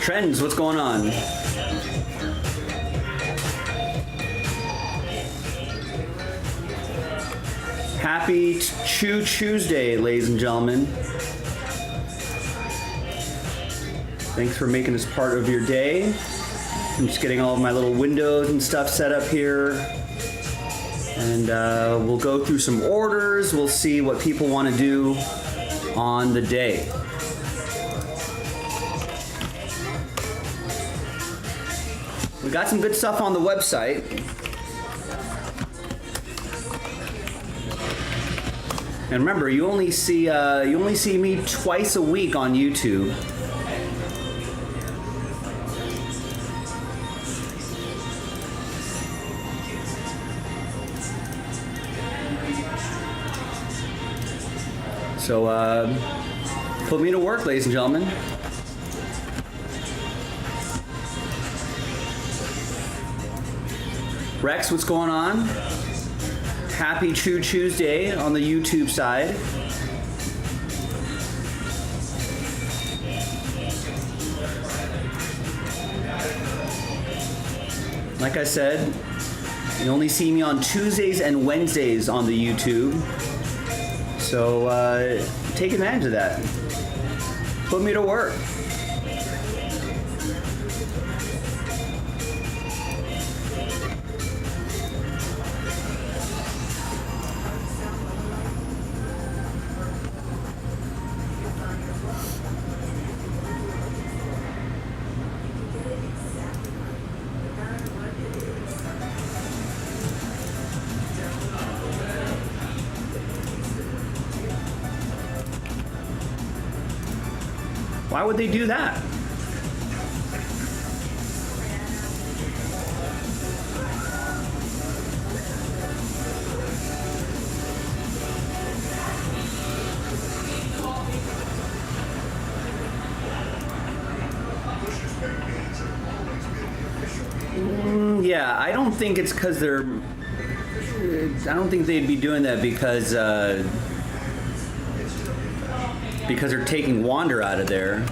Trends, what's going on? Happy Choo-Choosday, ladies and gentlemen. Thanks for making this part of your day. I'm just getting all of my little windows and stuff set up here. And we'll go through some orders. We'll see what people want to do on the day. We got some good stuff on the website. And remember, you only see me twice a week on YouTube. So put me to work, ladies and gentlemen. Rex, what's going on? Happy Choo-Choosday on the YouTube side. Like I said, you only see me on Tuesdays and Wednesdays on the YouTube. So take advantage of that. Put me to work. Why would they do that? Yeah, I don't think it's because they're. I don't think they'd be doing that because they're taking Wander out of there.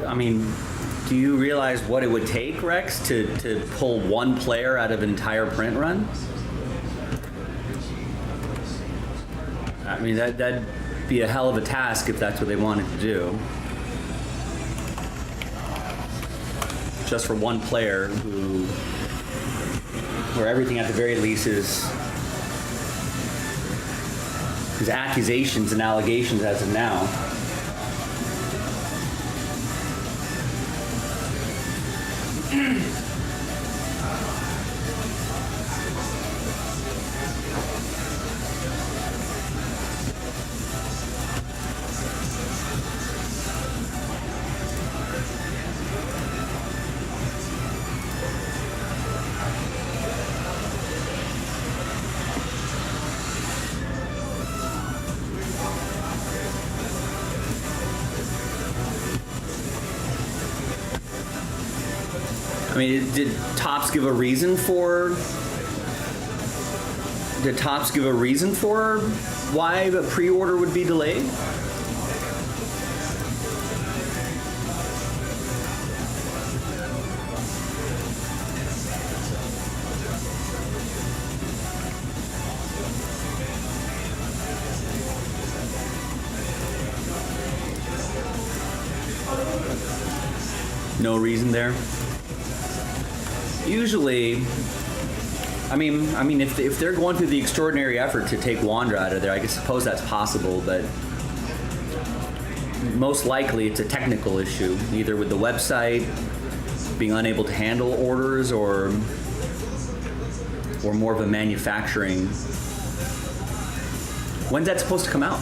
I mean, do you realize what it would take, Rex, to pull one player out of an entire print run? I mean, that'd be a hell of a task if that's what they wanted to do. Just for one player where everything at the very least is There's accusations and allegations as of now. I mean, did Topps give a reason for? Did Topps give a reason for why the pre-order would be delayed? No reason there. Usually, I mean, if they're going through the extraordinary effort to take Wander out of there, I suppose that's possible, but most likely it's a technical issue, either with the website being unable to handle orders or more of a manufacturing. When's that supposed to come out?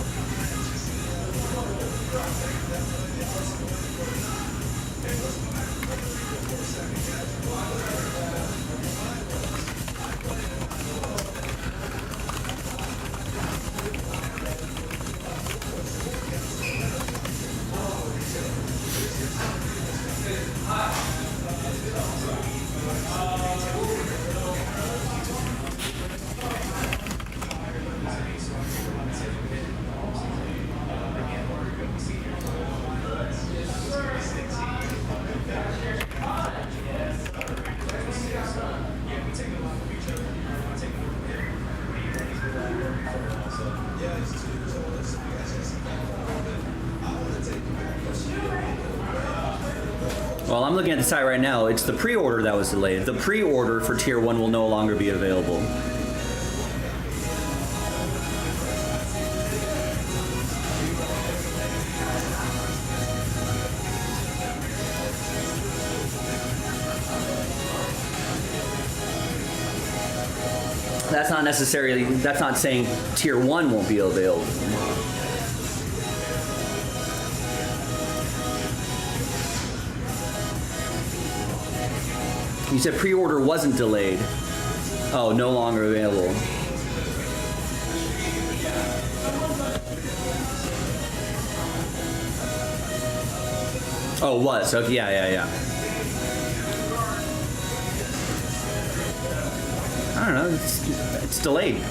Well, I'm looking at the site right now. It's the pre-order that was delayed. The pre-order for Tier 1 will no longer be available. That's not saying Tier 1 won't be available. You said pre-order wasn't delayed. Oh, no longer available. Oh, it was. Okay, yeah. I don't know. It's delayed.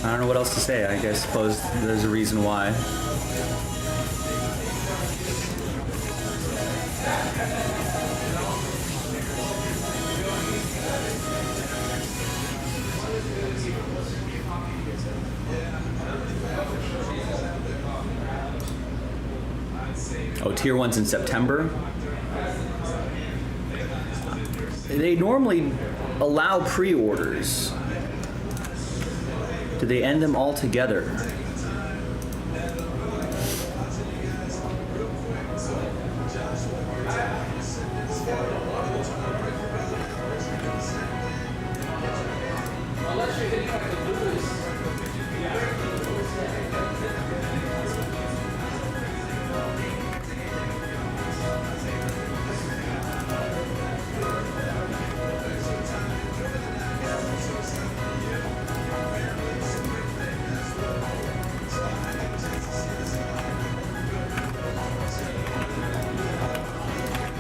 I don't know what else to say. I suppose there's a reason why. Oh, Tier 1's in September? They normally allow pre-orders. Do they end them altogether?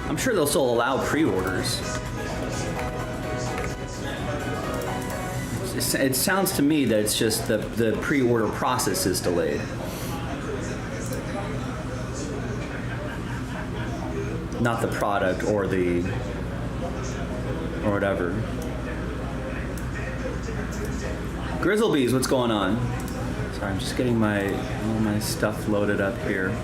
I'm sure they'll still allow pre-orders. It sounds to me that it's just the pre-order process is delayed. Not the product or whatever. Grizzlebees, what's going on? Sorry, I'm just getting all my stuff loaded up here.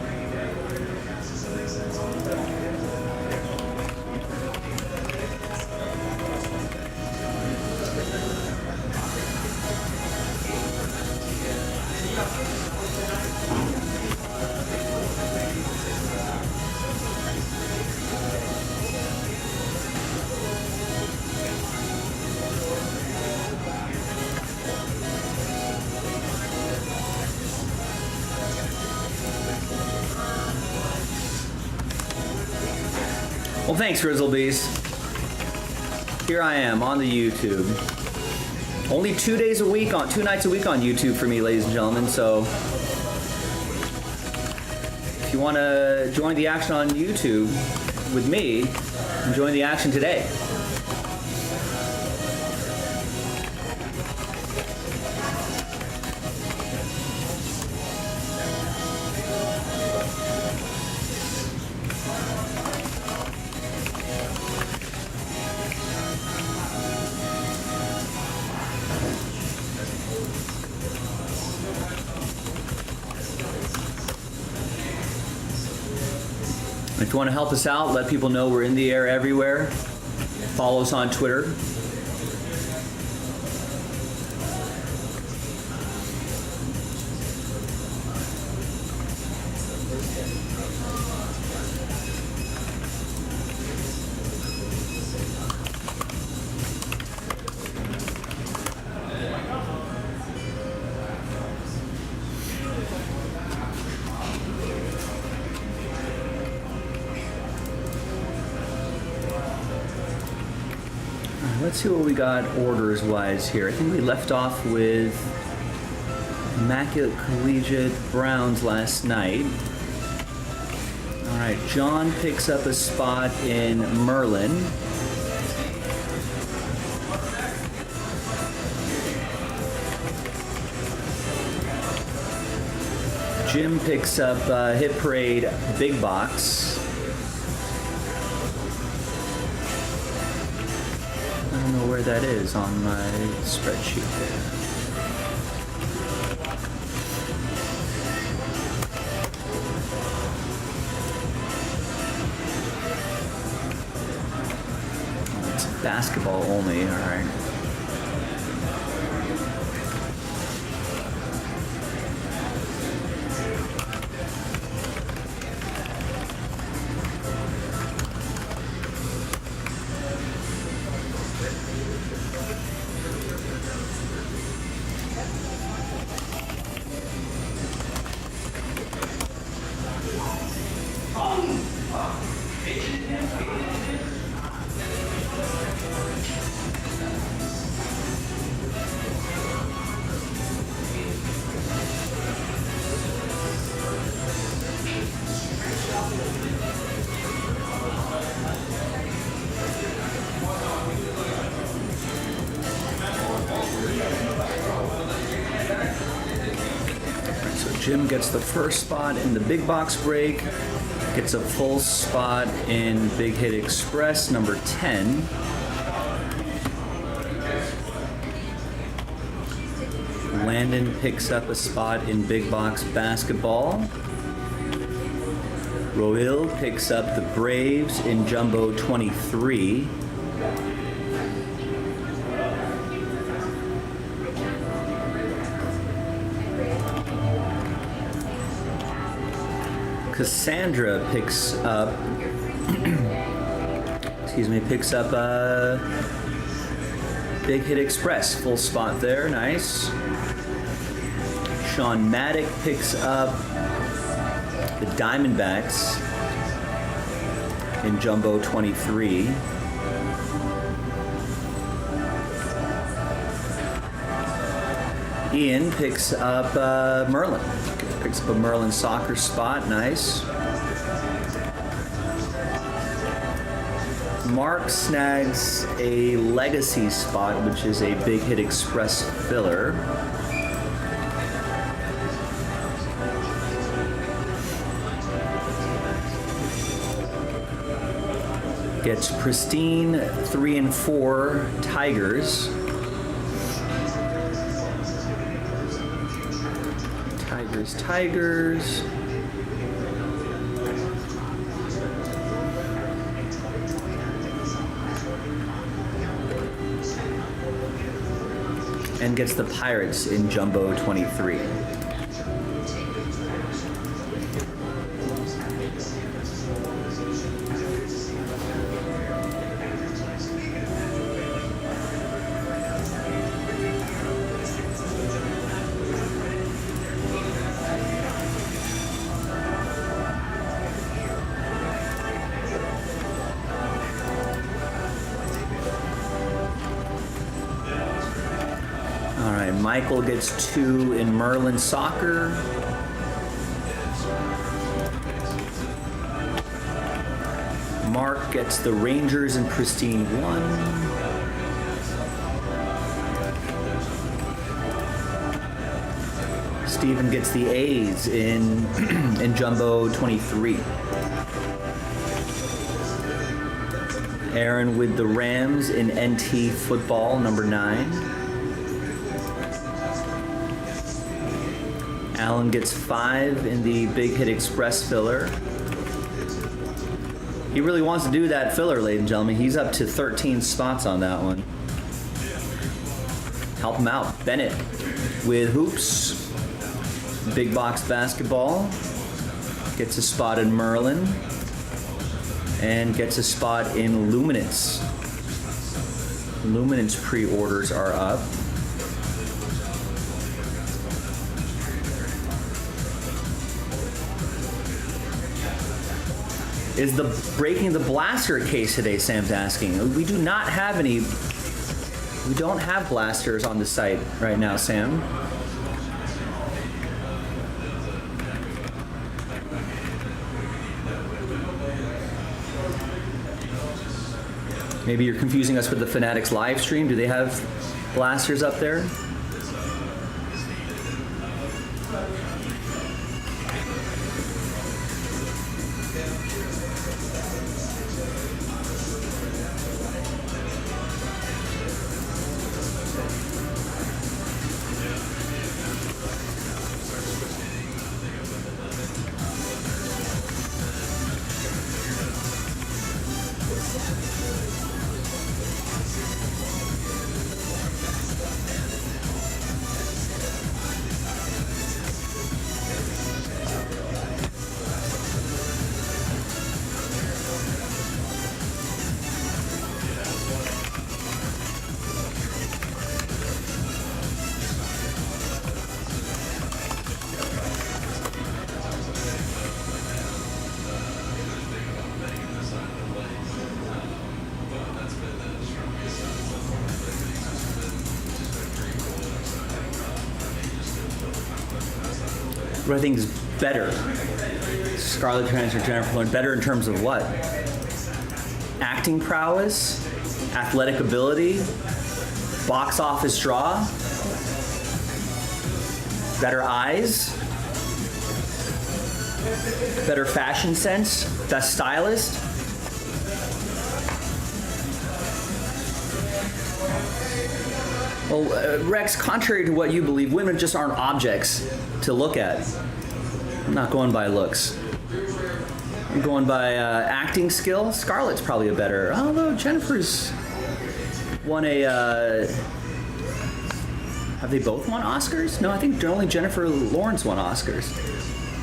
Well, thanks, Grizzlebees. Here I am on the YouTube. Only 2 nights a week on YouTube for me, ladies and gentlemen. So if you want to join the action on YouTube with me, join the action today. If you want to help us out, let people know we're in the air everywhere. Follow us on Twitter. Let's see what we got orders-wise here. I think we left off with Immaculate Collegiate Browns last night. All right, John picks up a spot in Merlin. Jim picks up Hit Parade Big Box. I don't know where that is on my spreadsheet there. Oh, it's basketball only, all right. Jim gets the first spot in the big box break, gets a full spot in Big Hit Express number 10. Landon picks up a spot in big box basketball. Rohil picks up the Braves in Jumbo 23. Cassandra picks up picks up Big Hit Express, full spot there, nice. Sean Maddock picks up the Diamondbacks in Jumbo 23. Ian picks up Merlin. Picks up a Merlin soccer spot, nice. Mark snags a Legacy spot, which is a Big Hit Express filler. Gets Pristine 3 and 4 Tigers. Tigers. And gets the Pirates in Jumbo 23. Michael gets 2 in Merlin Soccer. Mark gets the Rangers in Pristine 1. Steven gets the A's in Jumbo 23. Aaron with the Rams in NT Football number 9. Alan gets 5 in the Big Hit Express filler. He really wants to do that filler, ladies and gentlemen. He's up to 13 spots on that one. Help him out. Bennett with Hoops. Big Box Basketball. Gets a spot in Merlin. And gets a spot in Luminance. Luminance pre-orders are up. Is the breaking the blaster case today, Sam's asking. We do not have any. We don't have blasters on the site right now, Sam. Maybe you're confusing us with the Fanatics live stream. Do they have blasters up there? What I think is better. Scarlett Johansson or Jennifer Lawrence. Better in terms of what? Acting prowess, athletic ability, box office draw, better eyes, better fashion sense, best stylist. Well, Rex, contrary to what you believe, women just aren't objects to look at. I'm not going by looks. I'm going by acting skill. Scarlett's probably a better, although Jennifer's won a, have they both won Oscars? No, I think only Jennifer Lawrence won Oscars.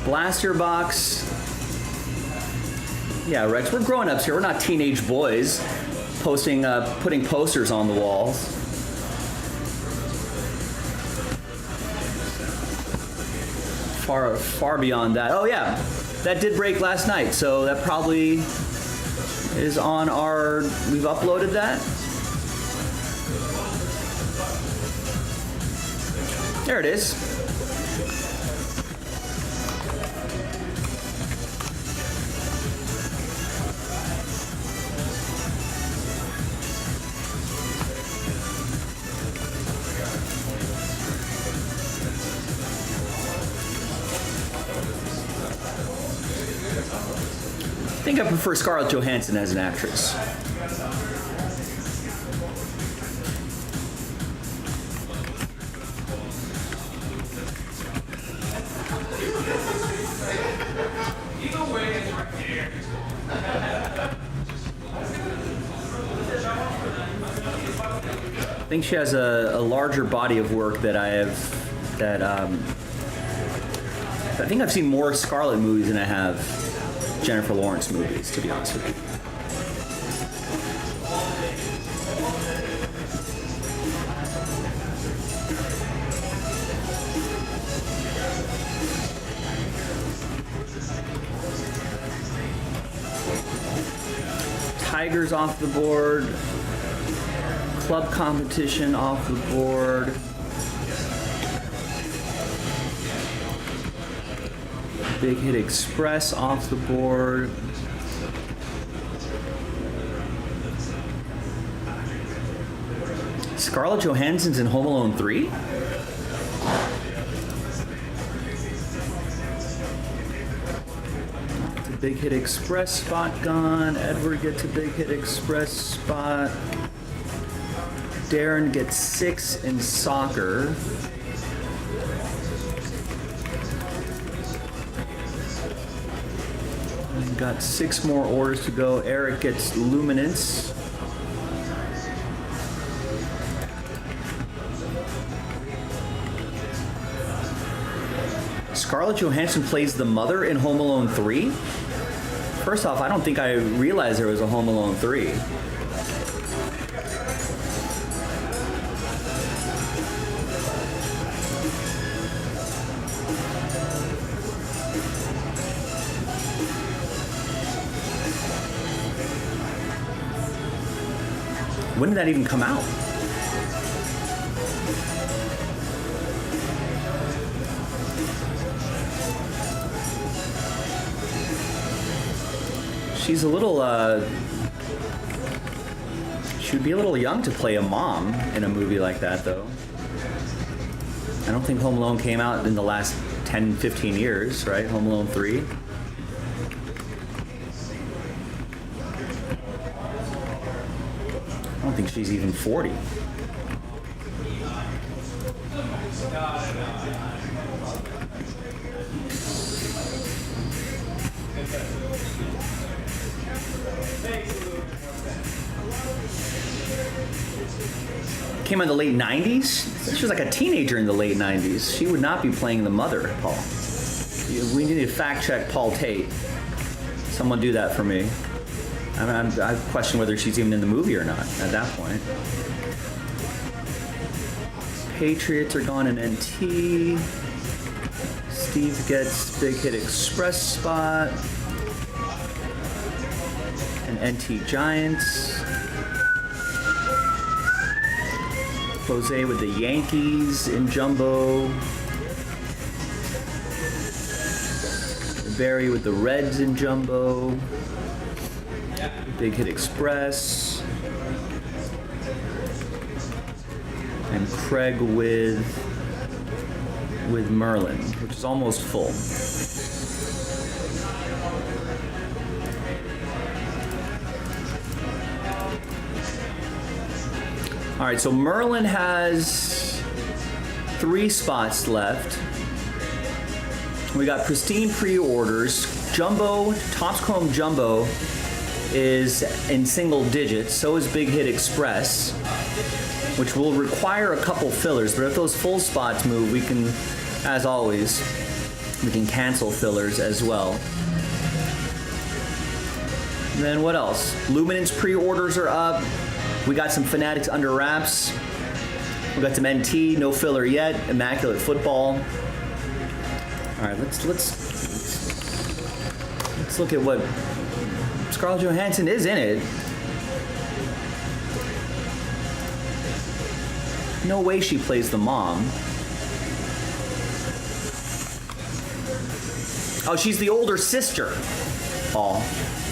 Blaster box. Yeah, Rex, we're grown-ups here. We're not teenage boys putting posters on the walls. Far beyond that. Oh yeah, that did break last night, so that probably is on our, we've uploaded that. There it is. I think I prefer Scarlett Johansson as an actress. I think she has a larger body of work that I have, that I think I've seen more Scarlett movies than I have Jennifer Lawrence movies, to be honest with you. Tigers off the board. Club competition off the board. Big Hit Express off the board. Scarlett Johansson's in Home Alone 3? The Big Hit Express spot gone. Edward gets a Big Hit Express spot. Darren gets 6 in soccer. We've got 6 more orders to go. Eric gets Luminance. Scarlett Johansson plays the mother in Home Alone 3? First off, I don't think I realized there was a Home Alone 3. When did that even come out? She's a little, she would be a little young to play a mom in a movie like that, though. I don't think Home Alone came out in the last 10, 15 years, right? Home Alone 3. I don't think she's even 40. Came out in the late 90s? She was like a teenager in the late 90s. She would not be playing the mother, Paul. We need to fact check Paul Tate. Someone do that for me. I question whether she's even in the movie or not at that point. Patriots are gone in NT. Steve gets Big Hit Express spot. And NT Giants. Jose with the Yankees in jumbo. Barry with the Reds in jumbo. Big Hit Express. And Craig with Merlin, which is almost full. All right, so Merlin has 3 spots left. We got pristine pre-orders. Jumbo, Topps Chrome Jumbo is in single digits. So is Big Hit Express, which will require a couple fillers. But if those full spots move, we can, as always, we can cancel fillers as well. And then what else? Luminance pre-orders are up. We got some Fanatics under wraps. We got some NT, no filler yet. Immaculate Football. All right, let's look at what Scarlett Johansson is in it. No way she plays the mom. Oh, she's the older sister. Oh,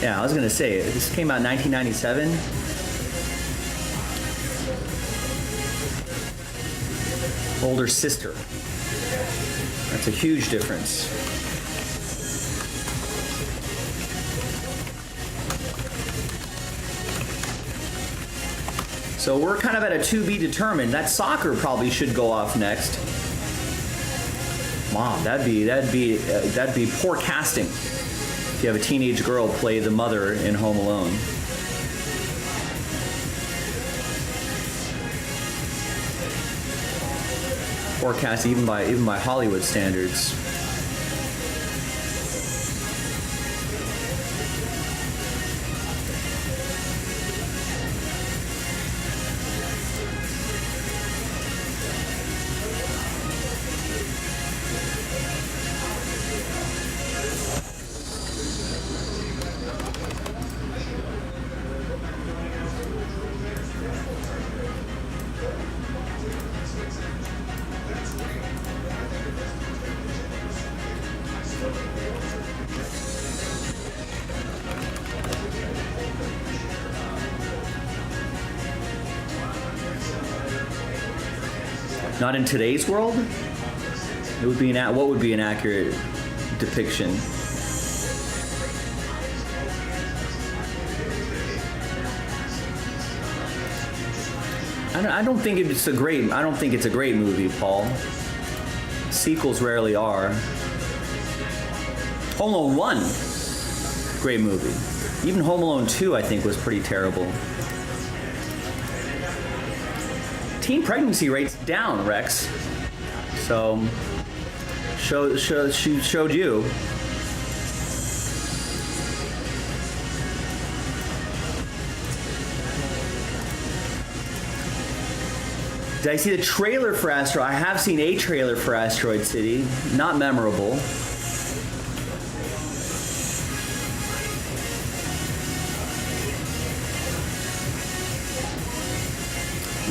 yeah, I was gonna say it. This came out in 1997. Older sister. That's a huge difference. So we're kind of at a to be determined. That soccer probably should go off next. Wow, that'd be poor casting if you have a teenage girl play the mother in Home Alone. Poor casting, even by Hollywood standards. Not in today's world? It would be what would be an accurate depiction? I don't think it's a great movie, Paul. Sequels rarely are. Home Alone 1, great movie. Even Home Alone 2, I think, was pretty terrible. Teen pregnancy rates down, Rex. So, she showed you. Did I see the trailer for Asteroid? I have seen a trailer for Asteroid City. Not memorable.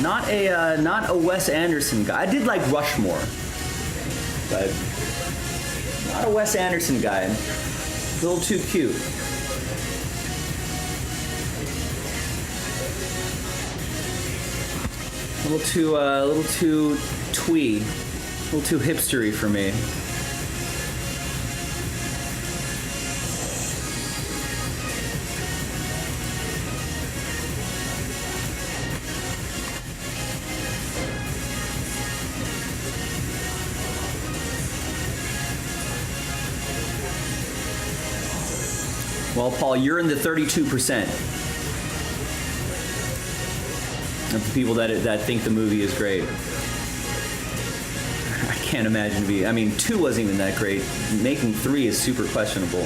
Not a Wes Anderson guy. I did like Rushmore, but not a Wes Anderson guy. A little too cute. A little too twee, a little too hipstery for me. Well, Paul, you're in the 32% of the people that think the movie is great. I can't imagine to be. I mean, 2 wasn't even that great. Making 3 is super questionable.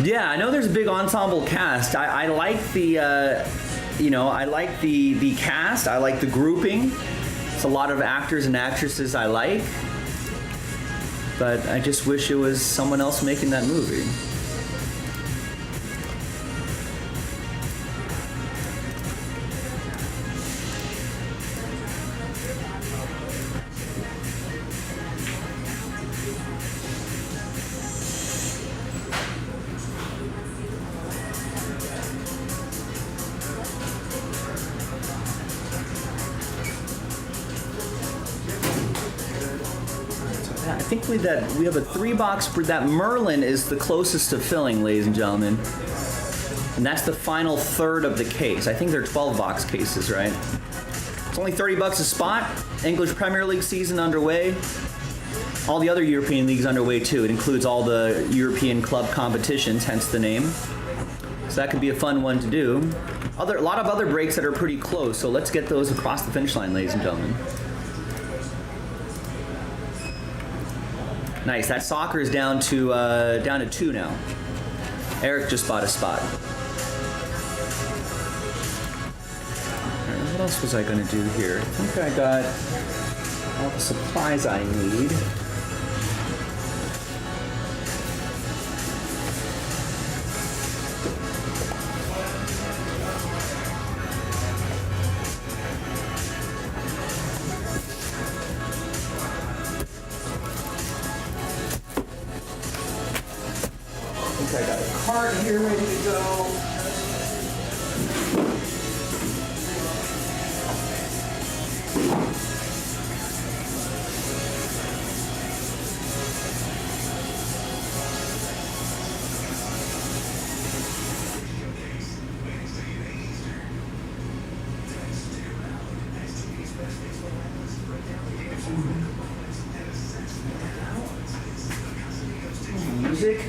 Yeah, I know there's a big ensemble cast. I like the, I like the cast. I like the grouping. It's a lot of actors and actresses I like. But I just wish it was someone else making that movie. I think we have a 3-box. That Merlin is the closest to filling, ladies and gentlemen. And that's the final third of the case. I think they're 12-box cases, right? It's only $30 a spot. English Premier League season underway. All the other European leagues underway too. It includes all the European club competitions, hence the name. So that could be a fun one to do. A lot of other breaks that are pretty close. So let's get those across the finish line, ladies and gentlemen. Nice. That soccer is down to 2 now. Eric just bought a spot. What else was I going to do here? I think I got all the supplies I need. I got a card here ready to go. Music.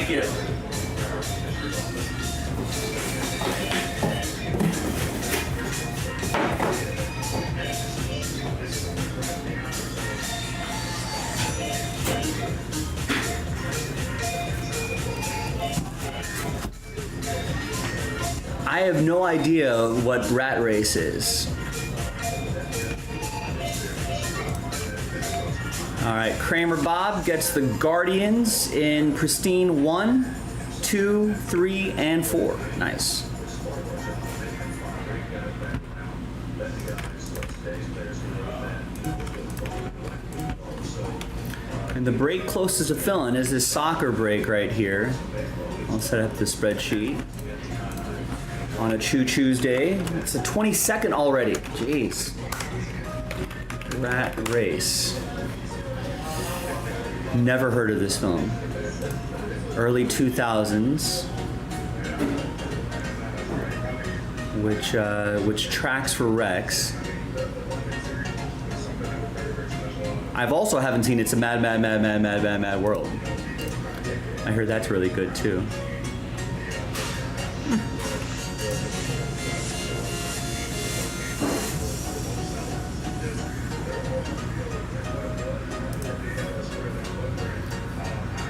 Thank you. I have no idea what Rat Race is. All right, Kramer Bob gets the Guardians in pristine 1, 2, 3, and 4. Nice. And the break closest to filling is this soccer break right here. I'll set up the spreadsheet. On a Choo-Choosday. It's the 22nd already. Jeez. Rat Race. Never heard of this film. Early 2000s. Which tracks for Rex. I've also haven't seen It's a Mad, Mad, Mad, Mad, Mad, Mad, Mad World. I heard that's really good too.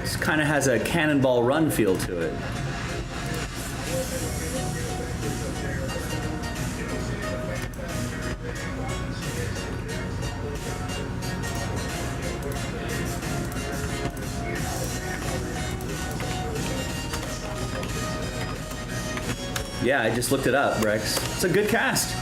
This kind of has a Cannonball Run feel to it. Yeah, I just looked it up, Rex. It's a good cast.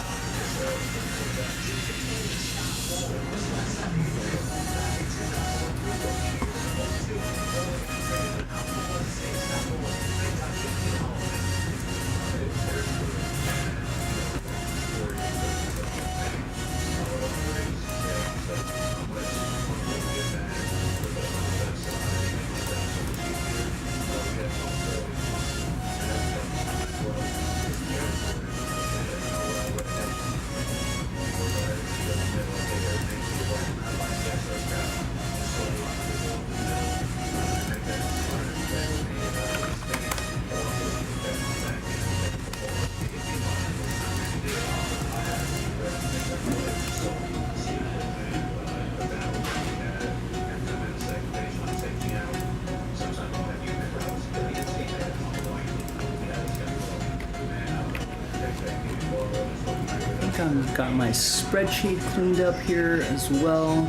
I've got my spreadsheet cleaned up here as well.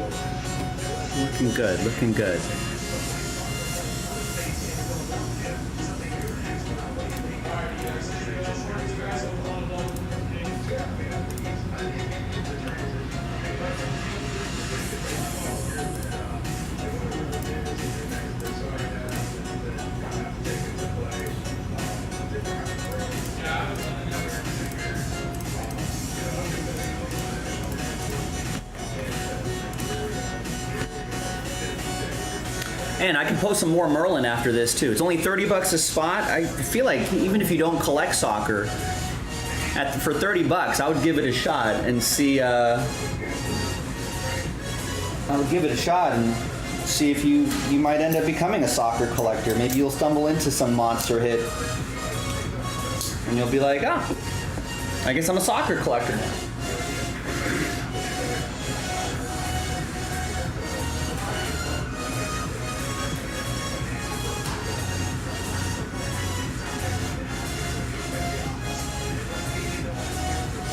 Looking good, looking good. And I can post some more Merlin after this too. It's only 30 bucks a spot. I feel like even if you don't collect soccer, for 30 bucks, I would give it a shot and see. I would give it a shot and see if you might end up becoming a soccer collector. Maybe you'll stumble into some monster hit, and you'll be like, I guess I'm a soccer collector now.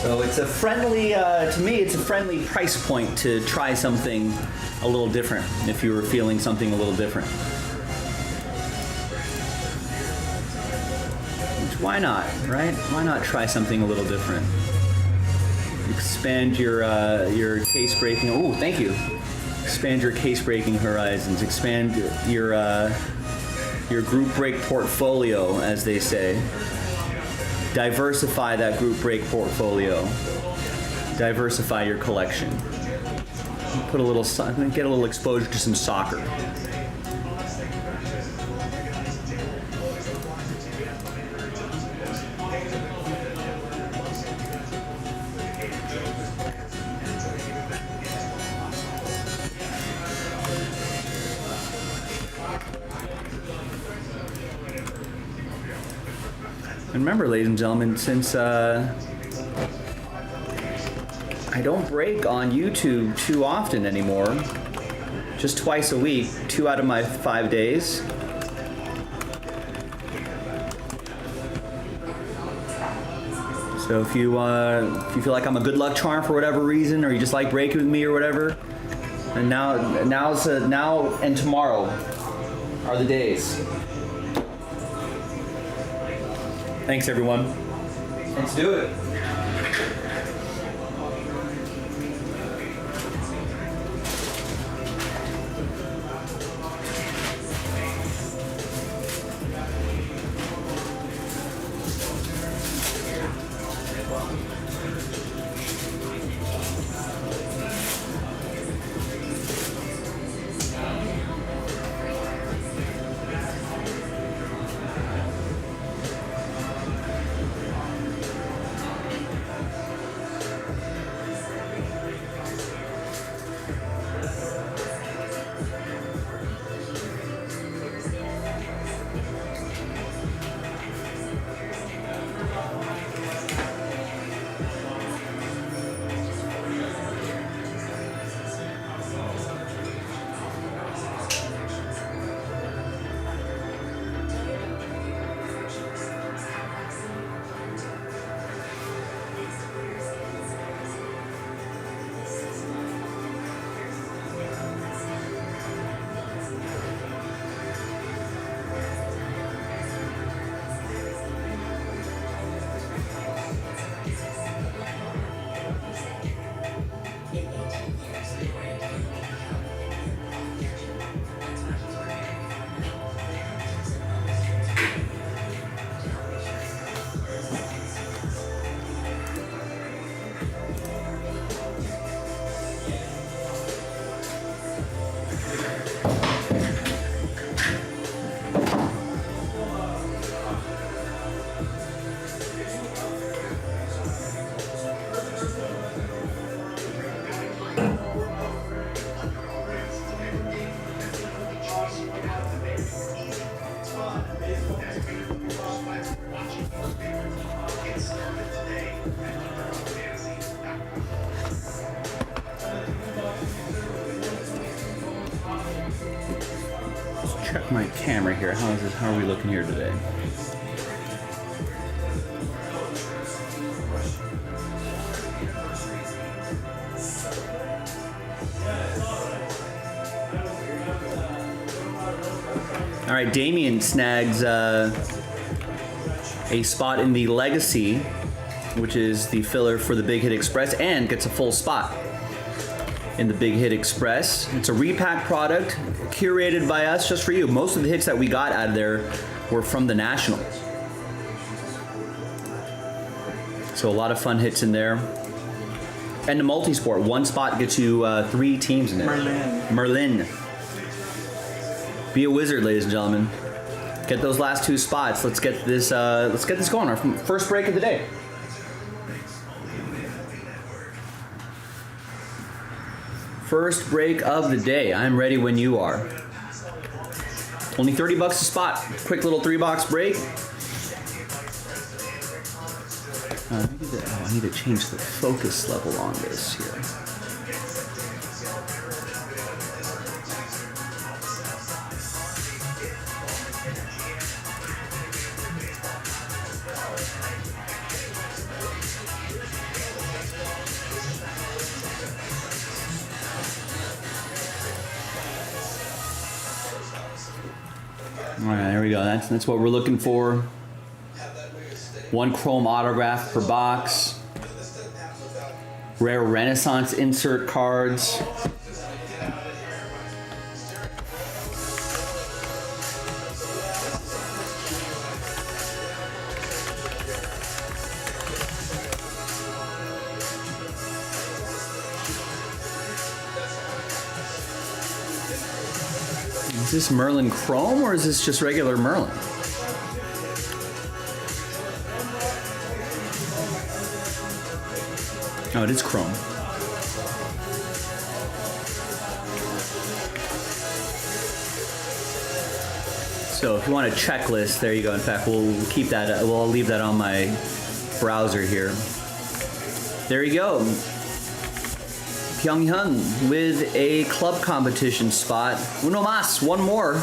So it's a friendly, to me, it's a friendly price point to try something a little different if you were feeling something a little different. Which, why not, right? Why not try something a little different? Expand your case breaking. Oh, thank you. Expand your case breaking horizons. Expand your group break portfolio, as they say. Diversify that group break portfolio. Diversify your collection. Get a little exposure to some soccer. And remember, ladies and gentlemen, since I don't break on YouTube too often anymore, just twice a week, 2 out of my 5 days. So if you feel like I'm a good luck charm for whatever reason, or you just like breaking with me or whatever, and now and tomorrow are the days. Thanks, everyone. Let's do it. Check my camera here. How are we looking here today? All right, Damien snags a spot in the Legacy, which is the filler for the Big Hit Express, and gets a full spot in the Big Hit Express. It's a repack product curated by us just for you. Most of the hits that we got out of there were from the National. So a lot of fun hits in there. And the multi-sport, one spot gets you 3 teams in it. Merlin. Be a wizard, ladies and gentlemen. Get those last 2 spots. Let's get this going. Our first break of the day. First break of the day. I'm ready when you are. Only $30 a spot. Quick little 3-box break. I need to change the focus level on this here. All right, there we go. That's what we're looking for. 1 chrome autograph per box. Rare Renaissance insert cards. Is this Merlin Chrome or is this just regular Merlin? Oh, it is Chrome. So if you want a checklist, there you go. In fact, we'll keep that. We'll leave that on my browser here. There you go. Pyongyang with a club competition spot. Uno mas, one more.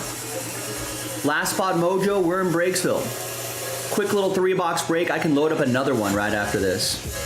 Last spot mojo, we're in Breaksville. Quick little 3-box break. I can load up another one right after this.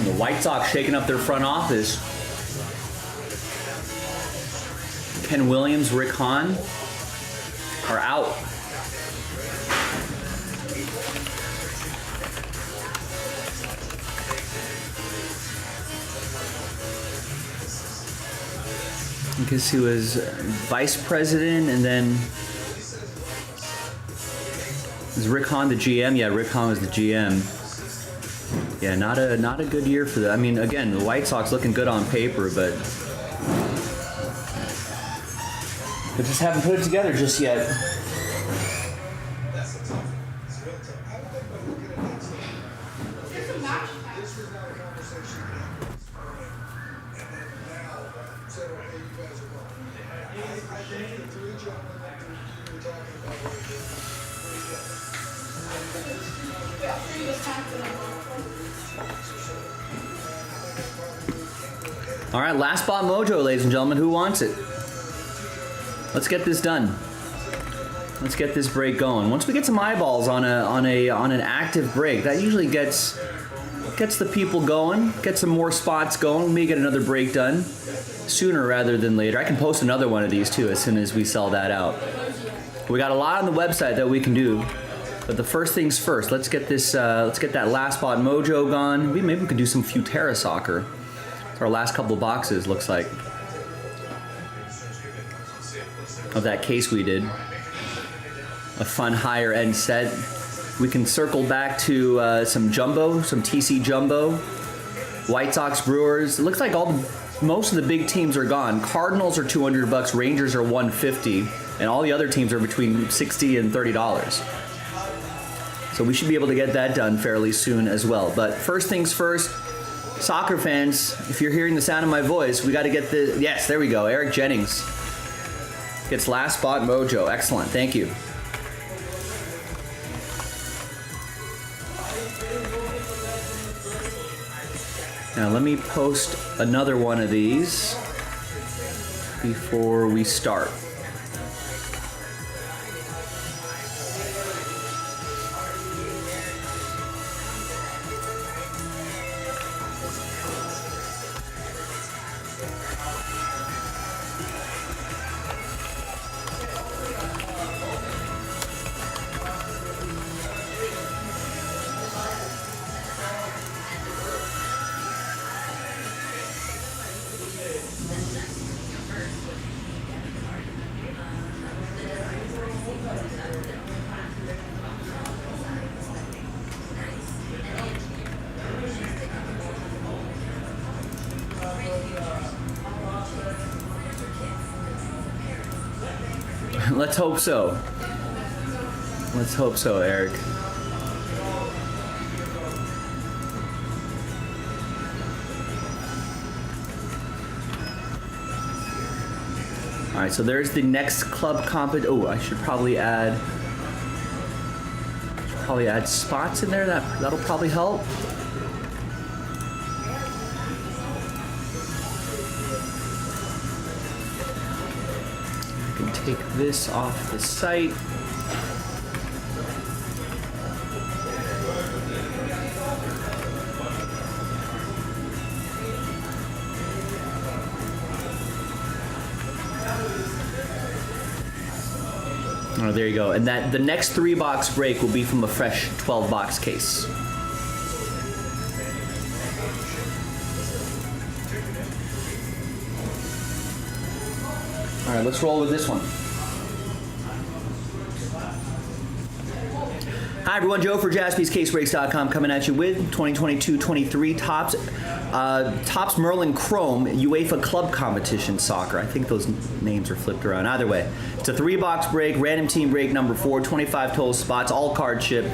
The White Sox shaking up their front office. Ken Williams, Rick Hahn are out. I guess he was vice president, and then is Rick Hahn the GM? Yeah, Rick Hahn was the GM. Yeah, not a good year for that. I mean, again, the White Sox looking good on paper, but they just haven't put it together just yet. All right, last spot mojo, ladies and gentlemen. Who wants it? Let's get this done. Let's get this break going. Once we get some eyeballs on an active break, that usually gets the people going, gets some more spots going. We may get another break done sooner rather than later. I can post another one of these too as soon as we sell that out. We got a lot on the website that we can do, but the first things first. Let's get this. Let's get that last spot mojo gone. Maybe we could do some Futera soccer. Our last couple of boxes, looks like, of that case we did. A fun higher end set. We can circle back to some jumbo, some TC jumbo. White Sox, Brewers. It looks like most of the big teams are gone. Cardinals are $200, Rangers are $150, and all the other teams are between $60 and $30. So we should be able to get that done fairly soon as well. But first things first. Soccer fans, if you're hearing the sound of my voice, we got to get the... Yes, there we go. Eric Jennings gets last spot mojo. Excellent. Thank you. Now let me post another one of these before we start. Let's hope so. Let's hope so, Eric. All right, so there's the next club Oh, I should probably add spots in there. That'll probably help. I can take this off the site. Oh, there you go. And that the next 3-box break will be from a fresh 12-box case. All right, let's roll with this one. Hi everyone, Joe for jaspyscasebreaks.com coming at you with 2022-23 Topps Merlin Chrome UEFA Club Competition Soccer. I think those names are flipped around. Either way, it's a 3-box break, random team break number 4, 25 total spots, all card chip.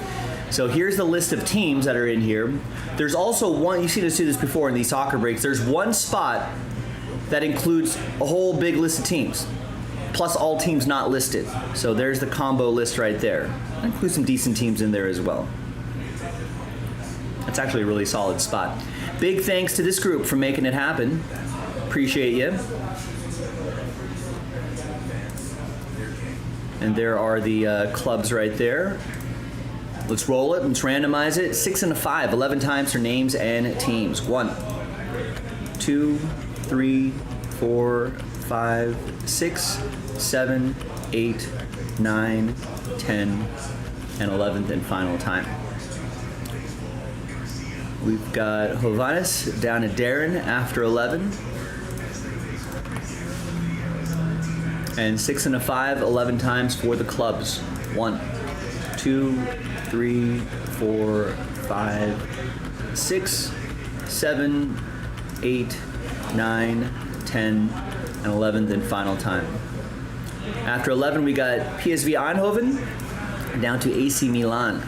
So here's the list of teams that are in here. There's also one, you've seen us do this before in these soccer breaks, there's one spot that includes a whole big list of teams, plus all teams not listed. So there's the combo list right there. I include some decent teams in there as well. That's actually a really solid spot. Big thanks to this group for making it happen. Appreciate you. And there are the clubs right there. Let's roll it. Let's randomize it. 6 and a 5, 11 times for names and teams. 1, 2, 3, 4, 5, 6, 7, 8, 9, 10, and 11th and final time. We've got Hovannes down to Darren after 11. And 6 and a 5, 11 times for the clubs. 1, 2, 3, 4, 5, 6, 7, 8, 9, 10, and 11th and final time. After 11, we got PSV Eindhoven down to AC Milan.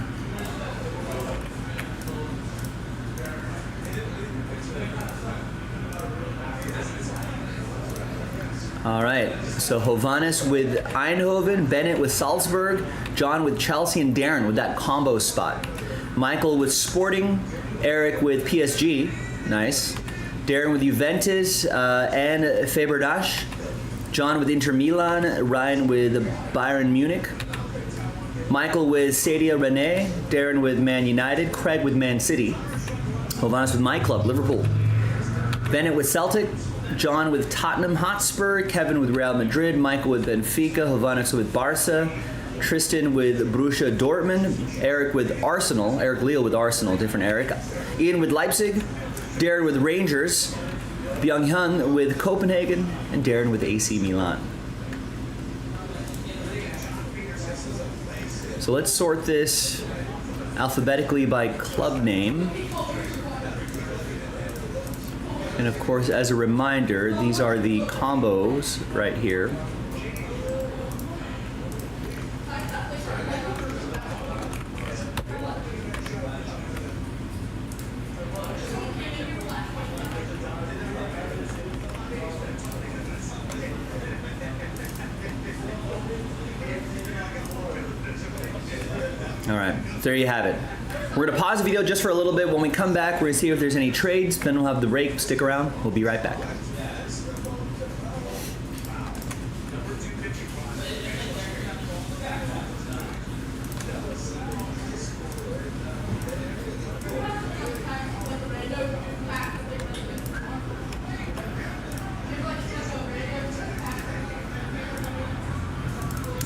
All right, so Hovannes with Eindhoven, Bennett with Salzburg, John with Chelsea, and Darren with that combo spot. Michael with Sporting, Eric with PSG, nice. Darren with Juventus and Feberdash. John with Inter Milan, Ryan with Bayern Munich. Michael with Sadia Rene, Darren with Man United, Craig with Man City. Hovannes with my club, Liverpool. Bennett with Celtic, John with Tottenham Hotspur, Kevin with Real Madrid, Michael with Benfica, Hovannes with Barca, Tristan with Borussia Dortmund, Eric with Arsenal, Eric Leal with Arsenal, different Eric, Ian with Leipzig, Darren with Rangers, Byung-Hyun with Copenhagen, and Darren with AC Milan. So let's sort this alphabetically by club name. And of course, as a reminder, these are the combos right here. All right, there you have it. We're gonna pause the video just for a little bit. When we come back, we're gonna see if there's any trades, then we'll have the break. Stick around, we'll be right back.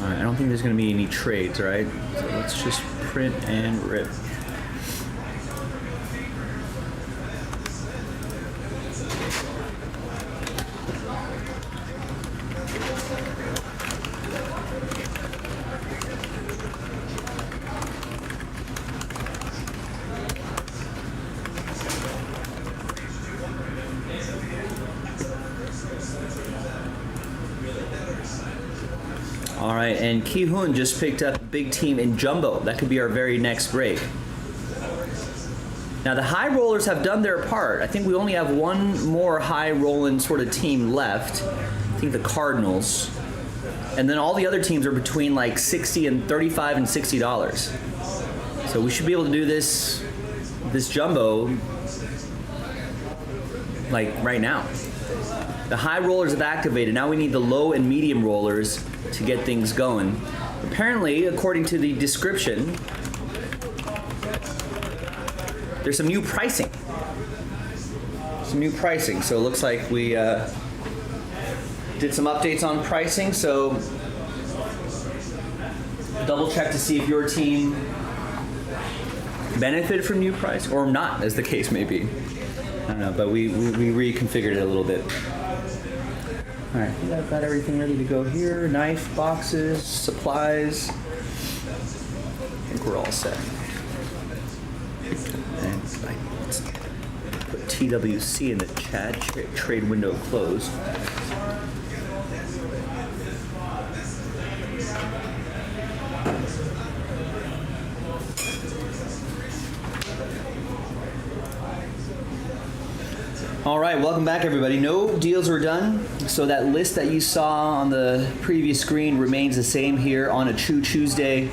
All right, I don't think there's gonna be any trades, right? So let's just print and rip. All right, and Ki-Hoon just picked up a big team in Jumbo. That could be our very next break. Now the high rollers have done their part. I think we only have one more high rolling sort of team left. I think the Cardinals. And then all the other teams are between like $60 and $35 and $60. So we should be able to do this Jumbo like right now. The high rollers have activated. Now we need the low and medium rollers to get things going. Apparently, according to the description, there's some new pricing. So it looks like we did some updates on pricing. So double check to see if your team benefited from new price or not, as the case may be. I don't know, but we reconfigured it a little bit. All right, I've got everything ready to go here. Knife, boxes, supplies. I think we're all set. And let's put TWC in the chat. Trade window closed. All right, welcome back, everybody. No deals were done, so that list that you saw on the previous screen remains the same here on a Choo-Choosday,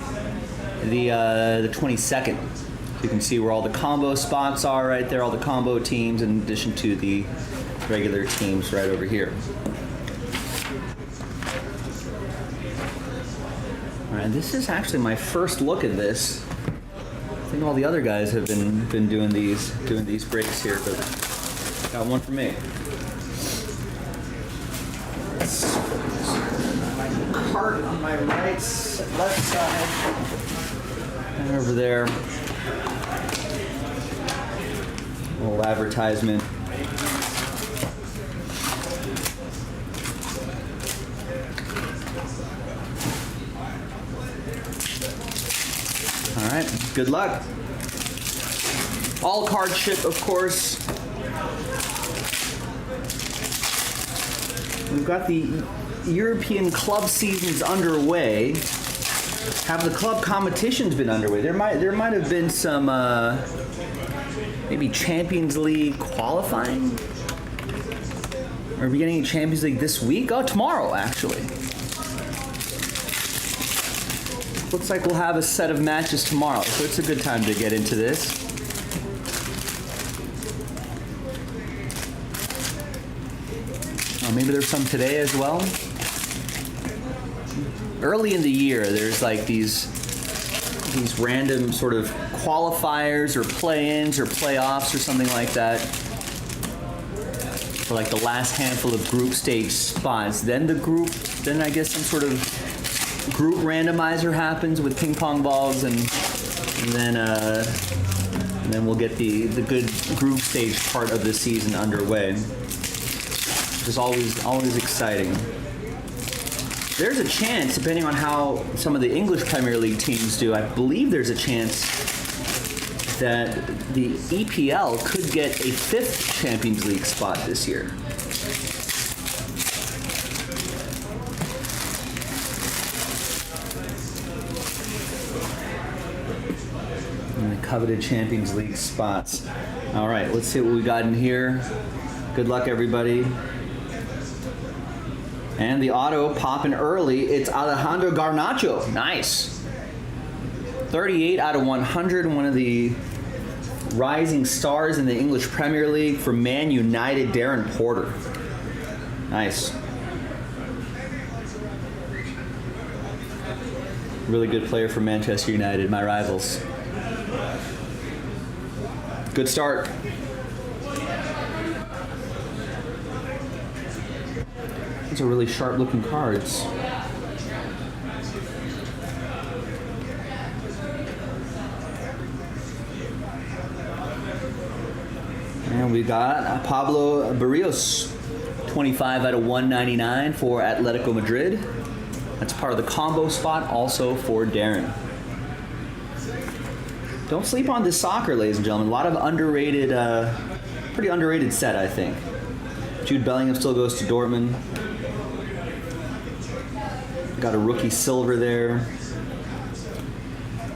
the 22nd. So you can see where all the combo spots are right there, all the combo teams, in addition to the regular teams right over here. All right, this is actually my first look at this. I think all the other guys have been doing these breaks here, but got one for me. My cart on my left side, and over there, a little advertisement. All right, good luck. All card ship, of course. We've got the European club seasons underway. Have the club competitions been underway? There might have been some maybe Champions League qualifying. Are we getting Champions League this week? Oh, tomorrow actually. Looks like we'll have a set of matches tomorrow, so it's a good time to get into this. Maybe there's some today as well. Early in the year, there's like these random sort of qualifiers or play-ins or playoffs or something like that for like the last handful of group stage spots. Then I guess some sort of group randomizer happens with ping pong balls, and then we'll get the good group stage part of the season underway. Which is always exciting. There's a chance, depending on how some of the English Premier League teams do, I believe there's a chance that the EPL could get a 5th Champions League spot this year. And the coveted Champions League spots. All right, let's see what we got in here. Good luck, everybody. And the auto popping early. It's Alejandro Garnacho. Nice. 38 out of 100. One of the rising stars in the English Premier League for Man United, Darren Porter. Nice. Really good player for Manchester United, my rivals. Good start. These are really sharp looking cards. And we got Pablo Barrios, 25 out of 199 for Atletico Madrid. That's part of the combo spot, also for Darren. Don't sleep on this soccer, ladies and gentlemen. A lot of underrated, pretty underrated set, I think. Jude Bellingham still goes to Dortmund. got a rookie silver there.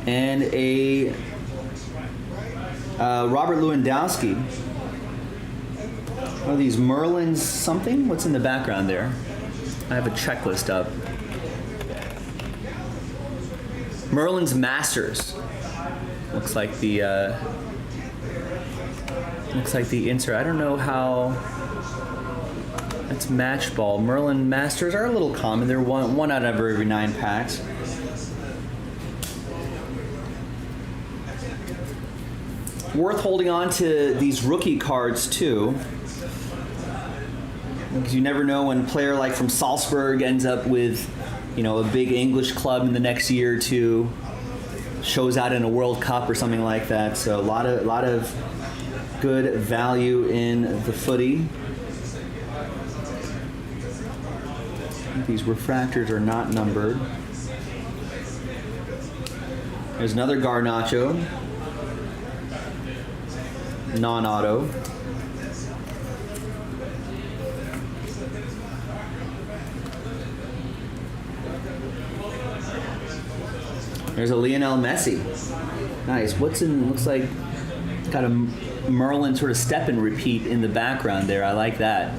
And a Robert Lewandowski. Are these Merlin's something? What's in the background there? I have a checklist up. Merlin's Masters. Looks like the insert. I don't know how. That's match ball. Merlin Masters are a little common. They're one out of every 9 packs. Worth holding on to these rookie cards too, because you never know when a player like from Salzburg ends up with, a big English club in the next year or two, shows out in a World Cup or something like that. So a lot of good value in the footy. These refractors are not numbered. There's another Garnacho. Non-auto. There's a Lionel Messi. Nice. Looks like got a Merlin sort of step and repeat in the background there. I like that.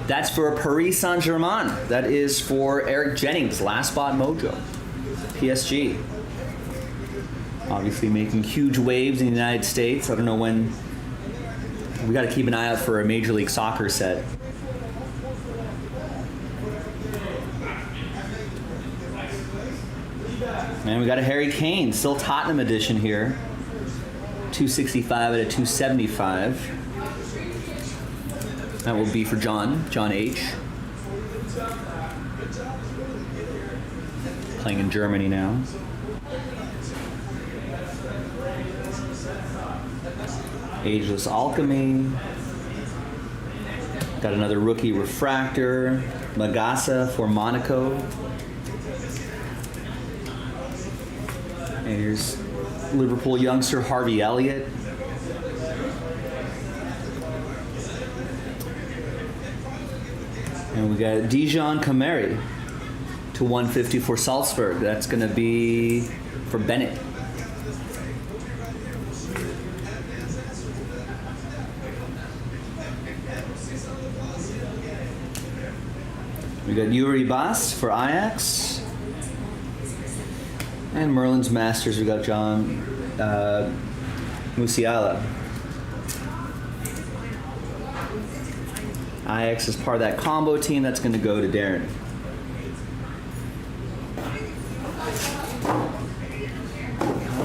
That's for Paris Saint-Germain. That is for Eric Jennings, last spot mojo. PSG. Obviously making huge waves in the United States. I don't know when. We got to keep an eye out for a Major League Soccer set. And we got a Harry Kane, still Tottenham edition here. 265 out of 275. That will be for John H. Playing in Germany now. Ageless Alchemy. Got another rookie refractor. Magasa for Monaco. And here's Liverpool youngster Harvey Elliott. And we got Dijon Kamari to 150 for Salzburg. That's going to be for Bennett. We got Yuri Bas for Ajax. And Merlin's Masters, we got John Musiala. Ajax is part of that combo team. That's going to go to Darren.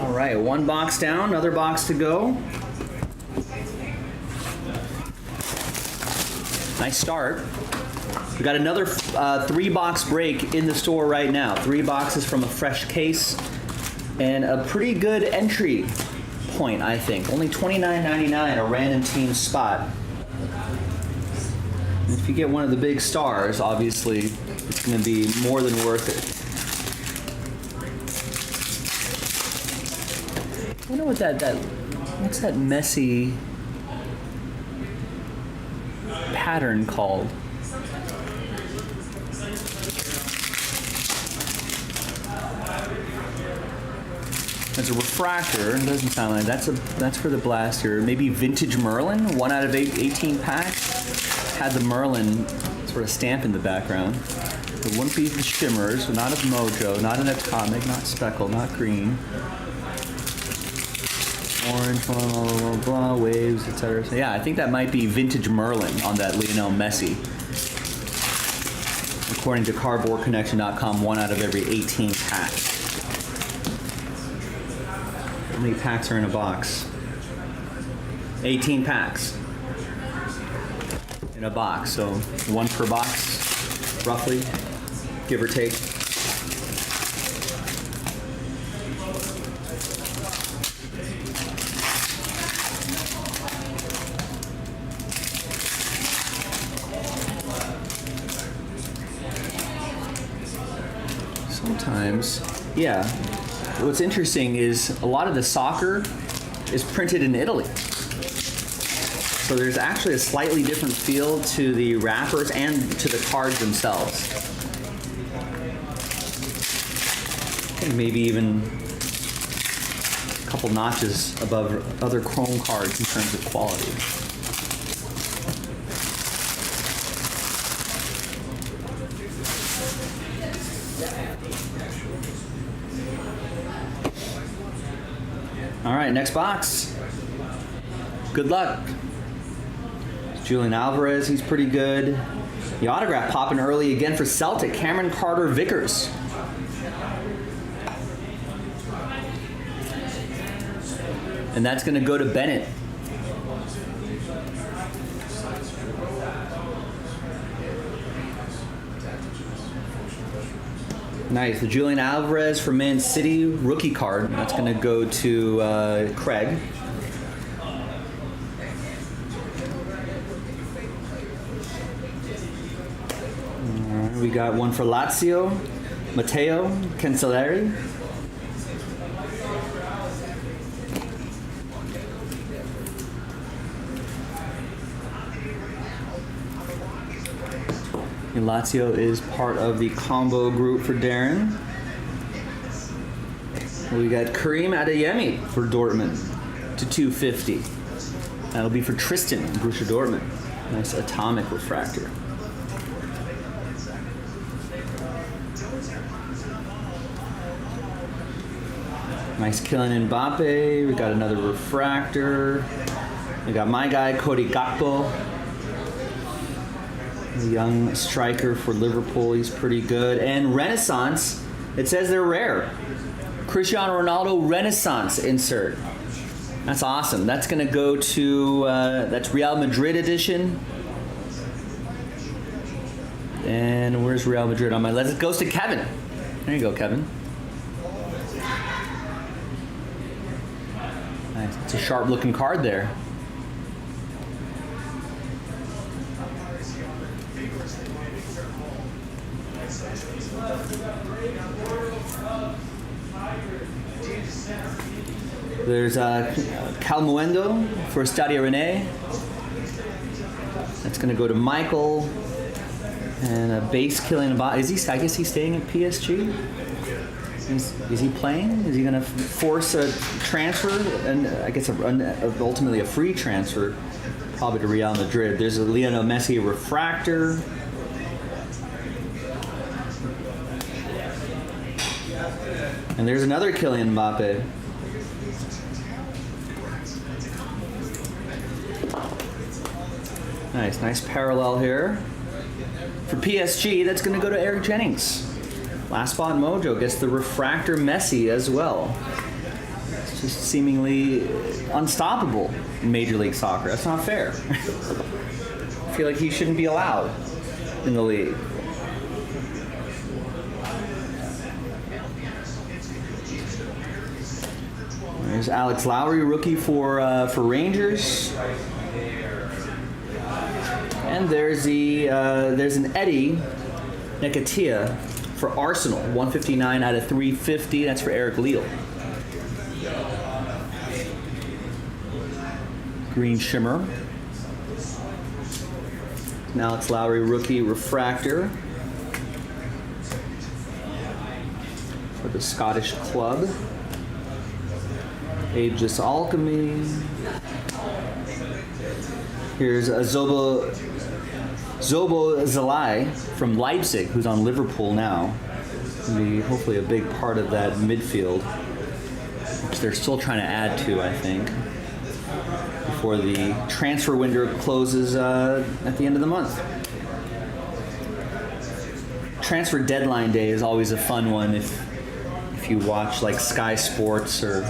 All right, one box down, another box to go. Nice start. We got another 3-box break in the store right now. 3 boxes from a fresh case, and a pretty good entry point, I think. Only $29.99, a random team spot. And if you get one of the big stars, obviously it's going to be more than worth it. I wonder what what's that messy pattern called? There's a refractor. It doesn't sound like that's for the blaster. Maybe Vintage Merlin, 1 out of 18 packs. Had the Merlin sort of stamp in the background. It wouldn't be the shimmers, not of Mojo, not an atomic, not speckle, not green. Orange, blah, blah, blah, blah, waves, etc. So yeah, I think that might be Vintage Merlin on that Lionel Messi. According to cardboardconnection.com, 1 out of every 18 packs. How many packs are in a box? 18 packs in a box, so 1 per box, roughly, give or take. Sometimes, yeah. What's interesting is a lot of the soccer is printed in Italy. So there's actually a slightly different feel to the wrappers and to the cards themselves. think maybe even a couple notches above other Chrome cards in terms of quality. All right, next box. Good luck. Julian Alvarez, he's pretty good. The autograph popping early again for Celtic, Cameron Carter-Vickers. And that's going to go to Bennett. Nice. The Julian Alvarez for Man City rookie card. That's going to go to Craig. We got one for Lazio, Matteo Cancelleri. And Lazio is part of the combo group for Darren. We got Kareem Adeyemi for Dortmund to 250. That'll be for Tristan, Borussia Dortmund. Nice atomic refractor. Nice Kylian Mbappe. We got another refractor. We got my guy, Cody Gakpo. The young striker for Liverpool. He's pretty good. And Renaissance. It says they're rare. Cristiano Ronaldo Renaissance insert. That's awesome. That's going to go to, that's Real Madrid edition. And where's Real Madrid on my list? It goes to Kevin. There you go, Kevin. Nice. It's a sharp looking card there. There's Calmuendo for Stadio Rene. That's going to go to Michael. And a base Kylian Mbappe. Is he? I guess he's staying at PSG. Is he playing? Is he going to force a transfer? And I guess ultimately a free transfer, probably to Real Madrid. There's a Lionel Messi refractor. And there's another Kylian Mbappe. Nice parallel here. For PSG, that's going to go to Eric Jennings. Last Spot Mojo gets the refractor Messi as well. It's just seemingly unstoppable in Major League Soccer. That's not fair. I feel like he shouldn't be allowed in the league. There's Alex Lowry, rookie for Rangers. And there's an Eddie Nketiah for Arsenal, 159 out of 350. That's for Eric Leal. Green shimmer. An Alex Lowry rookie refractor for the Scottish club. Ageless Alchemy. Here's a Zobo Zalai from Leipzig, who's on Liverpool now. Will be hopefully a big part of that midfield, which they're still trying to add to, I think, before the transfer window closes at the end of the month. Transfer deadline day is always a fun one if you watch like Sky Sports or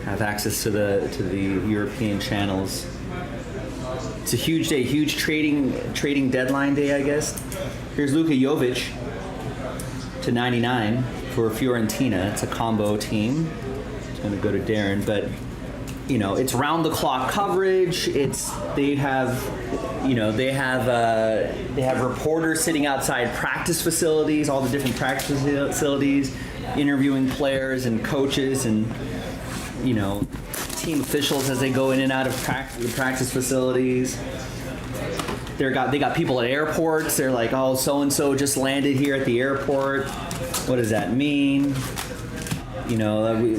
have access to the European channels. It's a huge day, huge trading deadline day, I guess. Here's Luka Jovic to 99 for Fiorentina. It's a combo team. It's going to go to Darren, but you know, it's round the clock coverage. They have reporters sitting outside practice facilities, all the different practice facilities, interviewing players and coaches and team officials as they go in and out of the practice facilities. They got people at airports. They're like, oh, so and so just landed here at the airport. What does that mean? You know,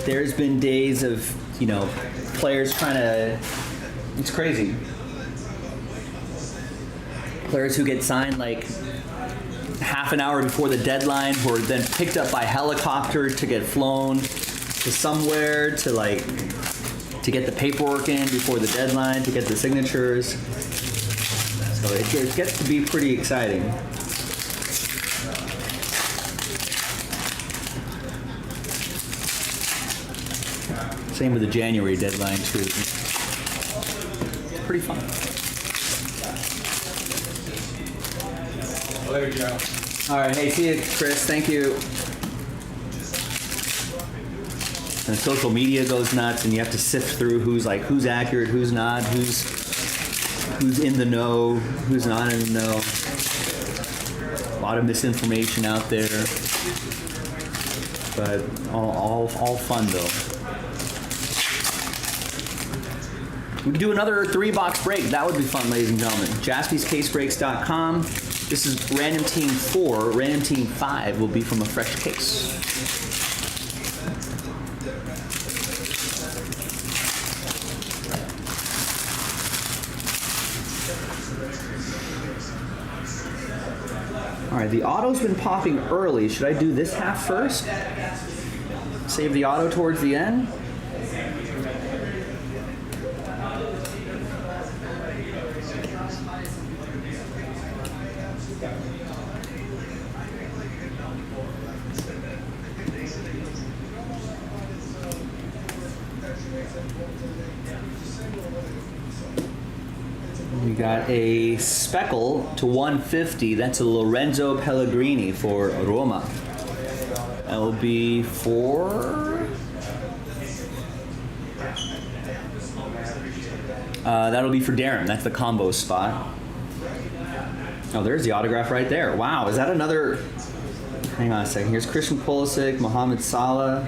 there's been days of, you know, players trying to, it's crazy. Players who get signed like half an hour before the deadline, who are then picked up by helicopter to get flown to somewhere to get the paperwork in before the deadline, to get the signatures. So it gets to be pretty exciting. Same with the January deadline too. It's pretty fun. Well, there you go. All right, hey, see you, Chris. Thank you. And social media goes nuts, and you have to sift through who's accurate, who's not, who's in the know, who's not in the know. A lot of misinformation out there, but all fun though. We could do another 3-box break. That would be fun, ladies and gentlemen. JaspysCaseBreaks.com. This is Random Team 4. Random Team 5 will be from a fresh case. All right, the auto's been popping early. Should I do this half first? Save the auto towards the end? We got a Speckle to 150. That's a Lorenzo Pellegrini for Roma. That will be for... that'll be for Darren. That's the combo spot. Oh, there's the autograph right there. Wow, is that another... Hang on a second. Here's Christian Pulisic, Mohamed Salah.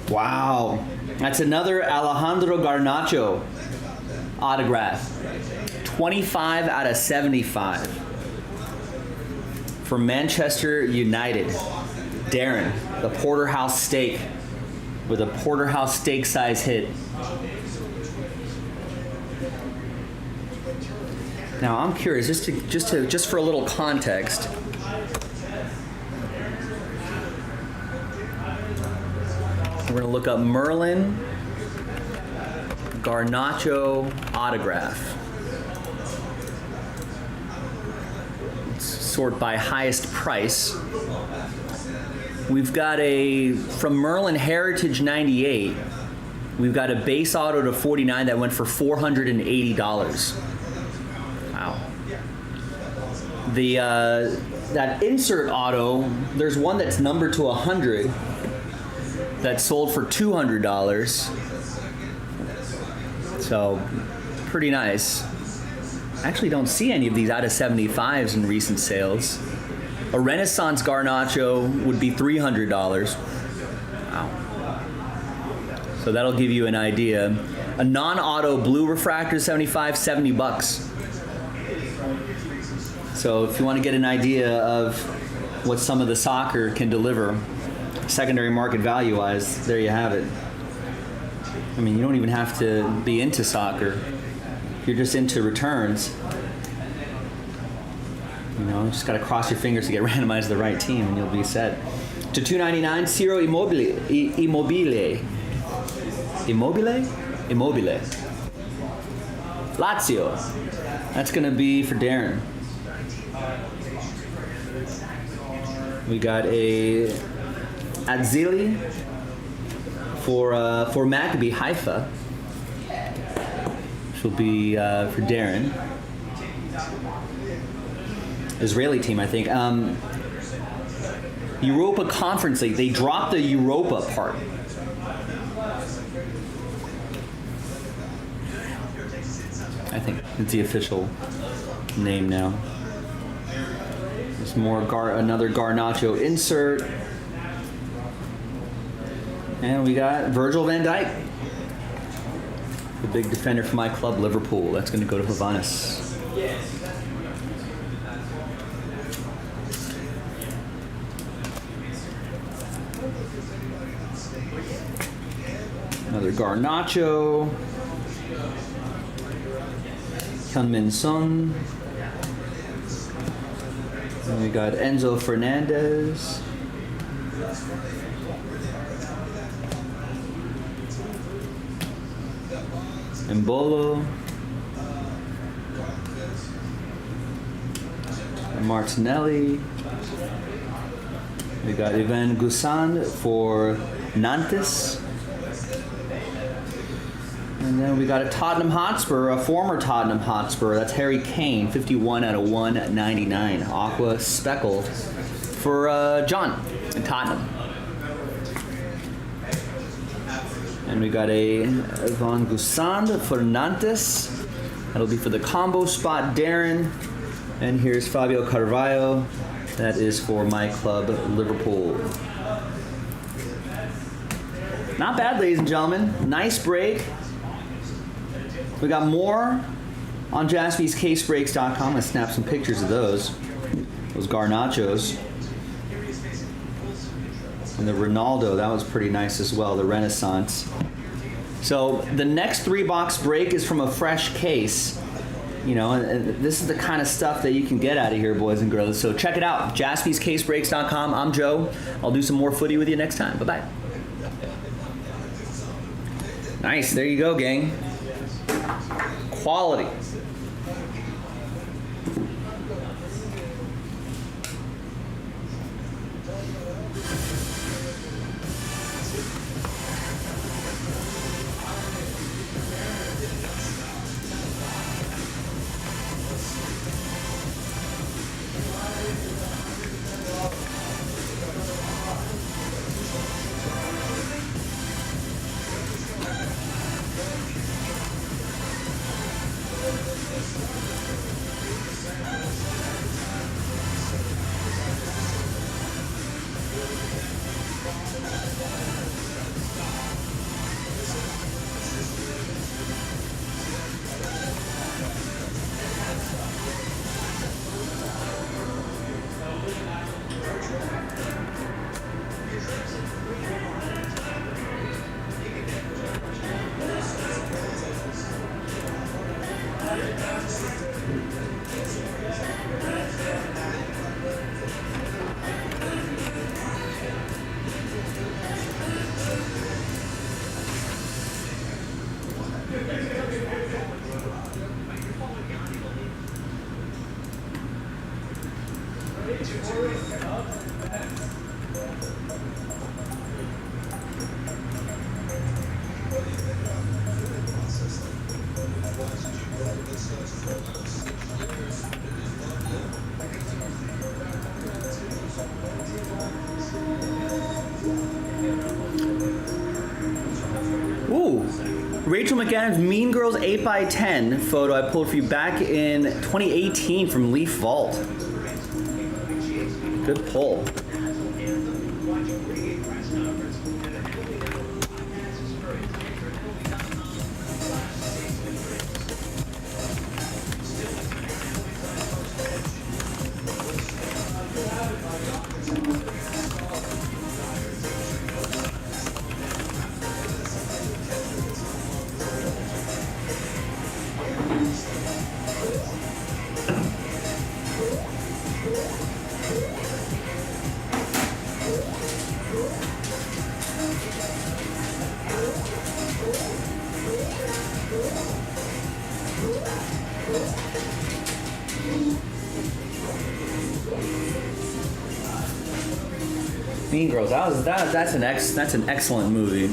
Wow. That's another Alejandro Garnacho autograph. 25 out of 75. For Manchester United. Darren, the Porterhouse steak. With a Porterhouse steak size hit. Now I'm curious, just for a little context. We're gonna look up Merlin Garnacho autograph. Let's sort by highest price. We've got from Merlin Heritage 98, we've got a base auto to 49 that went for $480. Wow. That insert auto, there's one that's numbered to 100 that sold for $200. So, pretty nice. I actually don't see any of these out of 75s in recent sales. A Renaissance Garnacho would be $300. Wow. So that'll give you an idea. A non-auto blue refractor 75, $70. So if you want to get an idea of what some of the soccer can deliver, secondary market value-wise, there you have it. I mean, you don't even have to be into soccer. You're just into returns. You know, just got to cross your fingers to get randomized to the right team, and you'll be set. To $299, Ciro Immobile. Immobile. Lazio. That's going to be for Darren. We got a Atzili for Maccabi Haifa, which will be for Darren. Israeli team, I think. Europa Conference League. They dropped the Europa part. I think it's the official name now. There's more another Garnacho insert. And we got Virgil van Dijk, the big defender for my club, Liverpool. That's going to go to Havanas. another Garnacho. Hyunmin Son. And we got Enzo Fernandez. Embolo. And Martinelli. We got Ivan Gusan for Nantes. And then we got a Tottenham Hotspur, a former Tottenham Hotspur. That's Harry Kane, 51 out of 199. Aqua Speckle for John in Tottenham. And we got a Ivan Gusan for Nantes. That'll be for the combo spot, Darren. And here's Fabio Carvalho. That is for my club, Liverpool. Not bad, ladies and gentlemen. Nice break. We got more on jaspyscasebreaks.com. I'm gonna snap some pictures of those Garnachos. And the Ronaldo, that was pretty nice as well, the Renaissance. So the next 3-box break is from a fresh case. You know, and this is the kind of stuff that you can get out of here, boys and girls. So check it out, jaspyscasebreaks.com. I'm Joe. I'll do some more footy with you next time. Bye-bye. Nice, there you go, gang. Quality. Ooh, Rachel McAdams' Mean Girls 8x10 photo I pulled for you back in 2018 from Leaf Vault. Good pull. Mean Girls. That's an excellent movie.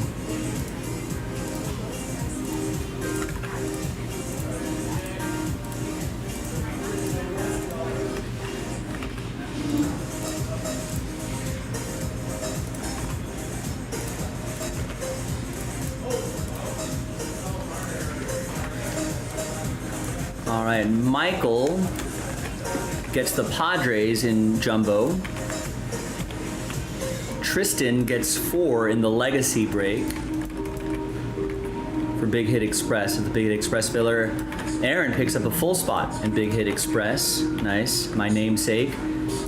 All right, Michael gets the Padres in Jumbo. Tristan gets 4 in the Legacy break for Big Hit Express at the Big Hit Express filler. Aaron picks up a full spot in Big Hit Express. Nice, my namesake.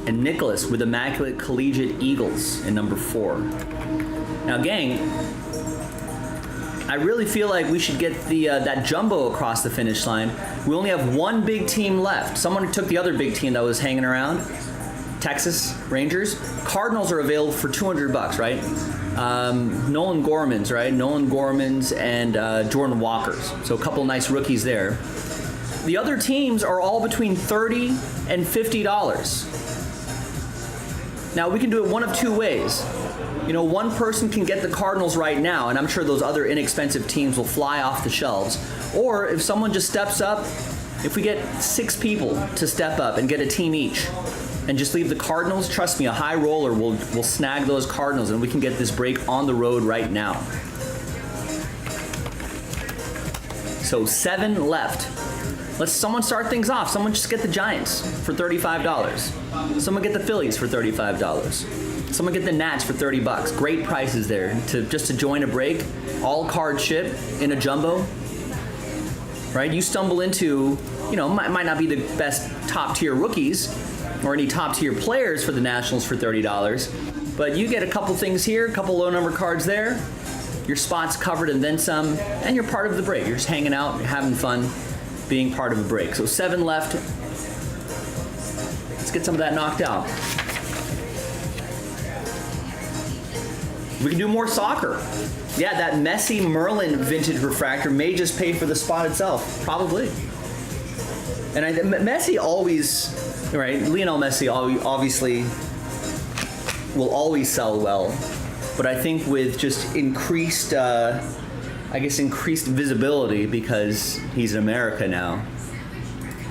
And Nicholas with Immaculate Collegiate Eagles in number 4. Now, gang, I really feel like we should get the that jumbo across the finish line. We only have one big team left. Someone took the other big team that was hanging around. Texas Rangers. Cardinals are available for $200, right? Nolan Gormans, right? Nolan Gormans and Jordan Walkers. So a couple nice rookies there. The other teams are all between $30 and $50. Now we can do it one of two ways. You know, one person can get the Cardinals right now, and I'm sure those other inexpensive teams will fly off the shelves. Or if someone just steps up, if we get 6 people to step up and get a team each, and just leave the Cardinals, trust me, a high roller will snag those Cardinals, and we can get this break on the road right now. So 7 left. Let's someone start things off. Someone just get the Giants for $35. Someone get the Phillies for $35. Someone get the Nats for $30. Great prices there to join a break. All card ship in a jumbo. Right? You stumble into, you know, might not be the best top tier rookies or any top tier players for the Nationals for $30, but you get a couple things here, a couple low number cards there. Your spot's covered and then some, and you're part of the break. You're just hanging out, you're having fun, being part of a break. So 7 left. Let's get some of that knocked out. We can do more soccer. Yeah, that Messi Merlin vintage refractor may just pay for the spot itself, probably. And Messi always, right? Lionel Messi obviously will always sell well, but I think with just increased, increased visibility because he's in America now.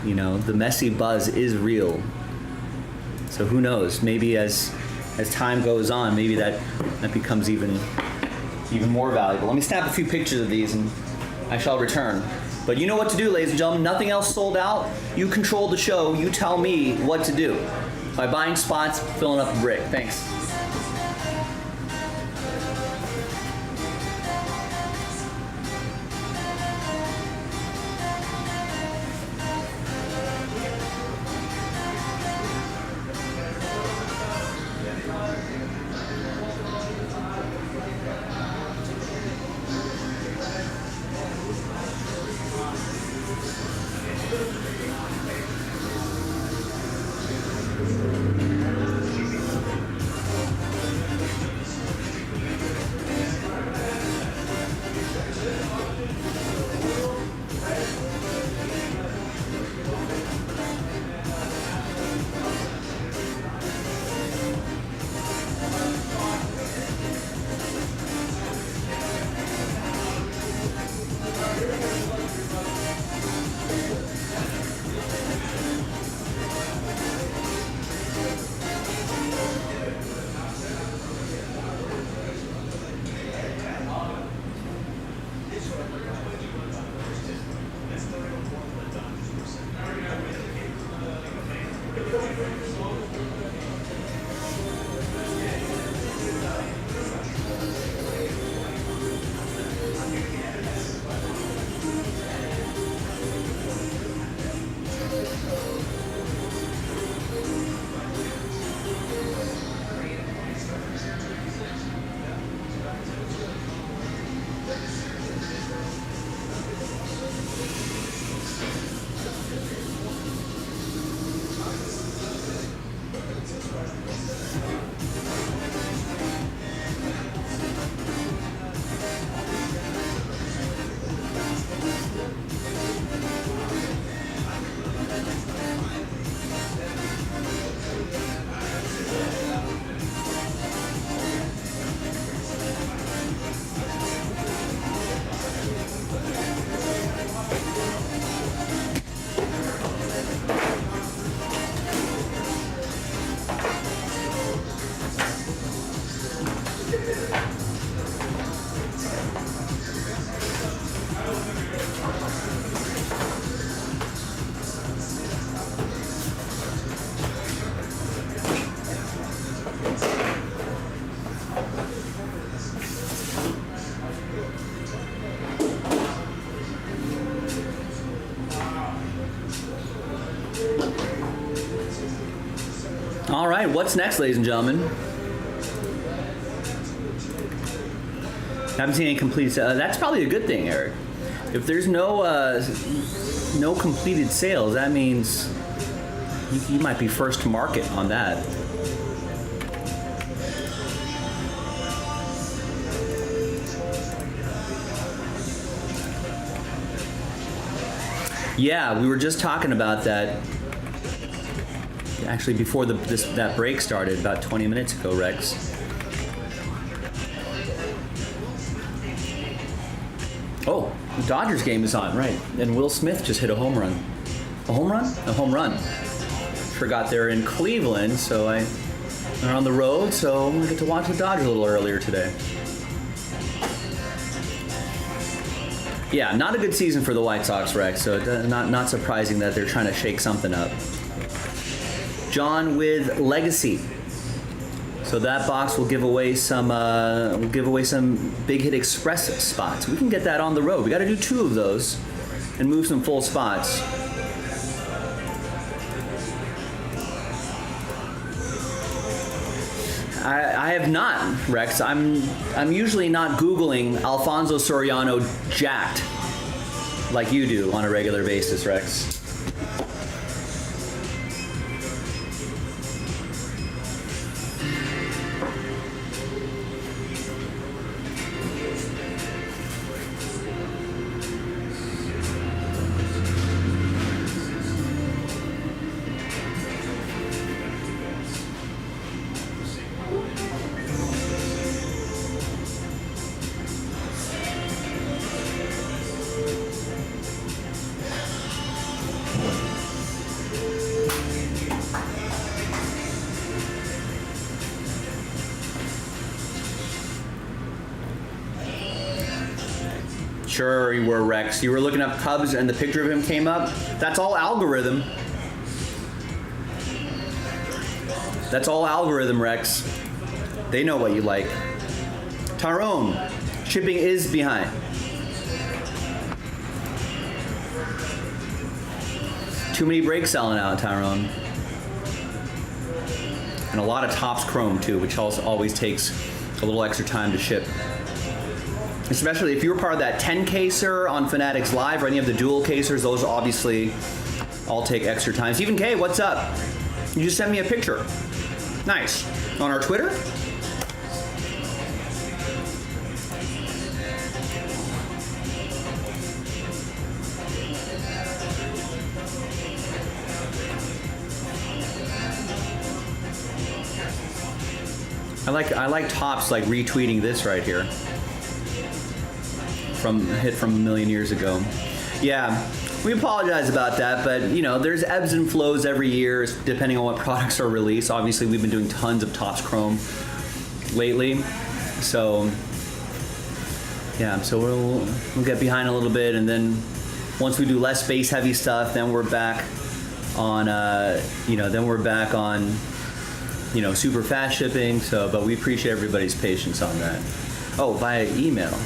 You know, the Messi buzz is real. So who knows? Maybe as time goes on, maybe that becomes even more valuable. Let me snap a few pictures of these and I shall return. But you know what to do, ladies and gentlemen. Nothing else sold out. You control the show. You tell me what to do. By buying spots, filling up a brick. Thanks. All right, what's next, ladies and gentlemen? Haven't seen any completed sales. That's probably a good thing, Eric. If there's no completed sales, that means you might be first to market on that. Yeah, we were just talking about that. Actually, before that break started, about 20 minutes ago, Rex. Oh, the Dodgers game is on, right? And Will Smith just hit a home run. A home run? A home run. Forgot they're in Cleveland, so they're on the road, so I get to watch the Dodgers a little earlier today. Yeah, not a good season for the White Sox, Rex, so not surprising that they're trying to shake something up. John with Legacy. So that box will give away some Big Hit Express spots. We can get that on the road. We got to do 2 of those and move some full spots. I have not, Rex. I'm usually not Googling Alfonso Soriano jacked like you do on a regular basis, Rex. Sure you were, Rex. You were looking up Cubs and the picture of him came up. That's all algorithm. That's all algorithm, Rex. They know what you like. Tyrone, shipping is behind. Too many breaks selling out, Tyrone. And a lot of Topps Chrome too, which also always takes a little extra time to ship. Especially if you were part of that 10 caser on Fanatics Live or any of the dual casers, those obviously all take extra time. Stephen K, what's up? You just sent me a picture. Nice. On our Twitter? I like Topps like retweeting this right here. From a million years ago. Yeah, we apologize about that, but you know, there's ebbs and flows every year depending on what products are released. Obviously, we've been doing tons of Topps Chrome lately, so yeah, so we'll get behind a little bit, and then once we do less base heavy stuff, then we're back on super fast shipping. So, but we appreciate everybody's patience on that. Oh, via email.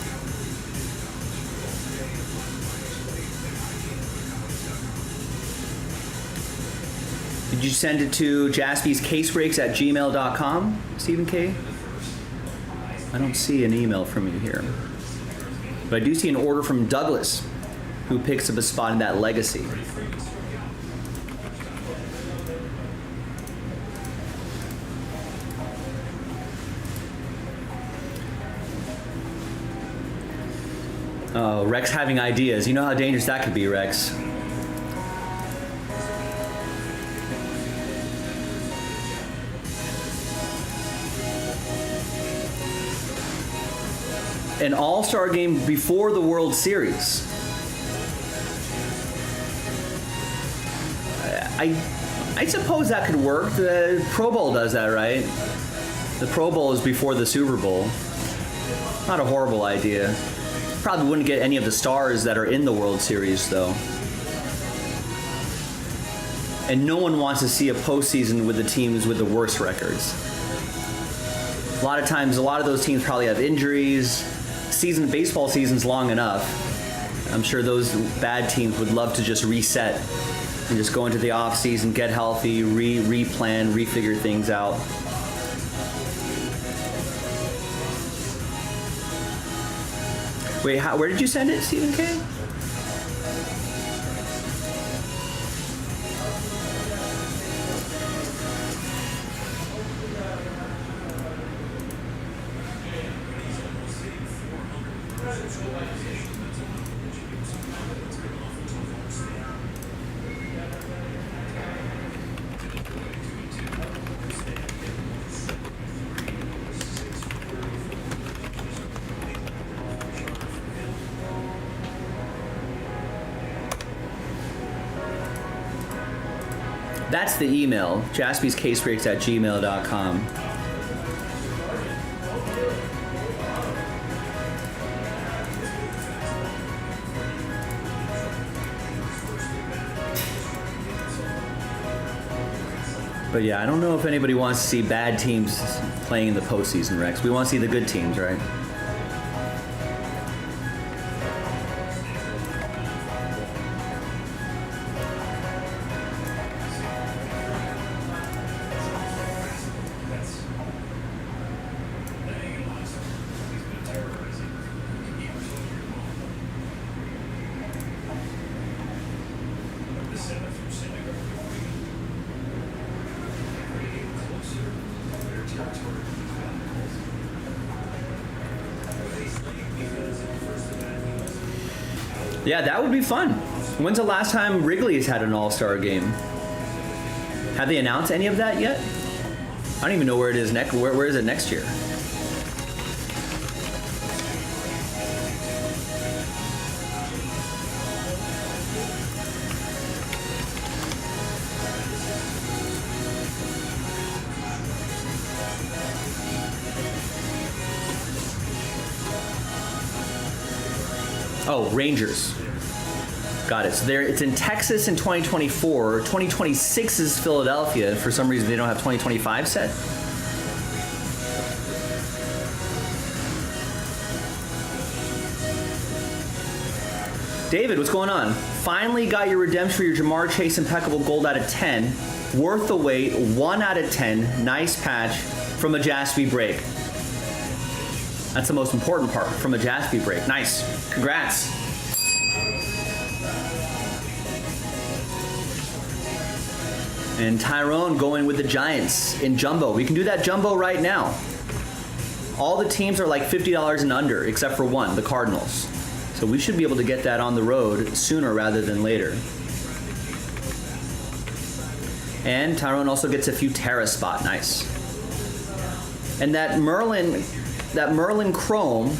Did you send it to jaspyscasebreaks@gmail.com, Stephen K? I don't see an email from you here. But I do see an order from Douglas, who picks up a spot in that Legacy. Oh, Rex having ideas. You know how dangerous that could be, Rex. An all-star game before the World Series. I suppose that could work. The Pro Bowl does that, right? The Pro Bowl is before the Super Bowl. Not a horrible idea. Probably wouldn't get any of the stars that are in the World Series, though. And no one wants to see a postseason with the teams with the worst records. A lot of times, a lot of those teams probably have injuries. Baseball season's long enough. I'm sure those bad teams would love to just reset and just go into the off season, get healthy, replan, refigure things out. Wait, where did you send it, Stephen K? That's the email, jaspyscasebreaks@gmail.com. But yeah, I don't know if anybody wants to see bad teams playing in the postseason, Rex. We want to see the good teams, right? Yeah, that would be fun. When's the last time Wrigley's had an all-star game? Have they announced any of that yet? I don't even know where it is next. Where is it next year? Oh, Rangers. Got it. So it's in Texas in 2024. 2026 is Philadelphia. For some reason, they don't have 2025 set. David, what's going on? Finally got your redemption for your Jamar Chase Impeccable Gold out of 10. Worth the wait. 1 out of 10. Nice patch from a Jaspy break. That's the most important part, from a Jaspy break. Nice. Congrats. And Tyrone going with the Giants in Jumbo. We can do that Jumbo right now. All the teams are like $50 and under, except for one, the Cardinals. So we should be able to get that on the road sooner rather than later. And Tyrone also gets a few Terra spot. Nice. And that Merlin Chrome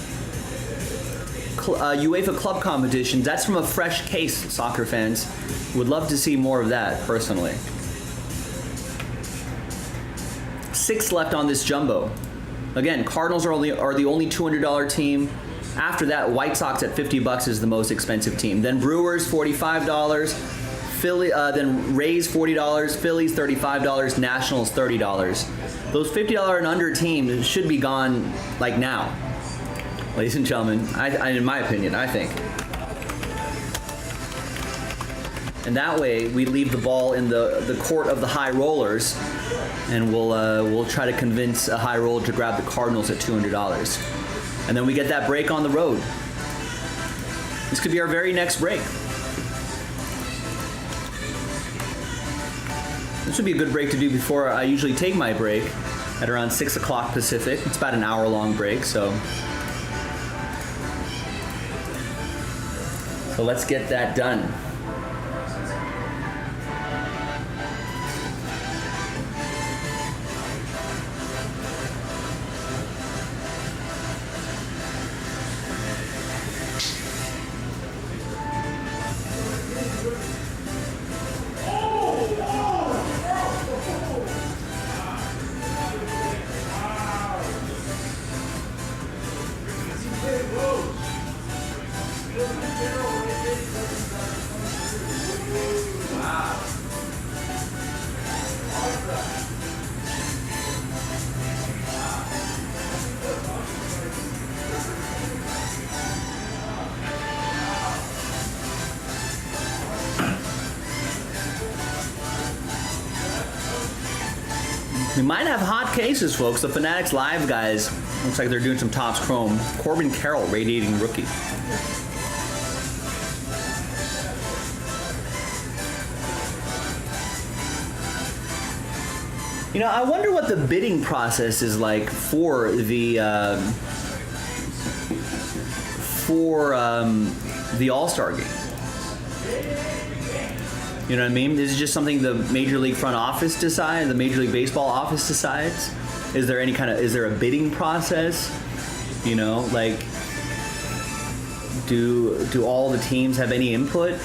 UEFA Club competition, that's from a fresh case, soccer fans. Would love to see more of that, personally. 6 left on this Jumbo. Again, Cardinals are the only $200 team. After that, White Sox at $50 is the most expensive team. Then Brewers, $45. Philly, then Rays, $40. Phillies, $35. Nationals, $30. Those $50 and under teams should be gone like now, ladies and gentlemen. In my opinion, I think. And that way, we leave the ball in the court of the high rollers, and we'll try to convince a high roller to grab the Cardinals at $200. And then we get that break on the road. This could be our very next break. This would be a good break to do before I usually take my break at around 6 o'clock Pacific. It's about an hour-long break, so let's get that done. We might have hot cases, folks. The Fanatics Live guys Looks like they're doing some Topps Chrome. Corbin Carroll, radiating rookie. You know, I wonder what the bidding process is like for the All-Star game. You know what I mean? Is it just something the Major League front office decides, the Major League Baseball office decides? Is there a bidding process? You know, like, do all the teams have any input?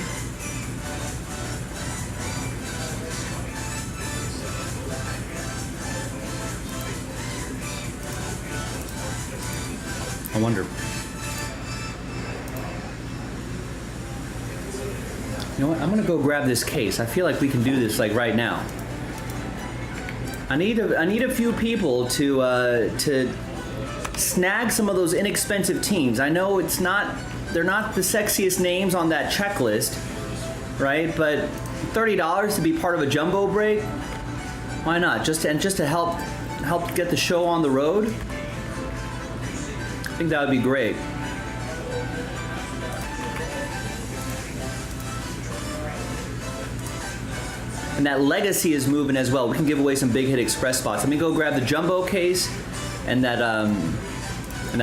I wonder. You know what? I'm gonna go grab this case. I feel like we can do this like right now. I need a few people to snag some of those inexpensive teams. I know they're not the sexiest names on that checklist, right? But $30 to be part of a jumbo break, why not? Just to help get the show on the road. I think that would be great. And that legacy is moving as well. We can give away some big hit express spots. Let me go grab the jumbo case and that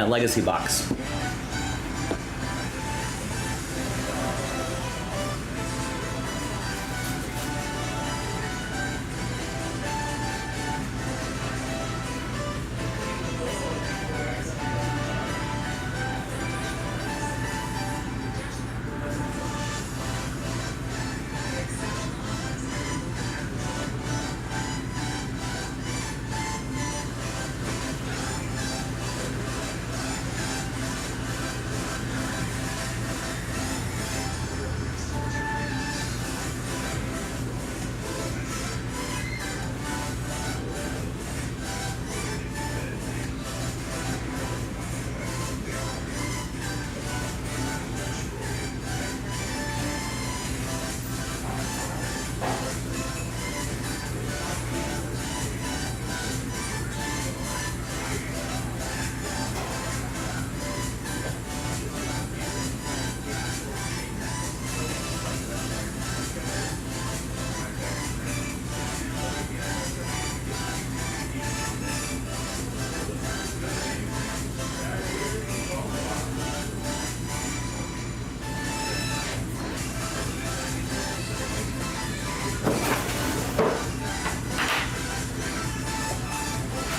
legacy box.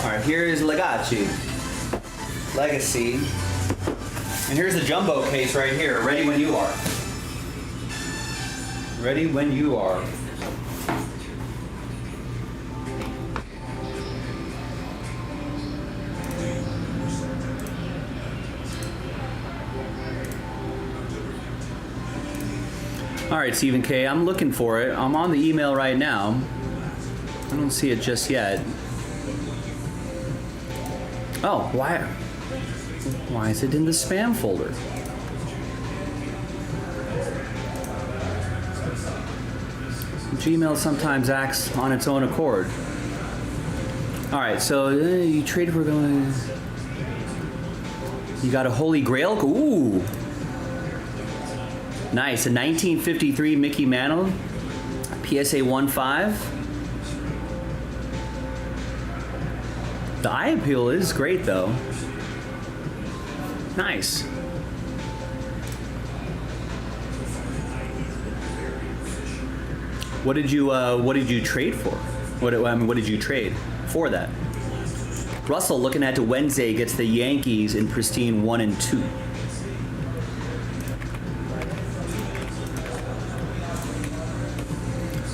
Alright, here is Legacy. And here's the jumbo case right here. Ready when you are. Ready when you are. Alright, Stephen K, I'm looking for it. I'm on the email right now. I don't see it just yet. Oh, why is it in the spam folder? Gmail sometimes acts on its own accord. All right, so you traded for going. You got a Holy Grail? Ooh. Nice, a 1953 Mickey Mantle, PSA 1/5. The eye appeal is great, though. Nice. What did you trade for? What did you trade for that? Russell, looking at to Wednesday, gets the Yankees in pristine 1 and 2.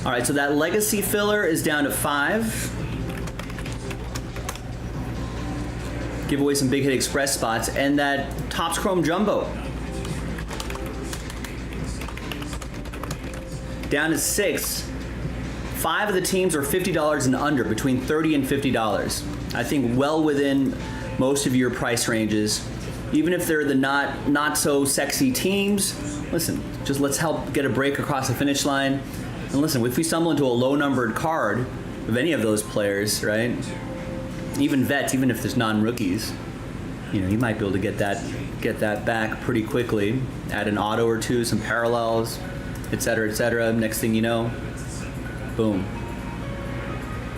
All right, so that legacy filler is down to 5. Give away some big hit express spots, and that Topps Chrome Jumbo down to 6. 5 of the teams are $50 and under, between $30 and $50. I think well within most of your price ranges. Even if they're the not so sexy teams, listen, just let's help get a break across the finish line. And listen, if we stumble into a low numbered card of any of those players, right? Even vets, even if there's non-rookies, You might be able to get that back pretty quickly. Add an auto or two, some parallels, et cetera, et cetera. Next thing you know, boom.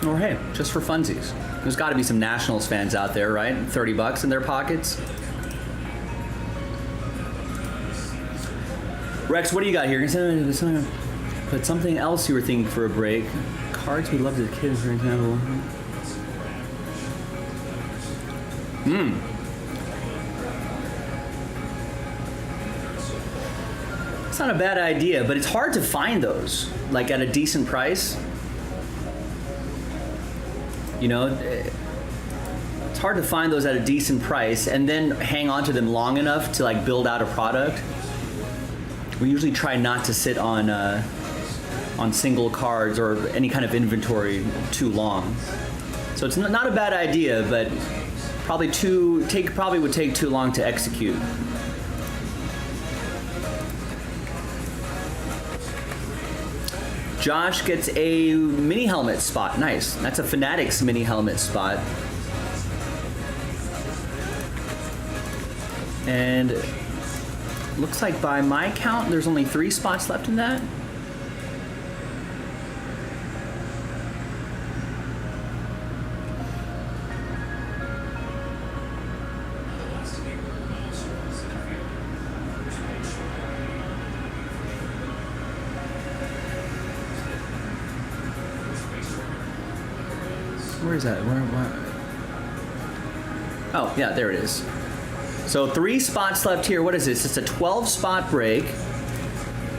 Or hey, just for funsies. There's got to be some Nationals fans out there, right? $30 in their pockets. Rex, what do you got here? But something else you were thinking for a break. Cards we loved as kids, for example. It's not a bad idea, but it's hard to find those, like at a decent price. It's hard to find those at a decent price and then hang on to them long enough to like build out a product. We usually try not to sit on single cards or any kind of inventory too long. So it's not a bad idea, but probably would take too long to execute. Josh gets a mini helmet spot. Nice. That's a Fanatics mini helmet spot. And looks like by my count, there's only 3 spots left in that. Where is that? Where? Oh, yeah, there it is. So 3 spots left here. What is this? It's a 12-spot break.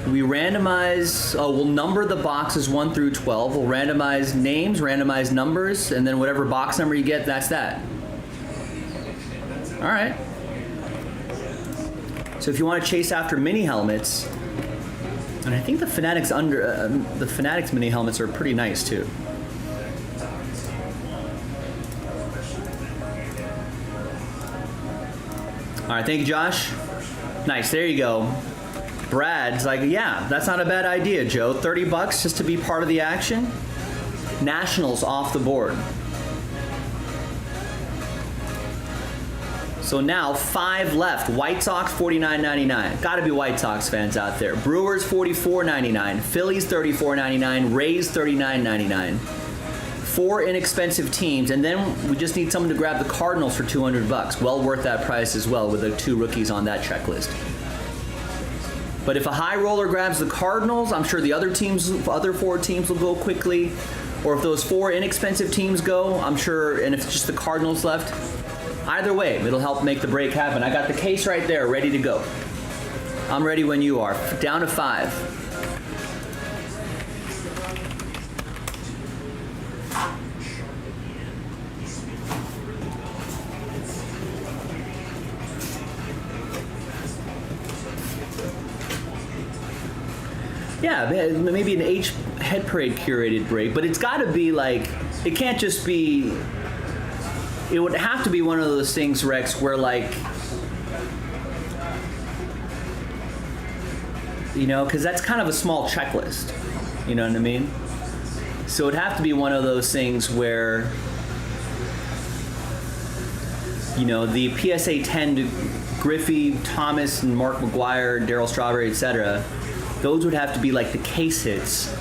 We randomize, we'll number the boxes 1 through 12. We'll randomize names, randomize numbers, and then whatever box number you get, that's that. All right. So if you want to chase after mini helmets, and I think the Fanatics mini helmets are pretty nice too. All right, thank you, Josh. Nice, there you go. Brad's like, yeah, that's not a bad idea, Joe. $30 just to be part of the action. Nationals off the board. So now 5 left. White Sox $49.99. Got to be White Sox fans out there. Brewers $44.99. Phillies $34.99. Rays $39.99. 4 inexpensive teams, and then we just need someone to grab the Cardinals for $200. Well worth that price as well with the 2 rookies on that checklist. But if a high roller grabs the Cardinals, I'm sure the other 4 teams will go quickly. Or if those 4 inexpensive teams go, I'm sure, and if it's just the Cardinals left, either way, it'll help make the break happen. I got the case right there, ready to go. I'm ready when you are. Down to 5. Yeah, maybe an H Head Parade curated break, but it's got to be like, it can't just be, it would have to be one of those things, Rex, where like, because that's kind of a small checklist, you know what I mean? So it'd have to be one of those things where, the PSA 10 to Griffey, Thomas, and Mark McGuire, Darryl Strawberry, etc., those would have to be like the case hits,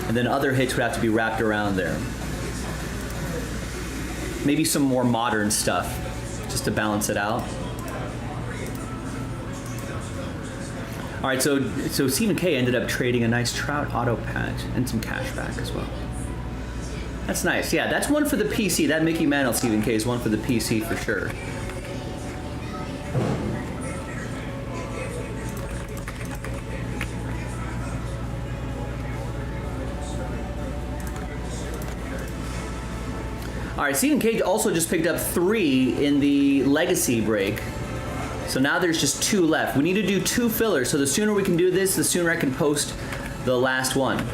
and then other hits would have to be wrapped around there. Maybe some more modern stuff, just to balance it out. All right, so Stephen K ended up trading a nice Trout auto patch and some cash back as well. That's nice. Yeah, that's one for the PC. That Mickey Mantle Stephen K is one for the PC for sure. All right, Stephen Cage also just picked up 3 in the Legacy break. So now there's just 2 left. We need to do 2 fillers, so the sooner we can do this, the sooner I can post the last one.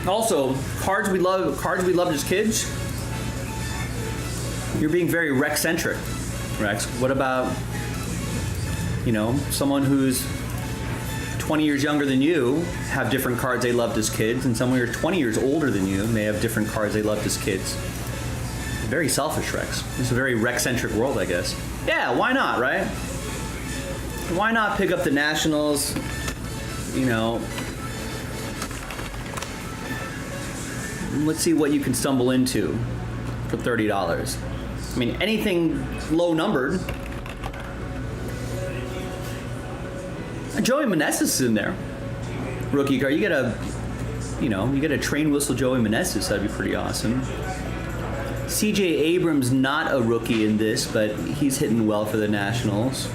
Also, cards we loved as kids. You're being very rec-centric, Rex. What about, someone who's 20 years younger than you have different cards they loved as kids, and someone who's 20 years older than you may have different cards they loved as kids. Very selfish, Rex. It's a very rec-centric world, I guess. Yeah, why not, right? Why not pick up the Nationals, let's see what you can stumble into for $30. I mean, anything low numbered. Joey Meneses is in there. Rookie card. You get a train whistle Joey Meneses. That'd be pretty awesome. CJ Abrams not a rookie in this, but he's hitting well for the Nationals.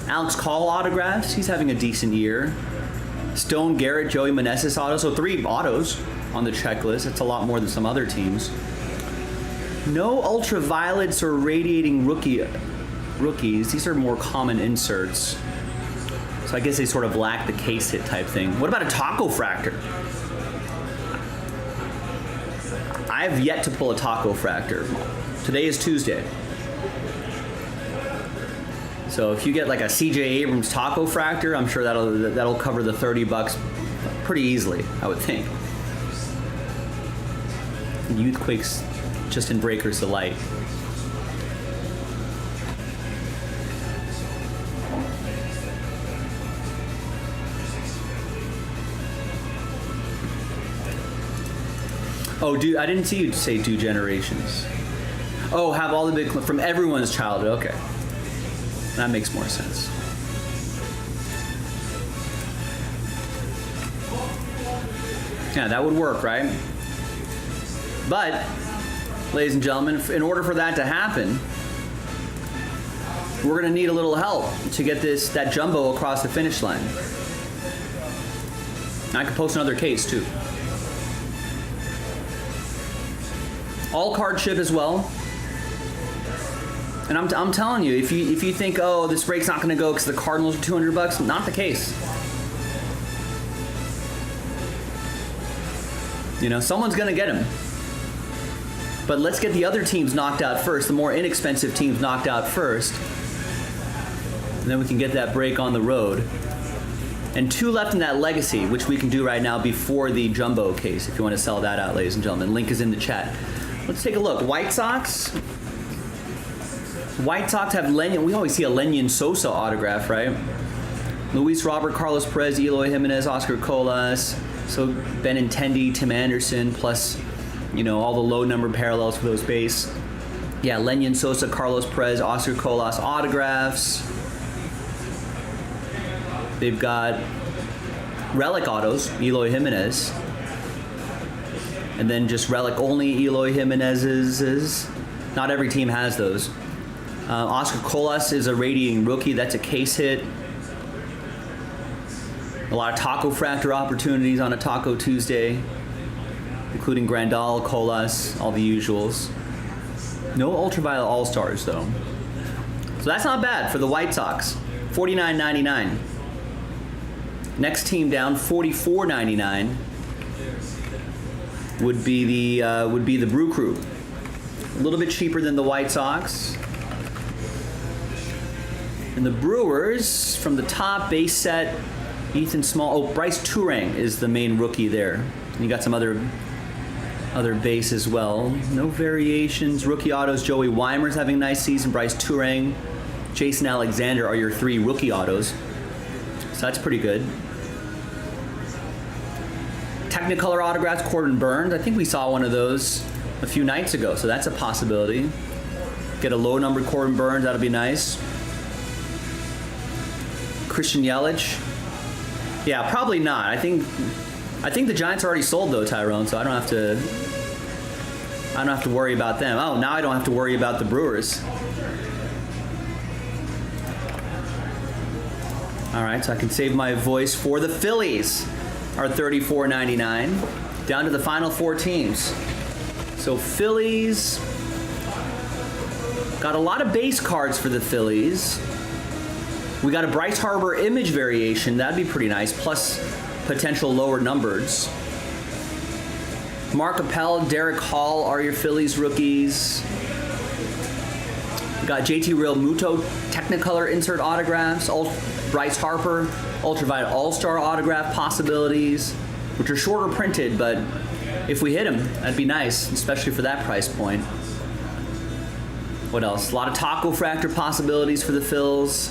Alex Call autographs. He's having a decent year. Stone Garrett, Joey Meneses auto. So 3 autos on the checklist. That's a lot more than some other teams. No ultraviolets or radiating rookies. These are more common inserts. So I guess they sort of lack the case hit type thing. What about a taco fractor? I have yet to pull a taco fractor. Today is Tuesday. So if you get like a CJ Abrams taco fractor, I'm sure that'll cover the $30 pretty easily, I would think. Youthquake's Justin Breaker's delight. Oh, I didn't see you say do generations. Oh, have all the big from everyone's childhood. Okay, that makes more sense. Yeah, that would work, right? But, ladies and gentlemen, in order for that to happen, we're going to need a little help to get that jumbo across the finish line. I could post another case too. All card ship as well. And I'm telling you, if you think, oh, this break's not going to go because the Cardinals are $200, not the case. Someone's going to get him. But let's get the other teams knocked out first, the more inexpensive teams knocked out first. And then we can get that break on the road. And 2 left in that legacy, which we can do right now before the jumbo case, if you want to sell that out, ladies and gentlemen. Link is in the chat. Let's take a look. White Sox. White Sox have Lenyon. We always see a Lenyon Sosa autograph, right? Luis Robert, Carlos Perez, Eloy Jimenez, Oscar Colas. So Benintendi, Tim Anderson, plus, all the low number parallels for those base. Yeah, Lenyon Sosa, Carlos Perez, Oscar Colas autographs. They've got relic autos, Eloy Jimenez. And then just relic only Eloy Jimenez's. Not every team has those. Oscar Colas is a radiating rookie. That's a case hit. A lot of taco fractor opportunities on a Taco Tuesday, including Grandal, Colas, all the usuals. No ultraviolet all-stars though. So that's not bad for the White Sox. $49.99. Next team down, $44.99. Would be the Brew Crew. A little bit cheaper than the White Sox. And the Brewers, from the top base set, Ethan Small. Oh, Bryce Turang is the main rookie there. And you got some other base as well. No variations. Rookie autos. Joey Weimer's having a nice season. Bryce Turang, Jason Alexander are your 3 rookie autos. So that's pretty good. Technicolor autographs, Corbin Burns. I think we saw one of those a few nights ago, so that's a possibility. Get a low-numbered Corbin Burns, that'll be nice. Christian Yelich. Yeah, probably not. I think the Giants are already sold though, Tyrone, so I don't have to worry about them. Oh, now I don't have to worry about the Brewers. All right, so I can save my voice for the Phillies. Are $34.99. Down to the final 4 teams. So Phillies, Got a lot of base cards for the Phillies. We got a Bryce Harper image variation. That'd be pretty nice. Plus potential lower numbers. Mark Appel, Derek Hall are your Phillies rookies. We got JT Real Muto Technicolor insert autographs. Bryce Harper Ultraviolet All-Star autograph possibilities, which are shorter printed, but if we hit them, that'd be nice, especially for that price point. What else? A lot of Taco Fractor possibilities for the Phils.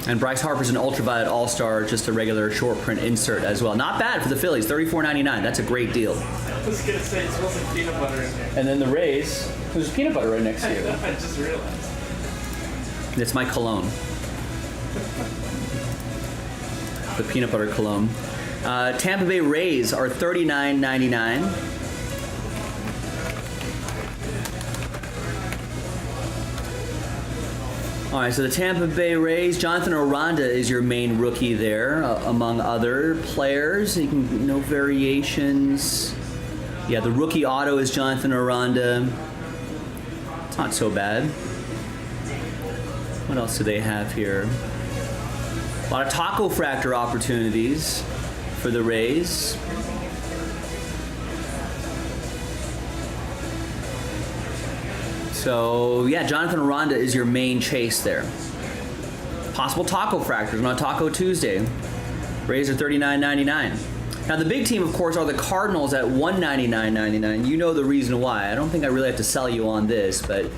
And Bryce Harper's an Ultraviolet All-Star, just a regular short print insert as well. Not bad for the Phillies, $34.99. That's a great deal. I was going to say, it smells like peanut butter in here. And then the Rays, there's peanut butter right next to you. I just realized. It's my cologne. The peanut butter cologne. Tampa Bay Rays are $39.99. All right, so the Tampa Bay Rays, Jonathan Aranda is your main rookie there, among other players. You can no variations. Yeah, the rookie auto is Jonathan Aranda. It's not so bad. What else do they have here? A lot of Taco Fractor opportunities for the Rays. So, yeah, Jonathan Aranda is your main chase there. Possible Taco Fractors on Taco Tuesday. Rays are $39.99. Now, the big team, of course, are the Cardinals at $199.99. You know the reason why. I don't think I really have to sell you on this, but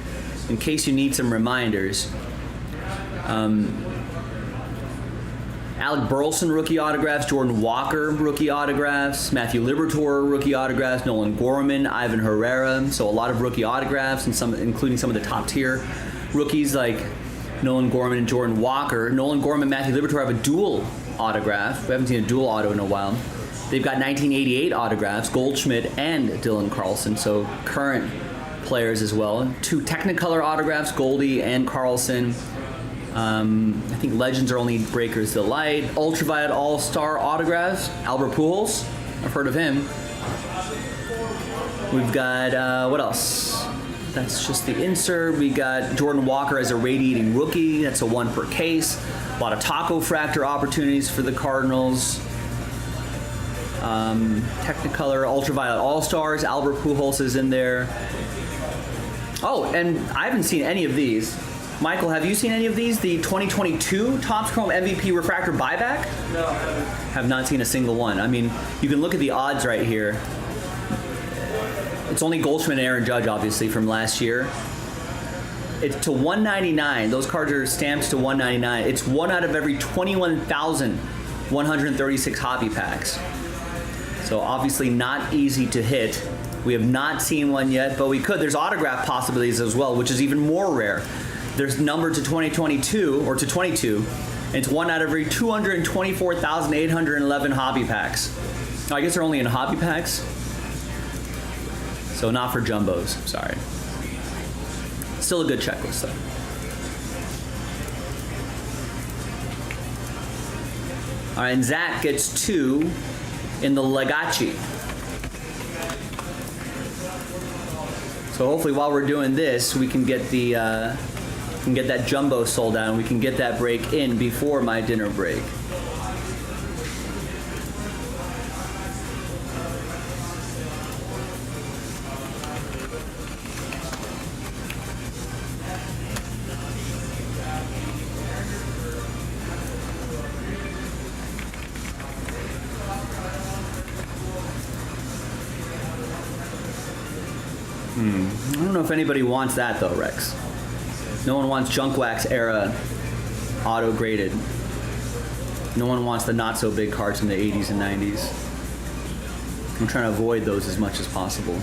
in case you need some reminders. Alec Burleson rookie autographs, Jordan Walker rookie autographs, Matthew Liberatore rookie autographs, Nolan Gorman, Ivan Herrera. So a lot of rookie autographs, and some, including some of the top tier rookies like Nolan Gorman and Jordan Walker. Nolan Gorman and Matthew Liberatore have a dual autograph. We haven't seen a dual auto in a while. They've got 1988 autographs, Goldschmidt and Dylan Carlson. So current players as well. 2 Technicolor autographs, Goldie and Carlson. I think Legends are only Breakers Delight. Ultraviolet All-Star autographs, Albert Pujols. I've heard of him. We've got, what else? That's just the insert. We got Jordan Walker as a radiating rookie. That's a 1 per case. A lot of Taco Fractor opportunities for the Cardinals. Technicolor Ultraviolet All-Stars. Albert Pujols is in there. Oh, and I haven't seen any of these. Michael, have you seen any of these? The 2022 Topps Chrome MVP Refractor Buyback? No, I haven't. Have not seen a single one. I mean, you can look at the odds right here. It's only Goldschmidt and Aaron Judge, obviously, from last year. It's to 199. Those cards are stamped to 199. It's 1 out of every 21,136 hobby packs. So obviously not easy to hit. We have not seen one yet, but we could. There's autograph possibilities as well, which is even more rare. There's numbered to 2022 or to 22. And it's 1 out of every 224,811 hobby packs. I guess they're only in hobby packs. So not for jumbos, sorry. Still a good checklist though. All right, and Zach gets 2 in the Legacy. So hopefully while we're doing this, we can get the get that jumbo sold out and we can get that break in before my dinner break. I don't know if anybody wants that though, Rex. No one wants junk wax era auto graded. No one wants the not so big cards from the 80s and 90s. I'm trying to avoid those as much as possible.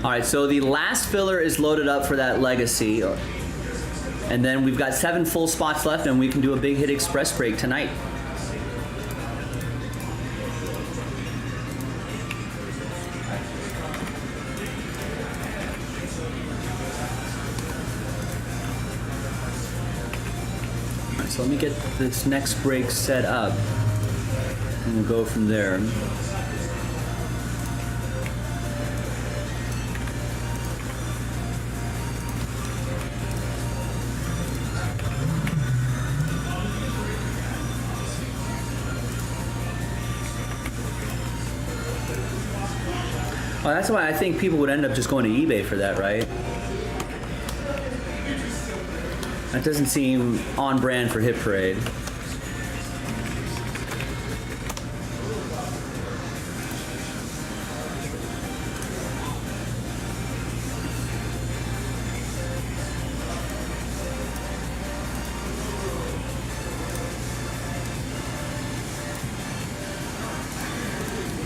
All right, so the last filler is loaded up for that Legacy. And then we've got 7 full spots left and we can do a big hit express break tonight. So let me get this next break set up, and we'll go from there. Well, that's why I think people would end up just going to eBay for that, right? That doesn't seem on brand for Hit Parade.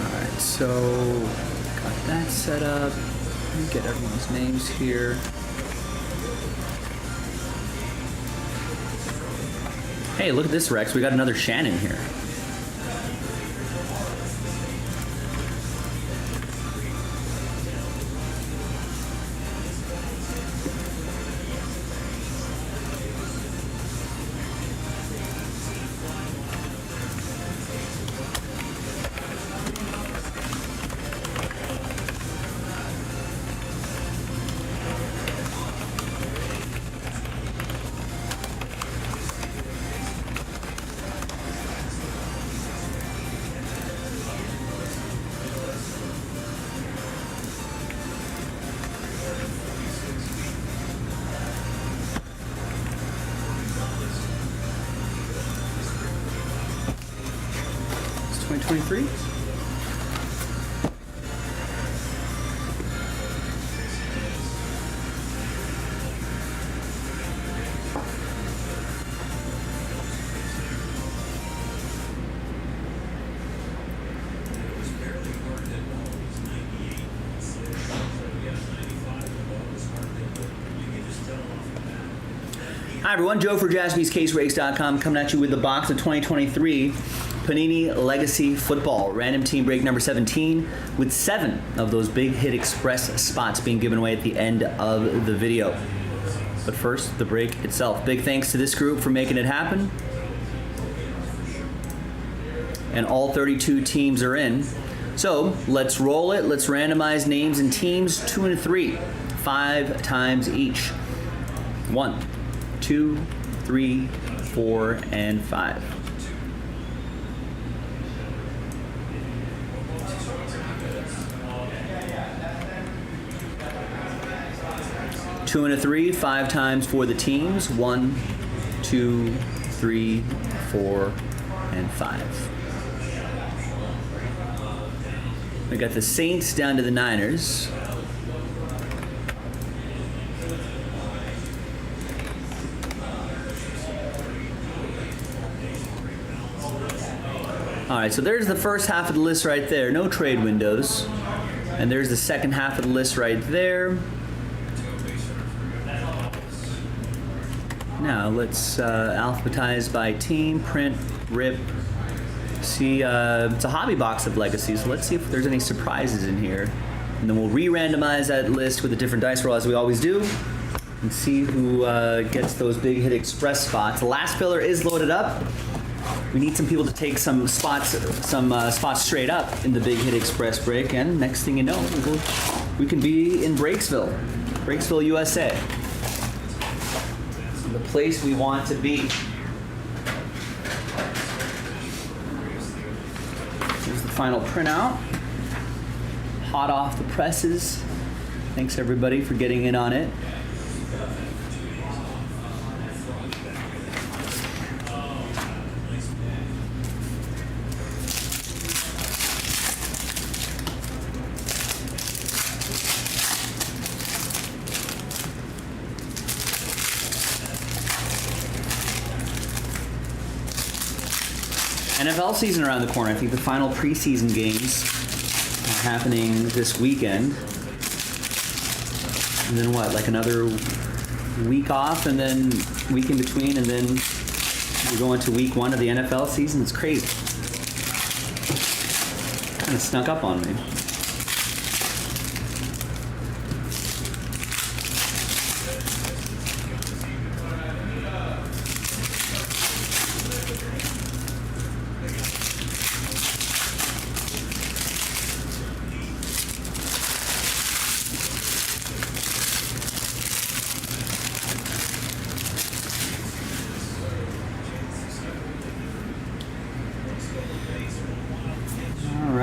Alright, so got that set up. Let me get everyone's names here. Hey, look at this, Rex. We got another Shannon here. It's 2023. Hi everyone, Joe for JaspysCaseBreaks.com coming at you with the box of 2023 Panini Legacy Football. Random team break number 17 with 7 of those big hit express spots being given away at the end of the video. But first, the break itself. Big thanks to this group for making it happen. And all 32 teams are in. So let's roll it. Let's randomize names and teams 2 and 3, 5 times each. 1, 2, 3, 4, and 5. Two and a 3, 5 times for the teams. 1, 2, 3, 4, and 5. We got the Saints down to the Niners. All right, so there's the first half of the list right there. No trade windows. And there's the second half of the list right there. Now let's alphabetize by team, print, rip. See, it's a hobby box of Legacy, so let's see if there's any surprises in here. And then we'll re-randomize that list with a different dice roll as we always do. And see who gets those big hit express spots. The last filler is loaded up. We need some people to take some spots straight up in the Big Hit Express break, and next thing you know, we can be in Breaksville, USA, the place we want to be. Here's the final printout, hot off the presses. Thanks everybody for getting in on it. NFL season around the corner. I think the final preseason games are happening this weekend. And then what, like another week off and then week in between, and then we go into week 1 of the NFL season? It's crazy. Kind of snuck up on me.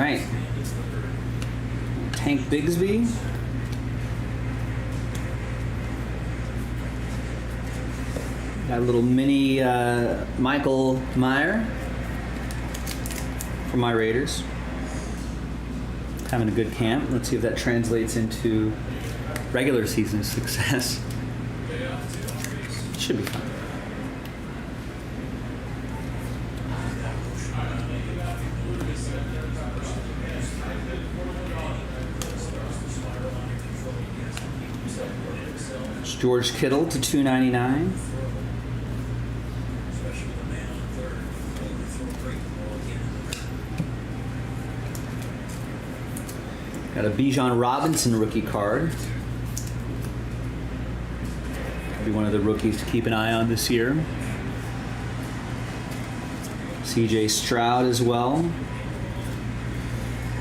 right. Tank Bigsby. Got a little mini Michael Meyer from my Raiders. Having a good camp. Let's see if that translates into regular season success. Should be fun. It's George Kittle to $2.99. Got a Bijan Robinson rookie card. Could be one of the rookies to keep an eye on this year. CJ Stroud as well.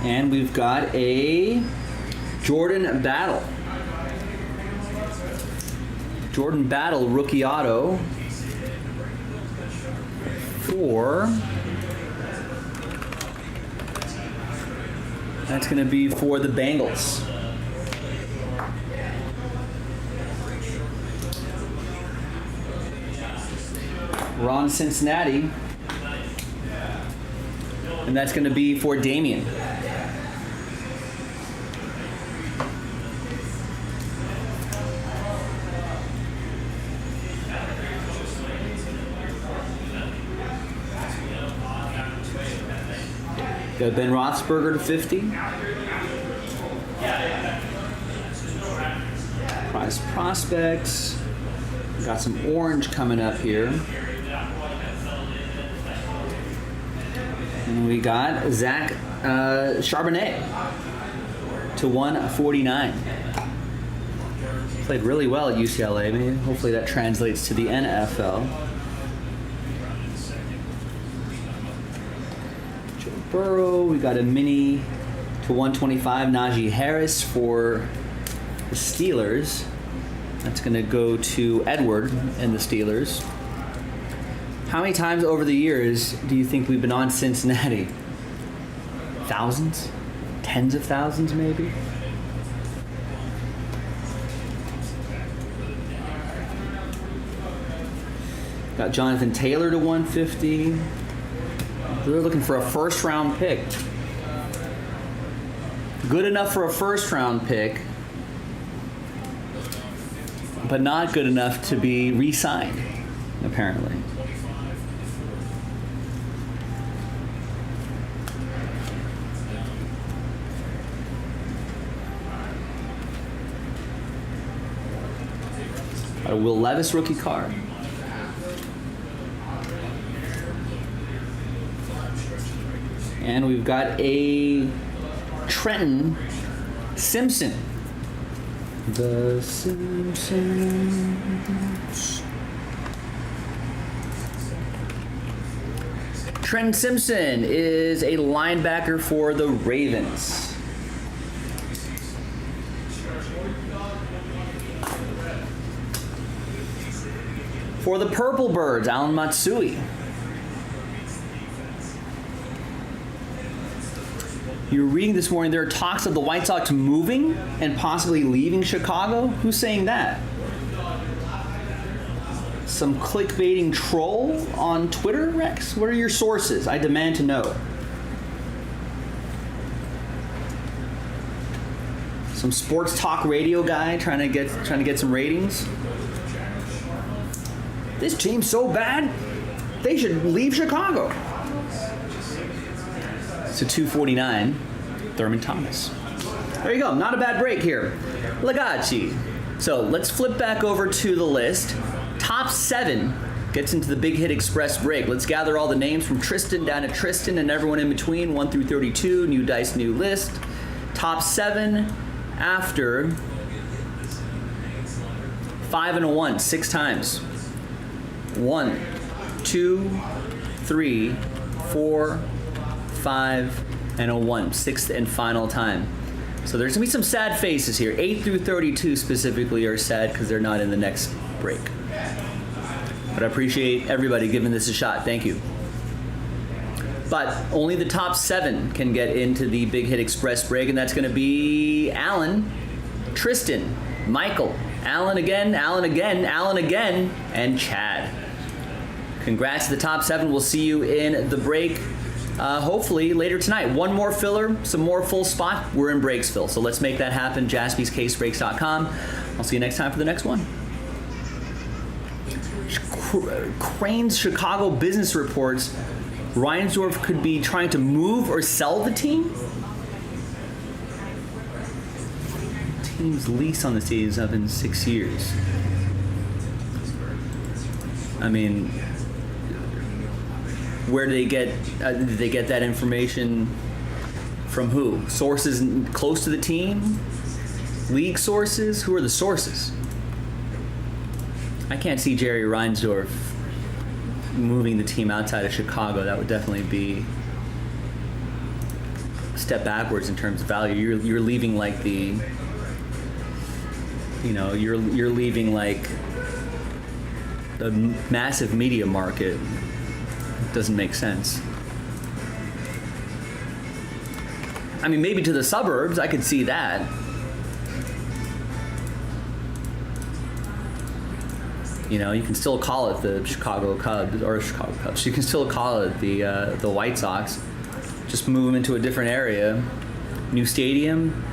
And we've got a Jordan Battle. Jordan Battle rookie auto for... That's going to be for the Bengals. We're on Cincinnati. And that's going to be for Damien. Got Ben Roethlisberger to 50. Prize prospects. Got some orange coming up here. And we got Zach Charbonnet to 149. Played really well at UCLA. Maybe hopefully that translates to the NFL. Burrow, we got a mini to 125 Najee Harris for the Steelers. That's going to go to Edward and the Steelers. How many times over the years do you think we've been on Cincinnati? Thousands? Tens of thousands, maybe? Got Jonathan Taylor to 150. They're looking for a first-round pick. Good enough for a first-round pick, but not good enough to be re-signed, apparently. A Will Levis rookie card. And we've got a Trenton Simpson. The Simpsons. Trenton Simpson is a linebacker for the Ravens. For the Purple Birds, Alan Matsui. You were reading this morning there are talks of the White Sox moving and possibly leaving Chicago. Who's saying that? Some clickbaiting troll on Twitter, Rex? What are your sources? I demand to know. Some sports talk radio guy trying to get some ratings. This team's so bad, they should leave Chicago. So 249, Thurman Thomas. There you go, not a bad break here. Lagachi. So let's flip back over to the list. Top 7 gets into the Big Hit Express break. Let's gather all the names from Tristan down to Tristan and everyone in between, 1 through 32, new dice, new list. Top 7 after 5 and a 1, 6 times. 1, 2, 3, 4, 5, and a 1. 6th and final time. So there's going to be some sad faces here. 8 through 32 specifically are sad because they're not in the next break. But I appreciate everybody giving this a shot. Thank you. But only the top 7 can get into the Big Hit Express break, and that's going to be Alan, Tristan, Michael, Alan again, and Chad. Congrats to the top 7. We'll see you in the break, hopefully later tonight. One more filler, some more full spot. We're in Breaksville, so let's make that happen. JaspysCaseBreaks.com. I'll see you next time for the next one. Crane's Chicago business reports Reinsdorf could be trying to move or sell the team. Team's lease on the stadium is up in 6 years. I mean, where do they get? Did they get that information from who? Sources close to the team? League sources? Who are the sources? I can't see Jerry Reinsdorf moving the team outside of Chicago. That would definitely be a step backwards in terms of value. You're leaving like the, you're leaving like the massive media market. It doesn't make sense. I mean, maybe to the suburbs, I could see that. You can still call it the Chicago Cubs. You can still call it the White Sox. Just move them into a different area. New stadium.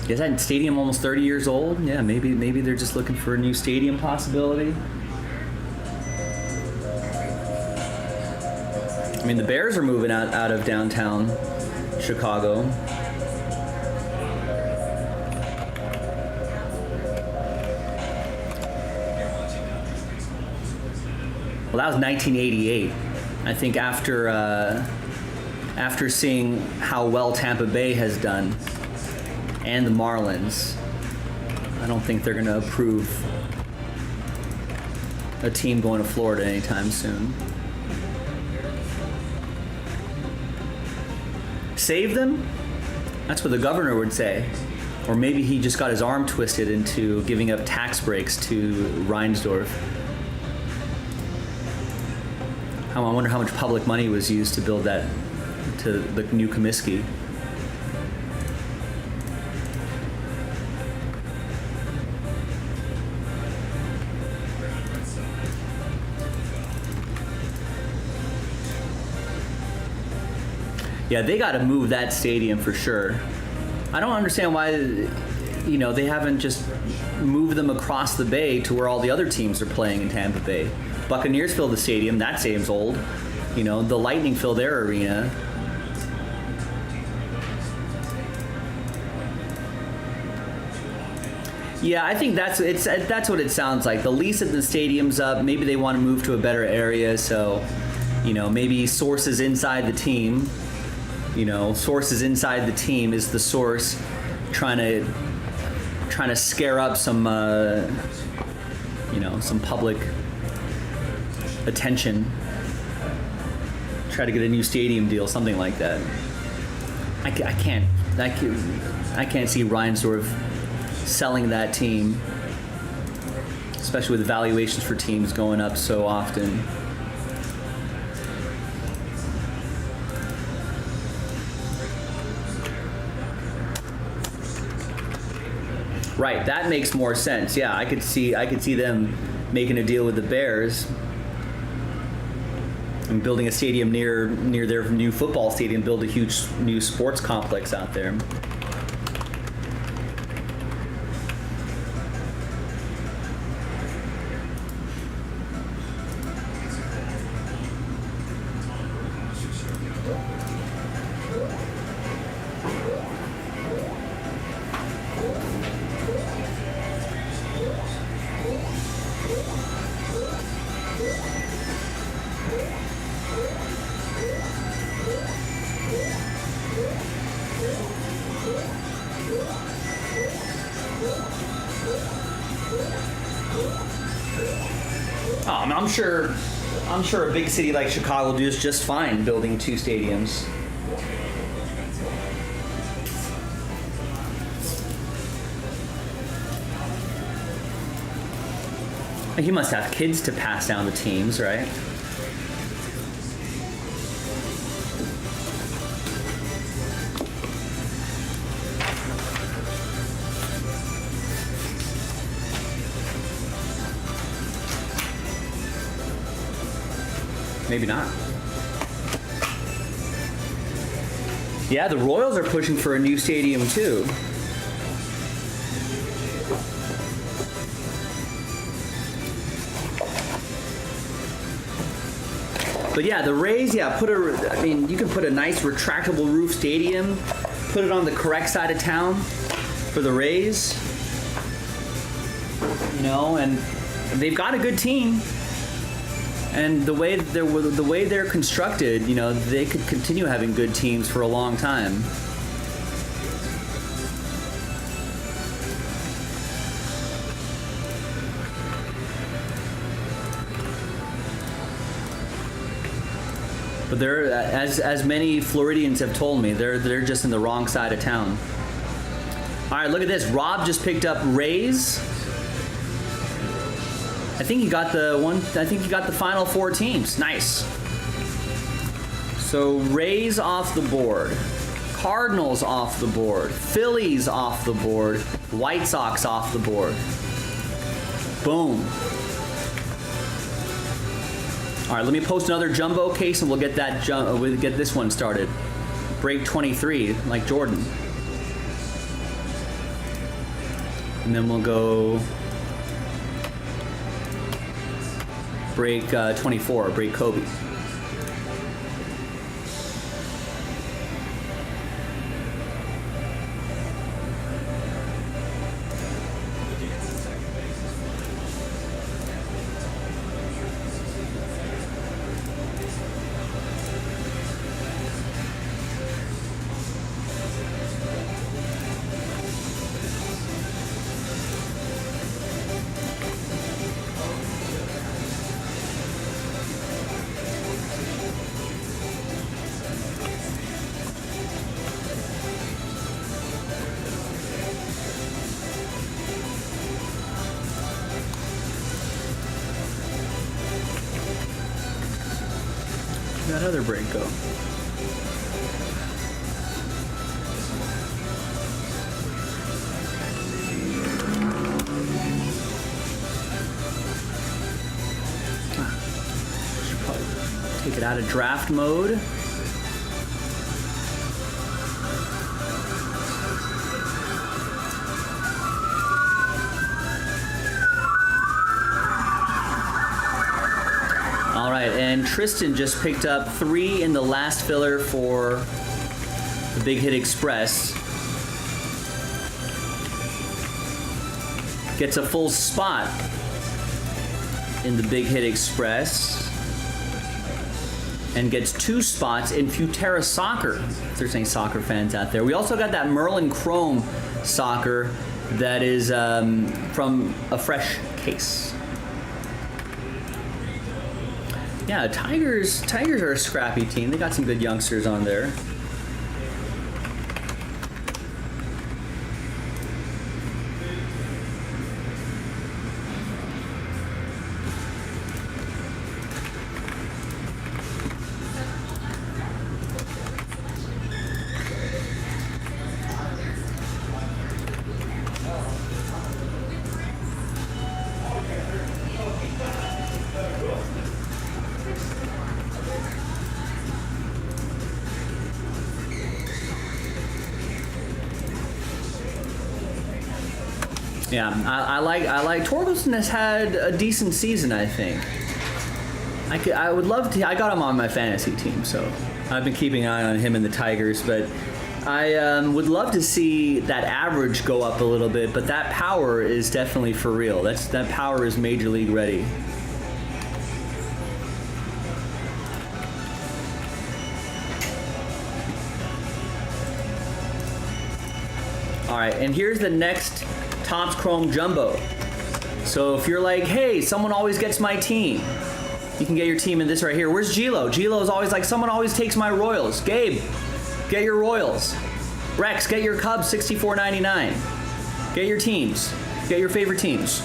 Is that stadium almost 30 years old? Yeah, maybe they're just looking for a new stadium possibility. I mean, the Bears are moving out of downtown Chicago. Well, that was 1988. I think after seeing how well Tampa Bay has done and the Marlins, I don't think they're going to approve a team going to Florida anytime soon. Save them? That's what the governor would say. Or maybe he just got his arm twisted into giving up tax breaks to Reinsdorf. I wonder how much public money was used to build that, to the new Comiskey. Yeah, they got to move that stadium for sure. I don't understand why, they haven't just moved them across the bay to where all the other teams are playing in Tampa Bay. Buccaneers fill the stadium. That stadium's old. The Lightning fill their arena. Yeah, I think that's what it sounds like. The lease at the stadium's up. Maybe they want to move to a better area. So, maybe sources inside the team. Sources inside the team is the source trying to scare up some public attention, try to get a new stadium deal, something like that. I can't see Reinsdorf selling that team, especially with valuations for teams going up so often. Right, that makes more sense. Yeah, I could see them making a deal with the Bears and building a stadium near their new football stadium, build a huge new sports complex out there. I'm sure a big city like Chicago will do just fine building 2 stadiums. He must have kids to pass down the teams, right? Maybe not. Yeah, the Royals are pushing for a new stadium too. But yeah, the Rays, you can put a nice retractable roof stadium, put it on the correct side of town for the Rays. You know, and they've got a good team. And the way they're constructed, you know, they could continue having good teams for a long time. But they're, as many Floridians have told me, they're just in the wrong side of town. All right, look at this. Rob just picked up Rays. I think he got the final 4 teams. Nice. So Rays off the board, Cardinals off the board, Phillies off the board, White Sox off the board. Boom. All right, let me post another jumbo case and we'll get this one started. Break 23, like Jordan. And then we'll go break 24, break Kobe. That other break go? Should probably take it out of draft mode. All right, and Tristan just picked up 3 in the last filler for the Big Hit Express. Gets a full spot in the Big Hit Express. And gets 2 spots in Futera Soccer, if there's any soccer fans out there. We also got that Merlin Chrome Soccer that is from a fresh case. Yeah, Tigers are a scrappy team. They got some good youngsters on there. Yeah, I like Torkelson has had a decent season, I think. I would love to. I got him on my fantasy team, so I've been keeping an eye on him and the Tigers. But I would love to see that average go up a little bit. But that power is definitely for real. That power is major league ready. All right, and here's the next Topps Chrome Jumbo. So if you're like, hey, someone always gets my team, you can get your team in this right here. Where's Gilo? Gilo is always like, someone always takes my Royals. Gabe, get your Royals. Rex, get your Cubs, $64.99. Get your teams. Get your favorite teams.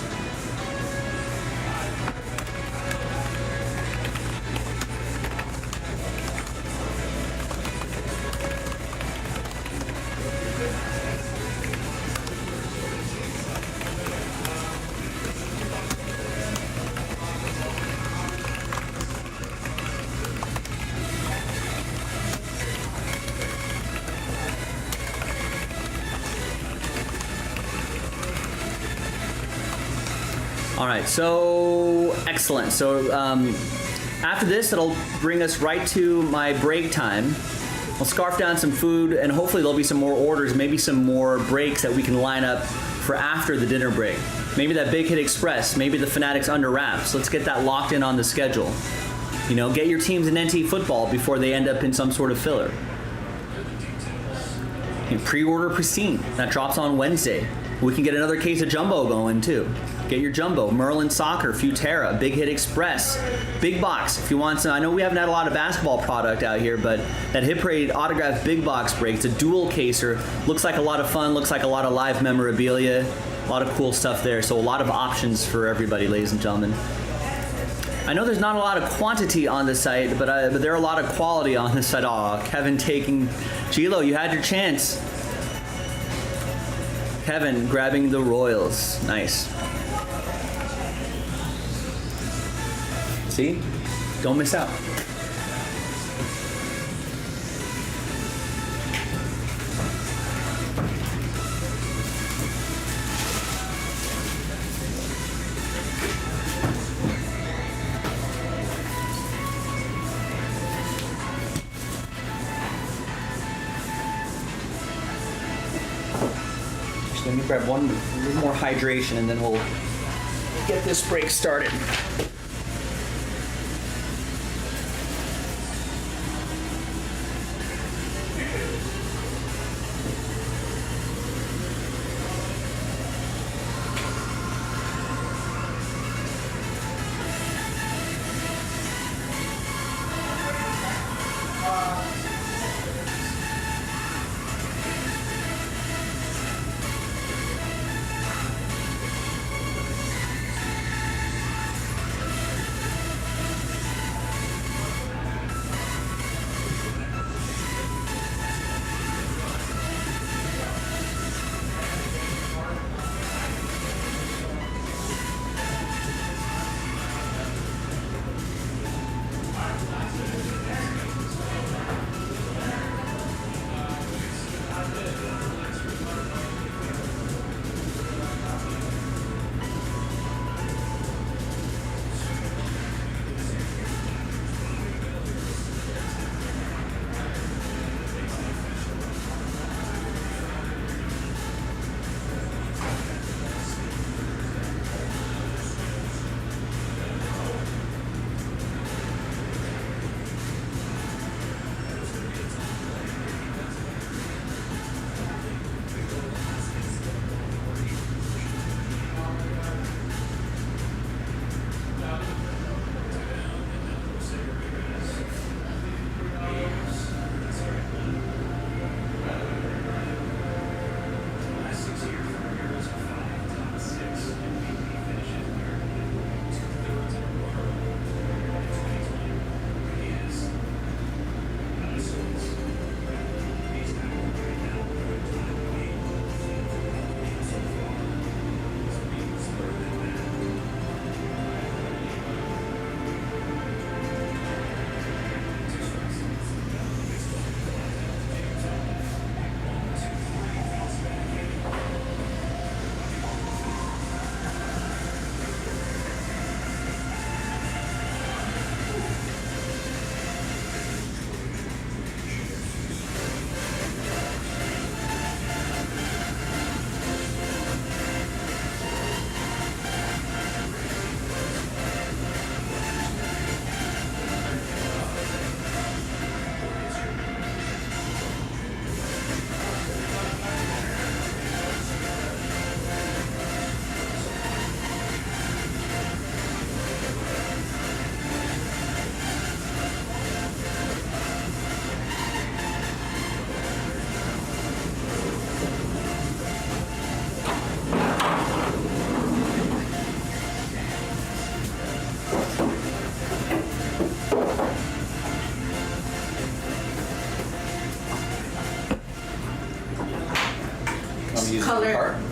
All right, so excellent. So after this, it'll bring us right to my break time. I'll scarf down some food, and hopefully there'll be some more orders, maybe some more breaks that we can line up for after the dinner break. Maybe that Big Hit Express, maybe the Fanatics Under Wraps. Let's get that locked in on the schedule. You know, get your teams in NT football before they end up in some sort of filler. And pre-order Pristine. That drops on Wednesday. We can get another case of Jumbo going too. Get your Jumbo. Merlin Soccer, Futera, Big Hit Express, Big Box. If you want some, I know we haven't had a lot of basketball product out here, but that Hit Parade autographed Big Box break, it's a dual caser. Looks like a lot of fun, looks like a lot of live memorabilia. A lot of cool stuff there. So a lot of options for everybody, ladies and gentlemen. I know there's not a lot of quantity on the site, but there are a lot of quality on the site. Aw, Kevin taking... Gilo, you had your chance. Kevin grabbing the Royals. Nice. See? Don't miss out. Let me grab one little more hydration and then we'll get this break started.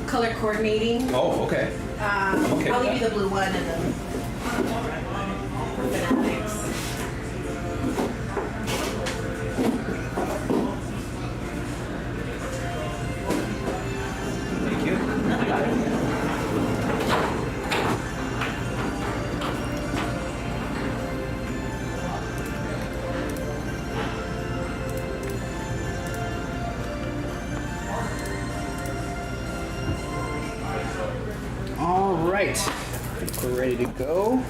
Color coordinating. Oh, okay. Okay I'll with give you that. the blue one and then Fanatics. Thank you. right, I think we're ready to go.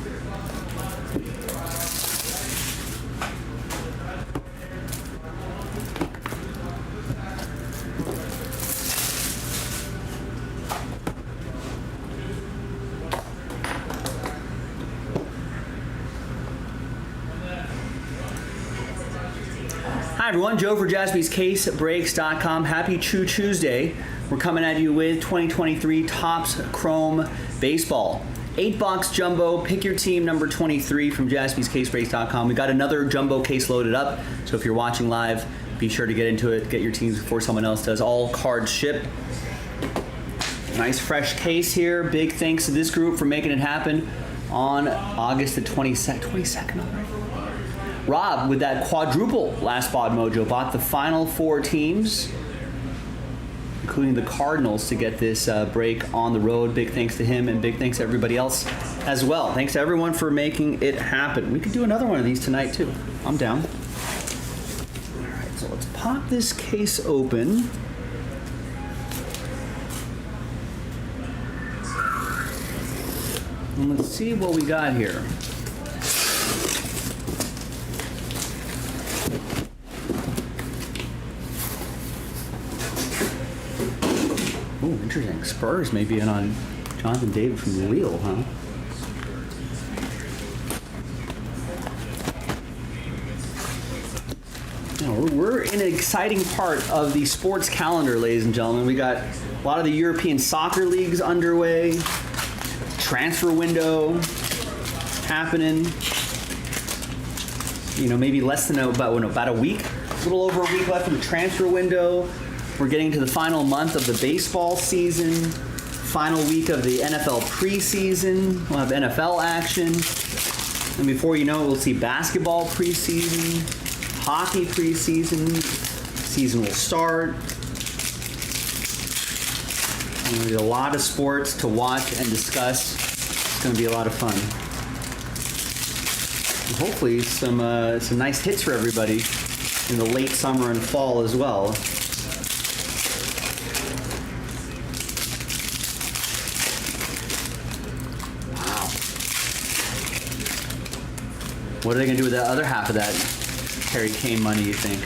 Hi everyone, Joe for JaspysCaseBreaks.com. Happy Choo-Choosday. We're coming at you with 2023 Topps Chrome Baseball. 8-box jumbo, pick your team number 23 from JaspysCaseBreaks.com. We got another jumbo case loaded up, so if you're watching live, be sure to get into it, get your teams before someone else does. All cards ship. Nice fresh case here. Big thanks to this group for making it happen on August the 22nd already. Rob, with that quadruple last spot mojo, bought the final 4 teams, including the Cardinals, to get this break on the road. Big thanks to him, and big thanks to everybody else as well. Thanks to everyone for making it happen. We could do another one of these tonight, too. I'm down. All right, so let's pop this case open. And let's see what we got here. Ooh, interesting. Spurs may be in on Jonathan David from the wheel, huh? Now, we're in an exciting part of the sports calendar, ladies and gentlemen. We got a lot of the European soccer leagues underway, transfer window happening. You know, maybe less than about a week, a little over a week left in the transfer window. We're getting to the final month of the baseball season, final week of the NFL preseason. We'll have NFL action. And before you know it, we'll see basketball preseason, hockey preseason, season will start. And there'll be a lot of sports to watch and discuss. It's going to be a lot of fun. And hopefully some nice hits for everybody in the late summer and fall as well. What are they going to do with the other half of that Harry Kane money, you think?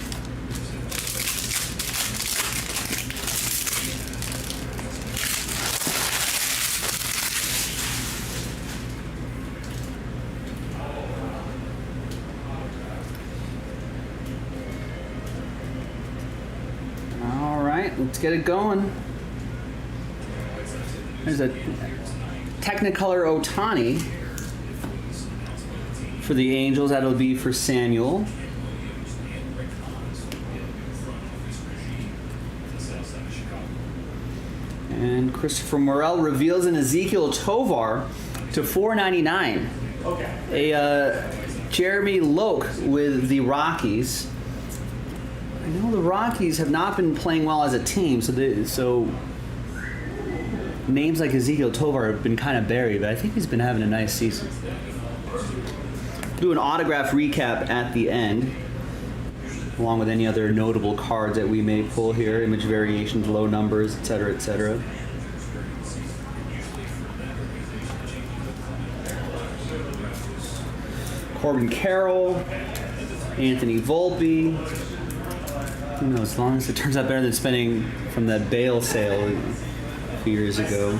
All right, let's get it going. There's a Technicolor Ohtani for the Angels. That'll be for Samuel. And Christopher Morel reveals an Ezekiel Tovar to $4.99. Okay. A Jeremy Loke with the Rockies. I know the Rockies have not been playing well as a team, so names like Ezekiel Tovar have been kind of buried, but I think he's been having a nice season. Do an autograph recap at the end, along with any other notable cards that we may pull here, image variations, low numbers, etc., etc. Corbin Carroll, Anthony Volpe. Who knows, as long as it turns out better than spending from that Bale sale a few years ago.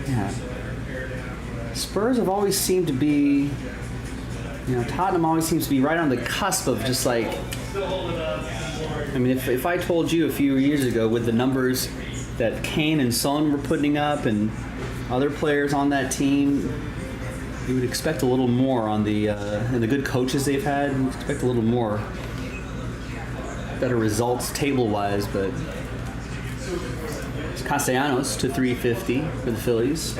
Yeah. Spurs have always seemed to be, Tottenham always seems to be right on the cusp of just like, I mean, if I told you a few years ago with the numbers that Kane and Son were putting up and other players on that team, you would expect a little more on the, and the good coaches they've had, you would expect a little more better results table-wise, but it's Castellanos to $3.50 for the Phillies.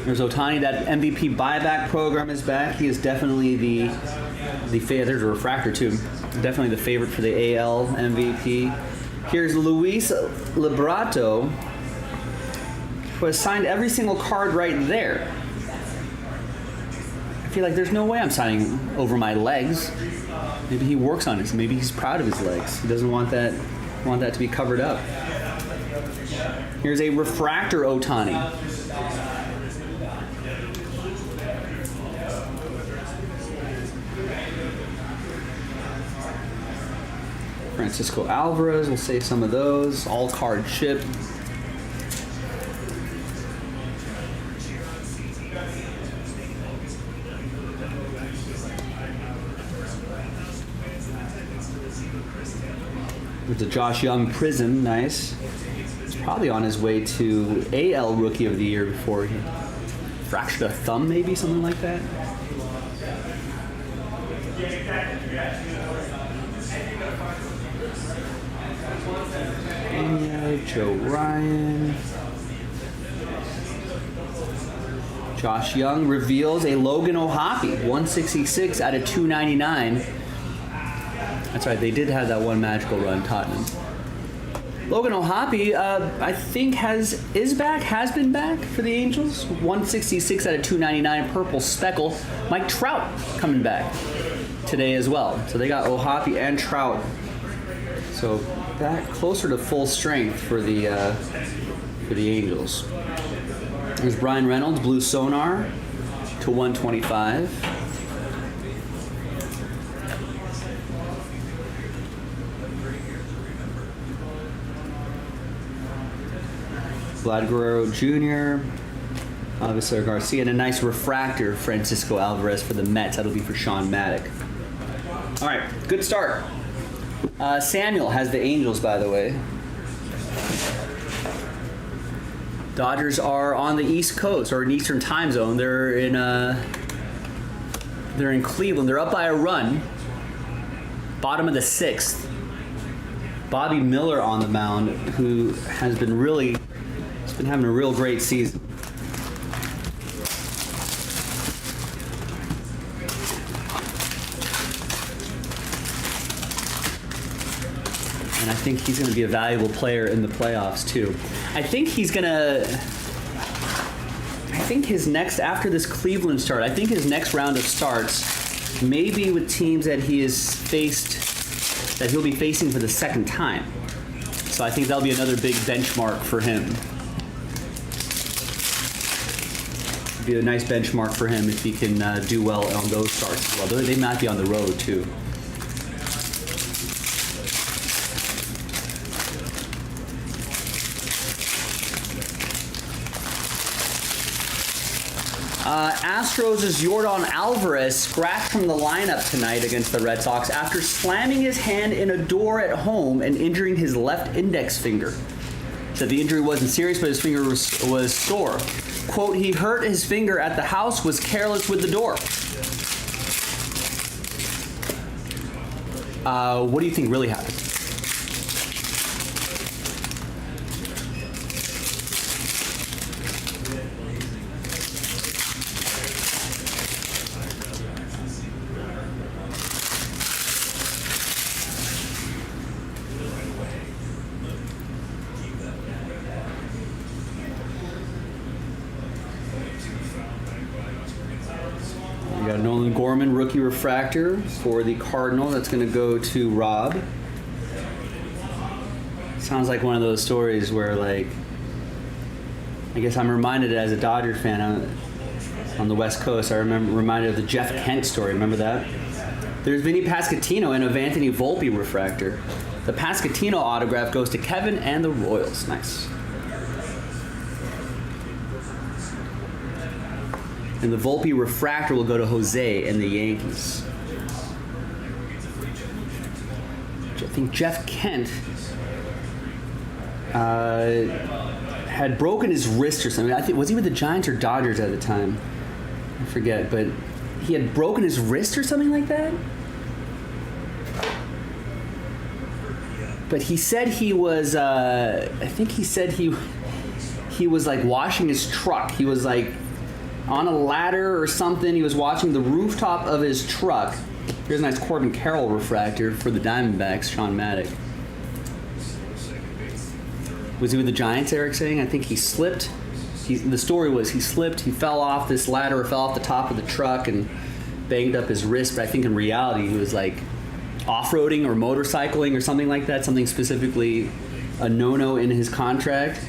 There's Ohtani. That MVP buyback program is back. He is definitely the favorite. There's a refractor too. Definitely the favorite for the AL MVP. Here's Luis Liberato, who has signed every single card right there. I feel like there's no way I'm signing over my legs. Maybe he works on it. Maybe he's proud of his legs. He doesn't want that to be covered up. Here's a refractor Ohtani. Francisco Alvarez, we'll save some of those. All card chip. With the Josh Young Prism, nice. He's probably on his way to AL Rookie of the Year before he fractured a thumb, maybe, something like that. Joe Ryan. Josh Young reveals a Logan O'Hoppe, 166 out of 299. That's right, they did have that one magical run, Tottenham. Logan O'Hoppe, I think has been back for the Angels. 166 out of 299, purple speckle. Mike Trout coming back today as well. So they got O'Hoppe and Trout. So that closer to full strength for the Angels. There's Brian Reynolds, blue sonar to 125. Vlad Guerrero Jr., obviously Garcia, and a nice refractor, Francisco Alvarez for the Mets. That'll be for Sean Maddock. All right, good start. Samuel has the Angels, by the way. Dodgers are on the East Coast, or in Eastern Time Zone. They're in Cleveland. They're up by a run. Bottom of the 6th. Bobby Miller on the mound, who has been having a real great season. And I think he's going to be a valuable player in the playoffs too. I think his next, after this Cleveland start, I think his next round of starts may be with teams that he'll be facing for the second time. So I think that'll be another big benchmark for him. Be a nice benchmark for him if he can do well on those starts as well. They might be on the road too. Astros' Yordan Alvarez scratched from the lineup tonight against the Red Sox after slamming his hand in a door at home and injuring his left index finger. Said the injury wasn't serious, but his finger was sore. Quote, he hurt his finger at the house, was careless with the door. What do you think really happened? We got Nolan Gorman, rookie refractor for the Cardinal. That's going to go to Rob. Sounds like one of those stories where, like, I guess I'm reminded as a Dodger fan on the West Coast. I reminded of the Jeff Kent story. Remember that? There's Vinny Pasquantino and a Anthony Volpe refractor. The Pasquantino autograph goes to Kevin and the Royals. Nice. And the Volpe refractor will go to Jose and the Yankees. I think Jeff Kent had broken his wrist or something. I think, was he with the Giants or Dodgers at the time? I forget, but he had broken his wrist or something like that. But he said he was. I think he said he was like washing his truck. He was like on a ladder or something. He was watching the rooftop of his truck. Here's a nice Corbin Carroll refractor for the Diamondbacks, Sean Maddock. Was he with the Giants, Eric saying? I think he slipped The story was he slipped, he fell off this ladder, or fell off the top of the truck and banged up his wrist. But I think in reality he was like off-roading or motorcycling or something like that. Something specifically a no-no in his contract.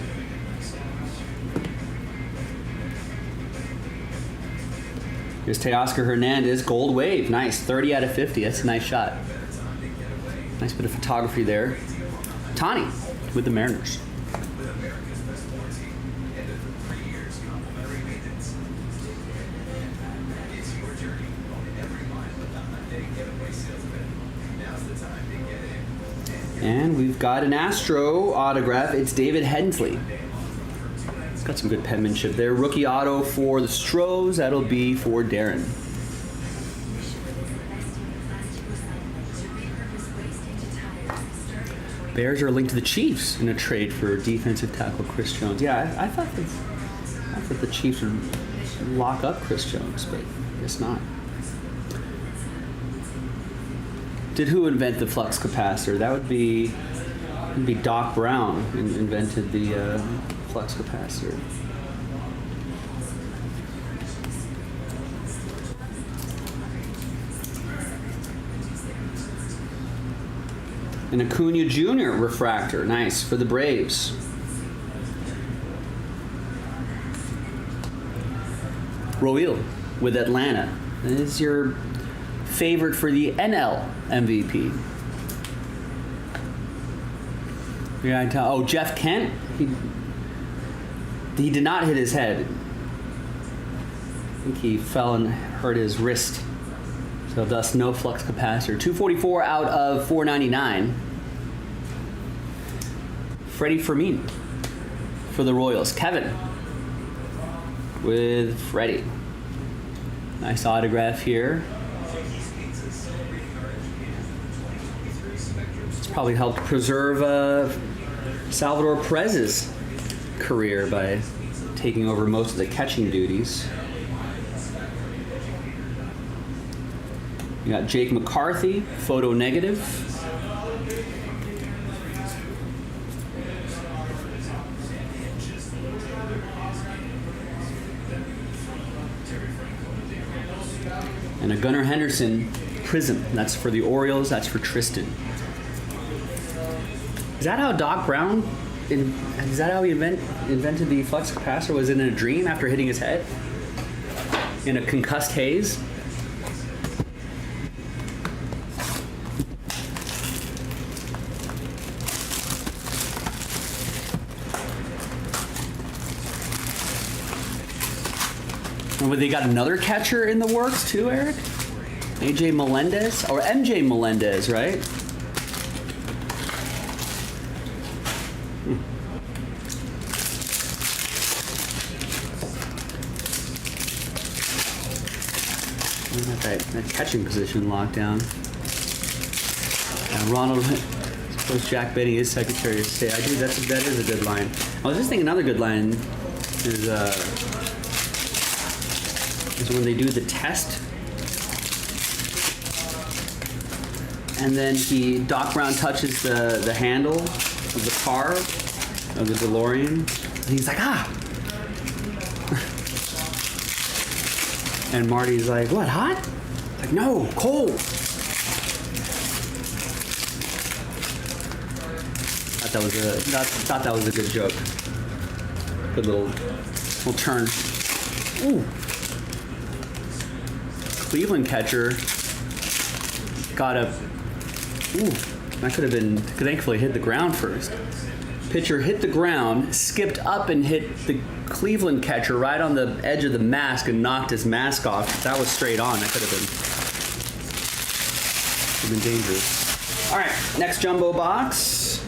Here's Teoscar Hernandez, gold wave. Nice, 30 out of 50. That's a nice shot. Nice bit of photography there. Tani with the Mariners. And we've got an Astro autograph. It's David Hensley. It's got some good penmanship there. Rookie auto for the Stros. That'll be for Darren. Bears are linked to the Chiefs in a trade for defensive tackle Chris Jones. Yeah, I thought the Chiefs would lock up Chris Jones, but I guess not. Did who invent the flux capacitor? That would be Doc Brown invented the flux capacitor. An Acuna Jr. refractor, nice for the Braves. Roel with Atlanta. This is your favorite for the NL MVP. Yeah, oh, Jeff Kent. He did not hit his head. I think he fell and hurt his wrist. So thus no flux capacitor. 244 out of 499. Freddie Fermin for the Royals. Kevin with Freddie. Nice autograph here. It's probably helped preserve Salvador Perez's career by taking over most of the catching duties. You got Jake McCarthy, photo negative. And a Gunnar Henderson prism. That's for the Orioles, that's for Tristan. Is that how Doc Brown, is that how he invented the flux capacitor? Was it in a dream after hitting his head? In a concussed haze? And they got another catcher in the works too, Eric? AJ Melendez? Or MJ Melendez, right? That catching position locked down. Ronald, suppose Jack Benny is Secretary of State. That is a good line. I was just thinking another good line is when they do the test, and then Doc Brown touches the handle of the car, of the DeLorean, and he's like, ah! And Marty's like, what, hot? Like, no, cold. Thought that was a good joke. Good little turn. Ooh. Cleveland catcher got a. Ooh, that could thankfully hit the ground first. Pitcher hit the ground, skipped up and hit the Cleveland catcher right on the edge of the mask and knocked his mask off. If that was straight on, that could have been dangerous. All right, next jumbo box.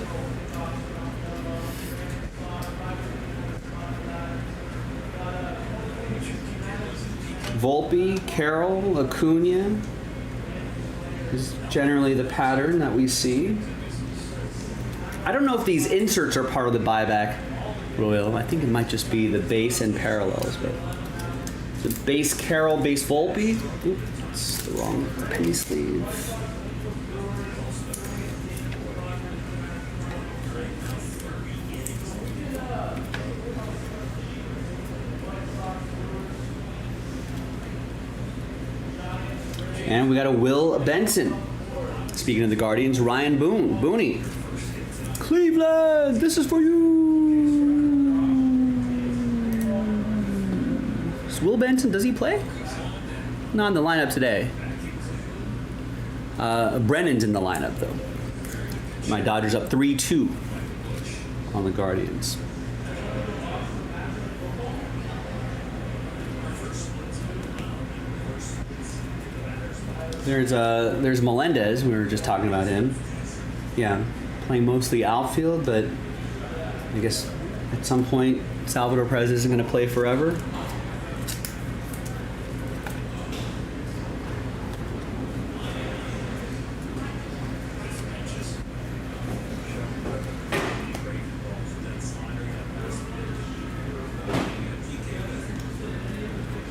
Volpe, Carroll, Acuna is generally the pattern that we see. I don't know if these inserts are part of the buyback, Royal. I think it might just be the base and parallels, but the base Carroll, base Volpe. Oop, that's the wrong penny sleeve. And we got a Will Benson. Speaking of the Guardians, Ryan Booney. Cleveland, this is for you. Is Will Benson, does he play? Not in the lineup today. Brennan's in the lineup, though. My Dodgers up 3-2 on the Guardians. There's Melendez. We were just talking about him. Yeah, playing mostly outfield, but I guess at some point Salvador Perez isn't going to play forever.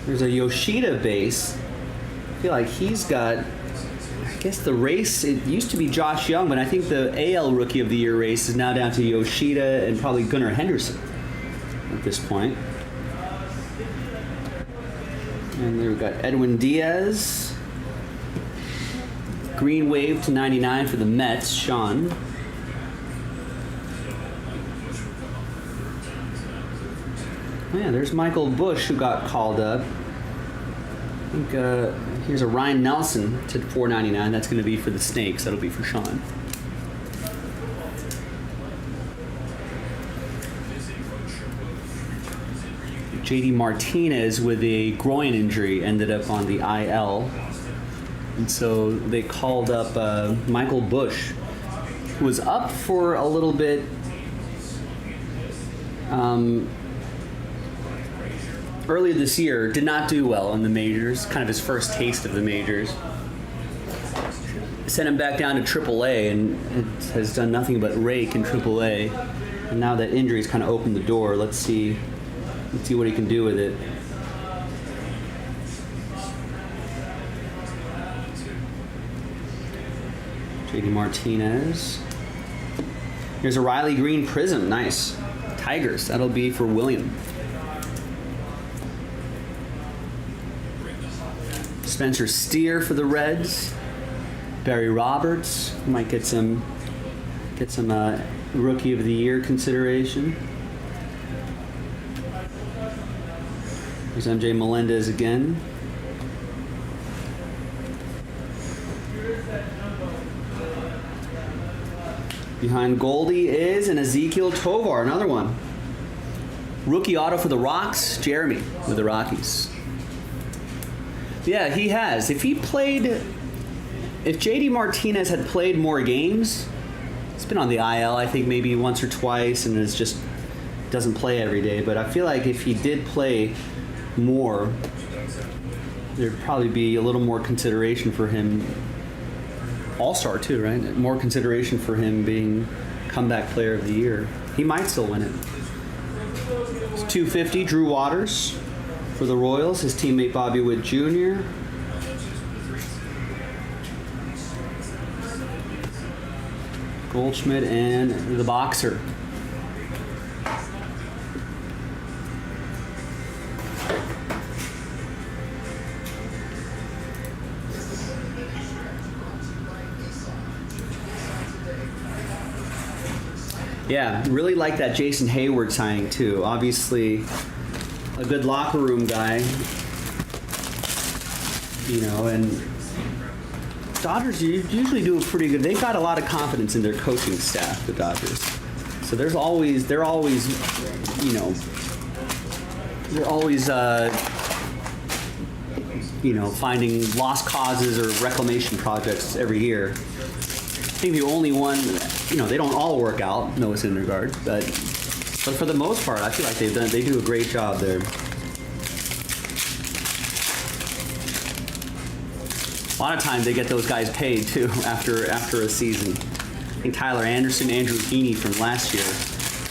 There's a Yoshida base. I feel like he's got, I guess the race, it used to be Josh Young, but I think the AL Rookie of the Year race is now down to Yoshida and probably Gunnar Henderson at this point. And then we've got Edwin Diaz. Green wave to 99 for the Mets, Sean. Oh yeah, there's Michael Bush who got called up. I think here's a Ryan Nelson to 499. That's going to be for the Snakes. That'll be for Sean. JD Martinez with a groin injury ended up on the IL. And so they called up Michael Bush, who was up for a little bit. Earlier this year, did not do well in the majors, kind of his first taste of the majors. Sent him back down to AAA and it has done nothing but rake in AAA. And now that injury's kind of opened the door. Let's see what he can do with it. JD Martinez. Here's a Riley Green Prism, nice. Tigers, that'll be for William. Spencer Steer for the Reds. Barry Roberts might get some Rookie of the Year consideration. There's MJ Melendez again. Behind Goldie is an Ezekiel Tovar, another one. Rookie auto for the Rocks, Jeremy with the Rockies. Yeah, he has. If JD Martinez had played more games, he's been on the IL, I think maybe once or twice, and doesn't play every day. But I feel like if he did play more, there'd probably be a little more consideration for him. All-Star too, right? More consideration for him being comeback player of the year. He might still win it. It's 250, Drew Waters for the Royals, his teammate Bobby Witt Jr. Goldschmidt and the Boxer. Yeah, really like that Jason Hayward signing too. Obviously, a good locker room guy, and Dodgers usually do a pretty good. They've got a lot of confidence in their coaching staff, the Dodgers. So they're always finding lost causes or reclamation projects every year. I think the only one, they don't all work out, Noah Syndergaard, but for the most part, I feel like they do a great job there. A lot of times they get those guys paid too after a season. I think Tyler Anderson, Andrew Heaney from last year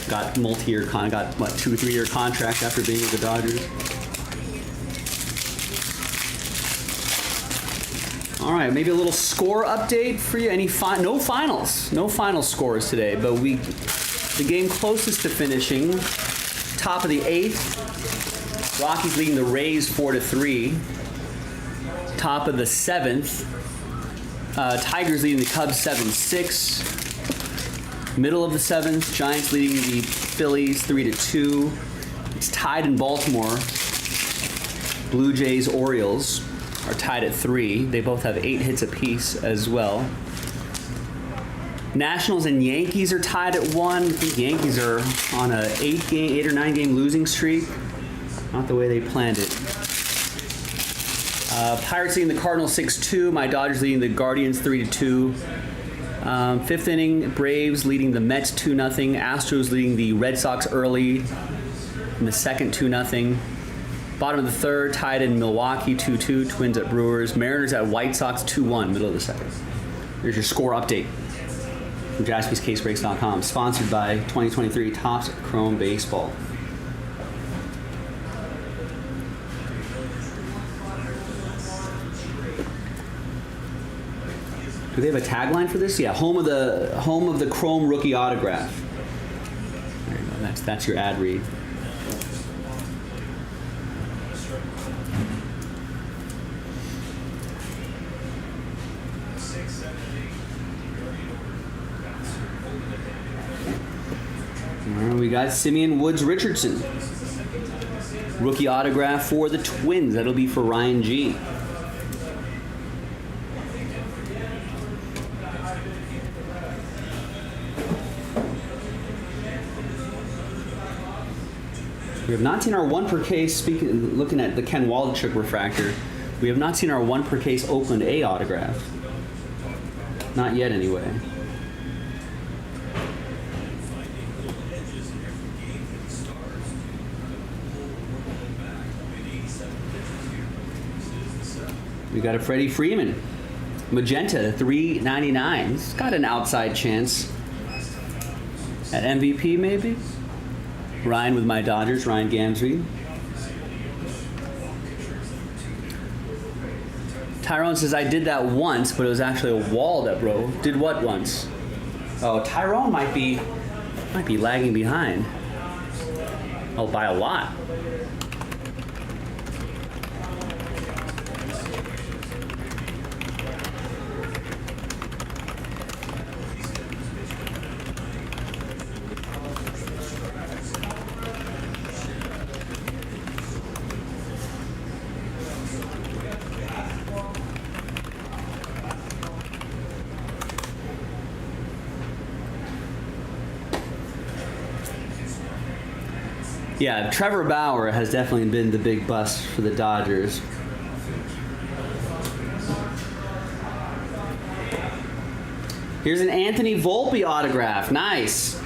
got 2-3 year contract after being with the Dodgers. All right, maybe a little score update for you. No final scores today, but the game closest to finishing, top of the 8th. Rockies leading the Rays 4-3. top of the 7th. Tigers leading the Cubs 7-6. Middle of the 7th, Giants leading the Phillies 3-2. It's tied in Baltimore. Blue Jays, Orioles are tied at 3. They both have 8 hits apiece as well. Nationals and Yankees are tied at 1. I think Yankees are on a 8 or 9 game losing streak. Not the way they planned it. Pirates leading the Cardinals 6-2. My Dodgers leading the Guardians 3-2. 5th inning, Braves leading the Mets 2-0. Astros leading the Red Sox early in the second 2-0. Bottom of the 3rd, tied in Milwaukee 2-2. Twins at Brewers. Mariners at White Sox 2-1, middle of the 2nd. Here's your score update from JaspysCaseBreaks.com, sponsored by 2023 Topps Chrome Baseball. Do they have a tagline for this? Yeah, home of the Chrome rookie autograph. There you go. That's your ad read. We got Simeon Woods Richardson. Rookie autograph for the Twins. That'll be for Ryan G. We have not seen our 1 per case, looking at the Ken Waldchuk refractor, we have not seen our 1 per case Oakland A autograph. Not yet, anyway. We got a Freddie Freeman. Magenta, $3.99. He's got an outside chance at MVP, maybe? Ryan with my Dodgers, Ryan Gamsby. Tyrone says, I did that once, but it was actually a wall that broke. Did what once? Oh, Tyrone might be lagging behind. Oh, by a lot. Yeah, Trevor Bauer has definitely been the big bust for the Dodgers. Here's an Anthony Volpe autograph. Nice.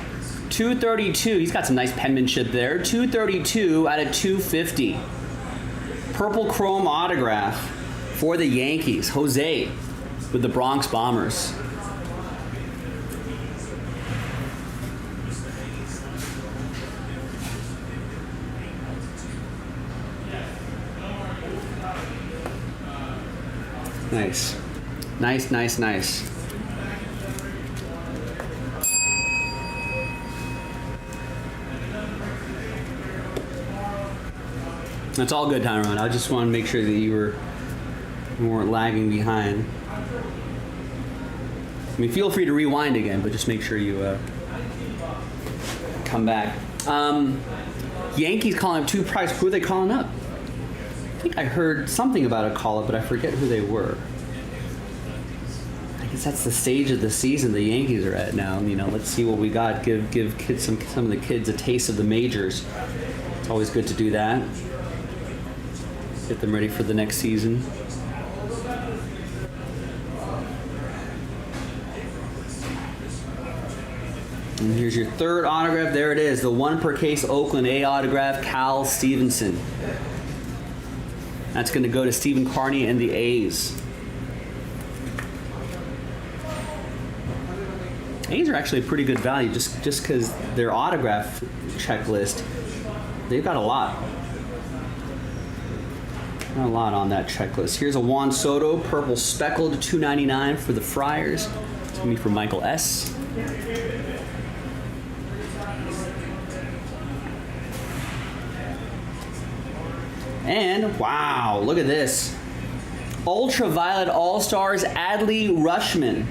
232. He's got some nice penmanship there. 232 out of 250. Purple chrome autograph for the Yankees. Jose with the Bronx Bombers. Nice. Nice, nice, nice. That's all good, Tyrone. I just want to make sure that you weren't lagging behind. I mean, feel free to rewind again, but just make sure you come back. Yankees calling up 2 price. Who are they calling up? I think I heard something about a call-up, but I forget who they were. I guess that's the stage of the season the Yankees are at now. You know, let's see what we got. Give kids some of the kids a taste of the majors. It's always good to do that. Get them ready for the next season. And here's your 3rd autograph. There it is, the 1 per case Oakland A autograph, Cal Stevenson. That's going to go to Stephen Carney and the A's. A's are actually a pretty good value just because their autograph checklist, they've got a lot. Not a lot on that checklist. Here's a Juan Soto, purple speckled, $2.99 for the Friars. It's going to be for Michael S. And, wow, look at this. Ultraviolet All-Stars, Adley Rushman.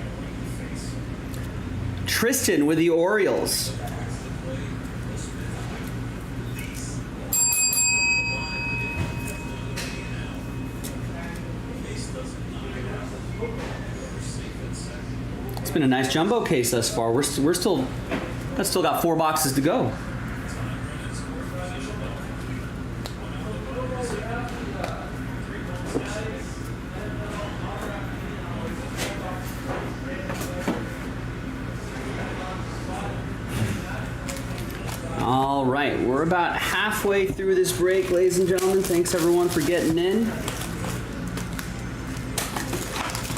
Tristan with the Orioles. It's been a nice jumbo case thus far. We're still got 4 boxes to go. All right, we're about halfway through this break, ladies and gentlemen. Thanks everyone for getting in.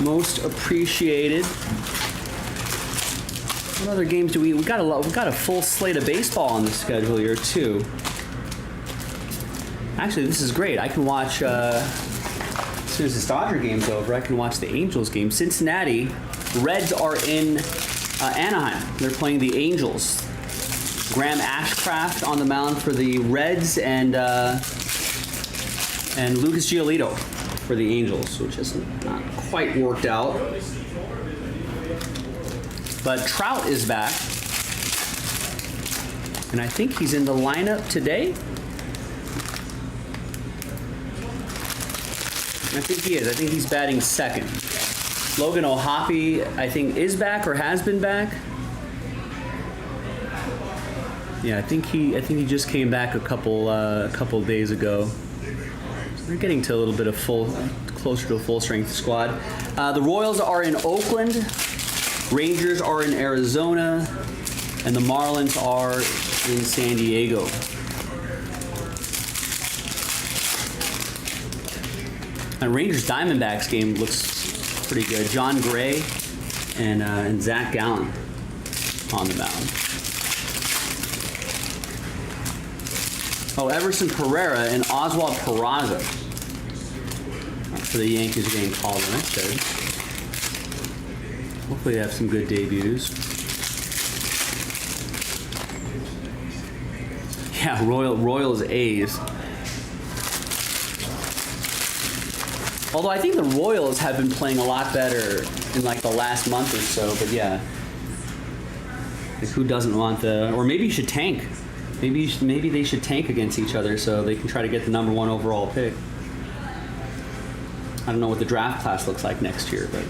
Most appreciated. What other games do we got a full slate of baseball on the schedule here too. Actually, this is great. I can watch as soon as this Dodger game's over, I can watch the Angels game. Cincinnati Reds are in Anaheim. They're playing the Angels. Graham Ashcraft on the mound for the Reds and Lucas Giolito for the Angels, which has not quite worked out. But Trout is back, and I think he's in the lineup today. I think he is. I think he's batting second. Logan O'Hoppe, I think, is back or has been back. Yeah, I think he just came back a couple days ago. So they're getting to a little bit of closer to a full strength squad. The Royals are in Oakland. Rangers are in Arizona, and the Marlins are in San Diego. And Rangers Diamondbacks game looks pretty good. John Gray and Zach Gallen on the mound. Oh, Everson Pereira and Oswald Peraza for the Yankees are getting called in. That's good. Hopefully they have some good debuts. Yeah, Royals A's. Although I think the Royals have been playing a lot better in like the last month or so, but yeah. Like who doesn't want or maybe you should tank. Maybe they should tank against each other so they can try to get the number 1 overall pick. I don't know what the draft class looks like next year, but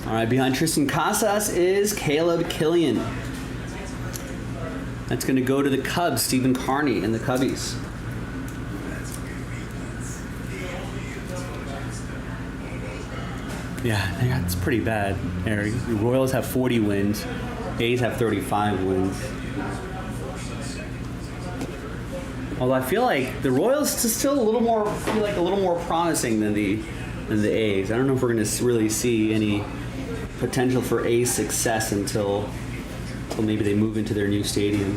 all right, behind Tristan Casas is Caleb Killian. That's going to go to the Cubs, Stephen Carney and the Cubbies. Yeah, that's pretty bad, Eric. The Royals have 40 wins. A's have 35 wins. Although I feel like the Royals is still a little more promising than the A's. I don't know if we're going to really see any potential for A's success until maybe they move into their new stadium.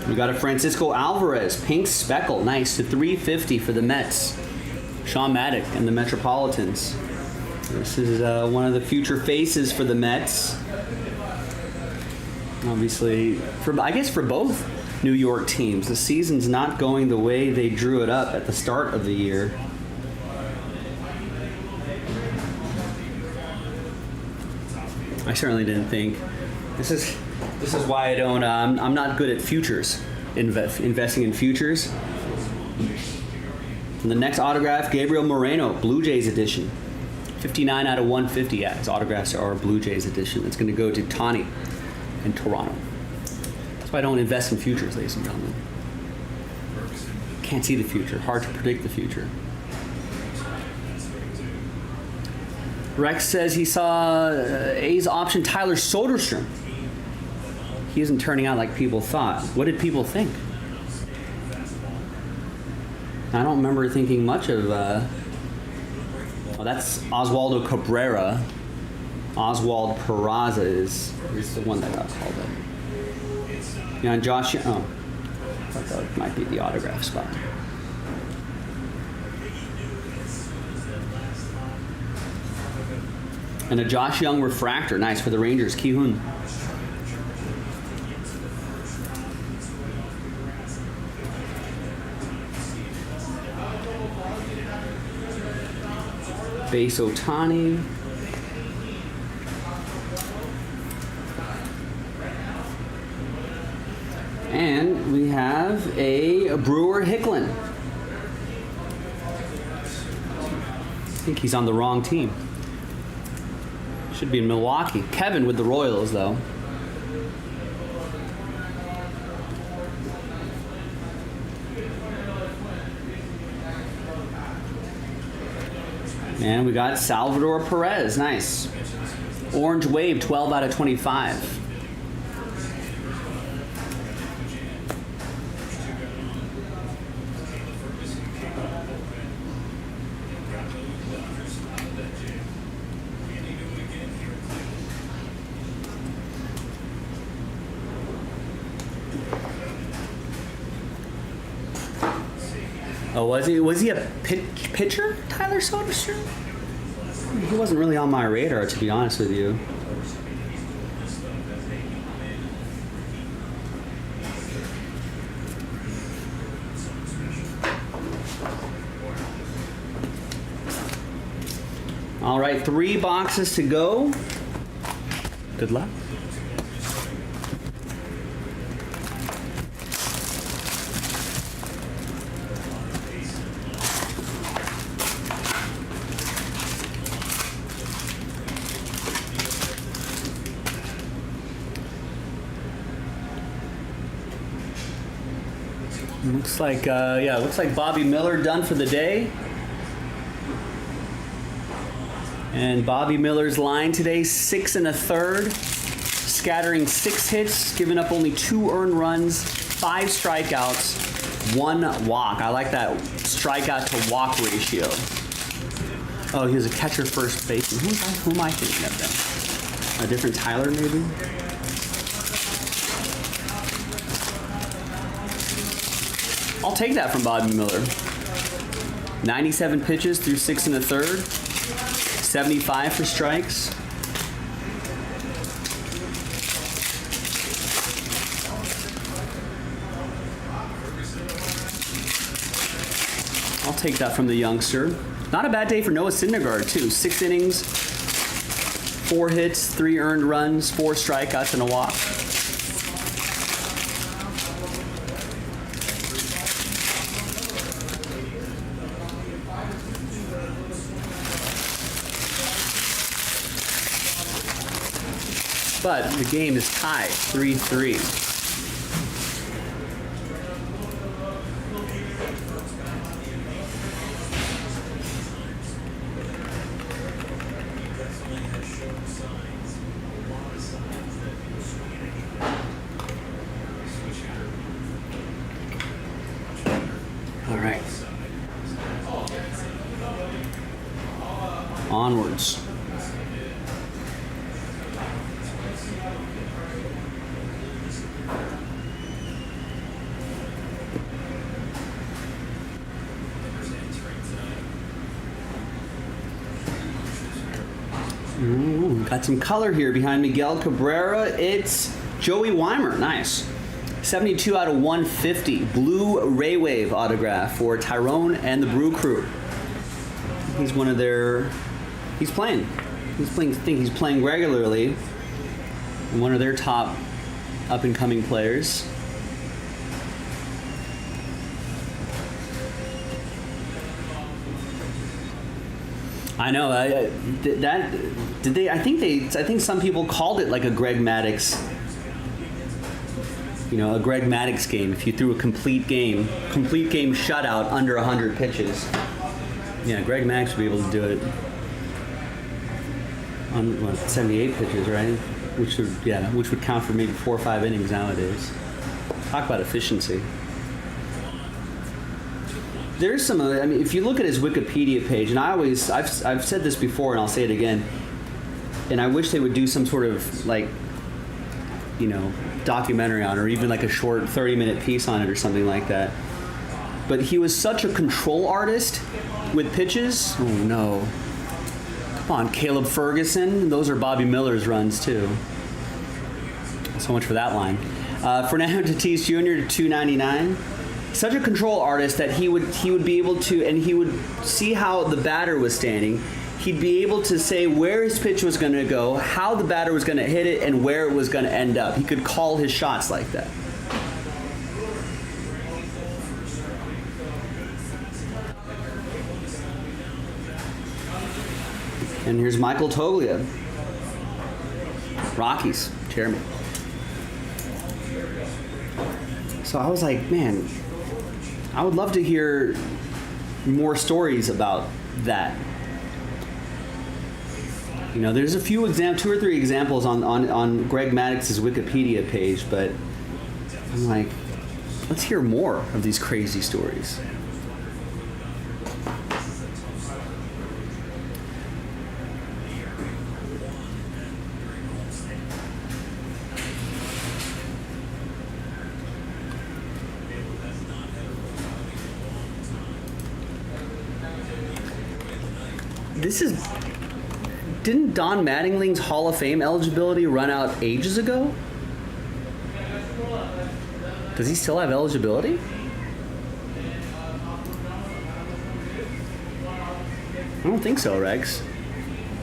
We got a Francisco Alvarez, pink speckle, nice, to 350 for the Mets. Sean Maddock and the Metropolitans. This is one of the future faces for the Mets. Obviously, I guess for both New York teams, the season's not going the way they drew it up at the start of the year. I certainly didn't think. This is why I don't. I'm not good at futures, investing in futures. And the next autograph, Gabriel Moreno, Blue Jays edition. 59 out of 150. Yeah, his autographs are Blue Jays edition. It's going to go to Tani in Toronto. That's why I don't invest in futures, ladies and gentlemen. Can't see the future. Hard to predict the future. Rex says he saw A's option Tyler Soderstrom. He isn't turning out like people thought. What did people think? I don't remember thinking much of. That's Oswaldo Cabrera. Oswald Peraza is the one that got called up. Yeah, Josh. Oh, I thought that might be the autograph spot. And a Josh Young refractor. Nice for the Rangers. Ki-Hun. Base Otani. And we have a Brewer Hicklin. I think he's on the wrong team. Should be in Milwaukee. Kevin with the Royals, though. And we got Salvador Perez. Nice. Orange Wave, 12 out of 25. Oh, was he a pitcher, Tyler Soderstrom? He wasn't really on my radar, to be honest with you. All right, 3 boxes to go. Good luck. Looks like, looks like Bobby Miller done for the day. And Bobby Miller's line today, 6 1/3, scattering 6 hits, giving up only 2 earned runs, 5 strikeouts, 1 walk. I like that strikeout to walk ratio. Oh, he was a catcher first baseman. Who am I thinking of then? A different Tyler, maybe? I'll take that from Bobby Miller. 97 pitches through 6 1/3. 75 for strikes. I'll take that from the youngster. Not a bad day for Noah Syndergaard, too. 6 innings, 4 hits, 3 earned runs, 4 strikeouts, and a walk. But the game is tied, 3-3. All right. Onwards. Got some color here behind Miguel Cabrera. It's Joey Weimer. Nice. 72 out of 150. Blue Ray Wave autograph for Tyrone and the Brew Crew. He's one of their... He's playing. I think he's playing regularly. One of their top up-and-coming players. I know. I think some people called it like a Greg Maddux. You know, a Greg Maddux game. If you threw a complete game shutout under 100 pitches. Yeah, Greg Maddux would be able to do it on 78 pitches, right? Which would count for maybe 4 or 5 innings nowadays. Talk about efficiency. There's some. I mean, if you look at his Wikipedia page, and I've said this before, and I'll say it again. And I wish they would do some sort of like, you know, documentary on it, or even like a short 30-minute piece on it or something like that. But he was such a control artist with pitches. Oh no. Come on, Caleb Ferguson. Those are Bobby Miller's runs too. So much for that line. Fernando Tatis Jr. to $2.99. Such a control artist that he would be able to, and he would see how the batter was standing. He'd be able to say where his pitch was going to go, how the batter was going to hit it, and where it was going to end up. He could call his shots like that. And here's Michael Toglia. Rockies, chairman. So I was like, man, I would love to hear more stories about that. You know, there's a few 2 or 3 examples on Greg Maddox's Wikipedia page, but I'm like, let's hear more of these crazy stories. Didn't Don Mattingly's Hall of Fame eligibility run out ages ago? Does he still have eligibility? I don't think so, Rex.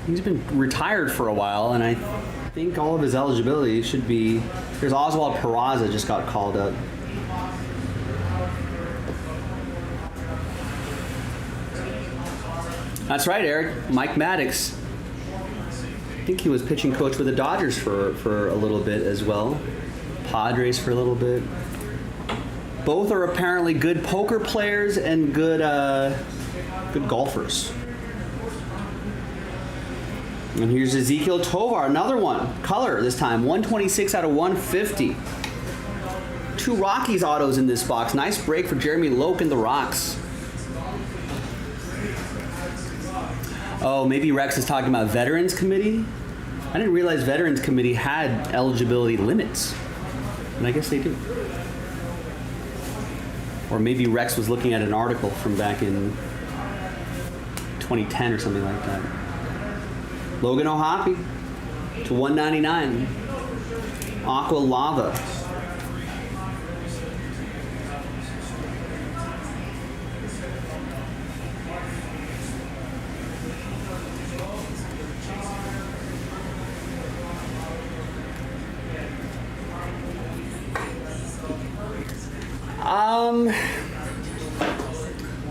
He's been retired for a while, and I think all of his eligibility should be... There's Oswald Peraza just got called up. That's right, Eric. Mike Maddox. I think he was pitching coach for the Dodgers for a little bit as well. Padres for a little bit. Both are apparently good poker players and good golfers. And here's Ezekiel Tovar, another one. Color this time, 126 out of 150. 2 Rockies autos in this box. Nice break for Jeremy Loke in the Rocks. Oh, maybe Rex is talking about Veterans Committee? I didn't realize Veterans Committee had eligibility limits. And I guess they do. Or maybe Rex was looking at an article from back in 2010 or something like that. Logan O'Hoppe to $1.99. Aqua Lava.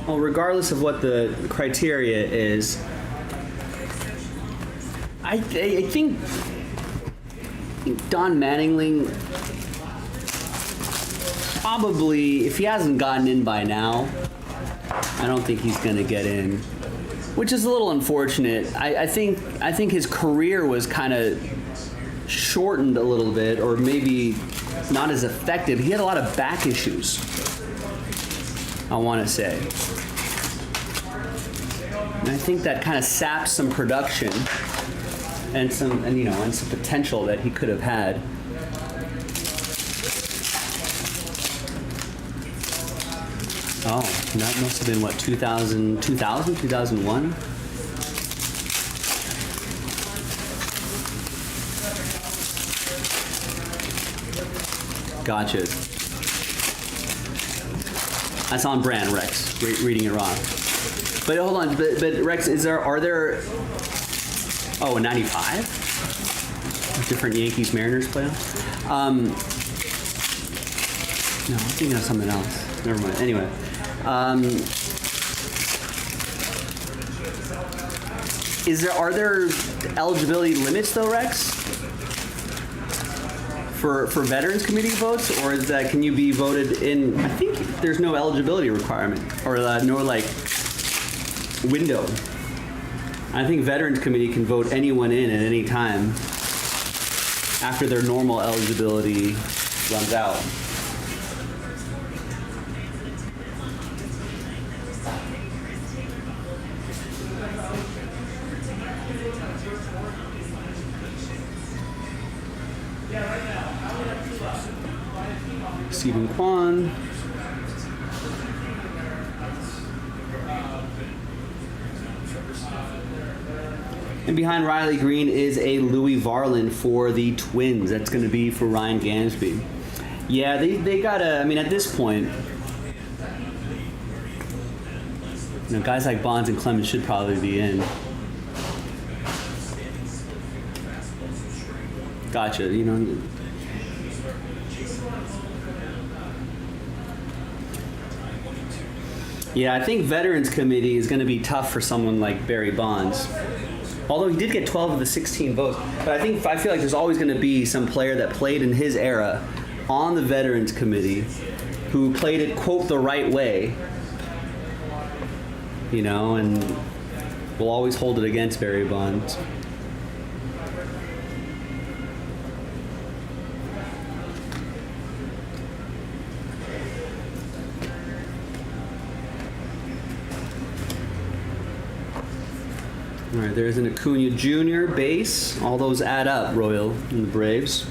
Well, regardless of what the criteria is, I think Don Mattingly probably, if he hasn't gotten in by now, I don't think he's going to get in, which is a little unfortunate. I think his career was kind of shortened a little bit, or maybe not as effective. He had a lot of back issues, I want to say. And I think that kind of sapped some production and some potential that he could have had. Oh, that must have been what, 2001? Gotcha. That's on brand, Rex. Reading it wrong. But hold on, but Rex, are there? Oh, a 95? Different Yankees Mariners playoff? No, I'm thinking of something else. Never mind. Anyway. Are there eligibility limits though, Rex? For Veterans Committee votes, or is that, can you be voted in? I think there's no eligibility requirement, or no window. I think Veterans Committee can vote anyone in at any time after their normal eligibility runs out. Stephen Kwan. And behind Riley Green is a Louis Varland for the Twins. That's going to be for Ryan Gansby. Yeah, they got to, I mean, at this point, you know, guys like Bonds and Clemens should probably be in. Gotcha, you know. Yeah, I think Veterans Committee is going to be tough for someone like Barry Bonds. Although he did get 12 of the 16 votes. But I feel like there's always going to be some player that played in his era on the Veterans Committee who played it, quote, the right way. You know, and we'll always hold it against Barry Bonds. All right, there's an Acuna Jr. base. All those add up, Royal and the Braves.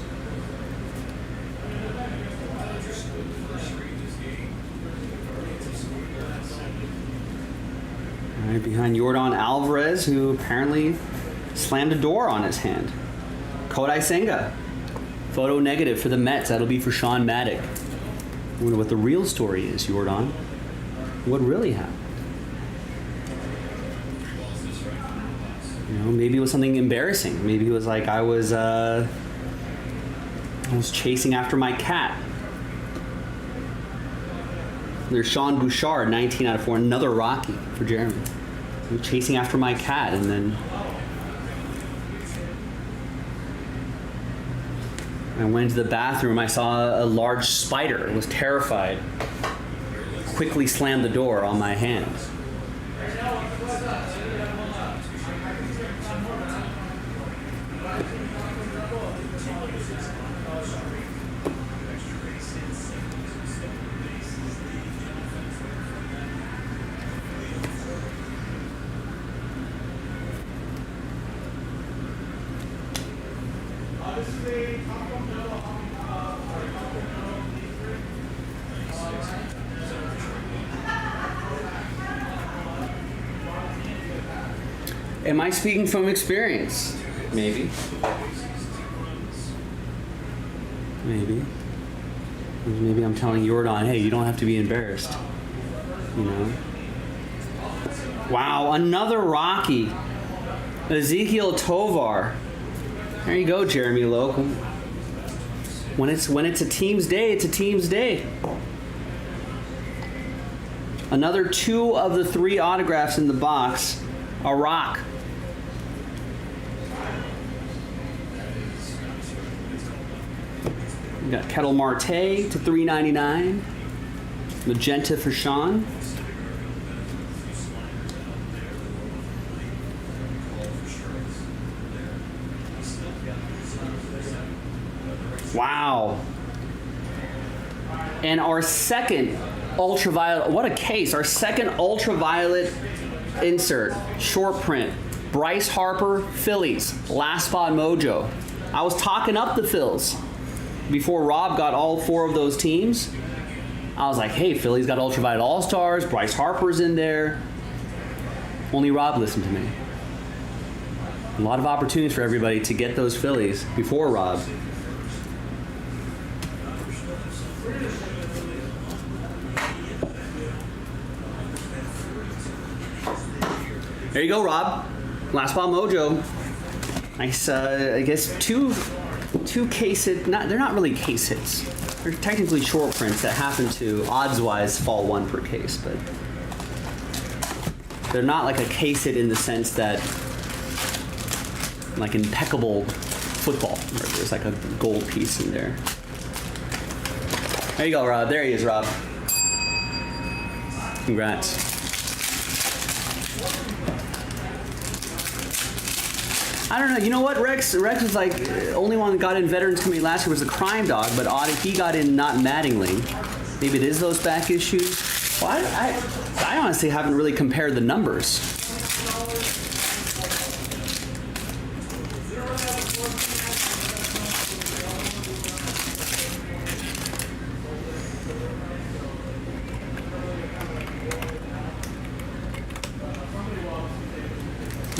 All right, behind Yordan Alvarez, who apparently slammed a door on his hand. Kodai Senga, photo negative for the Mets. That'll be for Sean Maddock. I wonder what the real story is, Yordan. What really happened? You know, maybe it was something embarrassing. Maybe it was like I was chasing after my cat. There's Sean Bouchard, 19 out of 4, another Rocky for Jeremy. I was chasing after my cat, and then I went to the bathroom. I saw a large spider. I was terrified. Quickly slammed the door on my hand. Am I speaking from experience? Maybe. Maybe. Maybe I'm telling Yordan, hey, you don't have to be embarrassed. You know? Wow, another Rocky. Ezekiel Tovar. There you go, Jeremy Loke. When it's a team's day, it's a team's day. Another 2 of the 3 autographs in the box. A rock. We got Kettle Marte to $3.99. Magenta for Sean. Wow. And our second ultraviolet, what a case. Our second ultraviolet insert, short print. Bryce Harper, Phillies, last spot mojo. I was talking up the Phils before Rob got all 4 of those teams. I was like, hey, Phillies got ultraviolet all-stars, Bryce Harper's in there. Only Rob listened to me. A lot of opportunities for everybody to get those Phillies before Rob. There you go, Rob. Last spot mojo. Nice, I guess two case hit. They're not really case hits. They're technically short prints that happen to odds-wise fall 1 per case, but they're not like a case hit in the sense that like impeccable football, where there's like a gold piece in there. There you go, Rob. There he is, Rob. Congrats. I don't know. You know what, Rex? Rex was like only one that got in Veterans Committee last year was the Crime Dog, but odd he got in not Mattingly. Maybe it is those back issues. Well, I honestly haven't really compared the numbers.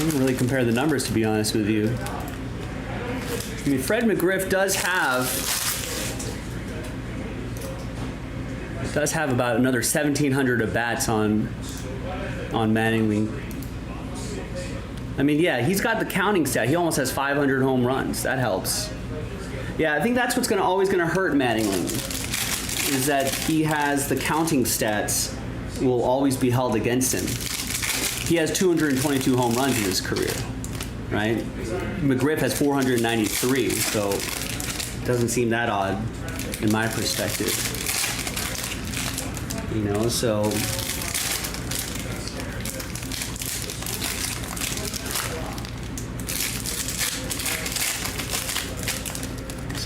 don't really compare the numbers, to be honest with you. I mean, Fred McGriff does have about another 1,700 at bats on Mattingly. I mean, yeah, he's got the counting stat. He almost has 500 home runs. That helps. Yeah, I think that's what's always gonna hurt Mattingly, is that he has the counting stats will always be held against him. He has 222 home runs in his career, right? McGriff has 493, so it doesn't seem that odd in my perspective. You know, so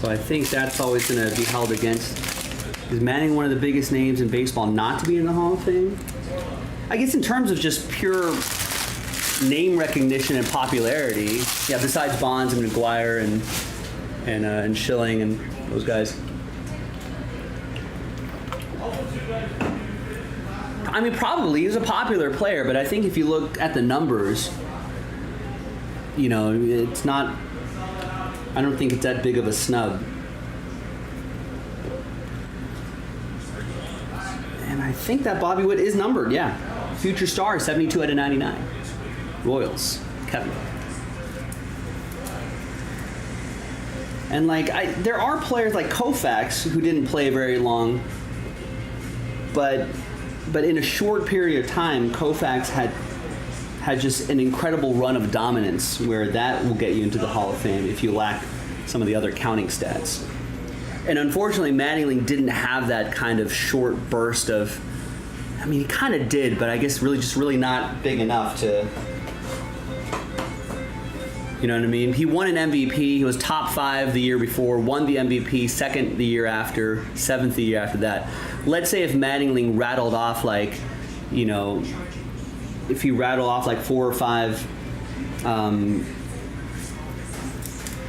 I think that's always going to be held against. Is Manning one of the biggest names in baseball not to be in the Hall of Fame? I guess in terms of just pure name recognition and popularity, yeah, besides Bonds and McGuire and Schilling and those guys. I mean, probably he was a popular player, but I think if you look at the numbers, you know, it's not. I don't think it's that big of a snub. And I think that Bobby Witt is numbered, yeah. Future star, 72 out of 99. Royals, Kevin. And there are players like Koufax who didn't play very long, but in a short period of time, Koufax had just an incredible run of dominance where that will get you into the Hall of Fame if you lack some of the other counting stats. And unfortunately, Mattingly didn't have that kind of short burst of, I mean, he kind of did, but I guess really not big enough to, you know what I mean? He won an MVP, he was top 5 the year before, won the MVP, second the year after, 7th the year after that. Let's say if Mattingly rattled off if you rattle off 4 or 5,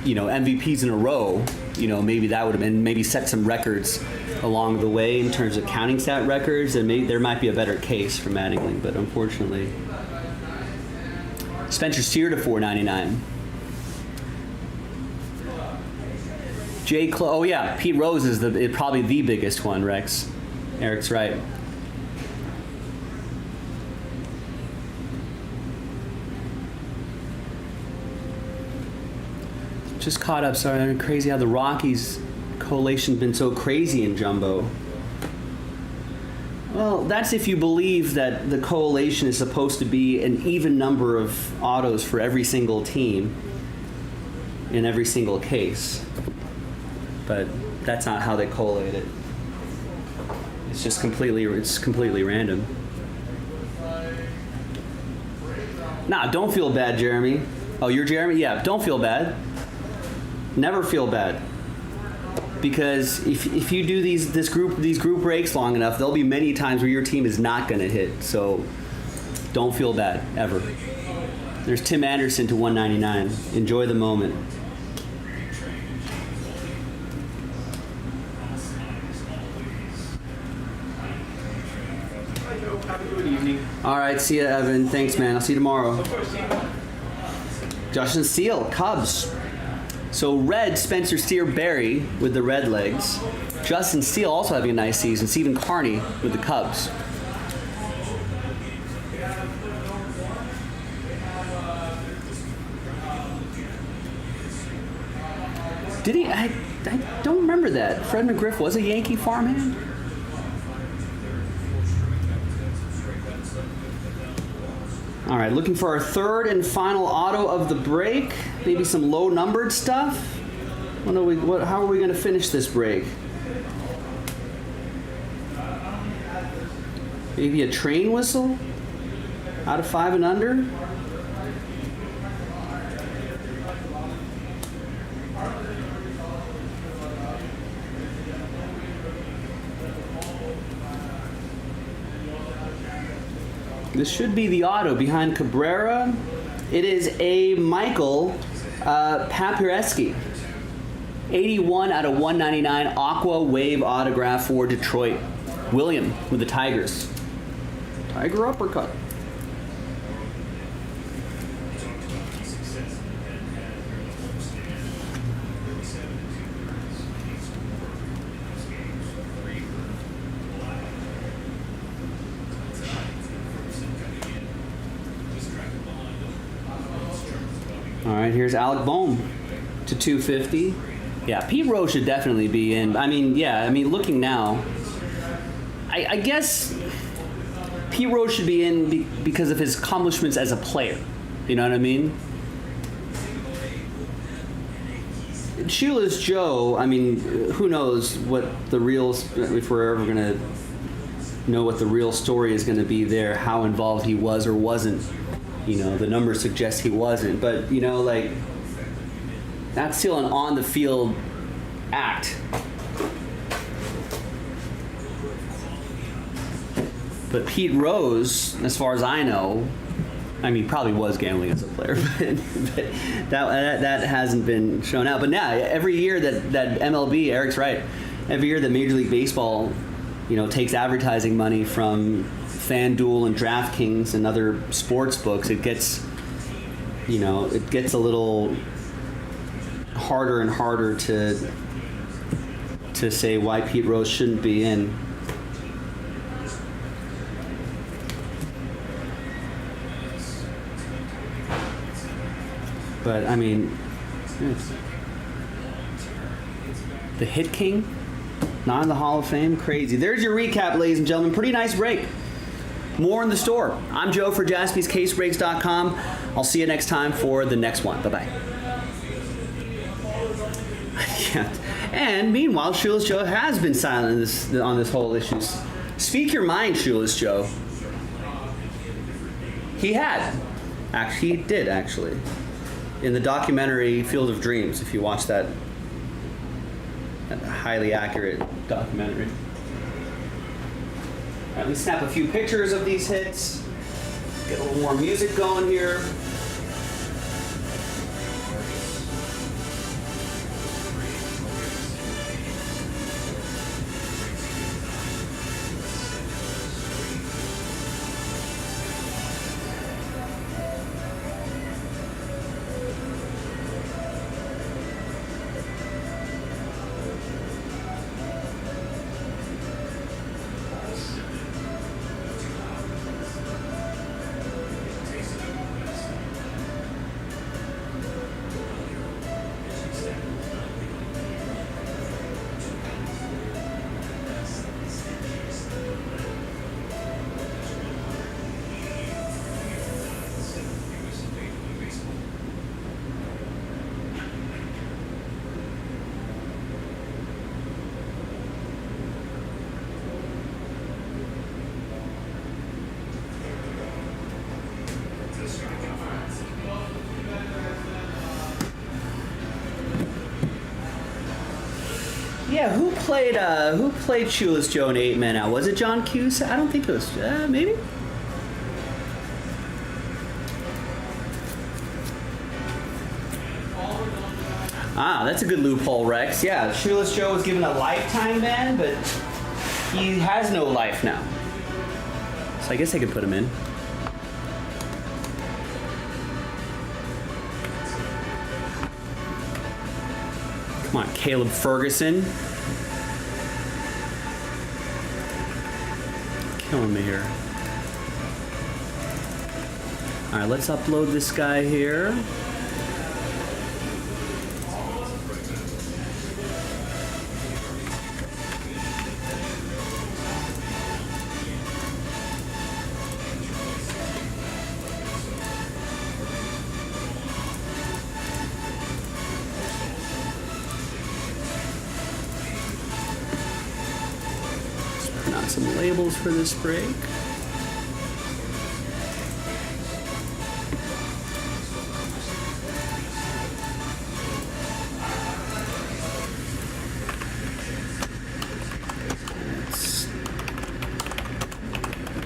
MVPs in a row, maybe that would have been, maybe set some records along the way in terms of counting stat records, and maybe there might be a better case for Mattingly, but unfortunately. Spencer Steer to 499. Oh yeah, Pete Rose is probably the biggest one, Rex. Eric's right. Just caught up, sorry, crazy how the Rockies collation's been so crazy in Jumbo. Well, that's if you believe that the collation is supposed to be an even number of autos for every single team in every single case. But that's not how they collate it. It's just completely random. Nah, don't feel bad, Jeremy. Oh, you're Jeremy? Yeah, don't feel bad. Never feel bad, because if you do these group breaks long enough, there'll be many times where your team is not going to hit. So don't feel bad ever. There's Tim Anderson to 199. Enjoy the moment. Good evening. All right, see ya, Evan. Thanks, man. I'll see you tomorrow. Justin Steele, Cubs. So red, Spencer Steer Barry with the Red Legs. Justin Steele also having a nice season. Stephen Carney with the Cubs. Did he? I don't remember that. Fred McGriff was a Yankee farmhand? All right, looking for our third and final auto of the break. Maybe some low-numbered stuff. How are we going to finish this break? Maybe a train whistle? Out of 5 and under? This should be the auto behind Cabrera. It is a Michael Papireski. 81 out of 199 Aqua Wave autograph for Detroit. William with the Tigers. Tiger uppercut. right, here's Alec Bohm to 250. Yeah, Pete Rose should definitely be in. I mean, looking now, I guess Pete Rose should be in because of his accomplishments as a player. You know what I mean? Shoeless Joe, I mean, who knows what the real, if we're ever going to know what the real story is going to be there, how involved he was or wasn't. You know, the numbers suggest he wasn't. But, you know, like, that's still an on-the-field act. But Pete Rose, as far as I know, I mean, probably was gambling as a player, but that hasn't been shown out. But now, every year that MLB, Eric's right, every year that Major League Baseball, you know, takes advertising money from FanDuel and DraftKings and other sports books, it gets a little harder and harder to say why Pete Rose shouldn't be in. But I mean, the Hit King, not in the Hall of Fame, crazy. There's your recap, ladies and gentlemen. Pretty nice break. More in the store. I'm Joe for JaspysCaseBreaks.com. I'll see you next time for the next one. Bye-bye. Yeah. And meanwhile, Shoeless Joe has been silent on this whole issue. Speak your mind, Shoeless Joe. He had. Actually, he did, actually. In the documentary Field of Dreams, if you watch that highly accurate documentary. All right, let me snap a few pictures of these hits. Get a little more music going here. Yeah, who played Shoeless Joe in 8 Men Out? Was it John Cusack? I don't think it was. Maybe. Ah, that's a good loophole, Rex. Yeah, Shoeless Joe was given a lifetime ban, but he has no life now. So I guess I could put him in. Come on, Caleb Ferguson. Killing me here. All right, let's upload this guy here. Some labels for this break.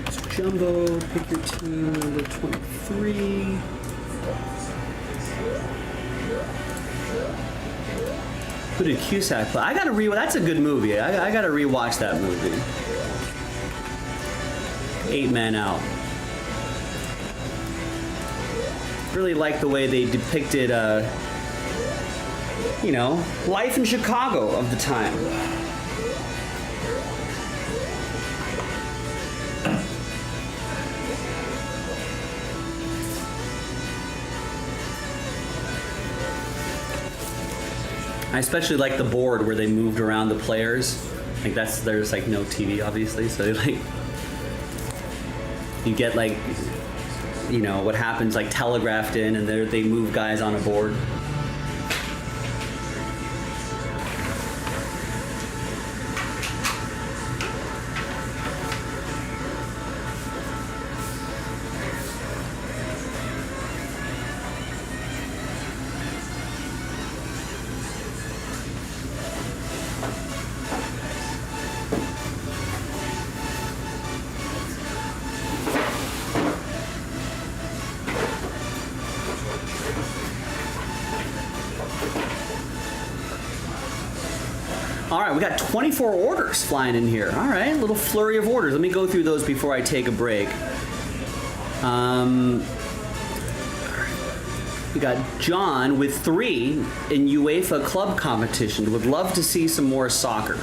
It's Jumbo, pick your team, number 23. Who did Cusack play? I gotta that's a good movie. I gotta rewatch that movie. 8 Men Out. Really like the way they depicted, life in Chicago of the time. especially like the board where they moved around the players. Like there's like no TV obviously, so like you get like, you know, what happens like telegraphed in, and they move guys on a board. All right, we got 24 orders flying in here. All right, a little flurry of orders. Let me go through those before I take a break. We got John with 3 in UEFA club competition. Would love to see some more soccer.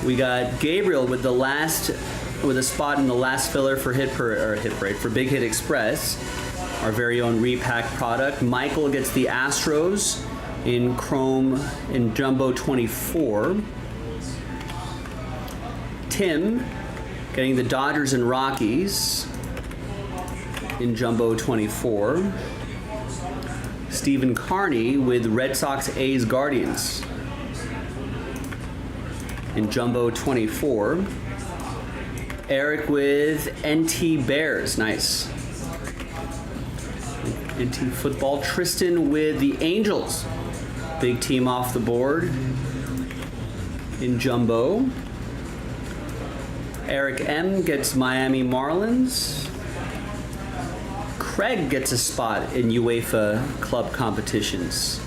We got Gabriel with a spot in the last filler for for Big Hit Express, our very own repack product. Michael gets the Astros in Chrome in Jumbo 24. Tim getting the Dodgers and Rockies in Jumbo 24. Stephen Carney with Red Sox, A's, Guardians in Jumbo 24. Eric with NT Bears, nice. NT Football. Tristan with the Angels. Big team off the board in Jumbo. Eric M gets Miami Marlins. Craig gets a spot in UEFA club competitions,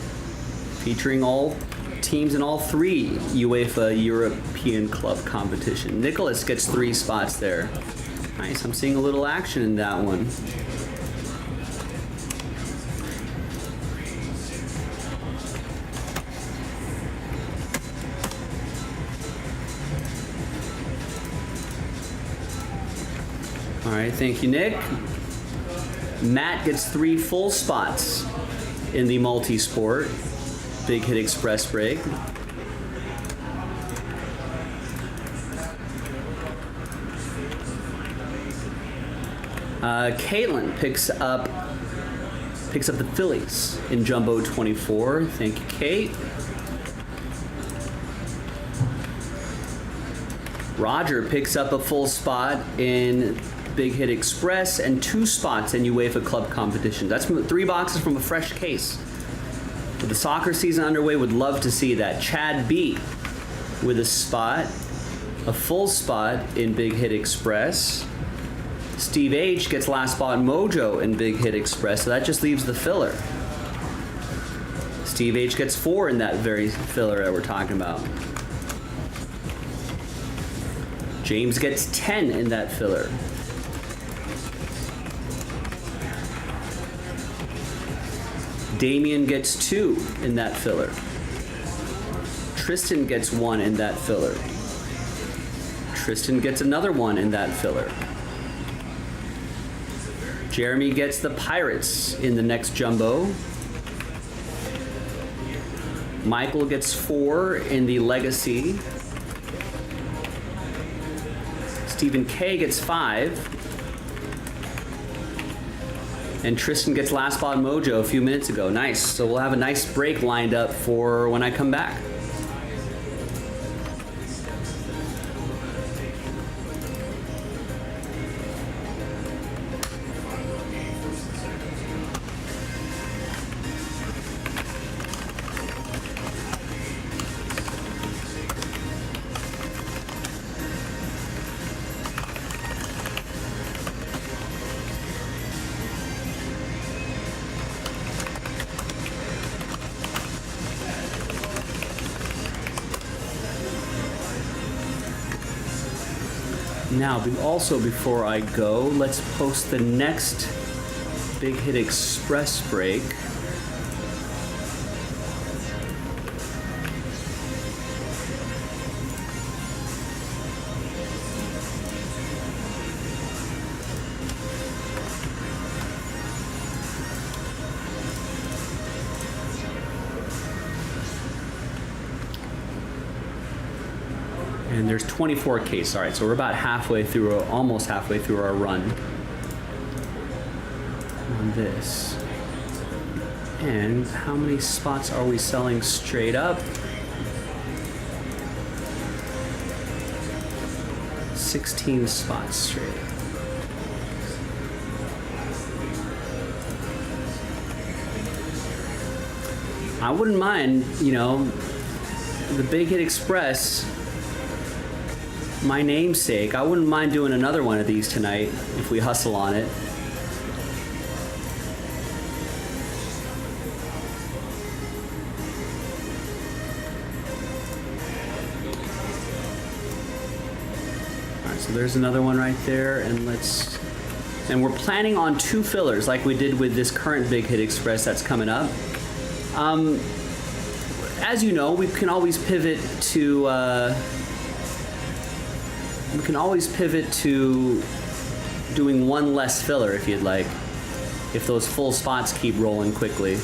featuring all teams in all 3 UEFA European club competition. Nicholas gets 3 spots there. Nice, I'm seeing a little action in that one. All right, thank you, Nick. Matt gets 3 full spots in the multi-sport Big Hit Express break. Caitlin picks up the Phillies in Jumbo 24. Thank you, Kate. Roger picks up a full spot in Big Hit Express and 2 spots in UEFA Club Competition. That's 3 boxes from a fresh case. With the soccer season underway, would love to see that. Chad B with a full spot in Big Hit Express. Steve H gets last spot Mojo in Big Hit Express, so that just leaves the filler. Steve H gets 4 in that very filler that we're talking about. James gets 10 in that filler. Damien gets 2 in that filler. Tristan gets 1 in that filler. Tristan gets another 1 in that filler. Jeremy gets the Pirates in the next Jumbo. Michael gets 4 in the Legacy. Stephen K gets 5. And Tristan gets last spot Mojo a few minutes ago. Nice. So we'll have a nice break lined up for when I come back. Now, before I go, let's post the next Big Hit Express break. And there's 24 cases. All right, so we're about halfway through, almost halfway through our run on this. And how many spots are we selling straight up? 16 spots straight. I wouldn't mind, you know, the Big Hit Express, my namesake. I wouldn't mind doing another one of these tonight if we hustle on it. All right, so there's another one right there, and we're planning on 2 fillers like we did with this current Big Hit Express that's coming up. As you know, we can always pivot to doing one less filler if you'd like, if those full spots keep rolling quickly.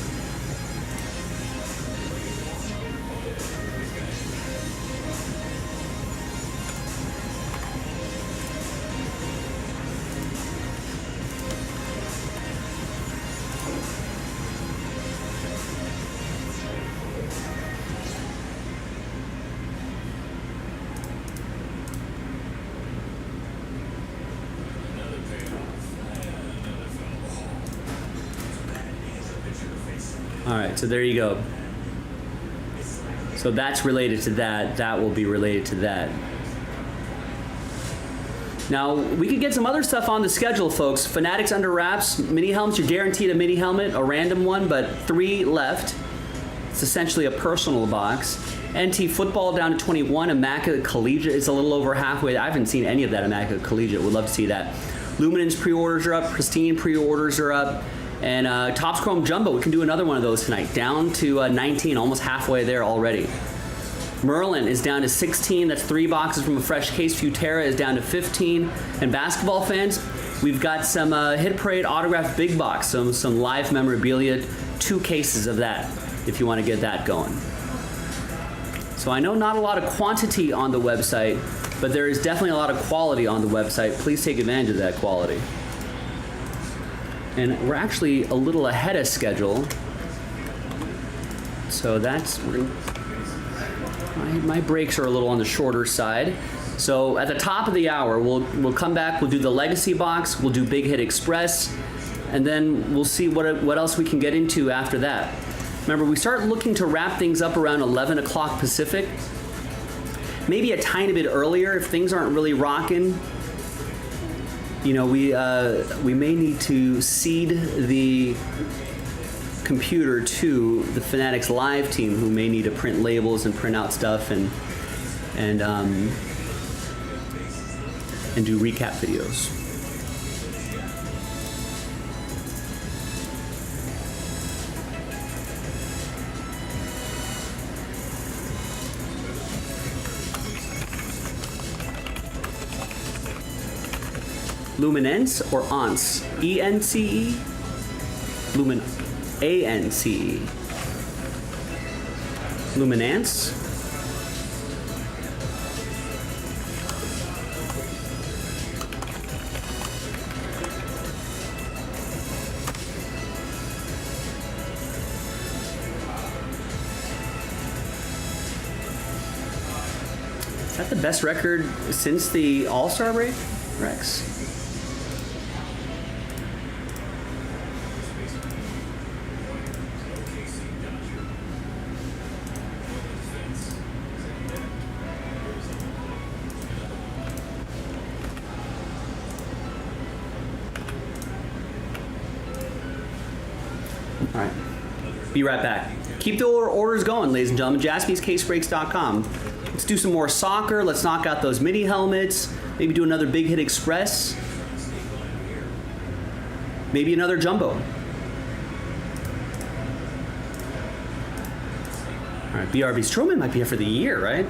All right, so there you go. So that's related to that. That will be related to that. Now, we could get some other stuff on the schedule, folks. Fanatics Under Wraps, mini helmets. You're guaranteed a mini helmet, a random one, but 3 left. It's essentially a personal box. NT Football down to 21. Immaculate Collegiate is a little over halfway. I haven't seen any of that Immaculate Collegiate. Would love to see that. Luminance pre-orders are up. Pristine pre-orders are up. And Topps Chrome Jumbo, we can do another one of those tonight. Down to 19, almost halfway there already. Merlin is down to 16. That's 3 boxes from a fresh case. Futera is down to 15. And basketball fans, we've got some Hit Parade autographed big box, some live memorabilia, 2 cases of that if you want to get that going. So I know not a lot of quantity on the website, but there is definitely a lot of quality on the website. Please take advantage of that quality. And we're actually a little ahead of schedule. So that's, my breaks are a little on the shorter side. So at the top of the hour, we'll come back, we'll do the Legacy box, we'll do Big Hit Express, and then we'll see what else we can get into after that. Remember, we start looking to wrap things up around 11 o'clock Pacific. Maybe a tiny bit earlier if things aren't really rocking. You know, we may need to cede the computer to the Fanatics Live team, who may need to print labels and print out stuff and do recap videos. Luminance or Ance? E-N-C-E? Lumin A-N-C-E. Luminance? Is that the best record since the All-Star break, Rex? All right, be right back. Keep the orders going, ladies and gentlemen. JaspysCaseBreaks.com. Let's do some more soccer. Let's knock out those mini helmets. Maybe do another Big Hit Express. Maybe another jumbo. All right, BRB. Stroman might be here for the year, right?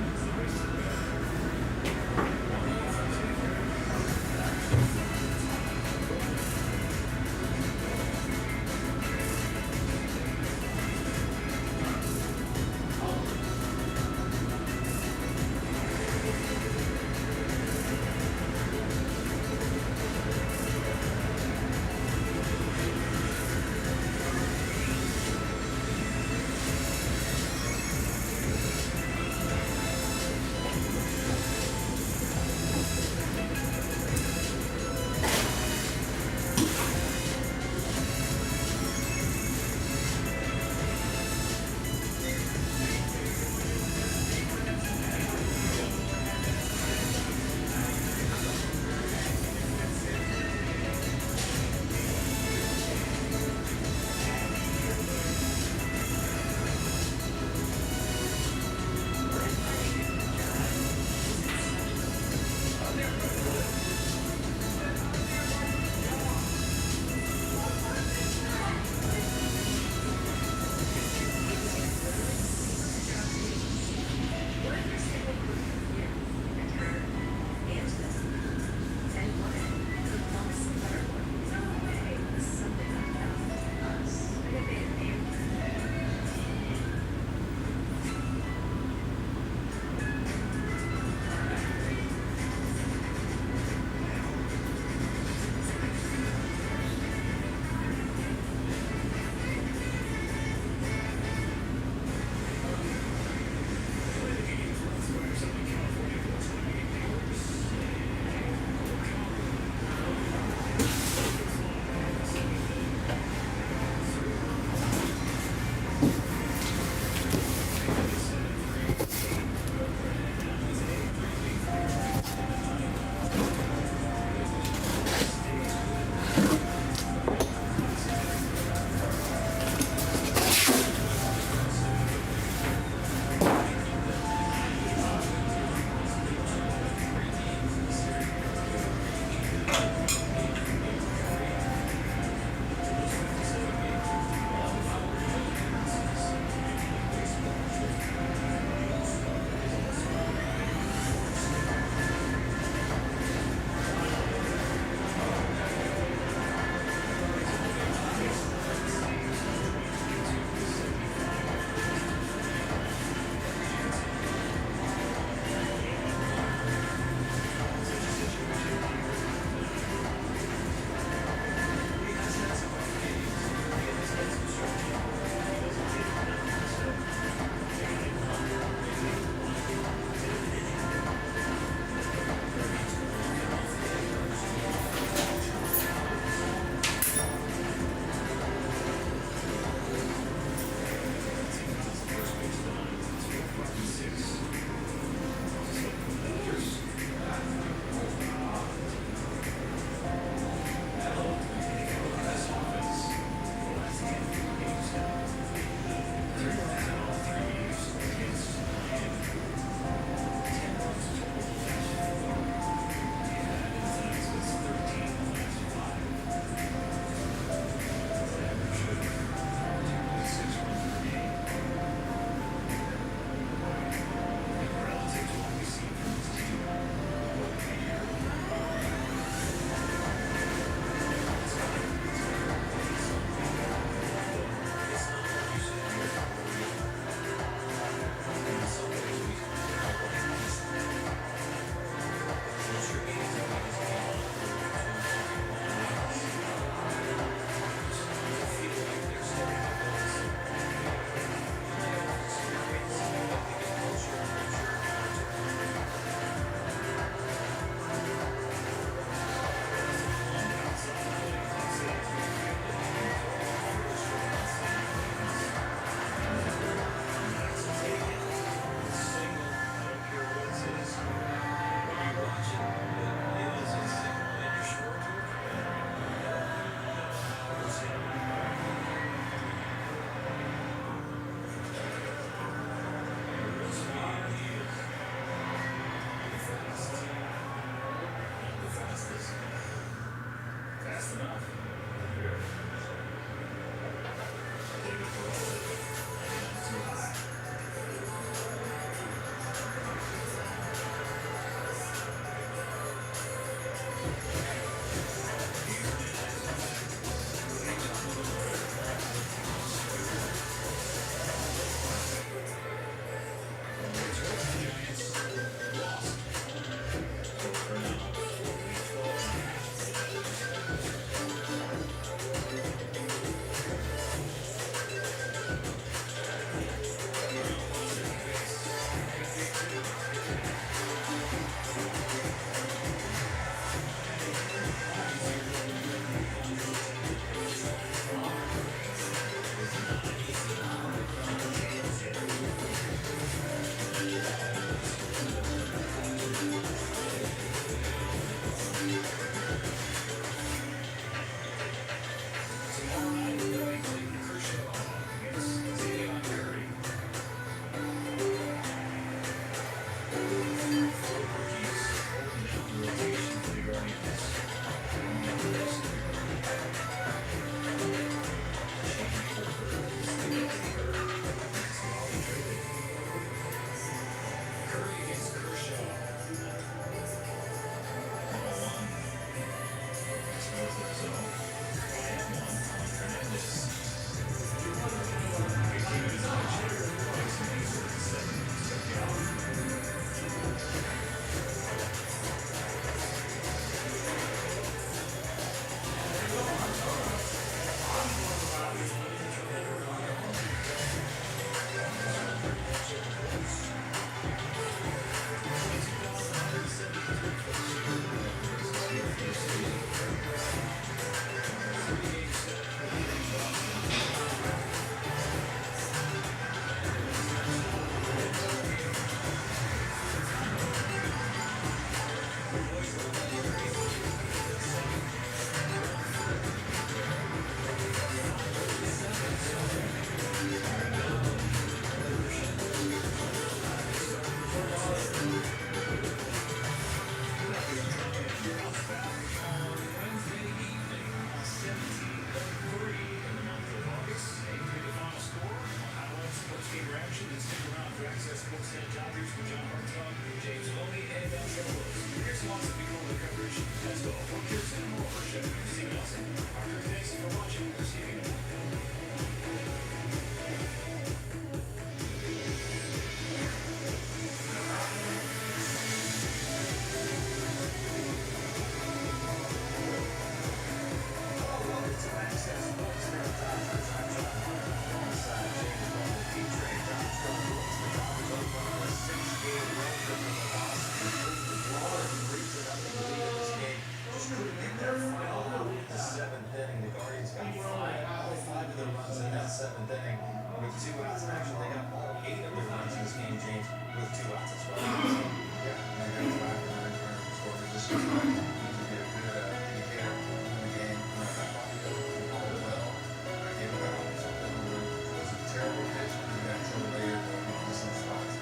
Seventh inning, the Guardians got all five of their runs in that seventh inning with 2 outs. And actually, they got all 8 of their runs in this game, James, with 2 outs as well. So, yeah, and they got back in the return score position. So, to get a good indicator in the game. That probably goes well. I gave it out. It was a terrible pitch. You got to later going to some spots,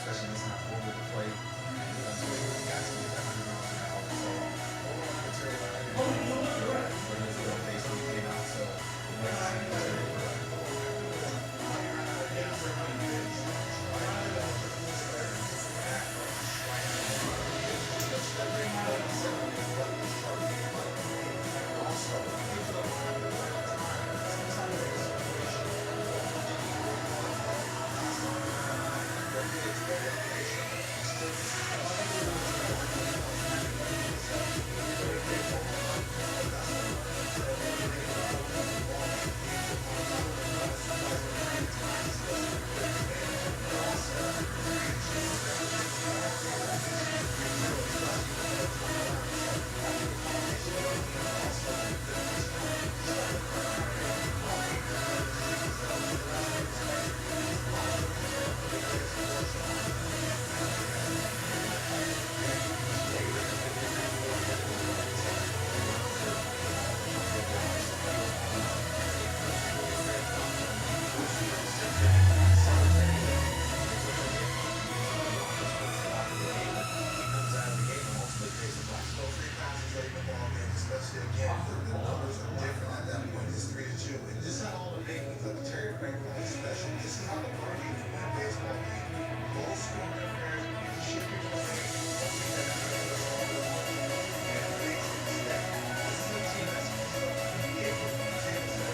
especially this not over the plate. So, you got to get that 100 miles an hour. So, overall material out here. Especially again, the numbers are different at that point. It's 3-2, and this is all the makings of the Terry Franklin special. This is how the party win a baseball game. Goal scoring affairs, shipping away, hoping that and it makes it that this is a team that's able to take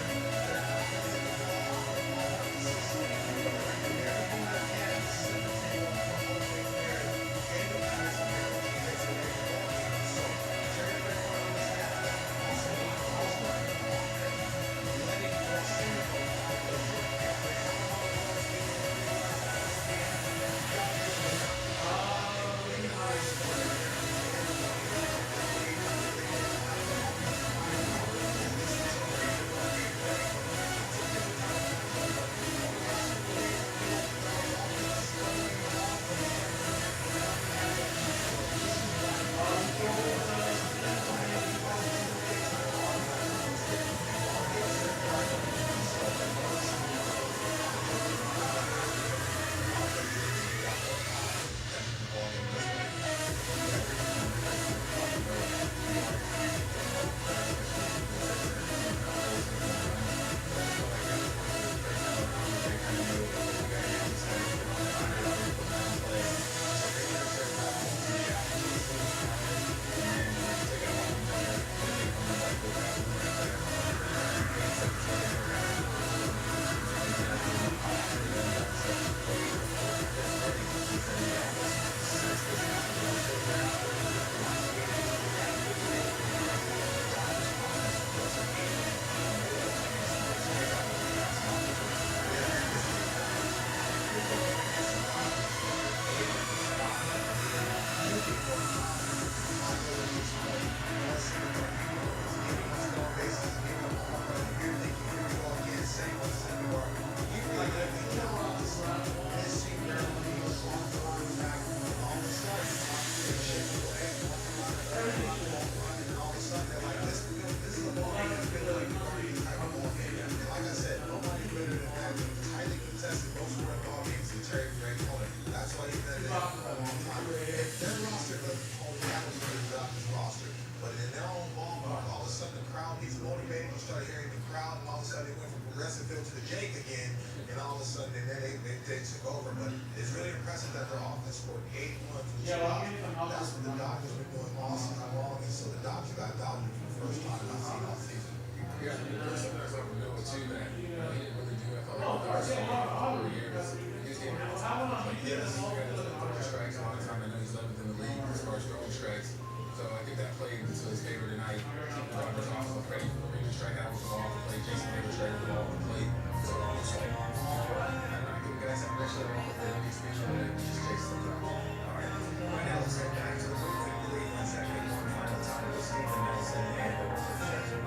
They took over, but it's really impressive that their offense scored 8 runs. That's what the Dodgers been doing all season long, and so the Dodgers got Dodgers for the first time I've seen all season. Yeah, that's something new too that he didn't really do it for the Dodgers for 4 years. He just didn't have time to play this. He got his throwing strikes a lot of time. I know he's 11th in the league as far as throwing strikes. So I think that played into his favor tonight. Keep the runners off of Freddie Freeman strike out with the ball to play. Jason Taylor strike with the ball to play. So it's like, I think guys have next level on the league speed and just chase them out. All right. Right now, let's head back to the quickly. Let's have one final time. Let's see the Nelson and the Scherzer.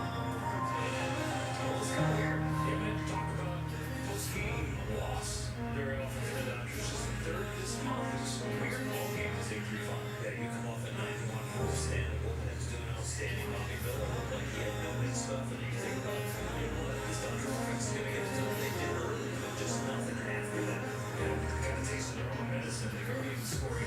Let's go here. Yeah, man, talk about post-game loss. Very often for the Dodgers, just the third this month. It's a weird ball game to take 3-5. Yeah, you come off at 91 outstanding. Bullpen's doing outstanding. Bobby Miller looked like he had no mid stuff. And you think about, you know what, this Dodger offense is going to get it done. They did early, but just nothing after that. You know, they got a taste of their own medicine. They've already been scoring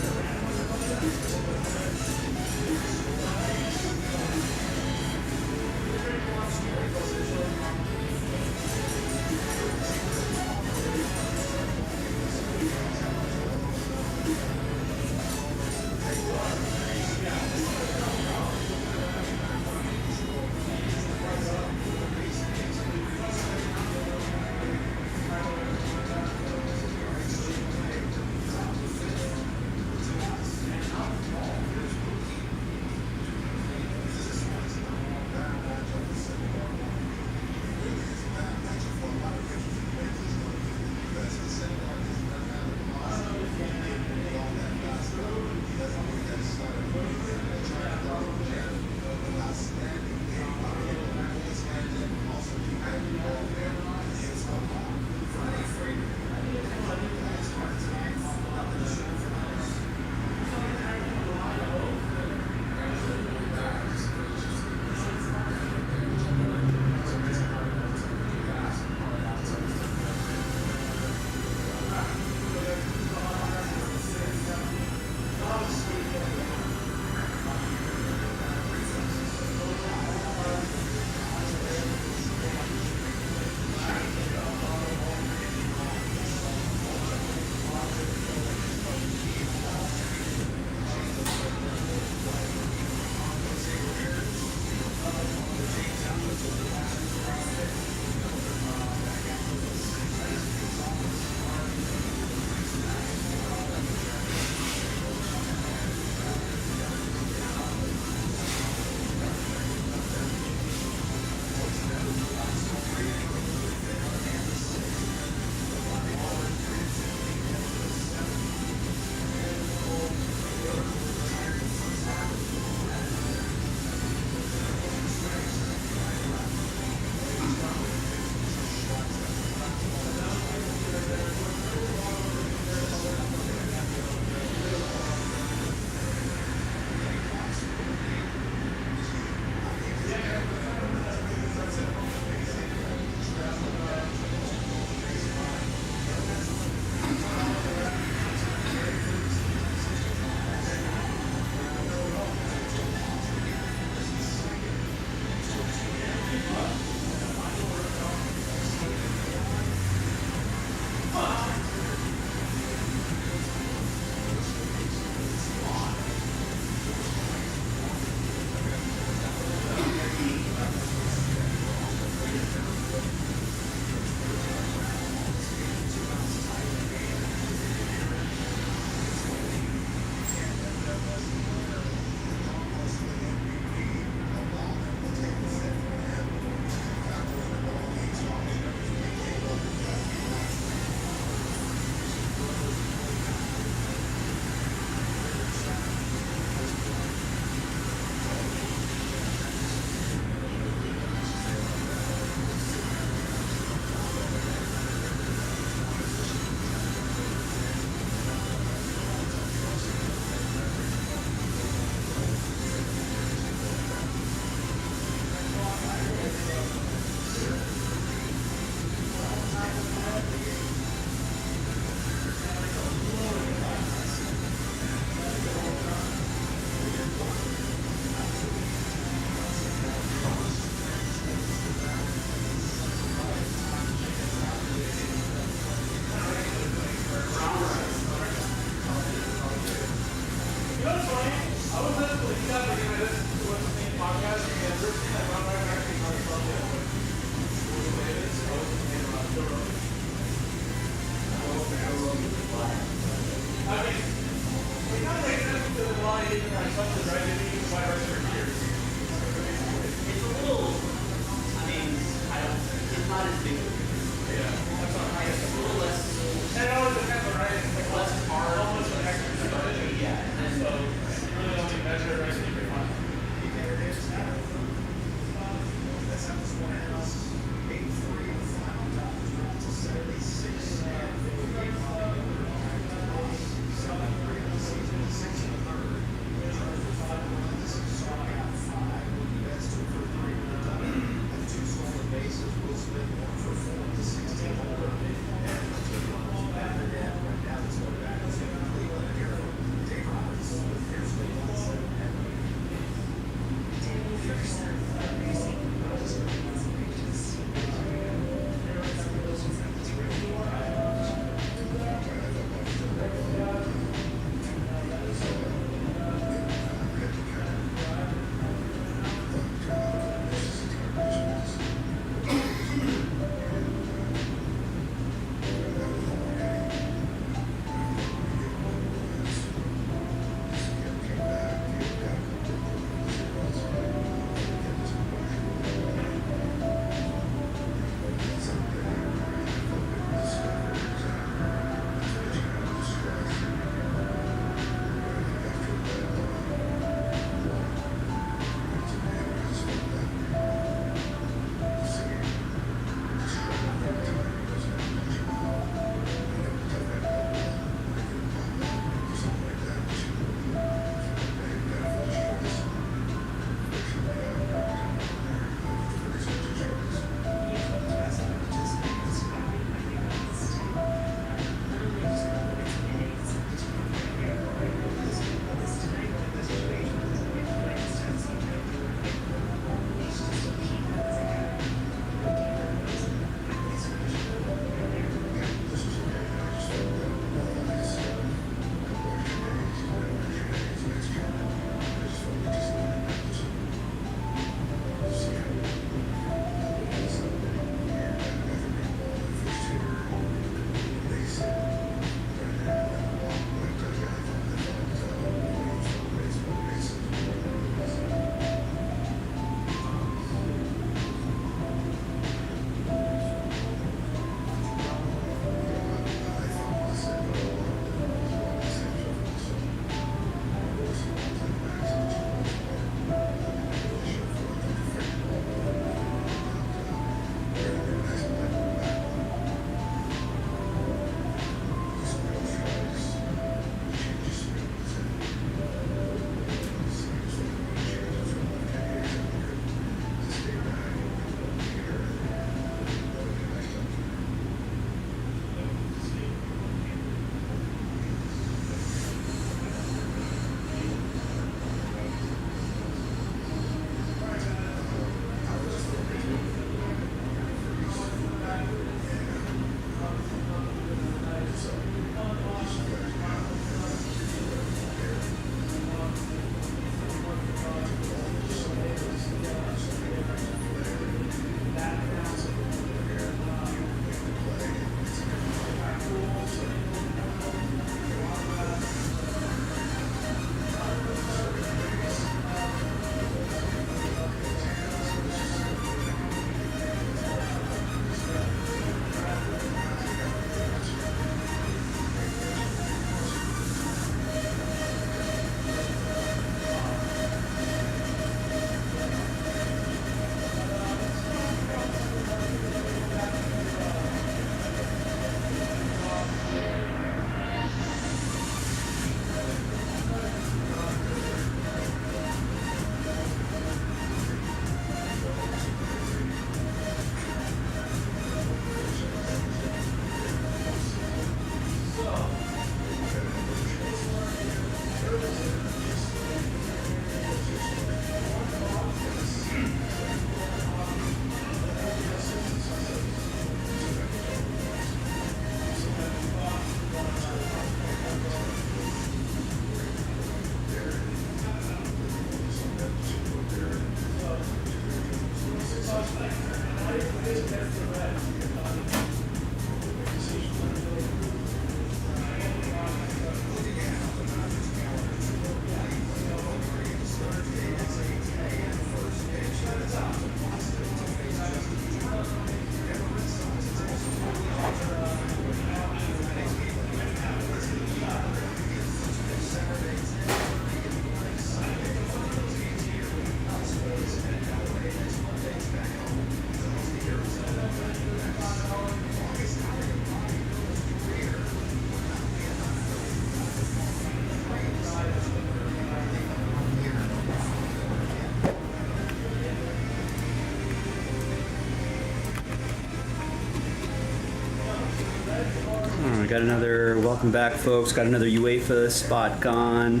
got another, welcome back folks, got another UEFA spot gone.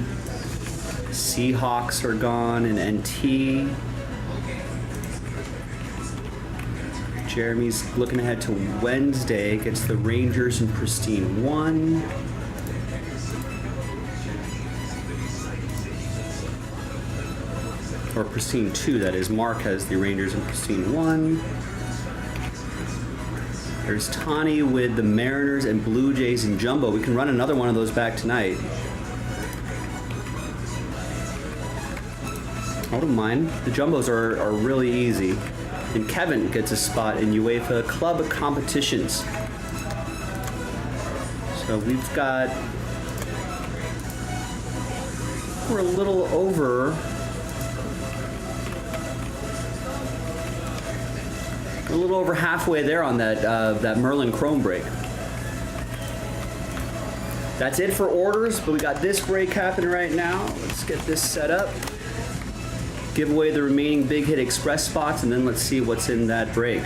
Seahawks are gone in NT. Jeremy's looking ahead to Wednesday, gets the Rangers in Pristine 1. Or Pristine 2, that is. Mark has the Rangers in Pristine 1. There's Tawny with the Mariners and Blue Jays in Jumbo. We can run another one of those back tonight. I don't mind. The Jumbos are really easy. And Kevin gets a spot in UEFA Club Competitions. So we've got... We're a little over... A little over halfway there on that Merlin Chrome break. That's it for orders, but we got this break happening right now. Let's get this set up. Give away the remaining Big Hit Express spots, and then let's see what's in that break.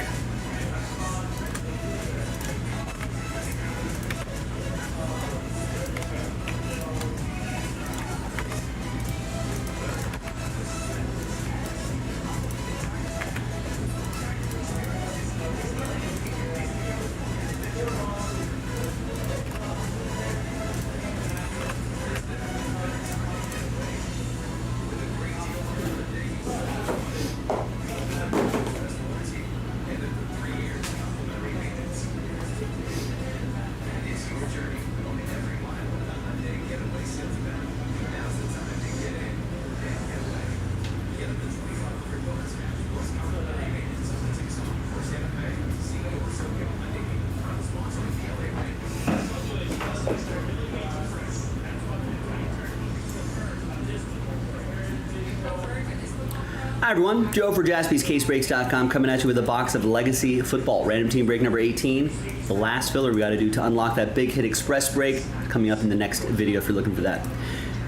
Hi everyone, Joe for JaspysCaseBreaks.com coming at you with a box of Legacy Football. Random team break number 18. The last filler we got to do to unlock that Big Hit Express break. Coming up in the next video if you're looking for that.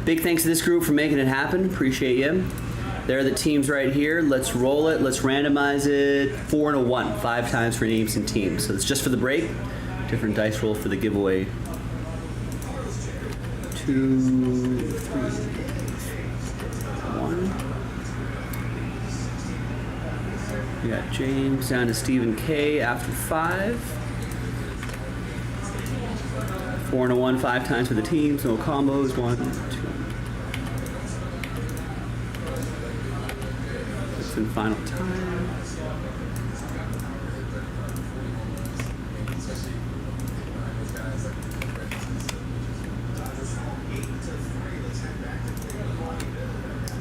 Big thanks to this group for making it happen. Appreciate you. There are the teams right here. Let's roll it. Let's randomize it. 4 and a 1. 5 times for names and teams. So it's just for the break. Different dice roll for the giveaway. 2, 3, 1. We got James down to Stephen K after 5. 4 and a 1, 5 times for the teams. No combos. 1, 2. That's in final time.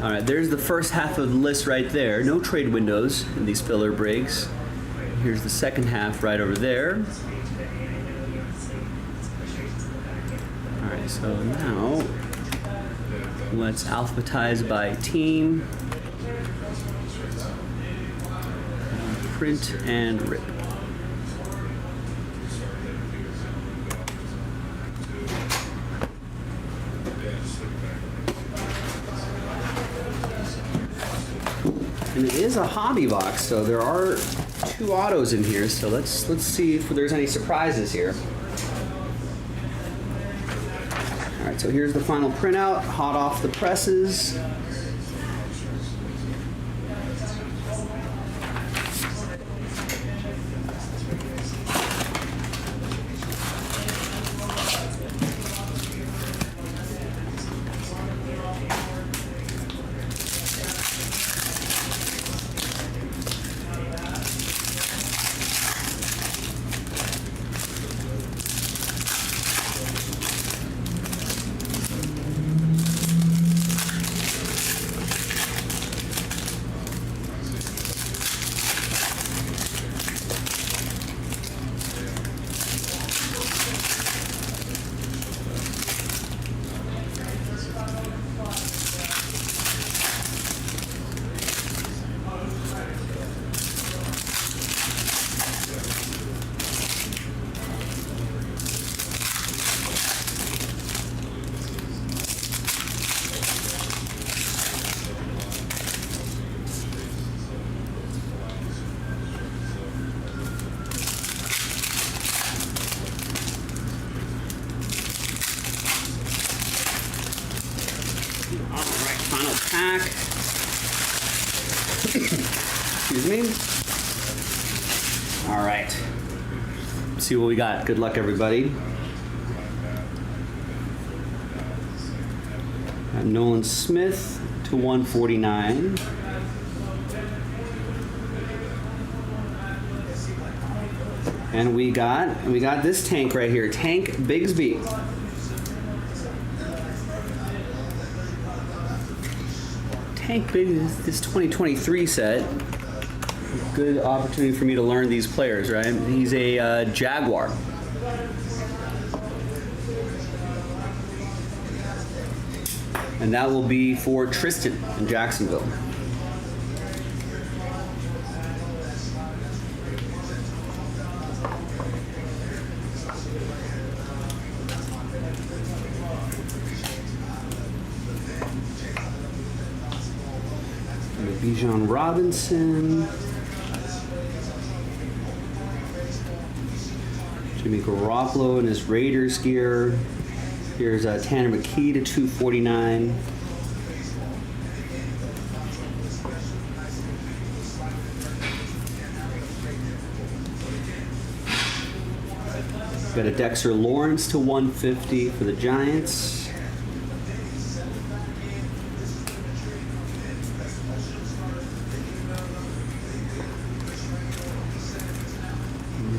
All right, there's the first half of the list right there. No trade windows in these filler breaks. Here's the second half right over there. All right, so now let's alphabetize by team. Print and rip. And it is a hobby box, so there are 2 autos in here. So let's see if there's any surprises here. All right, so here's the final printout, hot off the presses. Final pack. Excuse me. All right. Let's see what we got. Good luck, everybody. Got Nolan Smith to 149. And we got this tank right here, Tank Bigsby. Tank Bigsby, this 2023 set. Good opportunity for me to learn these players, right? He's a Jaguar. And that will be for Tristan in Jacksonville. Bijan Robinson, Jimmy Garoppolo in his Raiders gear. Here's Tanner McKee to 249. Got a Dexter Lawrence to 150 for the Giants.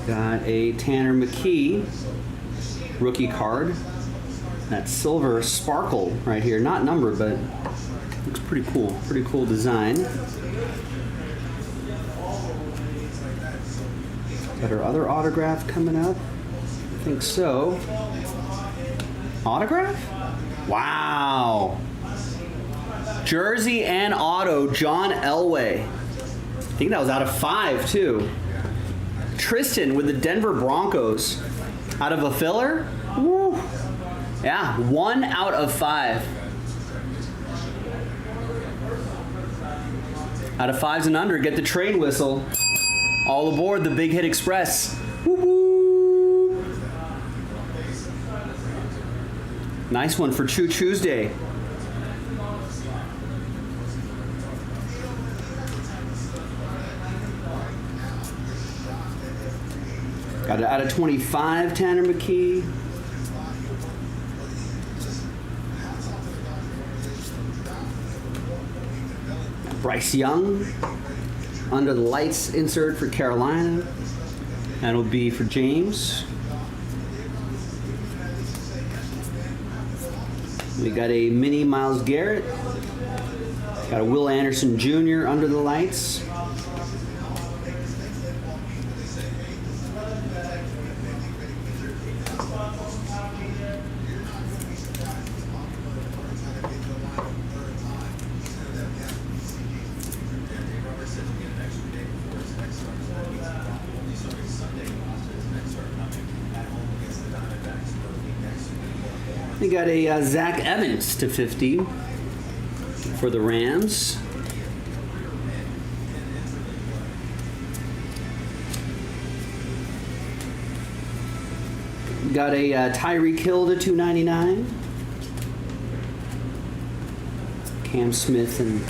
Got a Tanner McKee rookie card. That silver sparkle right here, not numbered, but looks pretty cool. Pretty cool design. Got our other autograph coming up. I think so. Autograph? Wow. Jersey and auto, John Elway. I think that was out of 5 too. Tristan with the Denver Broncos. Out of a filler? Woo. Yeah, 1 out of 5. Out of 5s and under, get the train whistle. All aboard the Big Hit Express. Woo-hoo. Nice one for Choo-Choosday. Got it out of 25, Tanner McKee. Bryce Young, under the lights insert for Carolina. That'll be for James. We got a mini Myles Garrett. Got a Will Anderson Jr. under the lights. We got a Zach Evans to 50 for the Rams. We got a Tyreek Hill to 299. Cam Smith and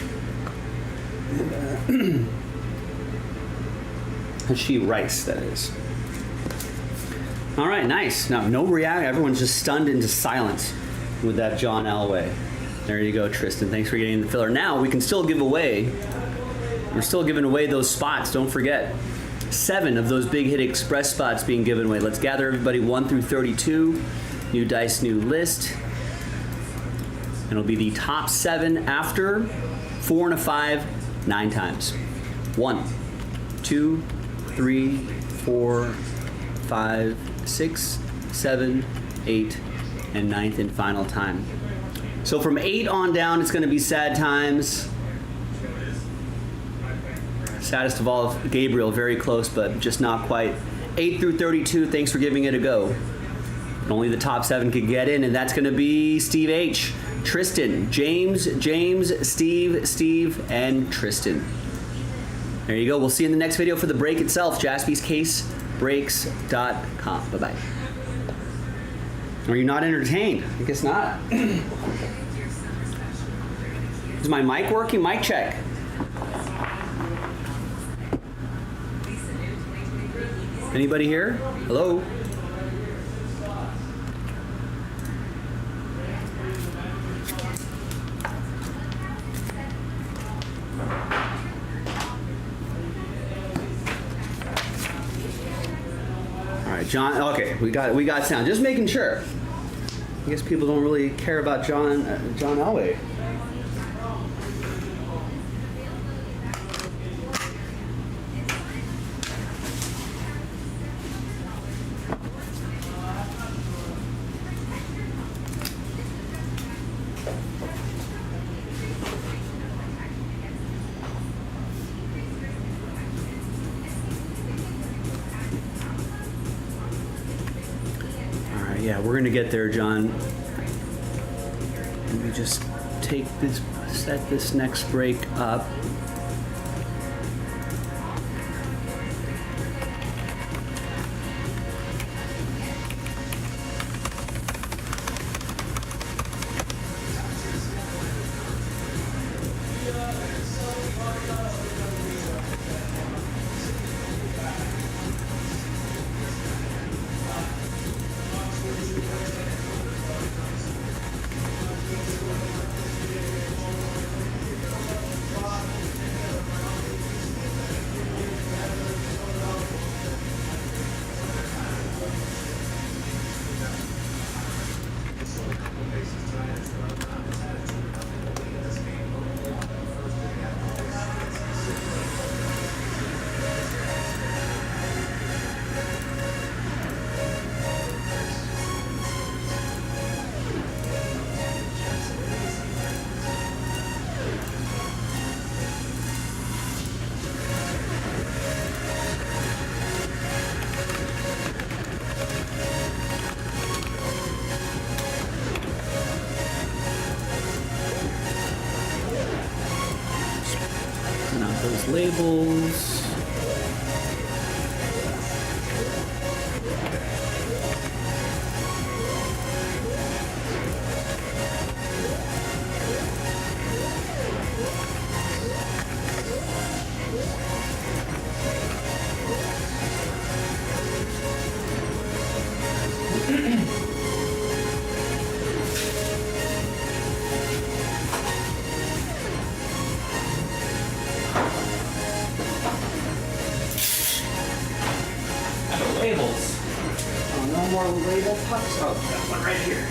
Hashi Rice, that is. All right, nice. Now, no react. Everyone's just stunned into silence with that John Elway. There you go, Tristan. Thanks for getting the filler. Now, we can still give away. We're still giving away those spots. Don't forget. 7 of those Big Hit Express spots being given away. Let's gather everybody 1 through 32. New dice, new list. And it'll be the top 7 after 4 and a 5, 9 times. 1, 2, 3, 4, 5, 6, 7, 8, and 9th and final time. So from 8 on down, it's going to be sad times. Saddest of all, Gabriel, very close, but just not quite. 8 through 32, thanks for giving it a go. Only the top 7 could get in, and that's going to be Steve H., Tristan, James, Steve, and Tristan. There you go. We'll see you in the next video for the break itself. JaspysCaseBreaks.com. Bye-bye. Are you not entertained? I guess not. Is my mic working? Mic check. Anybody here? Hello? All right, John. Okay, we got sound. Just making sure. I guess people don't really care about John Elway. Yeah, we're gonna get there, John. Let me just set this next break up. Those labels. Labels. Oh, no more label pucks. Oh, got one right here.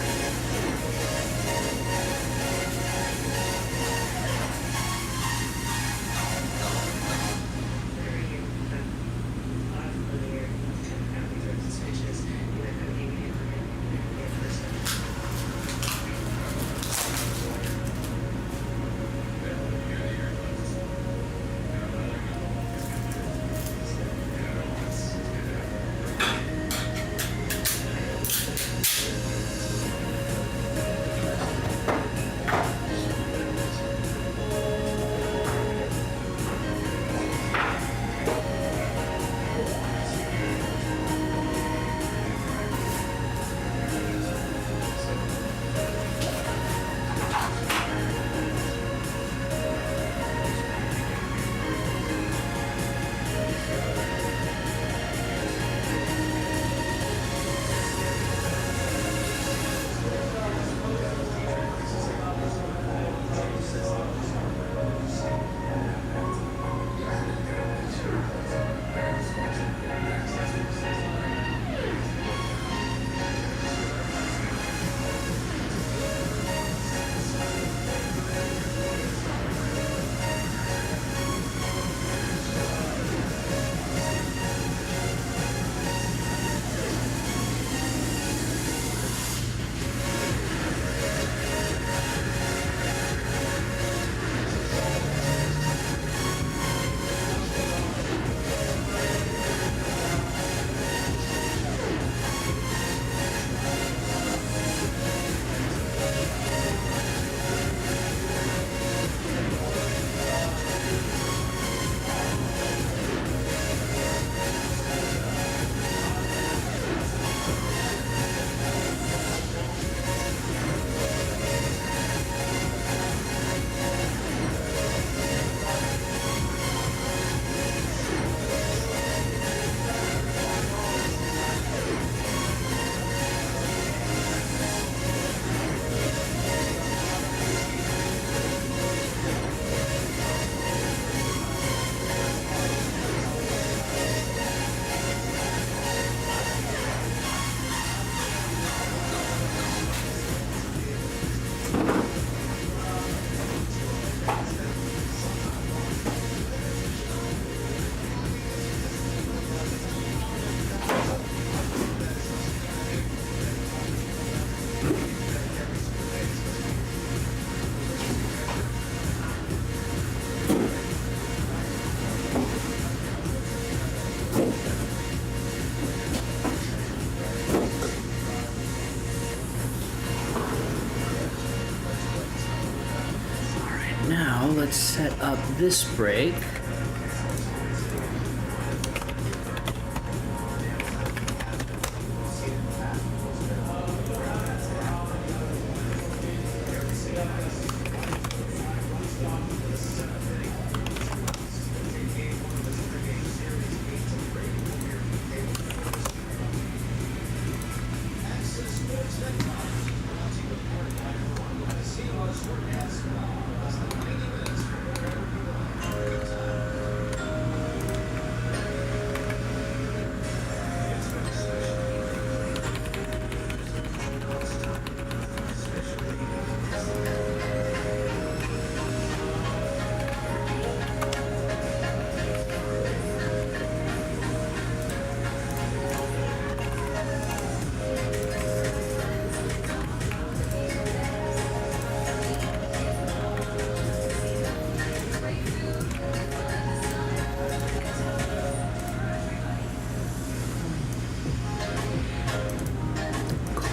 Now let's set up this brake.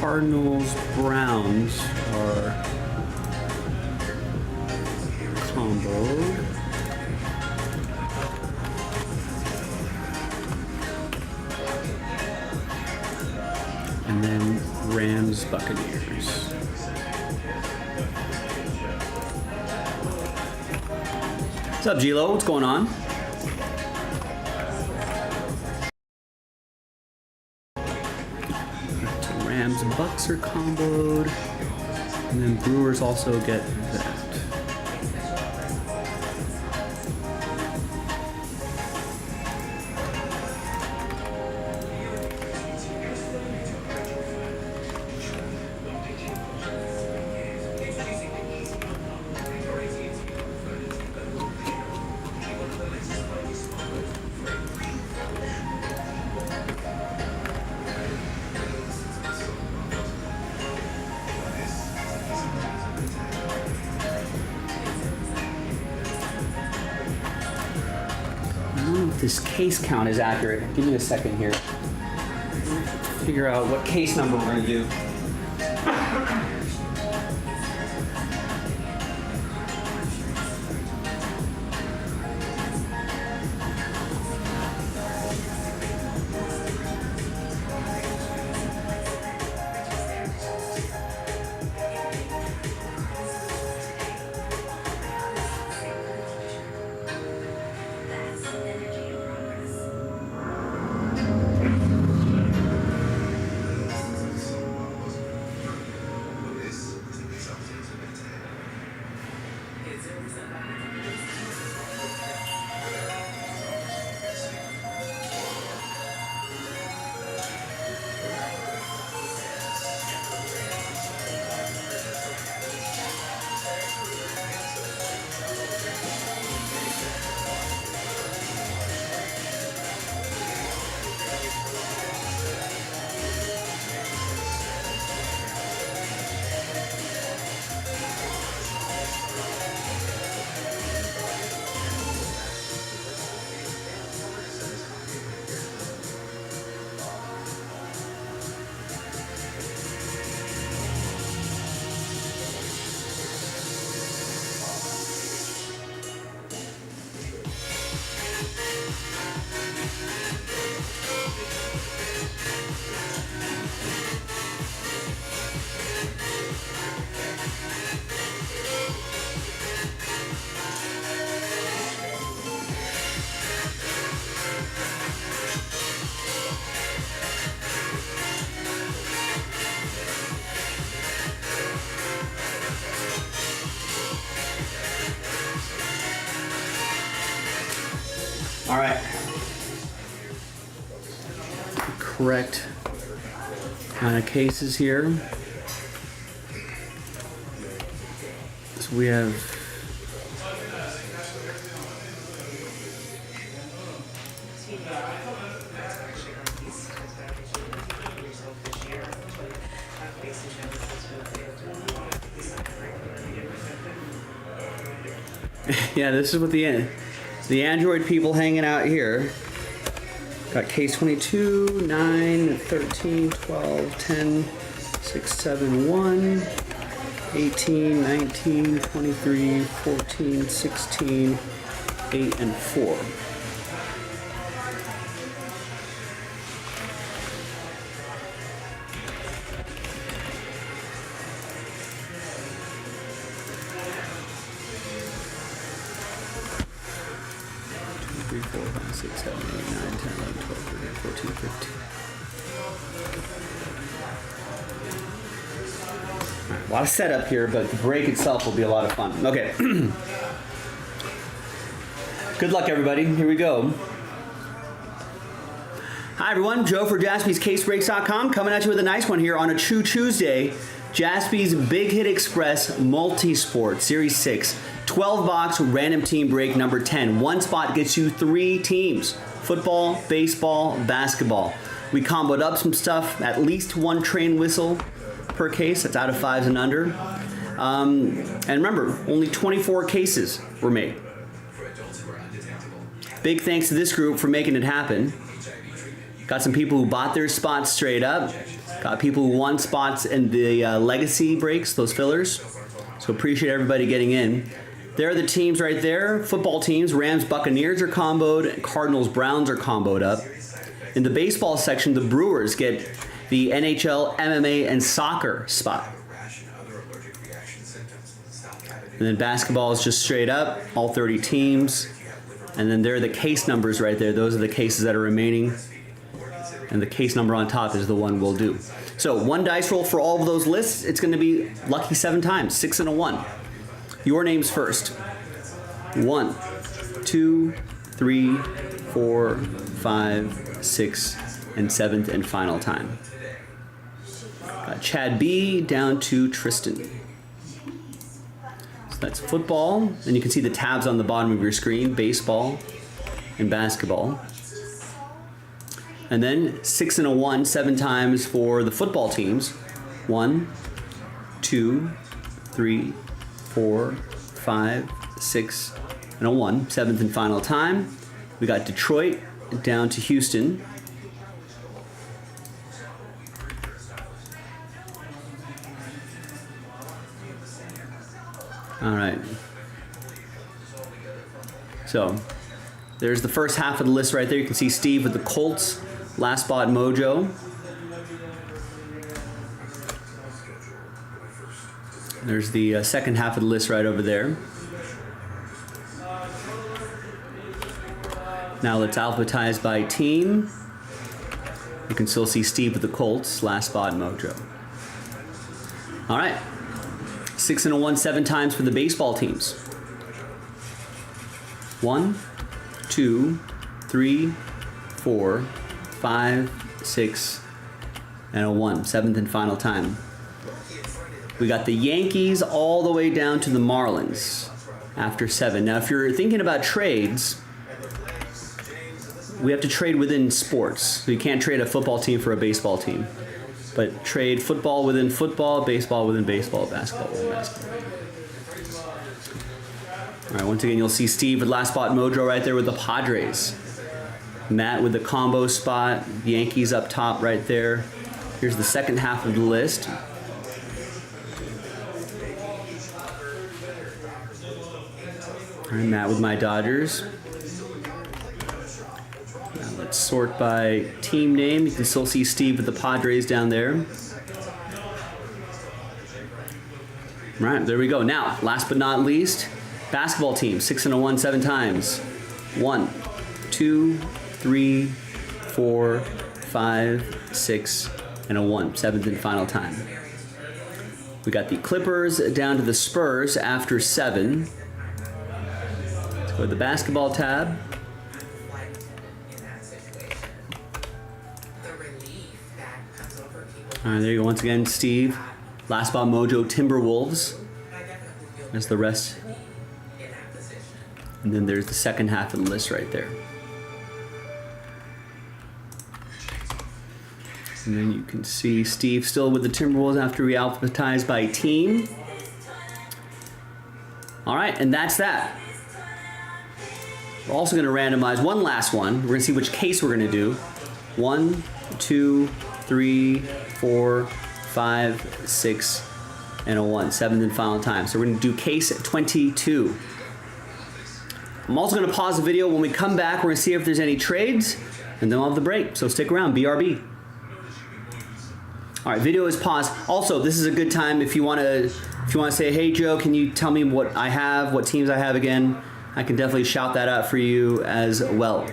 Cardinals Browns are comboed. And then Rams Buccaneers. What's up, G-Lo? What's going on? Rams and Bucks are comboed, and then Brewers also get that. I don't know if this case count is accurate. Give me a second here. Figure out what case number we're going to do. All right. Correct kind of cases here. So we have yeah, this is what the Android people hanging out here. Got case 22, 9, 13, 12, 10, 6, 7, 1. 18, 19, 23, 14, 16, 8, and 4. Three, 4, 5, 6, 7, 8, 9, 10, 11, 12, 13, 14, 15. A lot of setup here, but the break itself will be a lot of fun. Okay. Good luck, everybody. Here we go. Hi, everyone. Joe for JaspysCaseBreaks.com coming at you with a nice one here on a Choo-Choosday. Jaspy's Big Hit Express Multisport Series 6 12-box random team break number 10. One spot gets you 3 teams: football, baseball, basketball. We comboed up some stuff, at least 1 train whistle per case. That's out of 5s and under. And remember, only 24 cases were made. Big thanks to this group for making it happen. Got some people who bought their spots straight up. Got people who won spots in the legacy breaks, those fillers. So appreciate everybody getting in. There are the teams right there. Football teams, Rams, Buccaneers are comboed. Cardinals, Browns are comboed up. In the baseball section, the Brewers get the NHL, MMA, and soccer spot. And then basketball is just straight up, all 30 teams. And then there are the case numbers right there. Those are the cases that are remaining. And the case number on top is the one we'll do. So 1 dice roll for all of those lists. It's going to be lucky 7 times, 6 and a 1. Your names first. 1, 2, 3, 4, 5, 6, and 7th and final time. Got Chad B down to Tristan. So that's football. And you can see the tabs on the bottom of your screen: baseball and basketball. And then 6 and a 1, 7 times for the football teams. 1, 2, 3, 4, 5, 6, and a 1. 7th and final time. We got Detroit down to Houston. All right. So there's the first half of the list right there. You can see Steve with the Colts. Last spot mojo. There's the second half of the list right over there. Now let's alphabetize by team. You can still see Steve with the Colts. Last spot mojo. All right. 6 and a 1, 7 times for the baseball teams. 1, 2, 3, 4, 5, 6, and a 1. 7th and final time. We got the Yankees all the way down to the Marlins after 7. Now, if you're thinking about trades, we have to trade within sports. So you can't trade a football team for a baseball team. But trade football within football, baseball within baseball, basketball within basketball. All right, once again, you'll see Steve with last spot mojo right there with the Padres. Matt with the combo spot. Yankees up top right there. Here's the second half of the list. All right, Matt with my Dodgers. Now let's sort by team name. You can still see Steve with the Padres down there. All right, there we go. Now, last but not least, basketball team. 6 and a 1, 7 times. 1, 2, 3, 4, 5, 6, and a 1. 7th and final time. We got the Clippers down to the Spurs after 7. Let's go to the basketball tab. All right, there you go. Once again, Steve. Last spot mojo, Timberwolves. There's the rest. And then there's the second half of the list right there. And then you can see Steve still with the Timberwolves after we alphabetized by team. All right, and that's that. We're also going to randomize one last one. We're going to see which case we're going to do. 1, 2, 3, 4, 5, 6, and a 1, 7th and final time. So we're gonna do case 22. I'm also gonna pause the video. When we come back, we're gonna see if there's any trades, and then we'll have the break. So stick around, BRB. All right, video is paused. Also, this is a good time if you wanna say, hey Joe, can you tell me what I have, what teams I have again? I can definitely shout that out for you as well.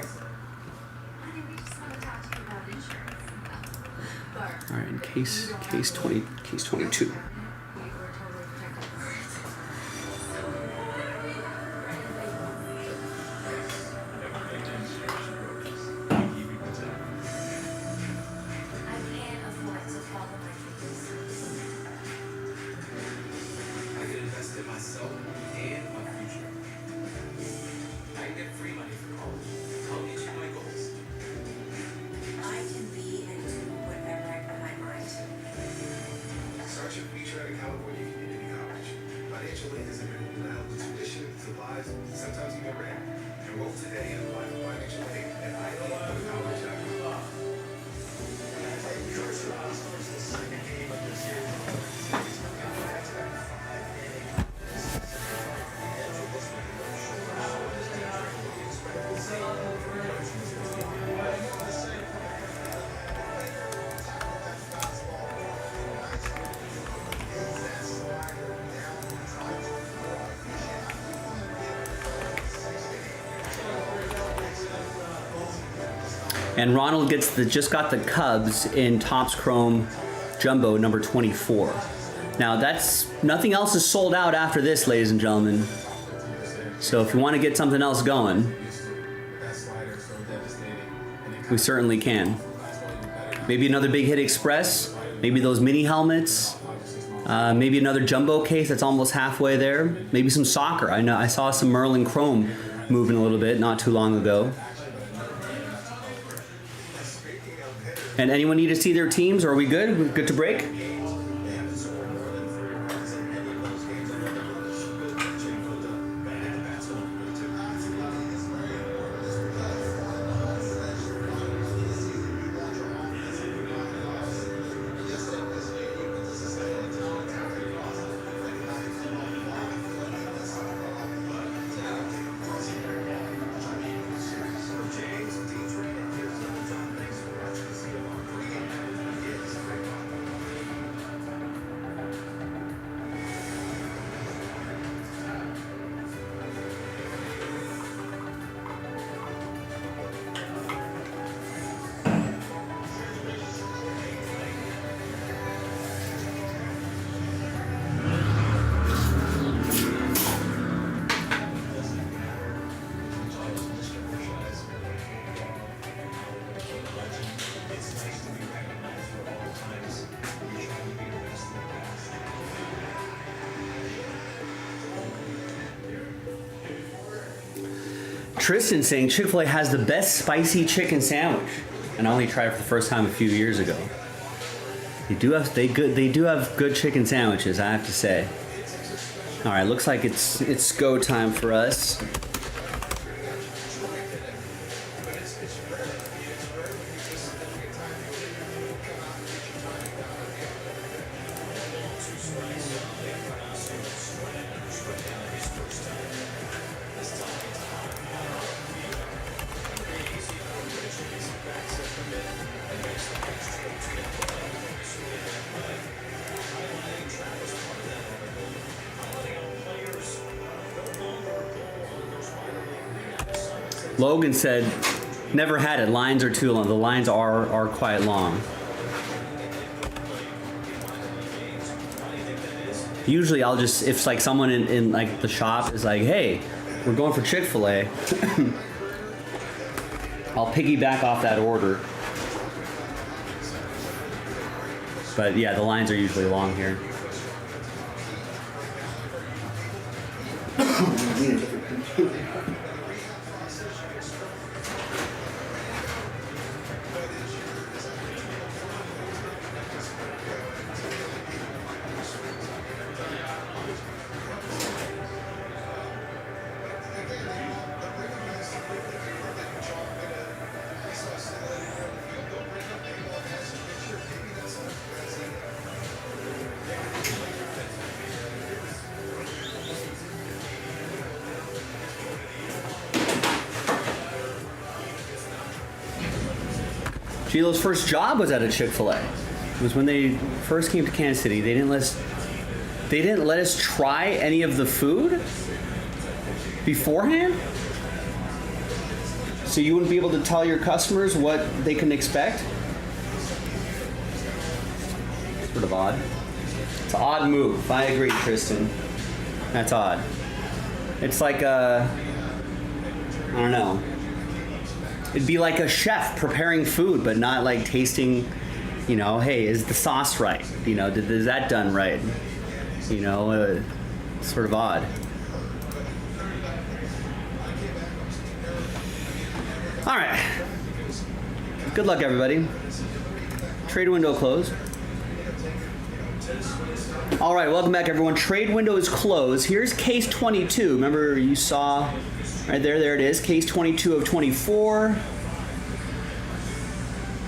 All right, in case 22. I can invest in myself and my future. I can get free money for college. I'll get you my goals. I can be and do whatever I put my mind to. Start your future at a California community college. Financial aid is a now tuition, supplies, sometimes even rent. Enroll today and apply for financial aid at IDCollege.com. And Ronald just got the Cubs in Topps Chrome Jumbo number 24. Now that's, nothing else is sold out after this, ladies and gentlemen. So if you want to get something else going, we certainly can. Maybe another big hit express, maybe those mini helmets, maybe another jumbo case that's almost halfway there. Maybe some soccer. I know I saw some Merlin Chrome moving a little bit not too long ago. And anyone need to see their teams? Or are we good? We're good to break? Tristan saying Chick-fil-A has the best spicy chicken sandwich, and I only tried it for the first time a few years ago. They do have good chicken sandwiches, I have to say. All right, looks like it's go time for us. Logan said, never had it. Lines are too long. The lines are quite long. Usually I'll just, if like someone in like the shop is like, hey, we're going for Chick-fil-A, I'll piggyback off that order. But yeah, the lines are usually long here. Philo's first job was at a Chick-fil-A. It was when they first came to Kansas City. They didn't let us try any of the food beforehand. So you wouldn't be able to tell your customers what they can expect? Sort of odd. It's an odd move. I agree, Tristan. That's odd. It's like I don't know. It'd be like a chef preparing food, but not like tasting, you know, hey, is the sauce right? You know, is that done right? You know, sort of odd. All right. Good luck, everybody. Trade window closed. All right, welcome back, everyone. Trade window is closed. Here's case 22. Remember you saw right there, there it is, case 22 of 24.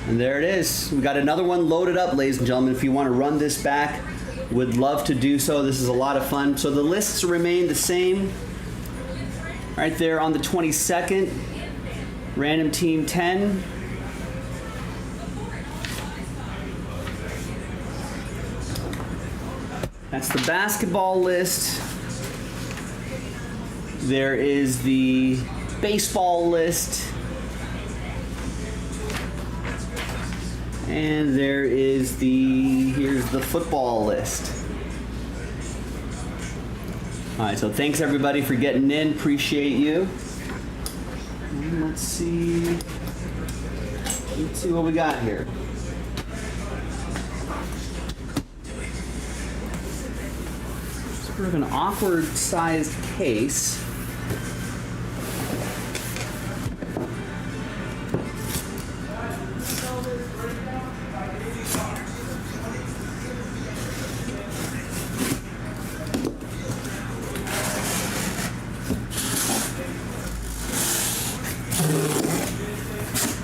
And there it is. We got another one loaded up, ladies and gentlemen. If you want to run this back, would love to do so. This is a lot of fun. So the lists remain the same. Right there on the 22nd, random team 10. That's the basketball list. There is the baseball list. And there is here's the football list. All right, so thanks everybody for getting in. Appreciate you. And let's see what we got here. Sort of an awkward sized case.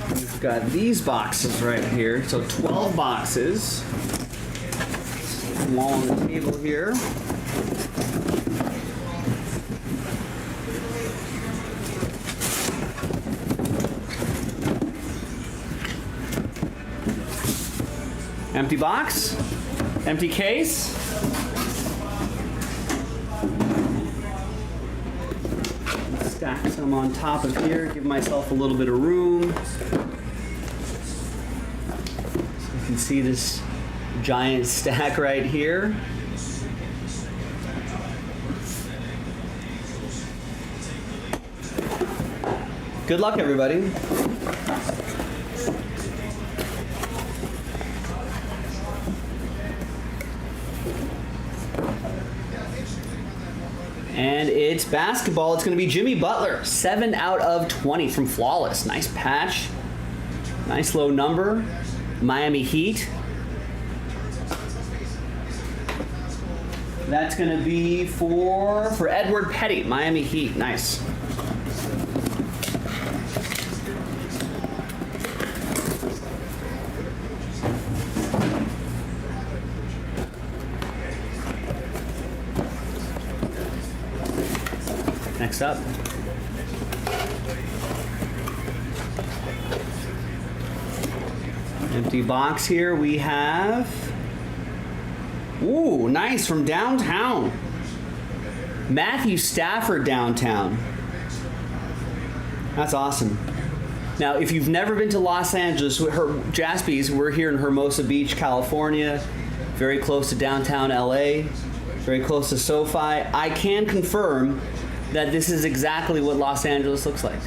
We've got these boxes right here, so 12 boxes. Them all on the table here. Empty box, empty case. Stack some on top of here, give myself a little bit of room. So you can see this giant stack right here. Good luck, everybody. And it's basketball. It's going to be Jimmy Butler, 7 out of 20 from Flawless. Nice patch. Nice low number. Miami Heat. That's going to be for Edward Petty, Miami Heat. Nice. Next up. Empty box here. We have, ooh, nice, from downtown. Matthew Stafford downtown. That's awesome. Now, if you've never been to Los Angeles, Jaspy's, we're here in Hermosa Beach, California, very close to downtown LA, very close to SoFi. I can confirm that this is exactly what Los Angeles looks like.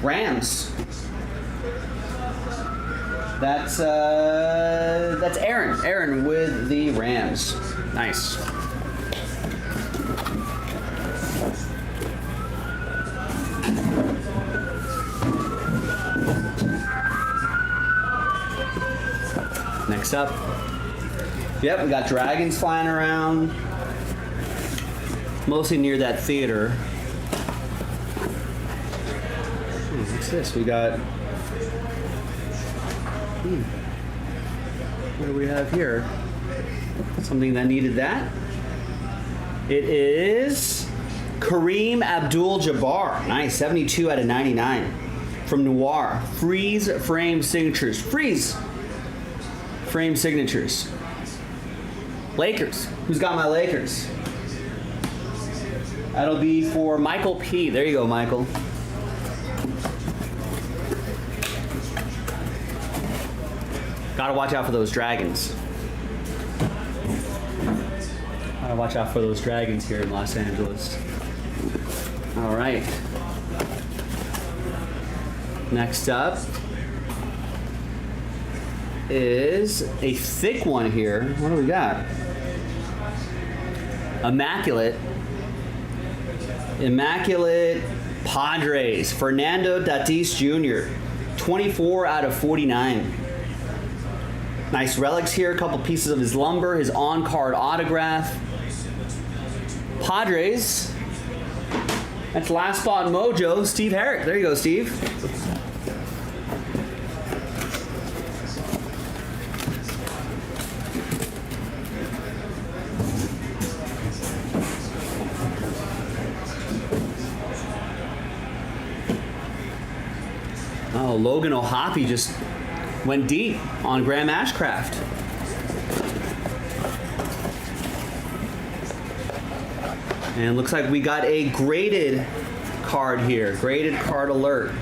Rams. That's Aaron. Aaron with the Rams. Nice. Next up. Yep, we got dragons flying around. Mostly near that theater. What's this? We got... What do we have here? Something that needed that. It is Kareem Abdul-Jabbar. Nice, 72 out of 99. From Noir. Freeze frame signatures. Freeze frame signatures. Lakers. Who's got my Lakers? That'll be for Michael P. There you go, Michael. Gotta watch out for those dragons. Gotta watch out for those dragons here in Los Angeles. All right. Next up is a thick one here. What do we got? Immaculate Padres. Fernando Tatis Jr. 24 out of 49. Nice relics here. A couple pieces of his lumber, his on-card autograph. Padres. That's last spot mojo. Steve Herrick. There you go, Steve. Oh, Logan O'Hoppe just went deep on Graham Ashcraft. And looks like we got a graded card here. Graded card alert.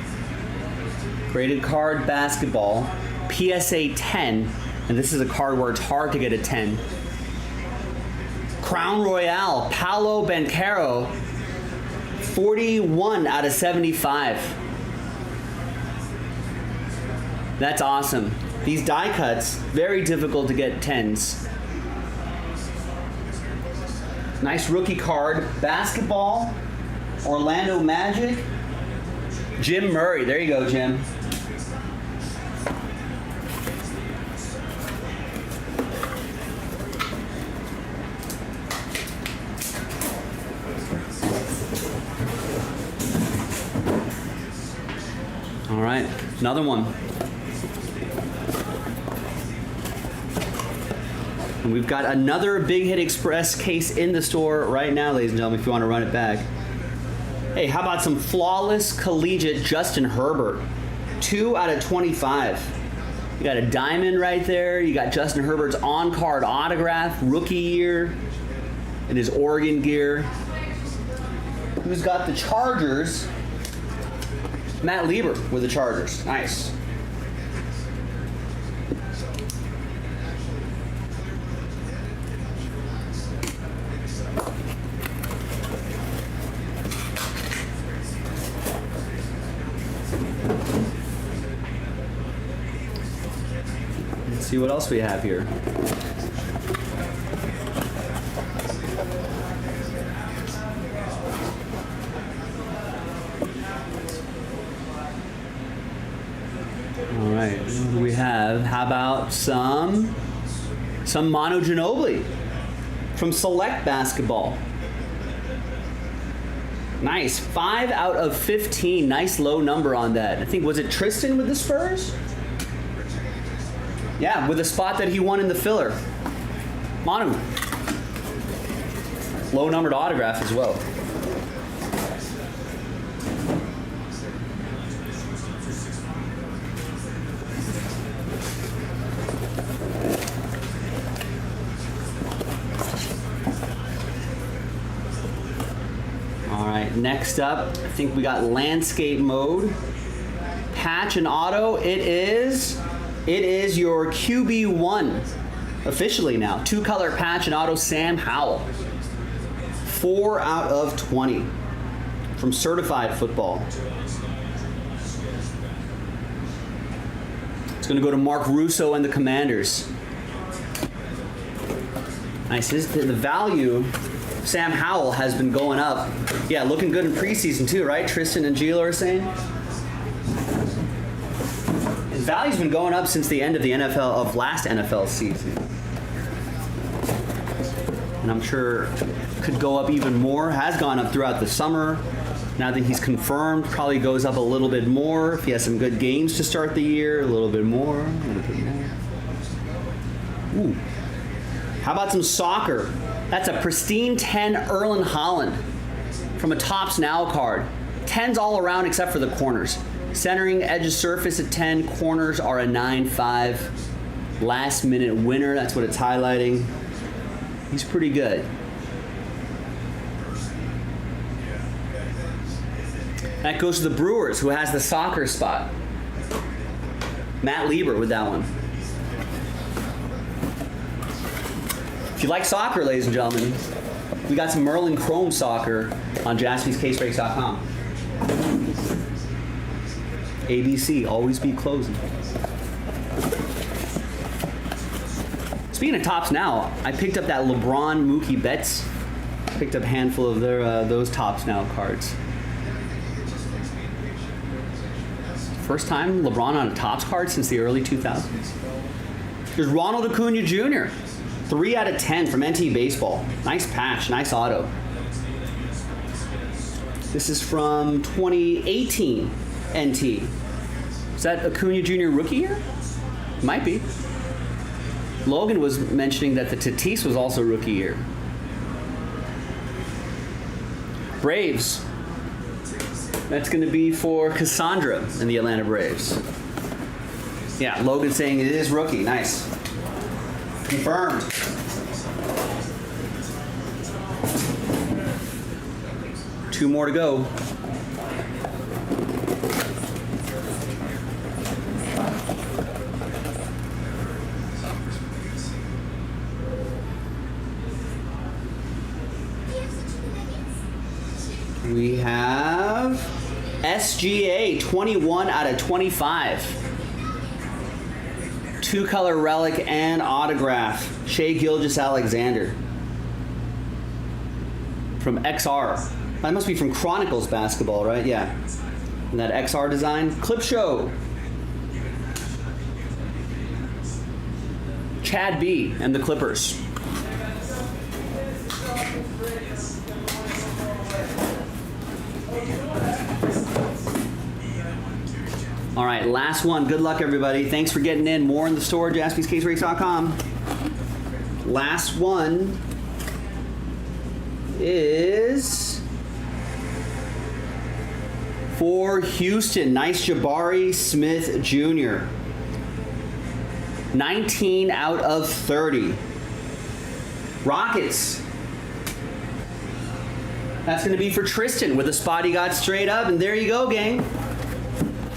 Graded card basketball. PSA 10. And this is a card where it's hard to get a 10. Crown Royale. Paolo Banchero. 41 out of 75. That's awesome. These die cuts, very difficult to get 10s. Nice rookie card. Basketball. Orlando Magic. Jim Murray. There you go, Jim. All right, another one. And we've got another Big Hit Express case in the store right now, ladies and gentlemen, if you want to run it back. Hey, how about some flawless collegiate Justin Herbert? 2 out of 25. You got a diamond right there. You got Justin Herbert's on-card autograph, rookie year, in his Oregon gear. Who's got the Chargers? Matt Lieber with the Chargers. Nice. Let's see what else we have here. All right, what do we have? How about some Manu Ginobili from Select Basketball. Nice, 5 out of 15. Nice low number on that. I think, was it Tristan with the Spurs? Yeah, with a spot that he won in the filler. Manu. Low numbered autograph as well. All right, next up, I think we got landscape mode. Patch and auto. It is your QB1 officially now. 2-color patch and auto, Sam Howell. 4 out of 20 from Certified Football. It's going to go to Mark Russo and the Commanders. Nice. The value, Sam Howell has been going up. Yeah, looking good in preseason too, right? Tristan and Gila are saying. His value's been going up since the end of the last NFL season. And I'm sure could go up even more. Has gone up throughout the summer. Now that he's confirmed, probably goes up a little bit more. If he has some good games to start the year, a little bit more. Ooh. How about some soccer? That's a pristine 10 Erling Haaland from a Tops Now card. 10s all around except for the corners. Centering edge of surface at 10. Corners are a 9.5. Last minute winner, that's what it's highlighting. He's pretty good. That goes to the Brewers, who has the soccer spot. Matt Lieber with that one. If you like soccer, ladies and gentlemen, we got some Merlin Chrome soccer on jaspyscasebreaks.com. ABC, always be closing. Speaking of Tops Now, I picked up that LeBron Mookie Betts. Picked up a handful of their those Tops Now cards. First time LeBron on a Topps card since the early 2000s. There's Ronald Acuna Jr. 3 out of 10 from NT Baseball. Nice patch, nice auto. This is from 2018 NT. Is that Acuna Jr. rookie year? Might be. Logan was mentioning that the Tatis was also rookie year. Braves. That's going to be for Cassandra and the Atlanta Braves. Yeah, Logan saying it is rookie. Nice. Confirmed. Two more to go. We have SGA 21 out of 25. 2-color relic and autograph. Shai Gilgeous-Alexander from XR. That must be from Chronicles Basketball, right? Yeah. And that XR design. Clip Show. Chad B and the Clippers. All right, last one. Good luck, everybody. Thanks for getting in. More in the store, jaspyscasebreaks.com. Last one is for Houston. Nice Jabari Smith Jr. 19 out of 30. Rockets. That's going to be for Tristan with a spot he got straight up. And there you go, gang.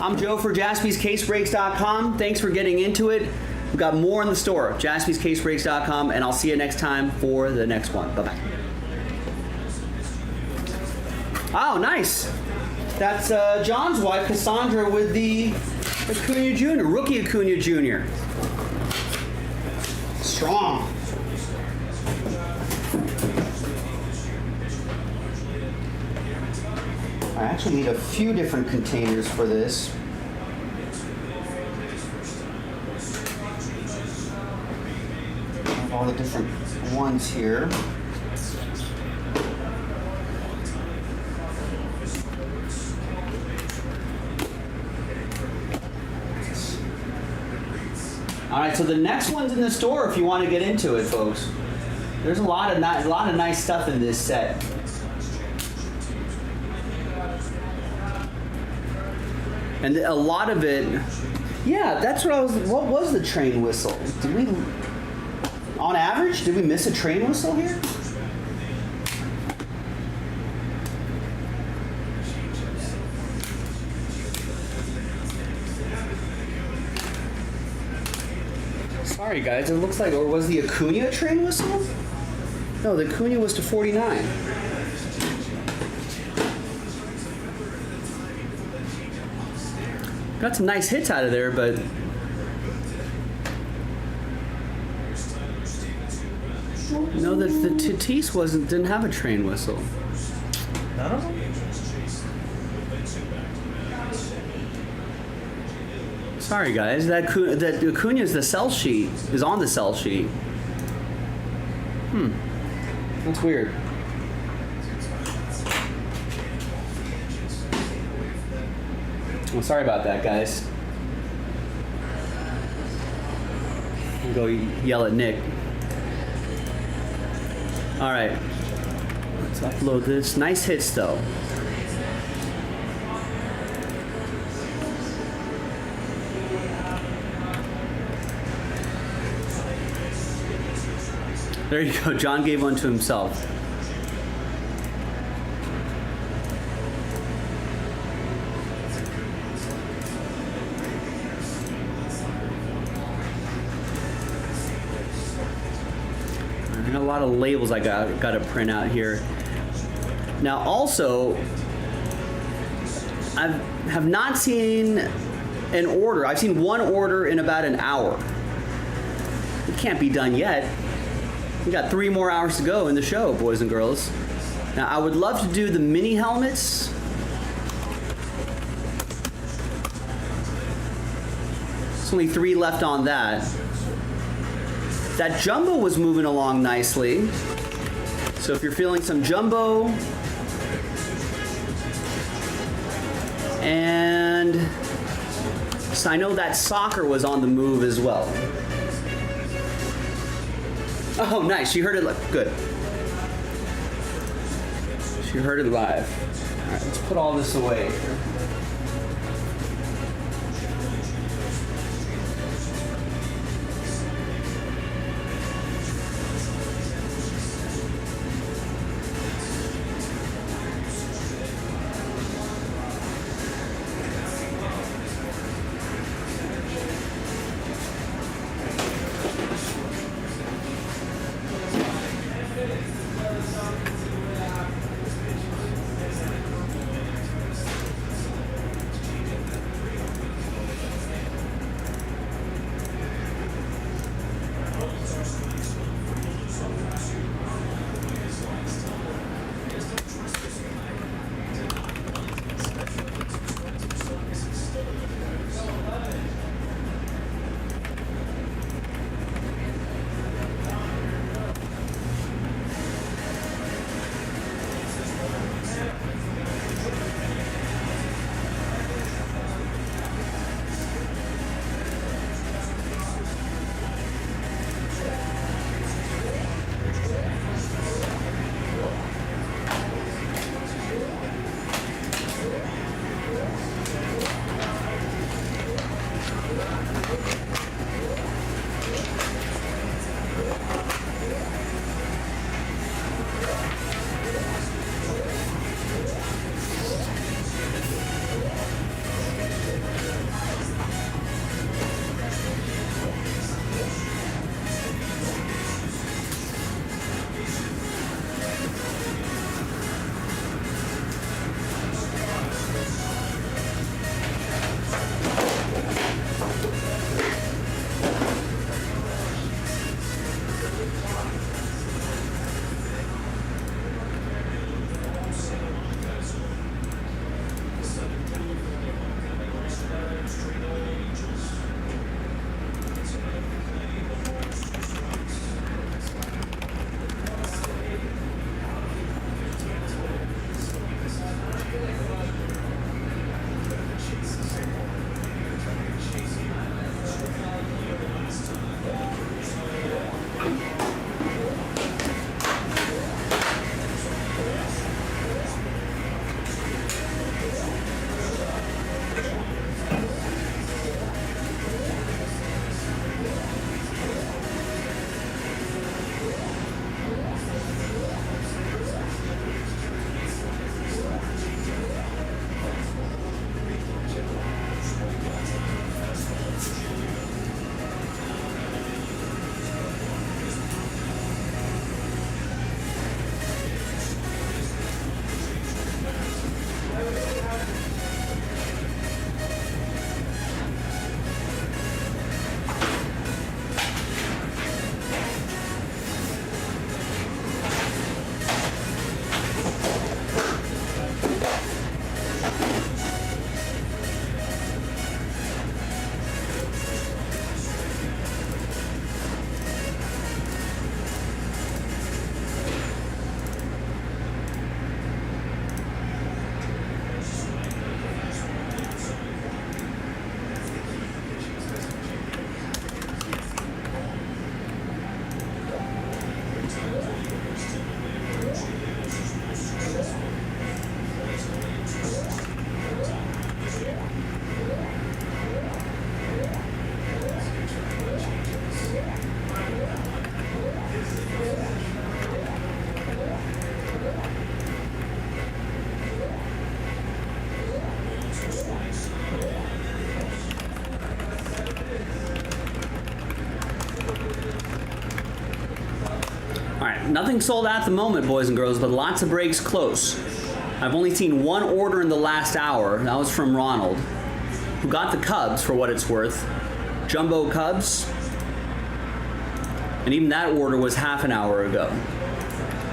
I'm Joe for jaspyscasebreaks.com. Thanks for getting into it. We've got more in the store, jaspyscasebreaks.com, and I'll see you next time for the next one. Bye-bye. Oh, nice. That's John's wife, Cassandra, with the Acuna Jr., rookie Acuna Jr. Strong. I actually need a few different containers for this. I have all the different ones here. All right, so the next one's in the store if you want to get into it, folks. There's a lot of nice stuff in this set. And a lot of it, yeah, that's what was the train whistle? Did we, on average, did we miss a train whistle here? Sorry guys, it looks like, or was the Acuna train whistle? No, the Acuna was to 49. Got some nice hits out of there, but no, the Tatis didn't have a train whistle. None of them? Sorry guys, that Acuna's the sell sheet is on the sell sheet. That's weird. Well, sorry about that, guys. I'll go yell at Nick. All right. Let's upload this. Nice hits though. There you go. John gave one to himself. I got a lot of labels I got to print out here. Now, also, I have not seen an order. I've seen one order in about an hour. It can't be done yet. We got 3 more hours to go in the show, boys and girls. Now, I would love to do the mini helmets. There's only 3 left on that. That jumbo was moving along nicely. So if you're feeling some jumbo, and so I know that soccer was on the move as well. Oh, nice. She heard it. Good. She heard it live. All right, let's put all this away. All right, nothing sold out at the moment, boys and girls, but lots of breaks close. I've only seen one order in the last hour. That was from Ronald, who got the Cubs for what it's worth. Jumbo Cubs. And even that order was half an hour ago.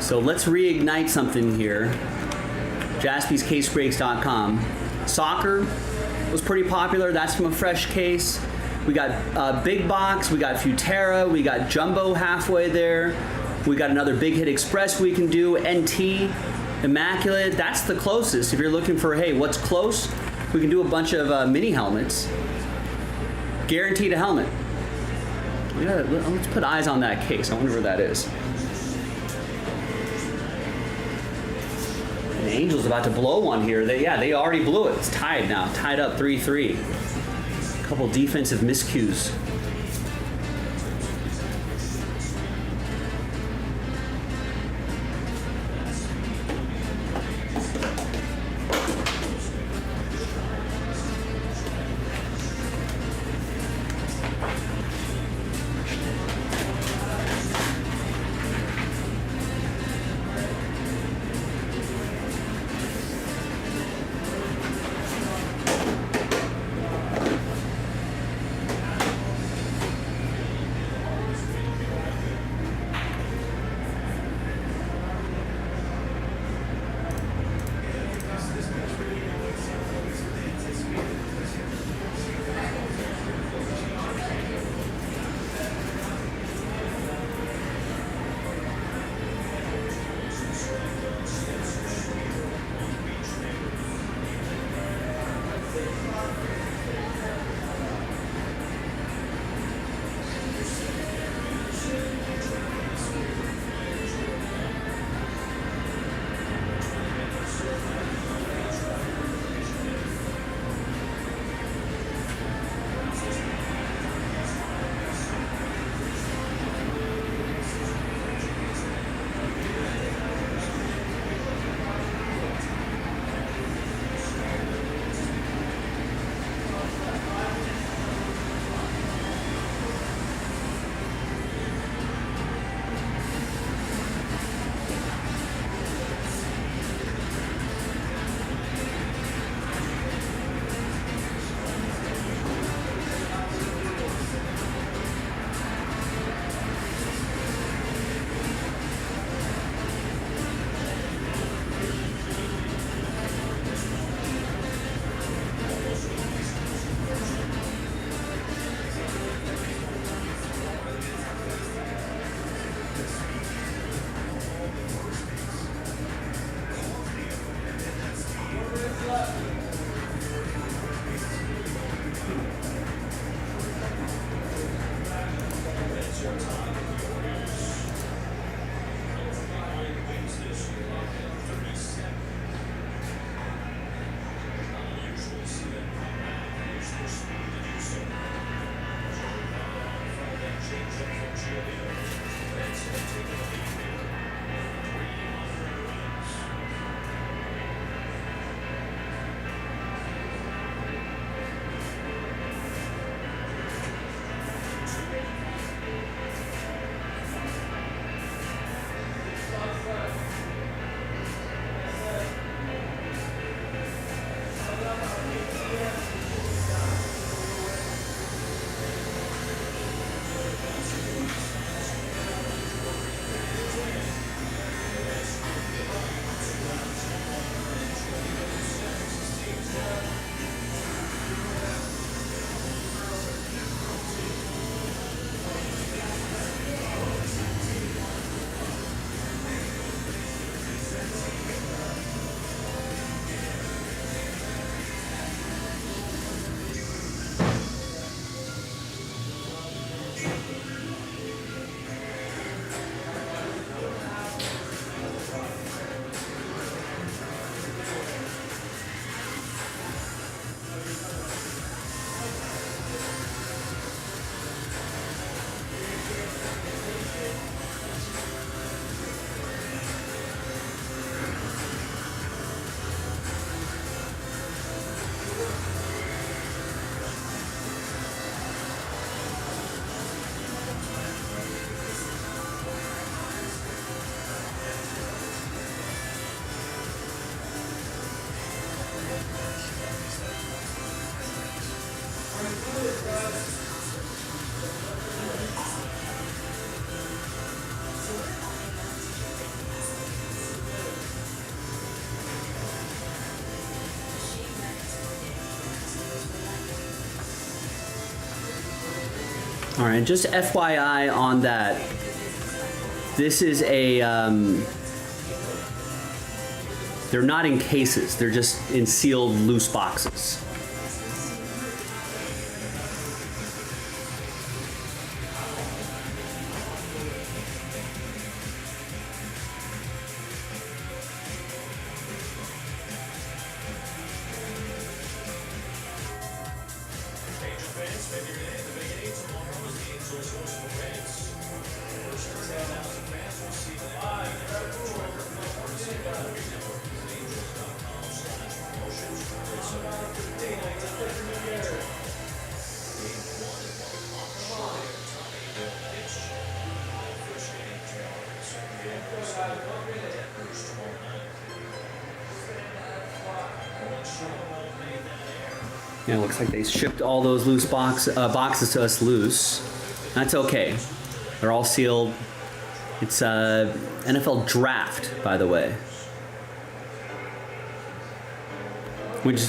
So let's reignite something here. JaspysCaseBreaks.com. Soccer was pretty popular. That's from a fresh case. We got Big Box. We got Futera. We got Jumbo halfway there. We got another Big Hit Express we can do. NT, Immaculate. That's the closest. If you're looking for, hey, what's close? We can do a bunch of mini helmets. Guaranteed a helmet. Let's put eyes on that case. I wonder where that is. And Angel's about to blow one here. They already blew it. It's tied now. Tied up 3-3. A couple defensive miscues. All right, just FYI on that. This is a. They're not in cases. They're just in sealed, loose boxes. Yeah, it looks like they shipped all those loose boxes to us loose. That's okay. They're all sealed. It's NFL Draft, by the way.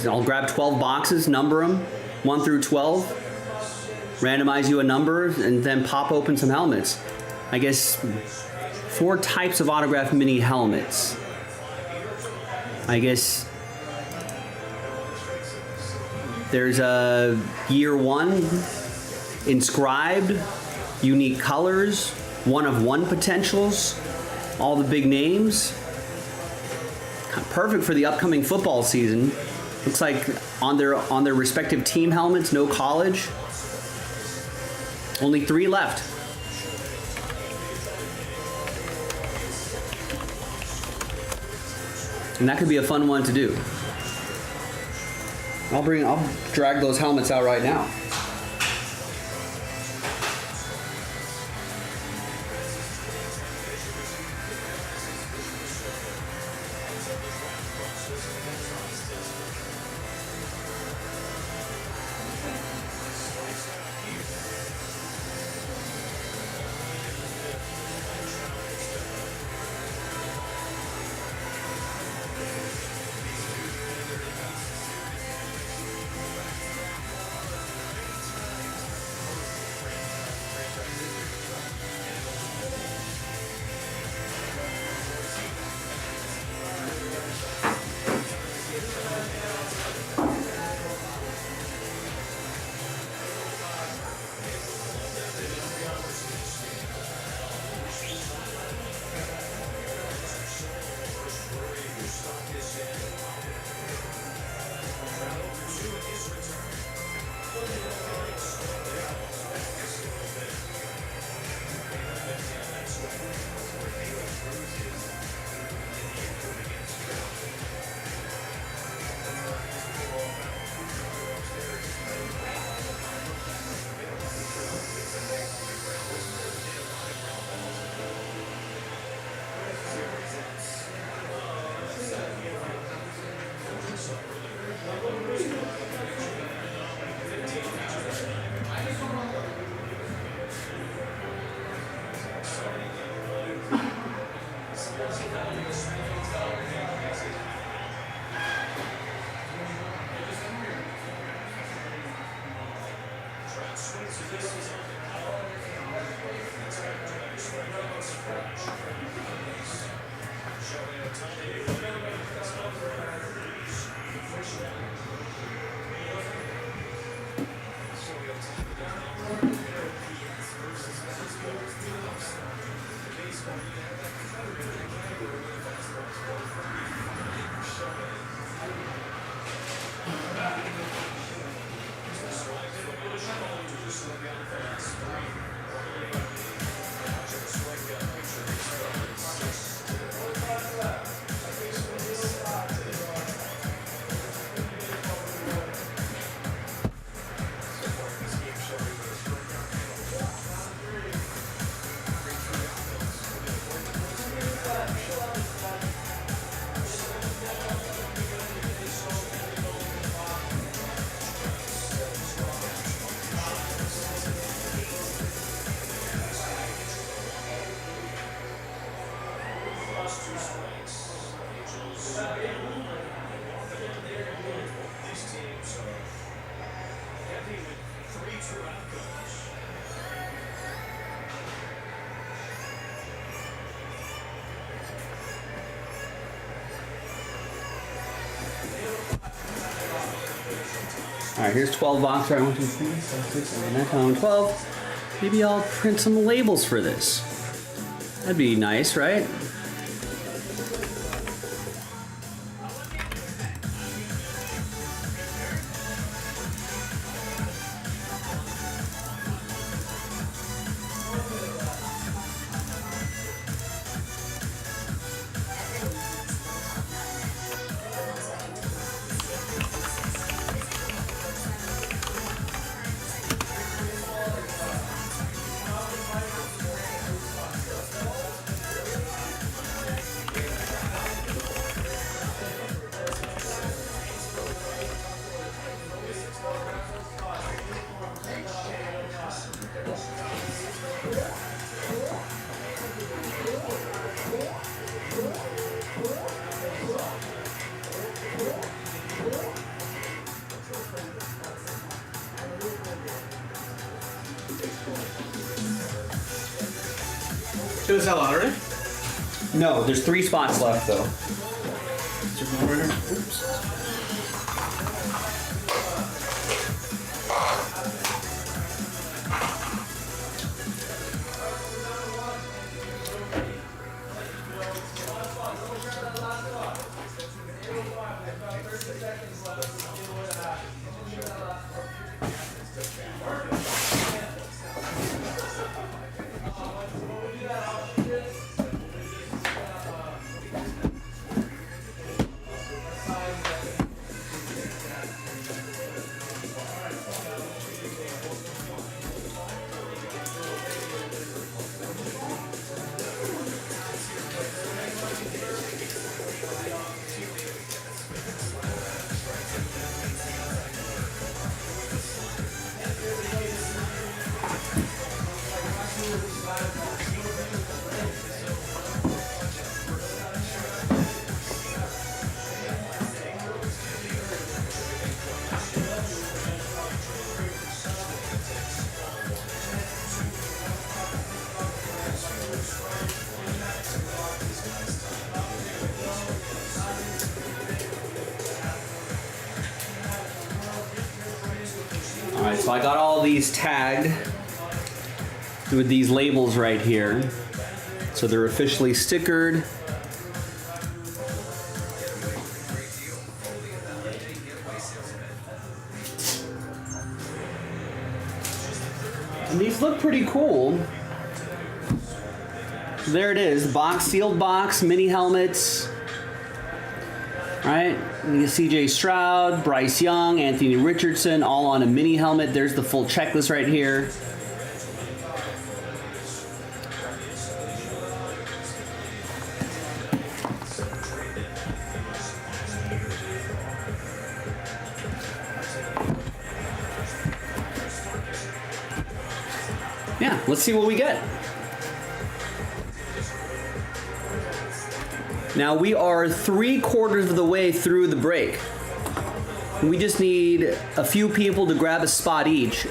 I'll grab 12 boxes, number them, 1 through 12, randomize you a number, and then pop open some helmets. I guess 4 types of autographed mini helmets. I guess there's a year 1 inscribed, unique colors, 1 of 1 potentials, all the big names. Perfect for the upcoming football season. Looks like on their respective team helmets, no college. Only 3 left. And that could be a fun one to do. I'll drag those helmets out right now. All right, here's 12 box. Right, 1, 2, 3, 4, 6, 7, 8, 9, 10, 12. Maybe I'll print some labels for this. That'd be nice, right? Did it sell out already? No, there's 3 spots left though. Oops. All right, so I got all these tagged with these labels right here. So they're officially stickered. And these look pretty cool. There it is, box, sealed box, mini helmets. Right? CJ Stroud, Bryce Young, Anthony Richardson, all on a mini helmet. There's the full checklist right here. Yeah, let's see what we get. Now we are 3/4 of the way through the break. We just need a few people to grab a spot each.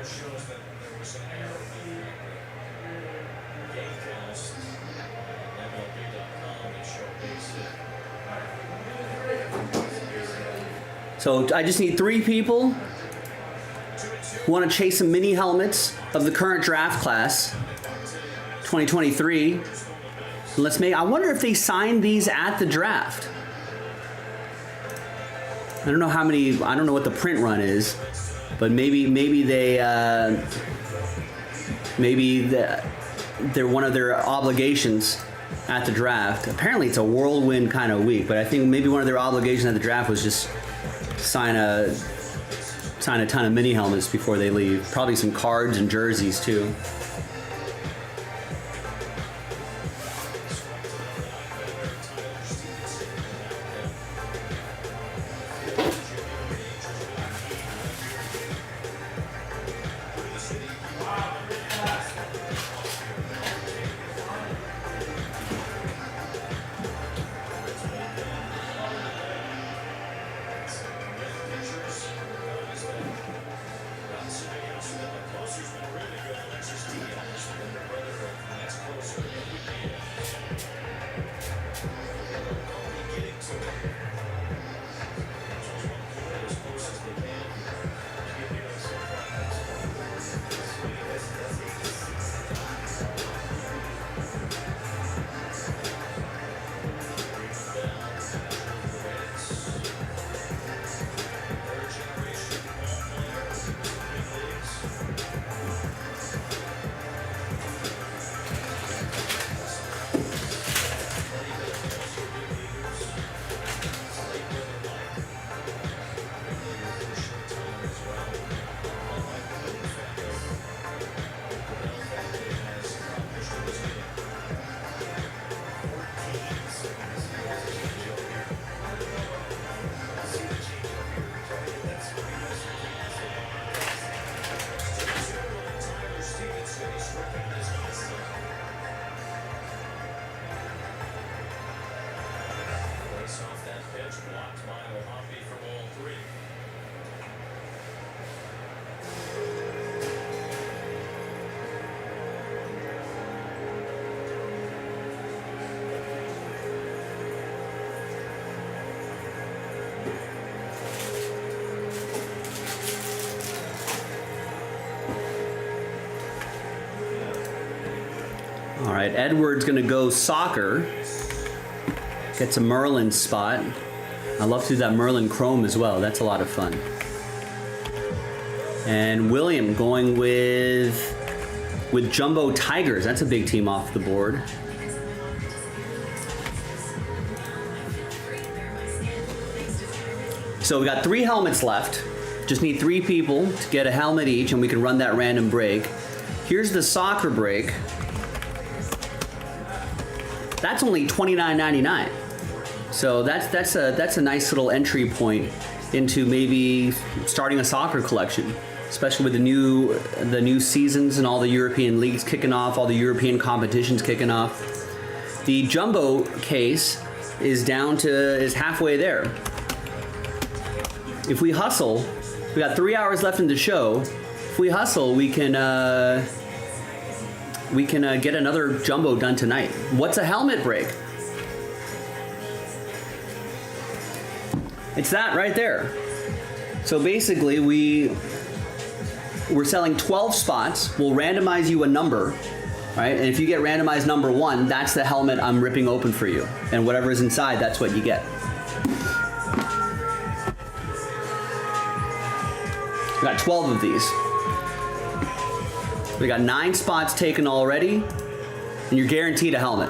Shows that there was an error in the game cast. MLB.com, they show base hit. So I just need 3 people who want to chase some mini helmets of the current draft class, 2023. Let's make. I wonder if they signed these at the draft. I don't know how many. I don't know what the print run is, but maybe they're one of their obligations at the draft. Apparently, it's a whirlwind kind of week, but I think maybe one of their obligations at the draft was just sign a ton of mini helmets before they leave. Probably some cards and jerseys too. All right, Edward's gonna go soccer. Gets a Merlin spot. I love to do that Merlin Chrome as well. That's a lot of fun. And William going with Jumbo Tigers. That's a big team off the board. So we got 3 helmets left. Just need 3 people to get a helmet each, and we can run that random break. Here's the soccer break. That's only $29.99. So that's a nice little entry point into maybe starting a soccer collection, especially with the new seasons and all the European leagues kicking off, all the European competitions kicking off. The jumbo case is halfway there. If we hustle, we got 3 hours left in the show. If we hustle, we can get another jumbo done tonight. What's a helmet break? It's that right there. So basically, we're selling 12 spots. We'll randomize you a number, right? And if you get randomized number 1, that's the helmet I'm ripping open for you. And whatever is inside, that's what you get. We got 12 of these. We got 9 spots taken already, and you're guaranteed a helmet.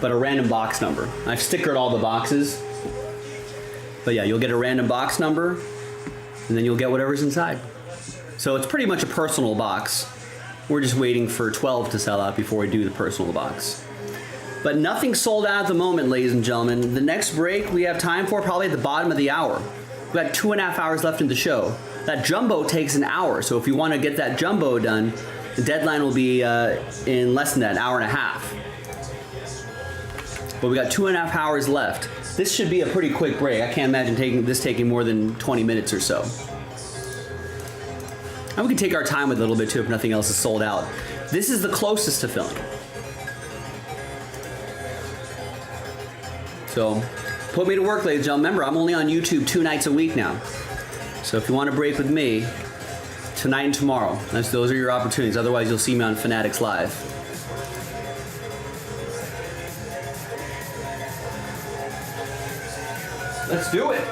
But a random box number. I've stickered all the boxes. But yeah, you'll get a random box number, and then you'll get whatever's inside. So it's pretty much a personal box. We're just waiting for 12 to sell out before we do the personal box. But nothing sold out at the moment, ladies and gentlemen. The next break we have time for probably at the bottom of the hour. We've got 2.5 hours left in the show. That jumbo takes an hour, so if you want to get that jumbo done, the deadline will be in less than that, an hour and a half. But we got 2.5 hours left. This should be a pretty quick break. I can't imagine taking more than 20 minutes or so. And we can take our time with it a little bit too if nothing else is sold out. This is the closest to filling. So put me to work, ladies and gentlemen. Remember, I'm only on YouTube 2 nights a week now. So if you want to break with me, tonight and tomorrow, those are your opportunities. Otherwise, you'll see me on Fanatics Live. Let's do it.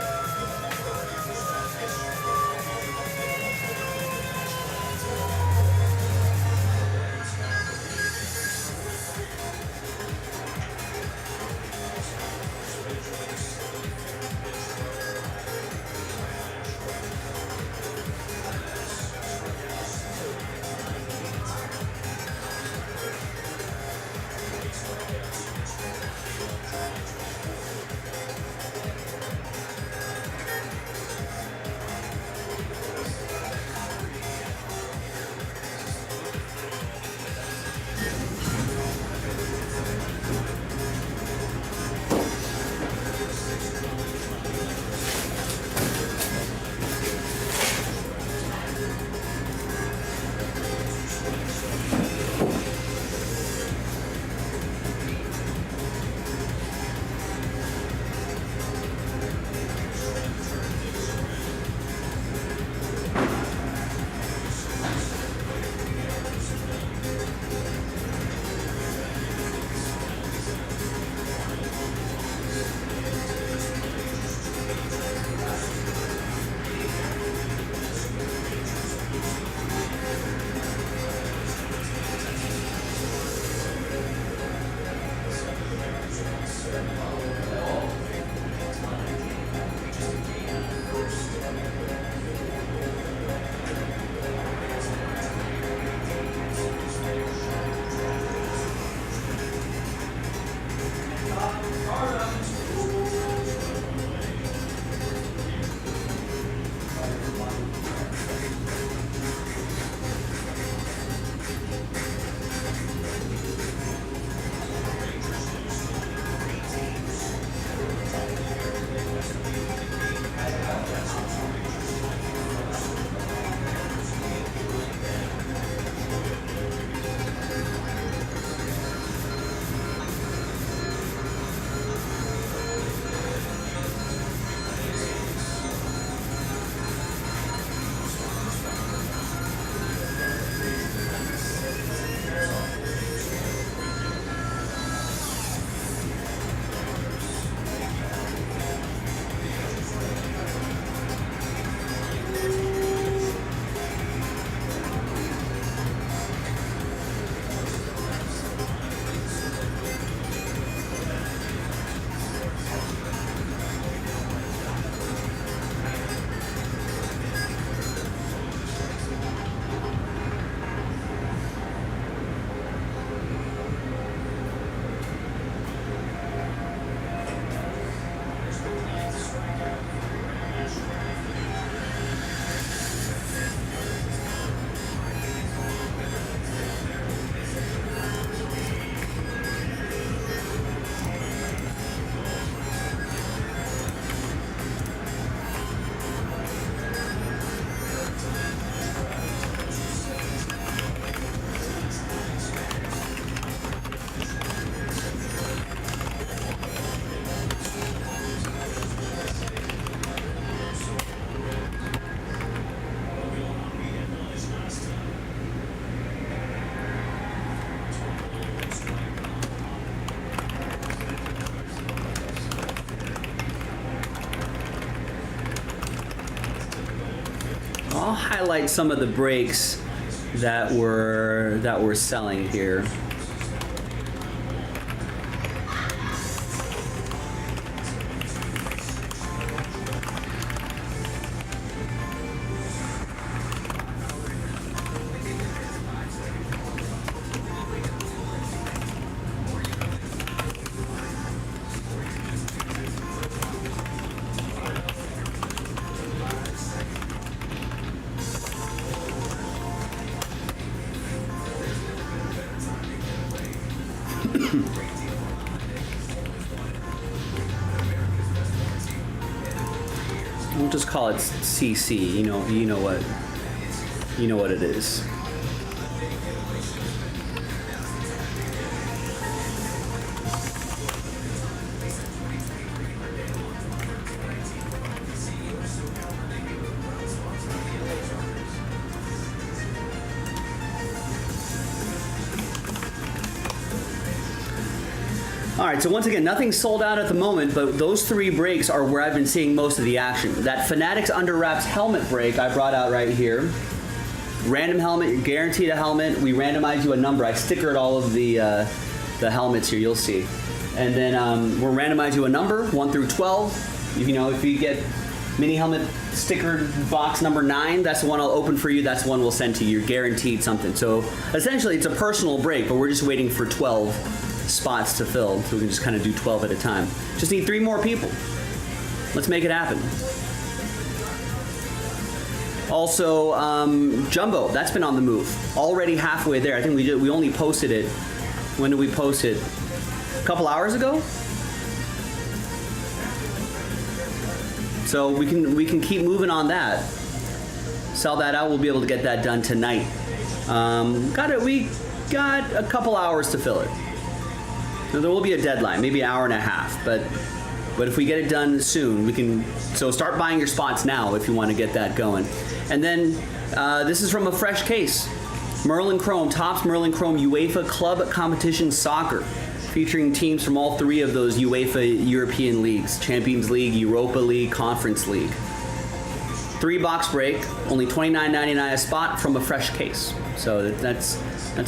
I'll highlight some of the brakes that we're selling here. We'll just call it CC. You know what it is. All right, so once again, nothing's sold out at the moment, but those 3 breaks are where I've been seeing most of the action. That Fanatics Under Wraps helmet break I brought out right here. Random helmet, you're guaranteed a helmet. We randomize you a number. I stickered all of the helmets here, you'll see. And then we'll randomize you a number, 1 through 12. You know, if you get mini helmet stickered box number 9, that's the one I'll open for you. That's the one we'll send to you. You're guaranteed something. So essentially, it's a personal break, but we're just waiting for 12 spots to fill, so we can just kind of do 12 at a time. Just need 3 more people. Let's make it happen. Also, Jumbo, that's been on the move. Already halfway there. I think we only posted it. When did we post it? A couple hours ago? So we can keep moving on that. Sell that out. We'll be able to get that done tonight. We got a couple hours to fill it. Now, there will be a deadline, maybe an hour and a half, but if we get it done soon, we can. So start buying your spots now if you want to get that going. And then this is from a fresh case. Merlin Chrome, Topps Merlin Chrome UEFA Club Competition Soccer, featuring teams from all 3 of those UEFA European leagues: Champions League, Europa League, Conference League. 3-box break, only $29.99 a spot from a fresh case. So that's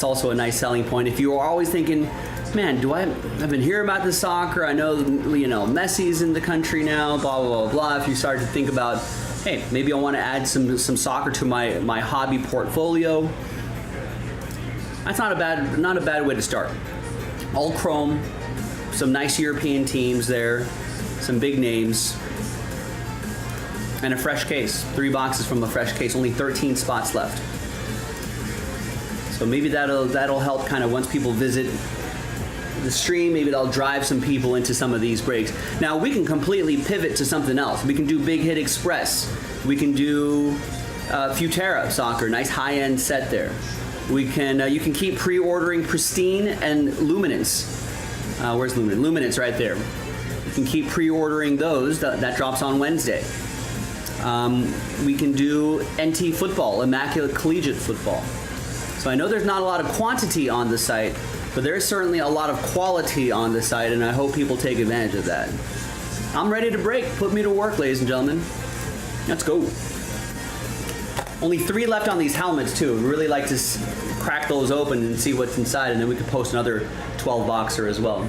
also a nice selling point. If you are always thinking, man, I've been hearing about this soccer, I know, Messi's in the country now, blah, blah, blah, blah. If you start to think about, hey, maybe I want to add some soccer to my hobby portfolio, that's not a bad way to start. All chrome, some nice European teams there, some big names, and a fresh case. 3 boxes from a fresh case, only 13 spots left. So maybe that'll help kind of once people visit the stream, maybe that'll drive some people into some of these breaks. Now we can completely pivot to something else. We can do Big Hit Express. We can do Futera soccer, nice high-end set there. We can you can keep pre-ordering Pristine and Luminance. Where's Luminance? Luminance right there. You can keep pre-ordering those. That drops on Wednesday. We can do NT football, Immaculate Collegiate football. So I know there's not a lot of quantity on the site, but there's certainly a lot of quality on the site, and I hope people take advantage of that. I'm ready to break. Put me to work, ladies and gentlemen. Let's go. Only 3 left on these helmets, too. We'd really like to crack those open and see what's inside, and then we could post another 12-boxer as well.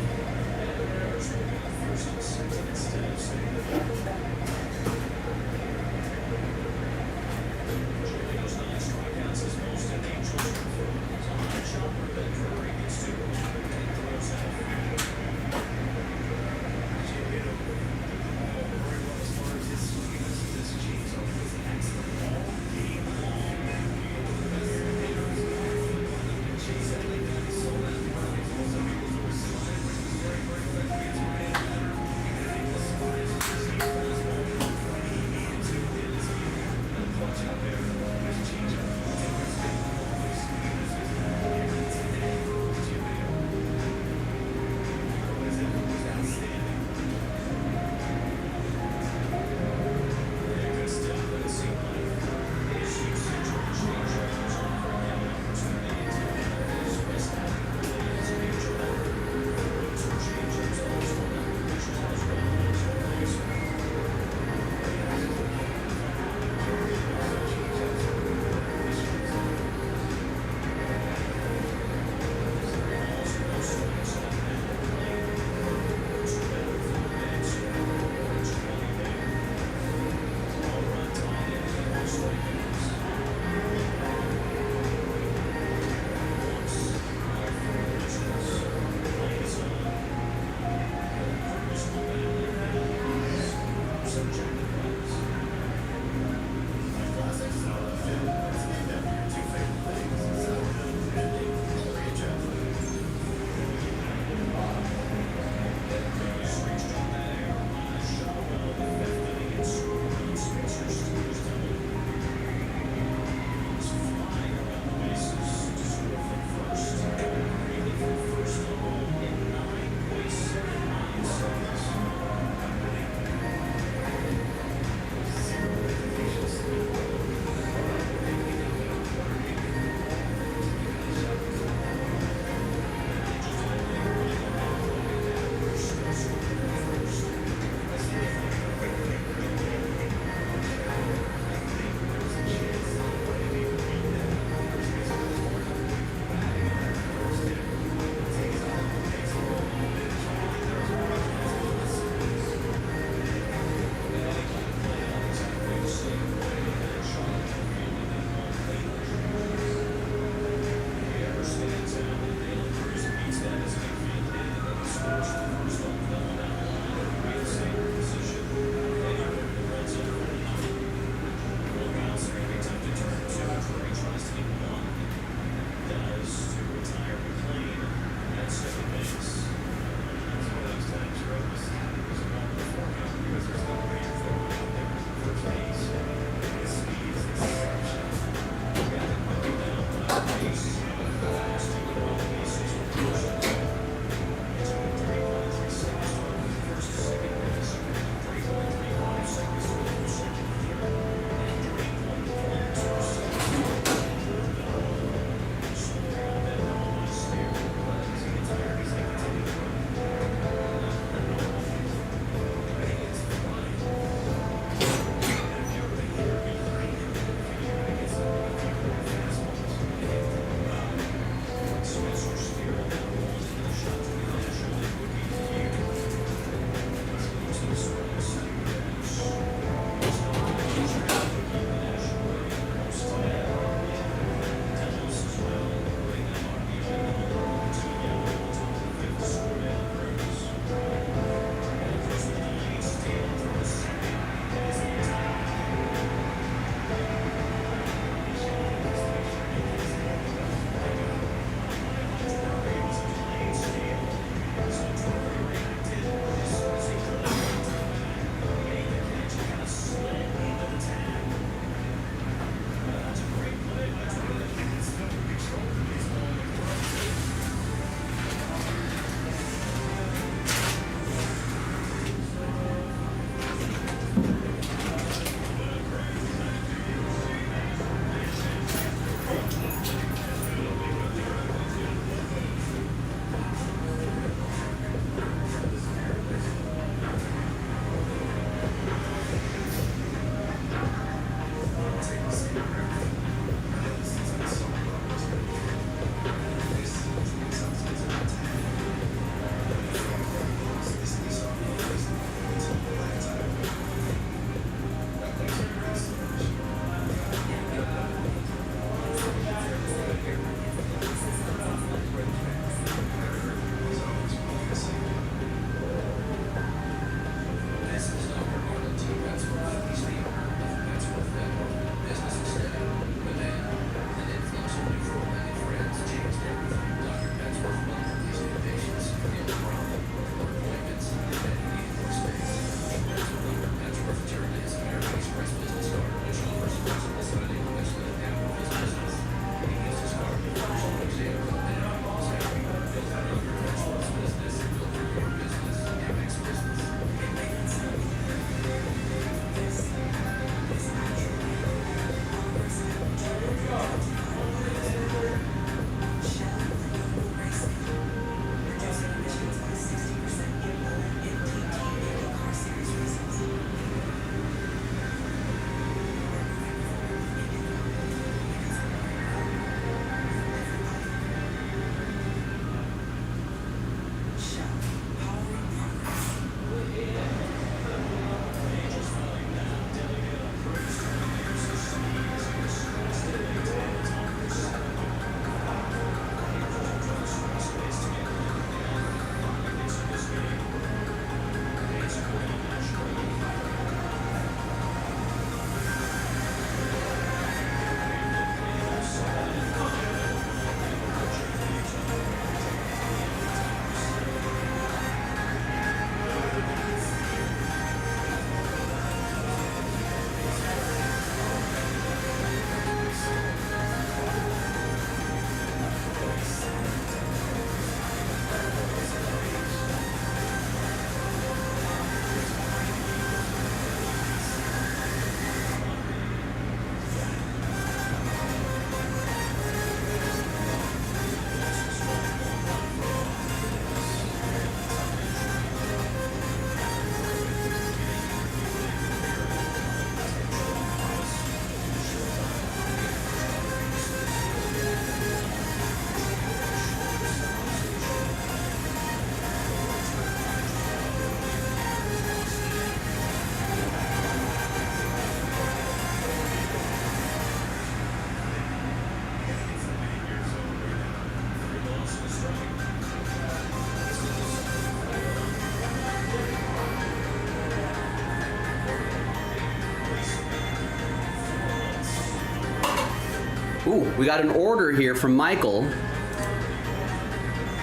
Ooh, we got an order here from Michael.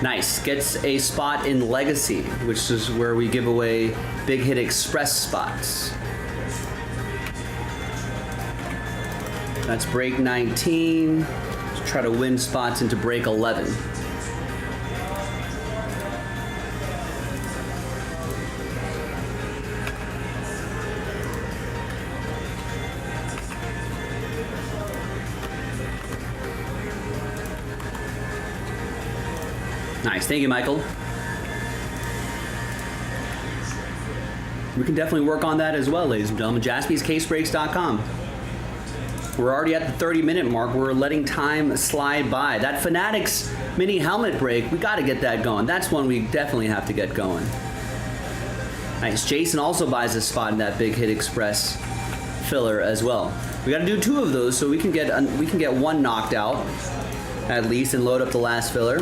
Nice. Gets a spot in Legacy, which is where we give away Big Hit Express spots. That's break 19. Let's try to win spots into break 11. Nice, thank you, Michael. We can definitely work on that as well, ladies and gentlemen. JaspysCaseBreaks.com. We're already at the 30-minute mark. We're letting time slide by. That Fanatics mini helmet break, we got to get that going. That's one we definitely have to get going. Nice. Jason also buys a spot in that Big Hit Express filler as well. We got to do 2 of those so we can get one knocked out at least and load up the last filler.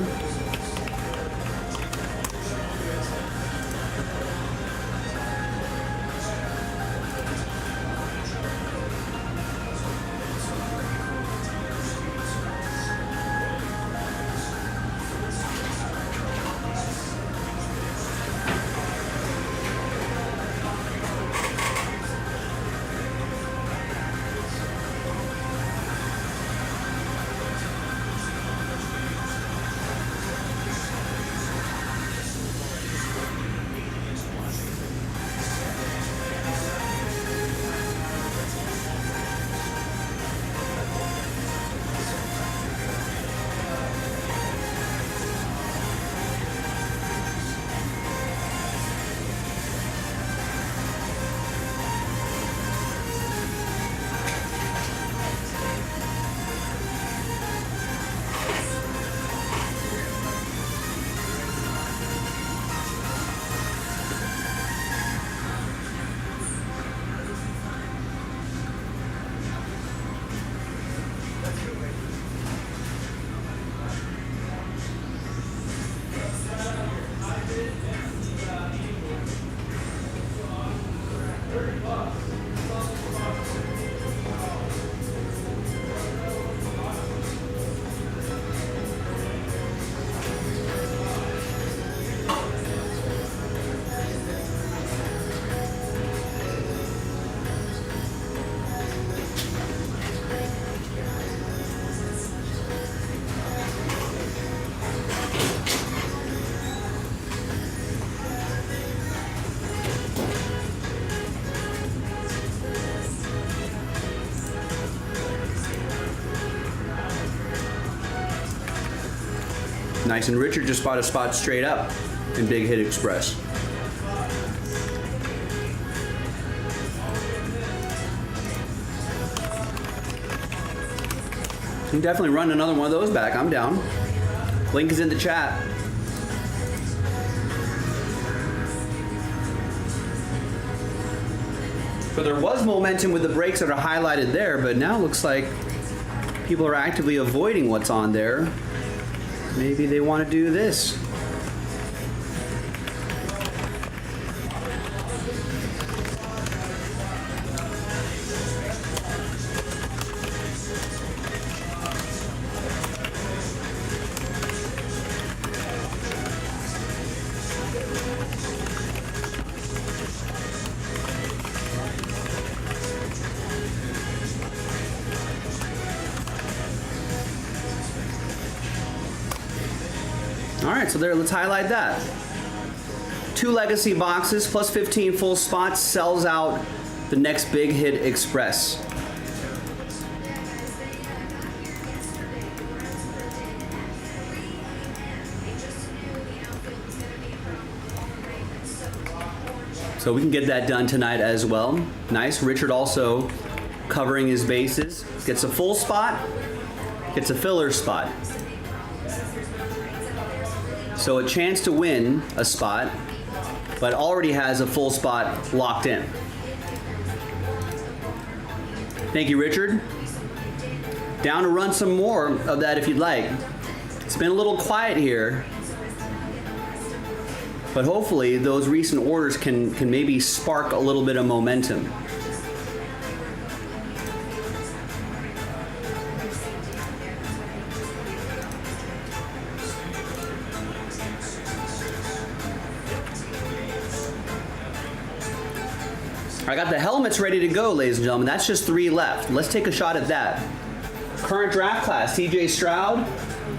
Nice, and Richard just bought a spot straight up in Big Hit Express. You can definitely run another one of those back. I'm down. Link is in the chat. So there was momentum with the breaks that are highlighted there, but now it looks like people are actively avoiding what's on there. Maybe they want to do this. All right, so there, let's highlight that. 2 legacy boxes plus 15 full spots sells out the next Big Hit Express. So we can get that done tonight as well. Nice. Richard also covering his bases. Gets a full spot, gets a filler spot. So a chance to win a spot, but already has a full spot locked in. Thank you, Richard. Down to run some more of that if you'd like. It's been a little quiet here, but hopefully those recent orders can maybe spark a little bit of momentum. I got the helmets ready to go, ladies and gentlemen. That's just 3 left. Let's take a shot at that. current draft class, CJ Stroud,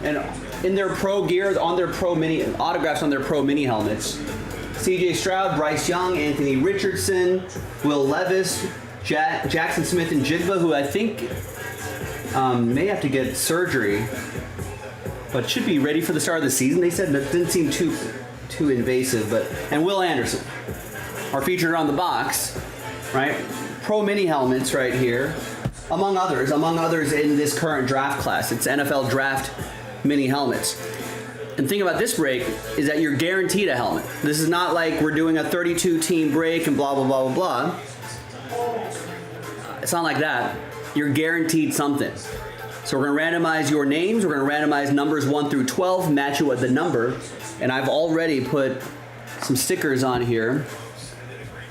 and in their pro gear, on their pro mini, autographs on their pro mini helmets. CJ Stroud, Bryce Young, Anthony Richardson, Will Levis, Jackson Smith and Jigba, who I think may have to get surgery, but should be ready for the start of the season. They said that didn't seem too invasive, and Will Anderson are featured on the box, right? Pro mini helmets right here, among others in this current draft class. It's NFL draft mini helmets. And the thing about this break is that you're guaranteed a helmet. This is not like we're doing a 32 team break and blah, blah, blah, blah, blah. It's not like that. You're guaranteed something. So we're going to randomize your names. We're going to randomize numbers 1 through 12, match it with the number. And I've already put some stickers on here.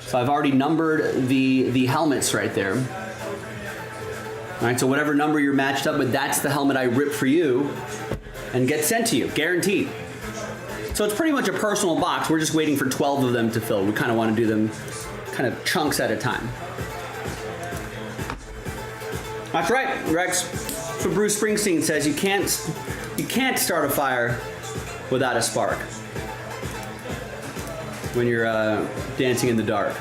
So I've already numbered the helmets right there. All right, so whatever number you're matched up with, that's the helmet I rip for you and get sent to you, guaranteed. So it's pretty much a personal box. We're just waiting for 12 of them to fill. We kind of want to do them kind of chunks at a time. That's right, Rex. So Bruce Springsteen says you can't start a fire without a spark when you're dancing in the dark.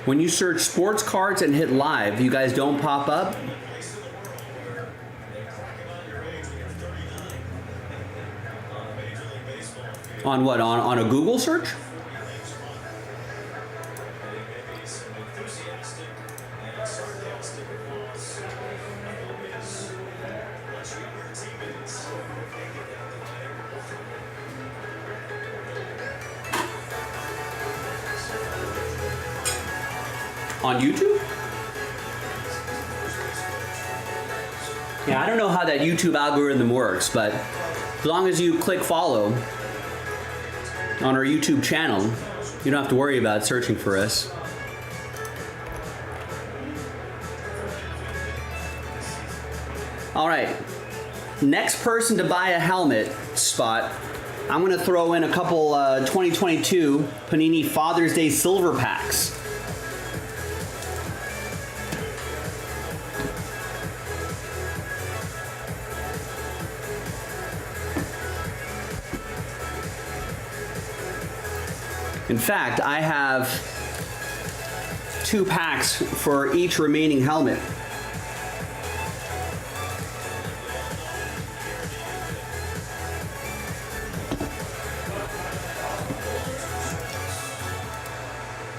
When you search sports cards and hit live, you guys don't pop up? On what? On a Google search? On YouTube? Yeah, I don't know how that YouTube algorithm works, but as long as you click follow on our YouTube channel, you don't have to worry about searching for us. All right, next person to buy a helmet spot, I'm gonna throw in a couple 2022 Panini Father's Day silver packs. In fact, I have 2 packs for each remaining helmet.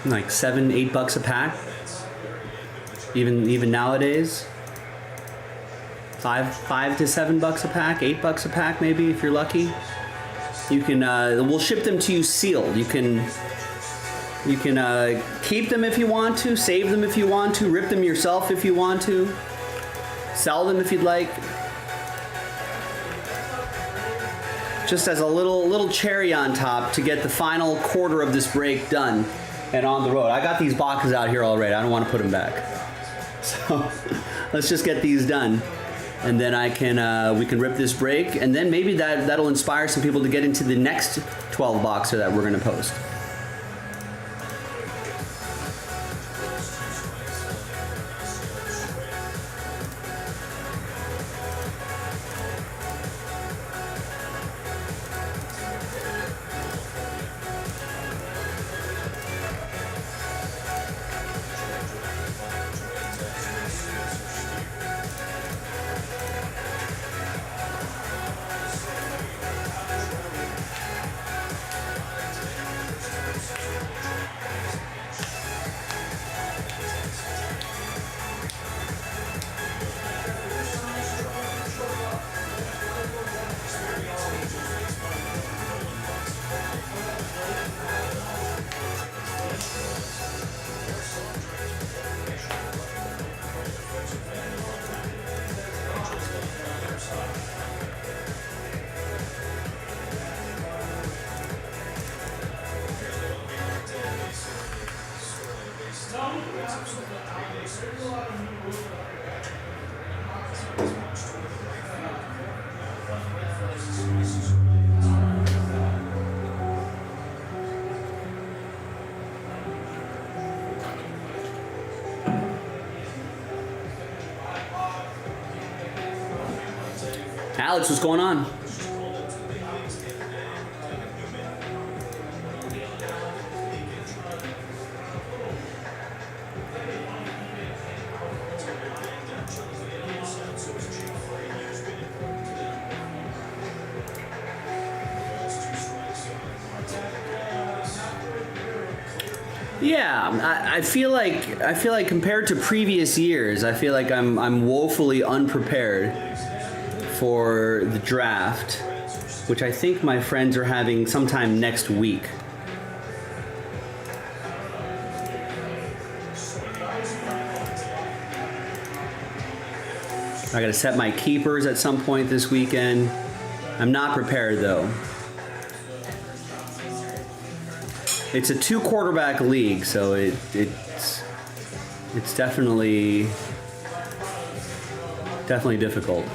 Like $7, $8 a pack. Even nowadays. $5 to $7 a pack, $8 a pack maybe if you're lucky. You can we'll ship them to you sealed. You can keep them if you want to, save them if you want to, rip them yourself if you want to, sell them if you'd like. Just as a little cherry on top to get the final quarter of this break done and on the road. I got these boxes out here already. I don't want to put them back. So let's just get these done. And then we can rip this break, and then maybe that'll inspire some people to get into the next 12 boxer that we're going to post. Alex, what's going on? Yeah, I feel like compared to previous years, I feel like I'm woefully unprepared for the draft, which I think my friends are having sometime next week. I gotta set my keepers at some point this weekend. I'm not prepared though. It's a 2-quarterback league, so it's definitely difficult.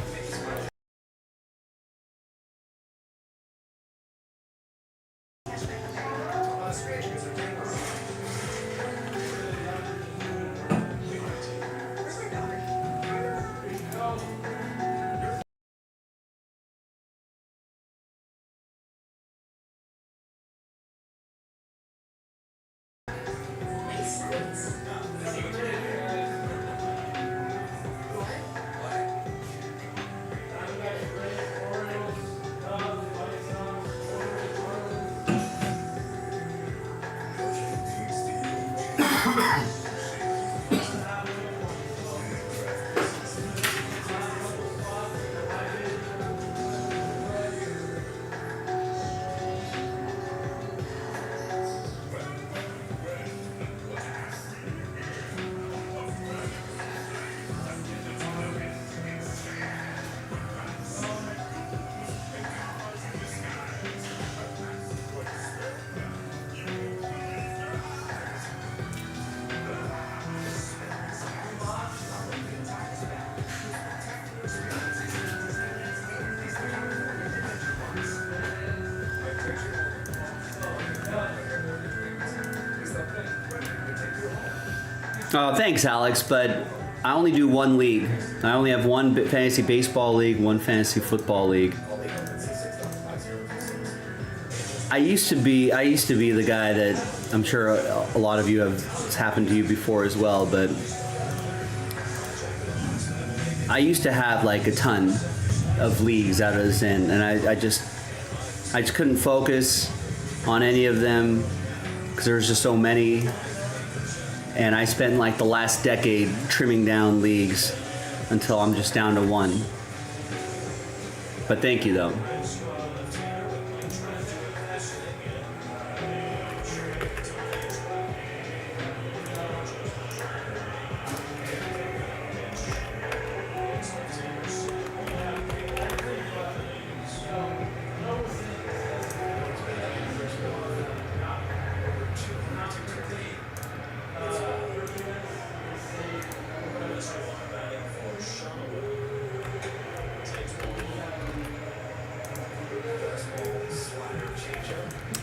Oh, thanks, Alex, but I only do one league. I only have one fantasy baseball league, one fantasy football league. I used to be the guy that I'm sure a lot of you have, it's happened to you before as well, but I used to have like a ton of leagues out of this in, and I just couldn't focus on any of them because there was just so many. And I spent like the last decade trimming down leagues until I'm just down to one. But thank you though.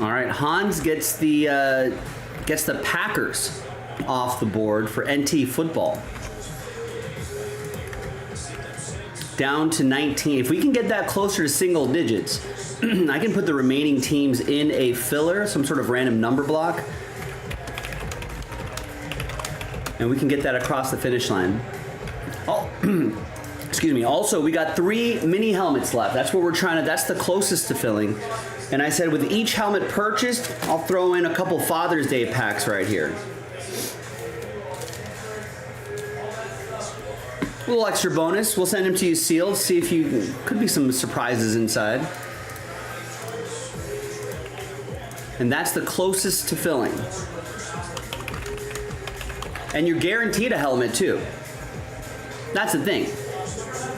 All right, Hans gets the Packers off the board for NT football. Down to 19. If we can get that closer to single digits, I can put the remaining teams in a filler, some sort of random number block, and we can get that across the finish line. Oh, excuse me. Also, we got 3 mini helmets left. That's what we're trying to. That's the closest to filling. And I said with each helmet purchased, I'll throw in a couple Father's Day packs right here. A little extra bonus. We'll send them to you sealed. See if you could be some surprises inside. And that's the closest to filling. And you're guaranteed a helmet too. That's the thing.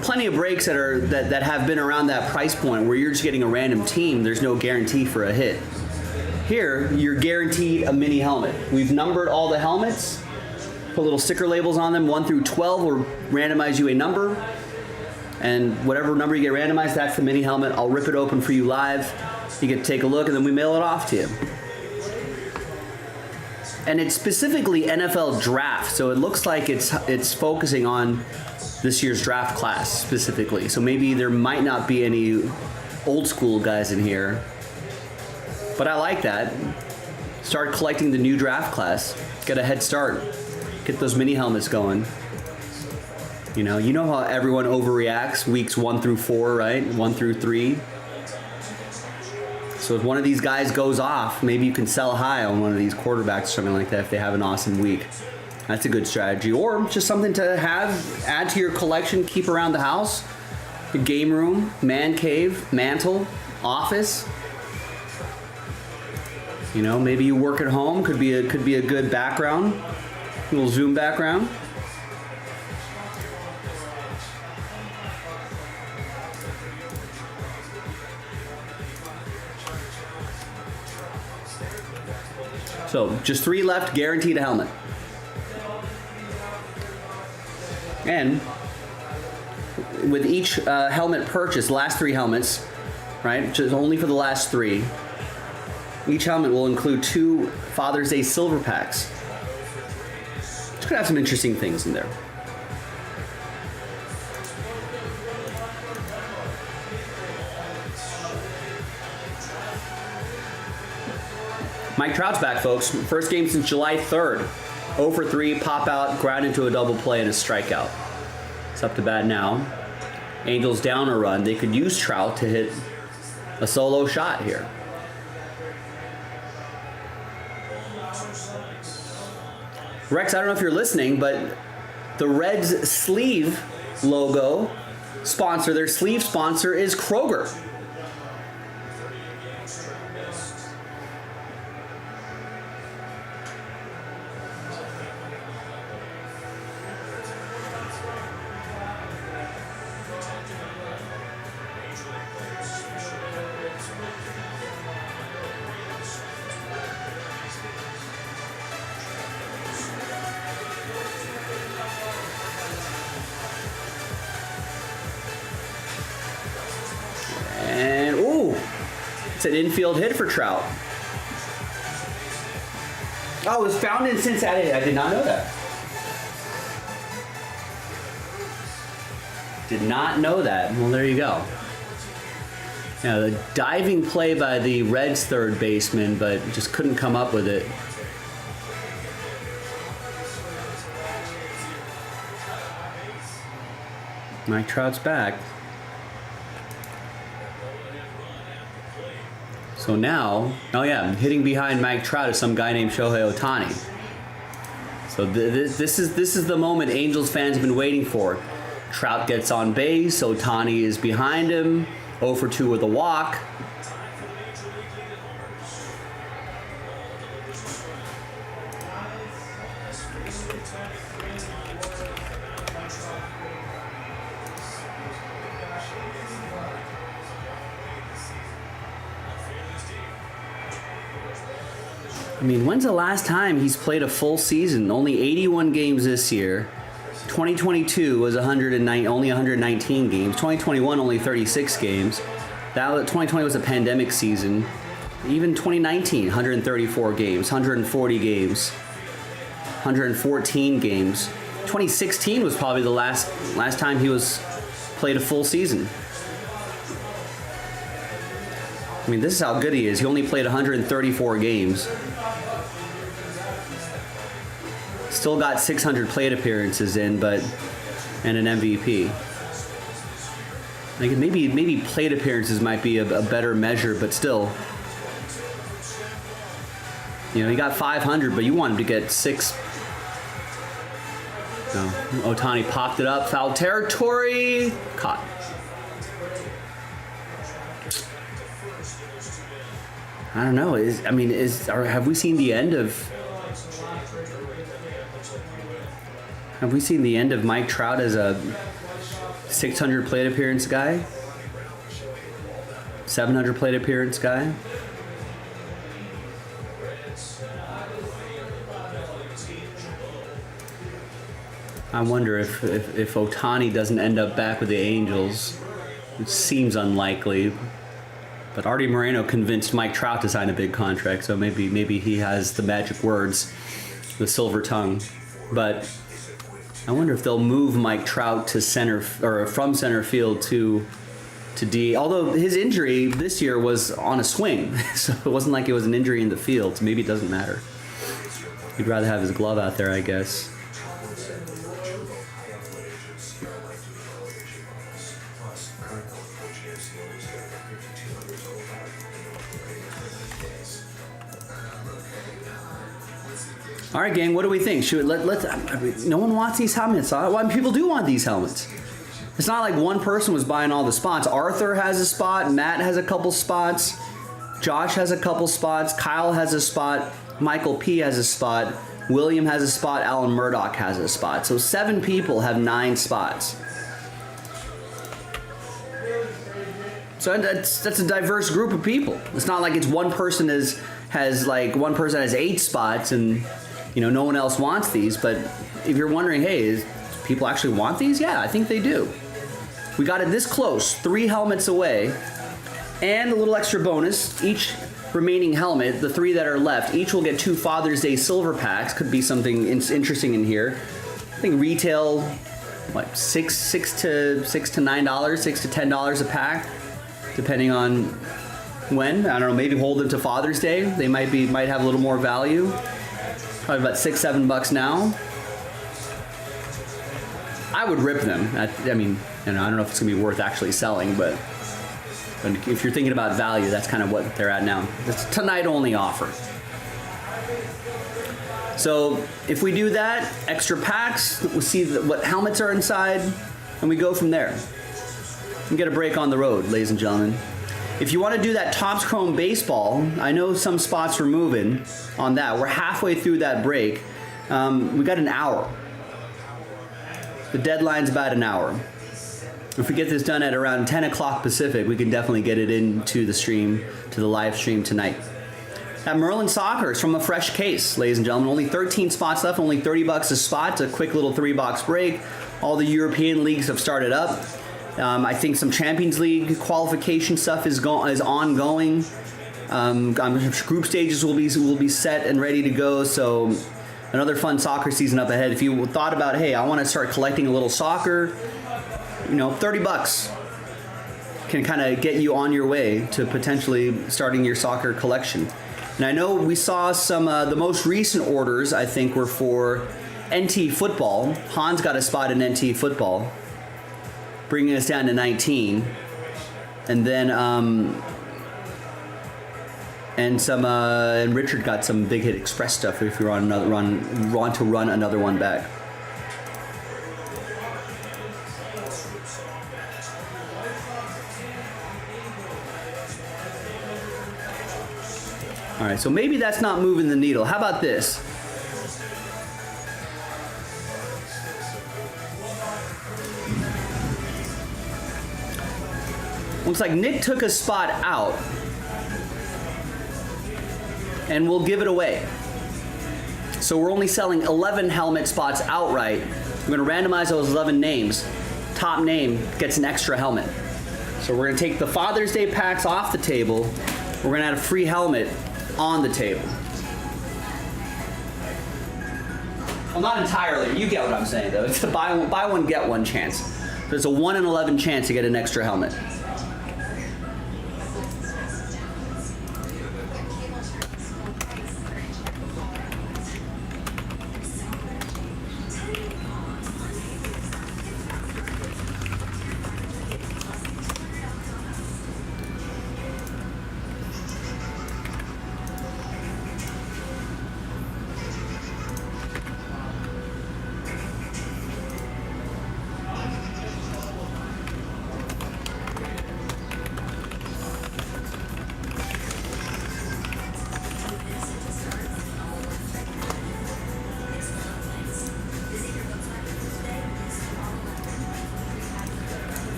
Plenty of breaks that have been around that price point where you're just getting a random team. There's no guarantee for a hit. Here, you're guaranteed a mini helmet. We've numbered all the helmets, Put little sticker labels on them. 1 through 12 will randomize you a number. And whatever number you get randomized, that's the mini helmet. I'll rip it open for you live. You can take a look, and then we mail it off to you. And it's specifically NFL draft, so it looks like it's focusing on this year's draft class specifically. So maybe there might not be any old school guys in here, but I like that. Start collecting the new draft class. Get a head start. Get those mini helmets going. You know how everyone overreacts weeks 1 through 4, right? 1 through 3. So if one of these guys goes off, maybe you can sell high on one of these quarterbacks or something like that if they have an awesome week. That's a good strategy. Or just something to add to your collection, keep around the house. The game room, man cave, mantle, office. Maybe you work at home. Could be a good background. A little Zoom background. So just 3 left, guaranteed a helmet. And with each helmet purchase, last 3 helmets, right? Just only for the last 3. Each helmet will include 2 Father's Day silver packs. It's gonna have some interesting things in there. Mike Trout's back, folks. First game since July 3rd. 0 for 3, pop out, ground into a double play and a strikeout. It's up to bat now. Angels down a run. They could use Trout to hit a solo shot here. Rex, I don't know if you're listening, but the Reds sleeve logo sponsor, their sleeve sponsor is Kroger. And, ooh, it's an infield hit for Trout. Oh, it was found in Cincinnati. I did not know that. Did not know that. Well, there you go. Yeah, the diving play by the Reds third baseman, but just couldn't come up with it. Mike Trout's back. So now, oh yeah, hitting behind Mike Trout is some guy named Shohei Ohtani. So this is the moment Angels fans have been waiting for. Trout gets on base, Ohtani is behind him, 0 for 2 with a walk. I mean, when's the last time he's played a full season? Only 81 games this year. 2022 was only 119 games. 2021 only 36 games. 2020 was a pandemic season. Even 2019, 134 games, 140 games, 114 games. 2016 was probably the last time he played a full season. I mean, this is how good he is. He only played 134 games. Still got 600 plate appearances in, and an MVP. Like maybe plate appearances might be a better measure, but still. You know, he got 500, but you want him to get 6. No, Ohtani popped it up, foul territory, caught. I don't know. Have we seen the end of? Have we seen the end of Mike Trout as a 600 plate appearance guy? 700 plate appearance guy? I wonder if Otani doesn't end up back with the Angels, which seems unlikely. But Artie Moreno convinced Mike Trout to sign a big contract, so maybe he has the magic words, the silver tongue. But I wonder if they'll move Mike Trout to center or from center field to D. Although his injury this year was on a swing, so it wasn't like it was an injury in the field. So maybe it doesn't matter. He'd rather have his glove out there, I guess. All right, gang. What do we think? Should let's? No one wants these helmets. Why people do want these helmets? It's not like one person was buying all the spots. Arthur has a spot. Matt has a couple spots. Josh has a couple spots. Kyle has a spot. Michael P has a spot. William has a spot. Alan Murdoch has a spot. So 7 people have 9 spots. So that's a diverse group of people. It's not like it's one person has 8 spots and no one else wants these. But if you're wondering, hey, do people actually want these? Yeah, I think they do. We got it this close, 3 helmets away, and a little extra bonus. Each remaining helmet, the 3 that are left, each will get 2 Father's Day silver packs. Could be something interesting in here. I think retail, what, $6 to $9, $6 to $10 a pack, depending on when. I don't know. Maybe hold them to Father's Day. They might have a little more value. Probably about $6-7 now. I would rip them. I mean, I don't know if it's gonna be worth actually selling, but if you're thinking about value, that's kind of what they're at now. It's a tonight only offer. So if we do that, extra packs, we'll see what helmets are inside, and we go from there. And get a break on the road, ladies and gentlemen. If you want to do that Topps Chrome baseball, I know some spots were moving on that. We're halfway through that break. We got an hour. The deadline's about an hour. If we get this done at around 10 o'clock Pacific, we can definitely get it into the stream, to the live stream tonight. That Merlin Soccer is from a fresh case, ladies and gentlemen. Only 13 spots left, only $30 a spot. It's a quick little 3-box break. All the European leagues have started up. I think some Champions League qualification stuff is ongoing. I'm sure group stages will be set and ready to go. So another fun soccer season up ahead. If you thought about, hey, I want to start collecting a little soccer, $30 can kind of get you on your way to potentially starting your soccer collection. And I know we saw some, the most recent orders, I think, were for NT football. Hans got a spot in NT football, bringing us down to 19. And then, and Richard got some Big Hit Express stuff if you're on want to run another one back. All right, so maybe that's not moving the needle. How about this? Looks like Nick took a spot out, and we'll give it away. So we're only selling 11 helmet spots outright. We're gonna randomize those 11 names. Top name gets an extra helmet. So we're gonna take the Father's Day packs off the table. We're gonna add a free helmet on the table. Well, not entirely. You get what I'm saying, though. It's a buy one, get one chance. There's a 1 in 11 chance to get an extra helmet.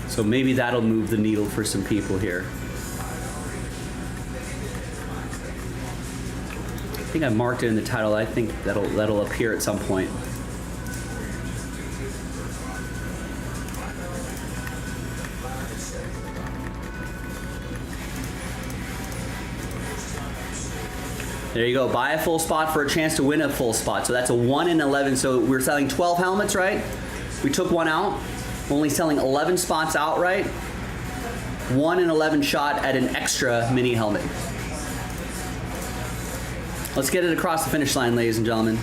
So maybe that'll move the needle for some people here. I think I marked it in the title. I think that'll appear at some point. There you go. Buy a full spot for a chance to win a full spot. So that's a 1 in 11. So we're selling 12 helmets, right? We took one out. We're only selling 11 spots outright. 1 in 11 shot at an extra mini helmet. Let's get it across the finish line, ladies and gentlemen.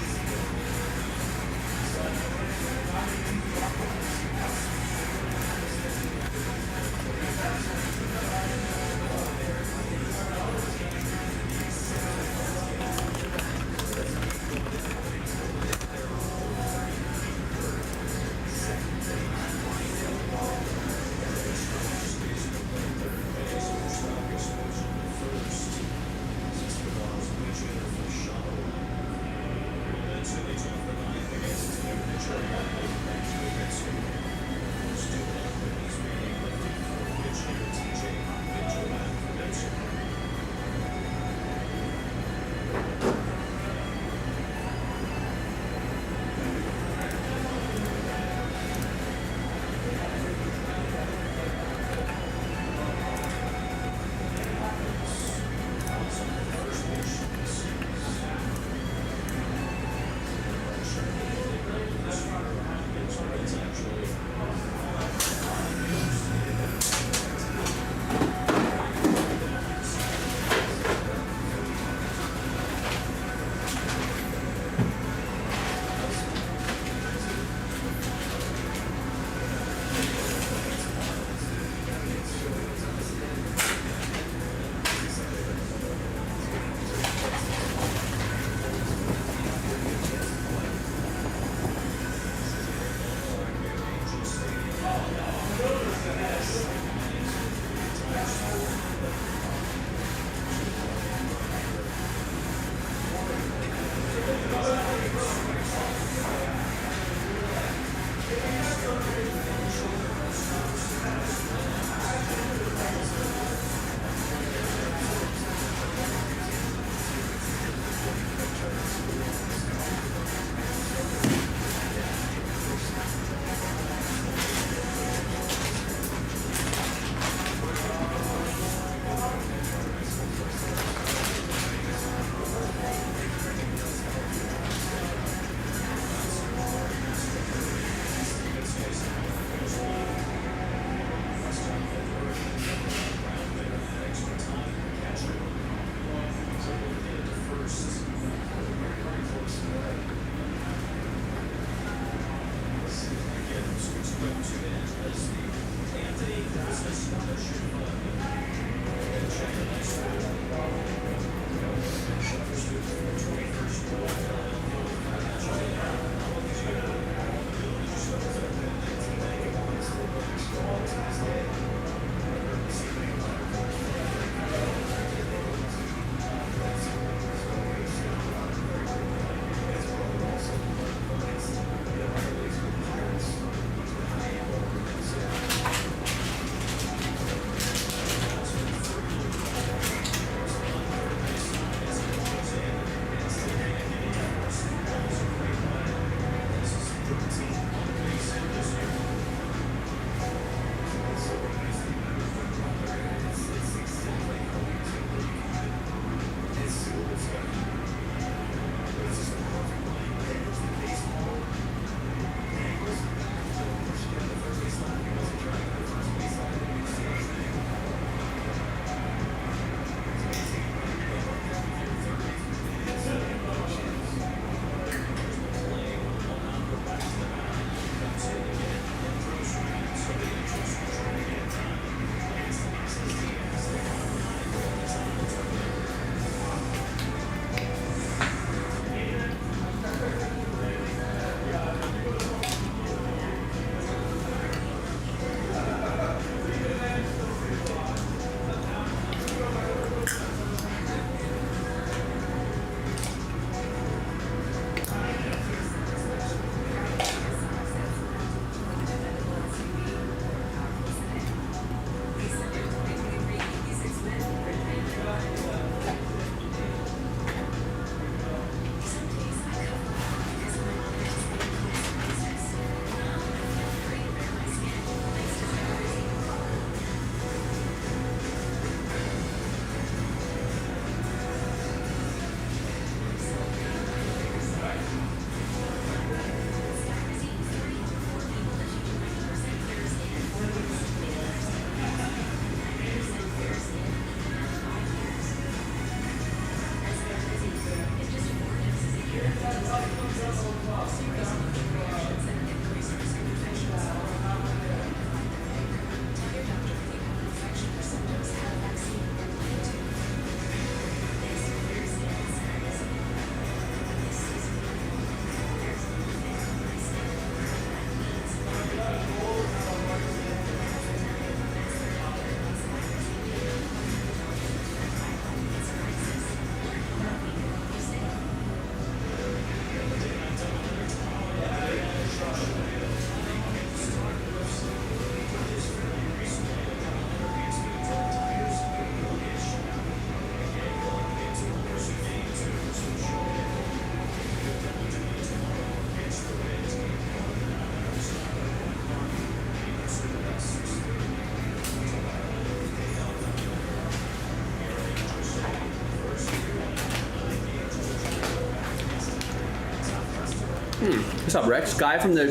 What's up, Rex? Guy from the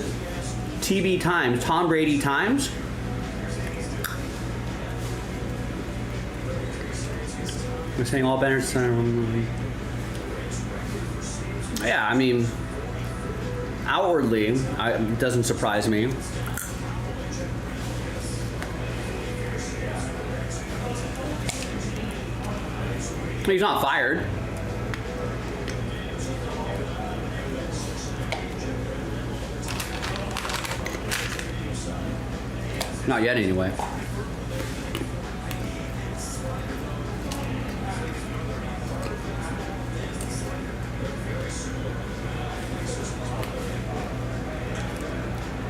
TB Times, Tom Brady Times. We're saying all banners. Yeah, I mean, outwardly, it doesn't surprise me. He's not fired. Not yet, anyway.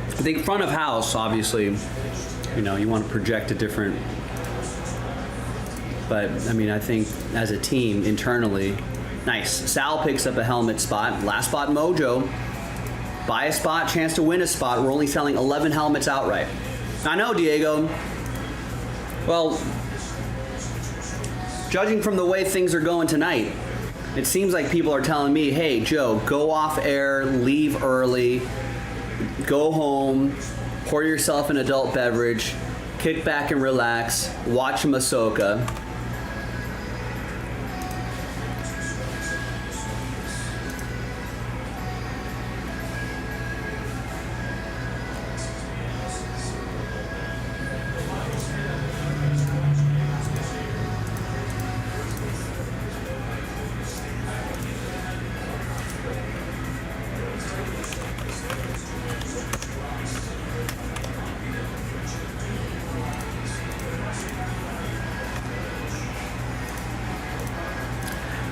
I think front of house, obviously, you know, you want to project a different. But I mean, I think as a team internally, nice. Sal picks up a helmet spot. Last spot mojo. Buy a spot, chance to win a spot. We're only selling 11 helmets outright. I know, Diego. Well, judging from the way things are going tonight, it seems like people are telling me, hey, Joe, go off air, leave early, go home, pour yourself an adult beverage, kick back and relax, watch Masoka.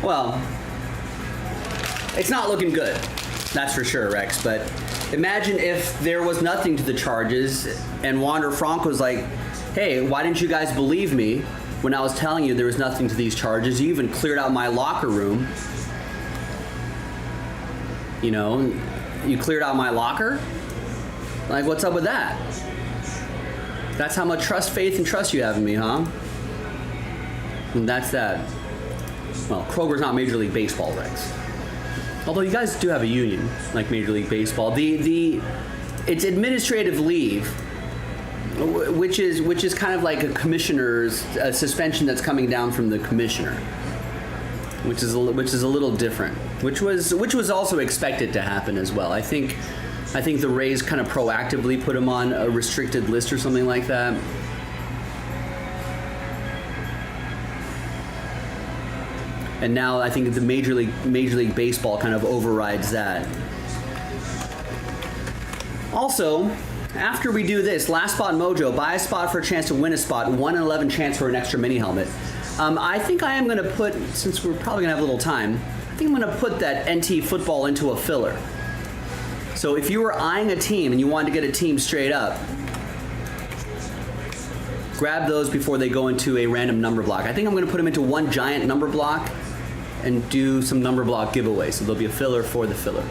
Well, it's not looking good, that's for sure, Rex. But imagine if there was nothing to the charges and Wander Frank was like, hey, why didn't you guys believe me when I was telling you there was nothing to these charges? You even cleared out my locker room. You know, you cleared out my locker? Like, what's up with that? That's how much faith and trust you have in me, huh? And that's that. Well, Kroger's not Major League Baseball, Rex. Although you guys do have a union, like Major League Baseball. It's administrative leave, which is kind of like a commissioner's suspension that's coming down from the commissioner, which is a little different. Which was also expected to happen as well. I think the Rays kind of proactively put him on a restricted list or something like that. And now I think the Major League Baseball kind of overrides that. Also, after we do this, last spot mojo, buy a spot for a chance to win a spot, 1 in 11 chance for an extra mini helmet. I think I am going to put, since we're probably going to have a little time, I think I'm going to put that NT football into a filler. So if you were eyeing a team and you wanted to get a team straight up, grab those before they go into a random number block. I think I'm going to put them into one giant number block and do some number block giveaways. So there'll be a filler for the filler.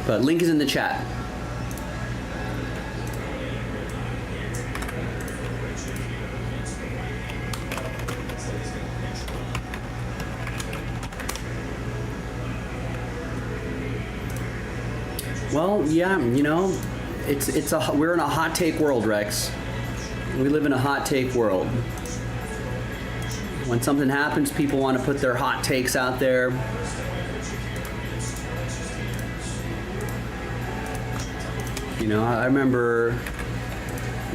But link is in the chat. Well, yeah, you know, we're in a hot take world, Rex. We live in a hot take world. When something happens, people want to put their hot takes out there. You know, I remember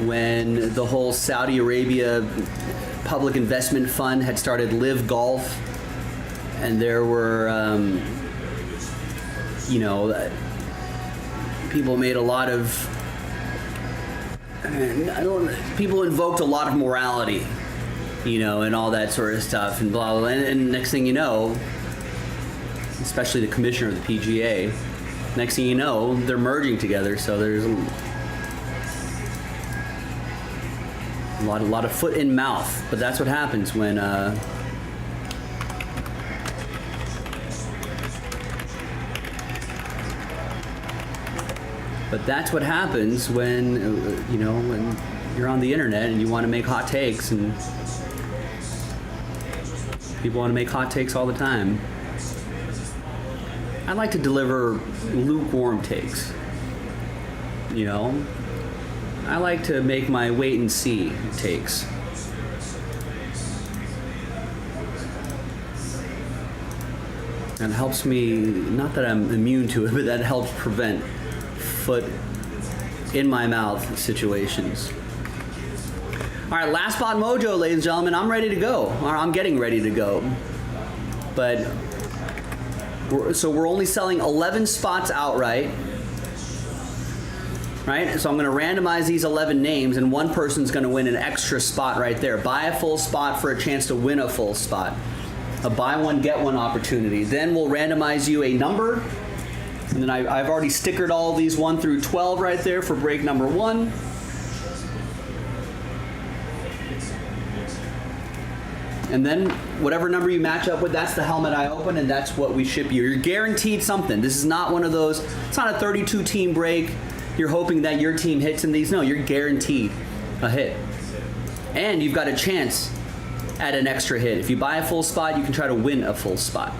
when the whole Saudi Arabia public investment fund had started Live Golf, and there were, you know, people made a lot of, people invoked a lot of morality, you know, and all that sort of stuff, and blah, blah, blah. And next thing you know, especially the commissioner of the PGA, next thing you know, they're merging together, so there's a lot of foot in mouth. But that's what happens when But that's what happens when, you know, when you're on the internet and you want to make hot takes, and people want to make hot takes all the time. I like to deliver lukewarm takes. You know? I like to make my wait and see takes. And it helps me, not that I'm immune to it, but that helps prevent foot in my mouth situations. All right, last spot mojo, ladies and gentlemen. I'm ready to go. Or I'm getting ready to go. But, so we're only selling 11 spots outright. Right? So I'm going to randomize these 11 names, and one person's going to win an extra spot right there. Buy a full spot for a chance to win a full spot. A buy one, get one opportunity. Then we'll randomize you a number. And then I've already stickered all of these 1 through 12 right there for break number 1. And then whatever number you match up with, that's the helmet I open, and that's what we ship you. You're guaranteed something. This is not one of those, it's not a 32 team break. You're hoping that your team hits in these. No, you're guaranteed a hit. And you've got a chance at an extra hit. If you buy a full spot, you can try to win a full spot.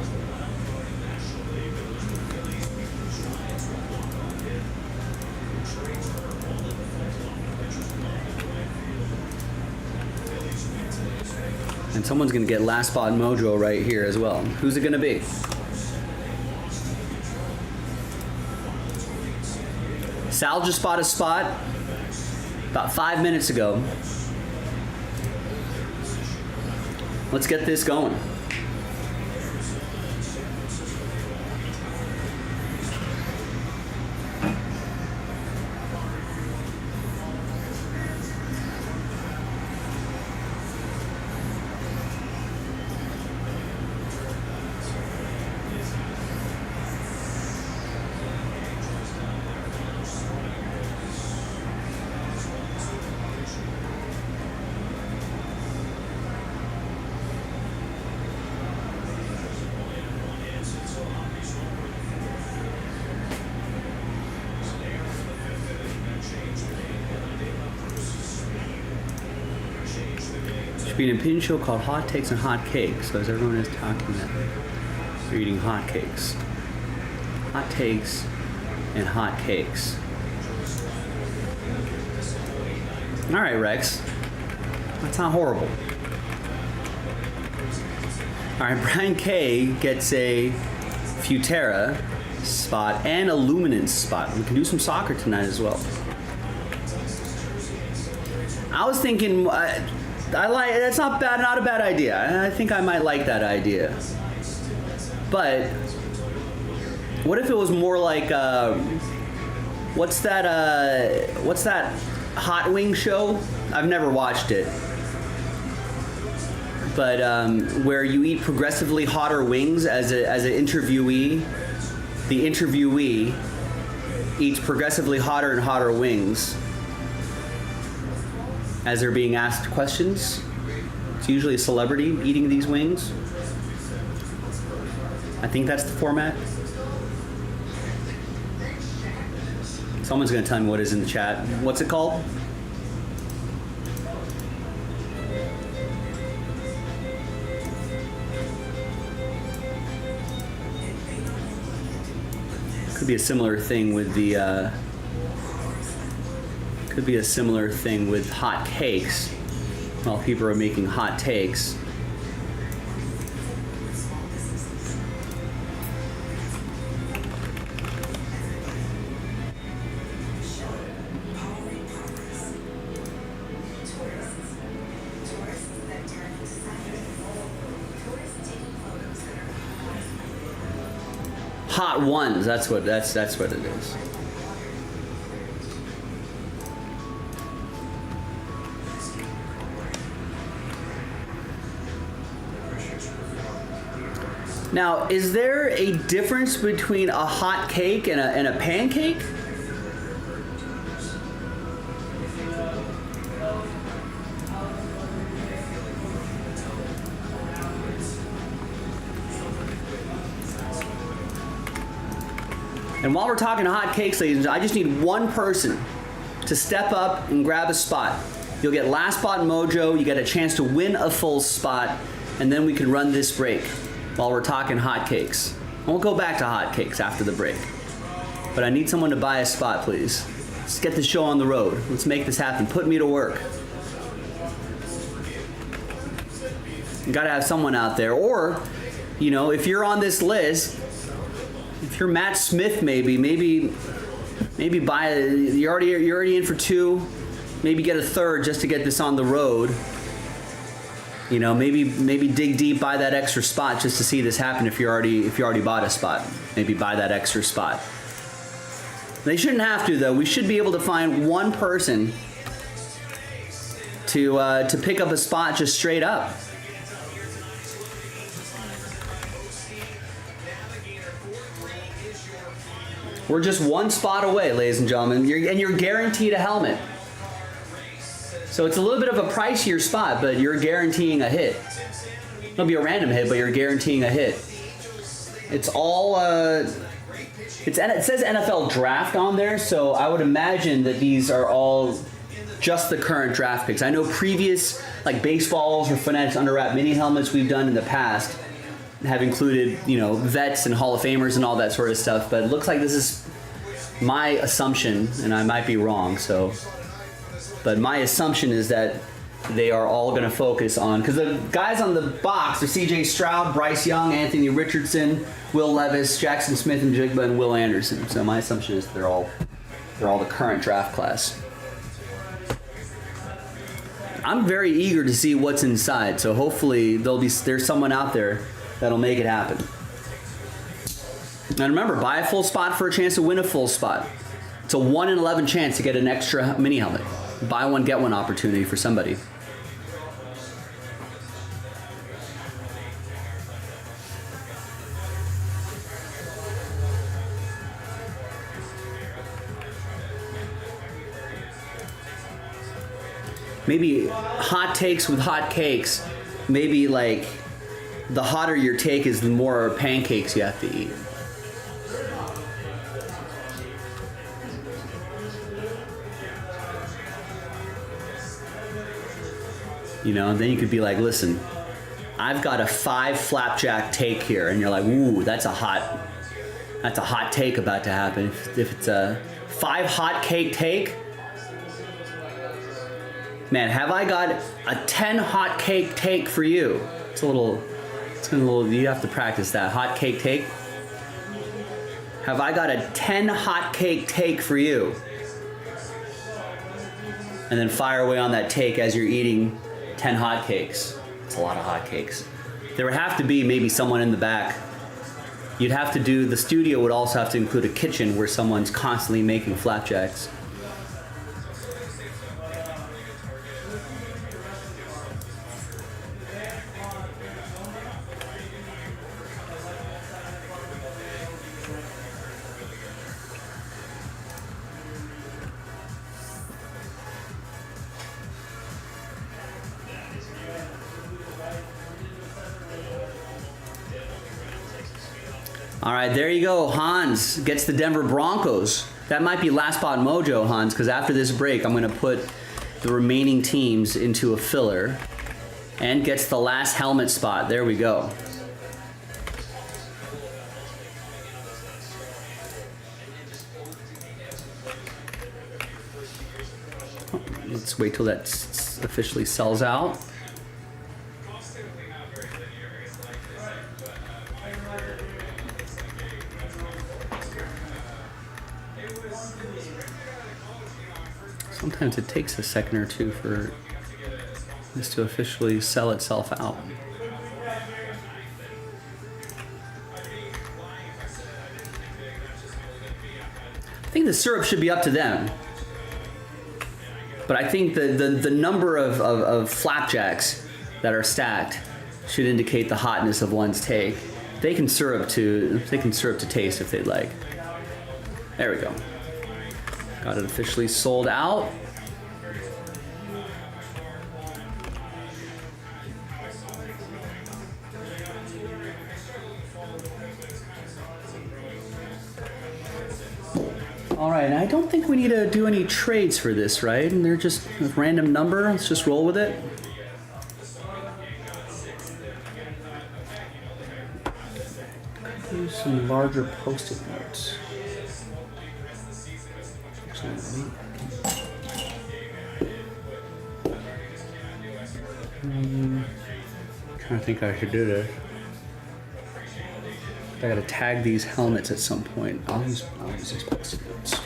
And someone's going to get last spot mojo right here as well. Who's it going to be? Sal just bought a spot about 5 minutes ago. Let's get this going. Should be an opinion show called Hot Takes and Hot Cakes. So as everyone is talking that they're eating hot cakes. Hot takes and hot cakes. All right, Rex. That's not horrible. All right, Brian K gets a Futera spot and a Luminance spot. We can do some soccer tonight as well. I was thinking, I like, that's not bad, not a bad idea. I think I might like that idea. But what if it was more like, what's that hot wing show? I've never watched it. But where you eat progressively hotter wings as an interviewee. The interviewee eats progressively hotter and hotter wings as they're being asked questions. It's usually a celebrity eating these wings. I think that's the format. Someone's gonna tell me what is in the chat. What's it called? Could be a similar thing with the could be a similar thing with hot cakes while people are making hot takes. Hot ones, that's what it is. Now, is there a difference between a hot cake and a pancake? And while we're talking hot cakes, ladies and gentlemen, I just need one person to step up and grab a spot. You'll get last spot mojo, you get a chance to win a full spot, and then we can run this break while we're talking hot cakes. We'll go back to hotcakes after the break. But I need someone to buy a spot, please. Let's get the show on the road. Let's make this happen. Put me to work. You gotta have someone out there. Or, you know, if you're on this list, if you're Matt Smith, maybe buy. You're already in for 2. Maybe get a 3rd just to get this on the road. You know, maybe dig deep, buy that extra spot just to see this happen. If you already bought a spot, maybe buy that extra spot. They shouldn't have to, though. We should be able to find one person to pick up a spot just straight up. We're just one spot away, ladies and gentlemen, and you're guaranteed a helmet. So it's a little bit of a pricier spot, but you're guaranteeing a hit. It'll be a random hit, but you're guaranteeing a hit. It's all, it says NFL draft on there, so I would imagine that these are all just the current draft picks. I know previous, like baseballs or Fanatics under wrap mini helmets we've done in the past have included, you know, vets and Hall of Famers and all that sort of stuff, but it looks like this is my assumption, and I might be wrong, so. But my assumption is that they are all going to focus on, because the guys on the box are C.J. Stroud, Bryce Young, Anthony Richardson, Will Levis, Jackson Smith and Jigba, and Will Anderson. So my assumption is they're all the current draft class. I'm very eager to see what's inside, so hopefully there's someone out there that'll make it happen. And remember, buy a full spot for a chance to win a full spot. It's a 1 in 11 chance to get an extra mini helmet. Buy one, get one opportunity for somebody. Maybe hot takes with hot cakes. Maybe like the hotter your take is, the more pancakes you have to eat. You know, and then you could be like, listen, I've got a 5 flapjack take here, and you're like, ooh, that's a hot take about to happen. If it's a 5 hot cake take, man, have I got a 10 hot cake take for you? It's a little, you have to practice that. Hot cake take. Have I got a 10 hot cake take for you? And then fire away on that take as you're eating 10 hot cakes. It's a lot of hot cakes. There would have to be maybe someone in the back. You'd have to do, the studio would also have to include a kitchen where someone's constantly making flapjacks. All right, there you go. Hans gets the Denver Broncos. That might be last spot mojo, Hans, because after this break, I'm going to put the remaining teams into a filler and gets the last helmet spot. There we go. Let's wait till that officially sells out. Sometimes it takes a second or two for this to officially sell itself out. I think the syrup should be up to them. But I think the number of flapjacks that are stacked should indicate the hotness of one's take. They can syrup to taste if they'd like. There we go. Got it officially sold out. All right, I don't think we need to do any trades for this, right? And they're just a random number. Let's just roll with it. Do some larger post-it notes. Actually, trying to think how I should do this. I gotta tag these helmets at some point. I'll use these post-it notes.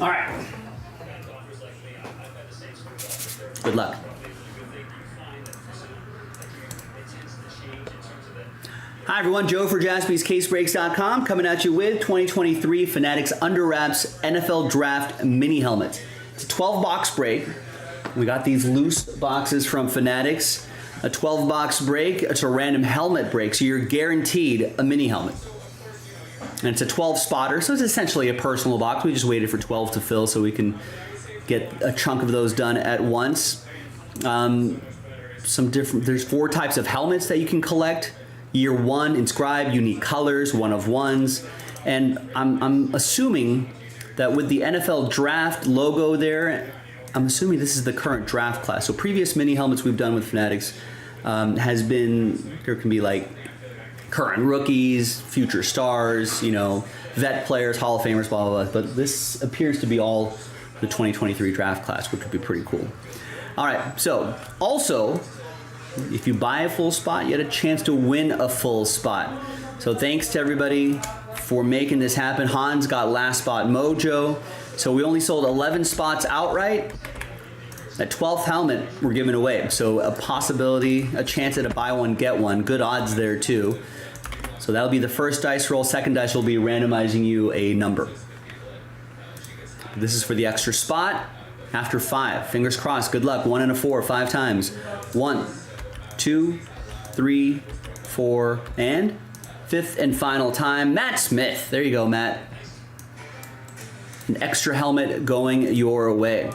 All right. Good luck. Hi everyone, Joe for JaspysCaseBreaks.com coming at you with 2023 Fanatics Under Wraps NFL Draft Mini Helmet. It's a 12-box break. We got these loose boxes from Fanatics. A 12-box break, it's a random helmet break, so you're guaranteed a mini helmet. And it's a 12-spotter, so it's essentially a personal box. We just waited for 12 to fill so we can get a chunk of those done at once. There's 4 types of helmets that you can collect. Year 1, inscribed, unique colors, 1 of 1s. And I'm assuming that with the NFL draft logo there, I'm assuming this is the current draft class. So previous mini helmets we've done with Fanatics has been, there can be like current rookies, future stars, you know, vet players, Hall of Famers, blah, blah, blah. But this appears to be all the 2023 draft class, which would be pretty cool. All right, so also, if you buy a full spot, you get a chance to win a full spot. So thanks to everybody for making this happen. Hans got last spot mojo. So we only sold 11 spots outright. That 12th helmet we're giving away. So a possibility, a chance at a buy one, get one. Good odds there too. So that'll be the first dice roll. Second dice will be randomizing you a number. This is for the extra spot. After 5, fingers crossed, good luck. 1 and a 4, 5 times. 1, 2, 3, 4, and 5th and final time, Matt Smith. There you go, Matt. An extra helmet going your way.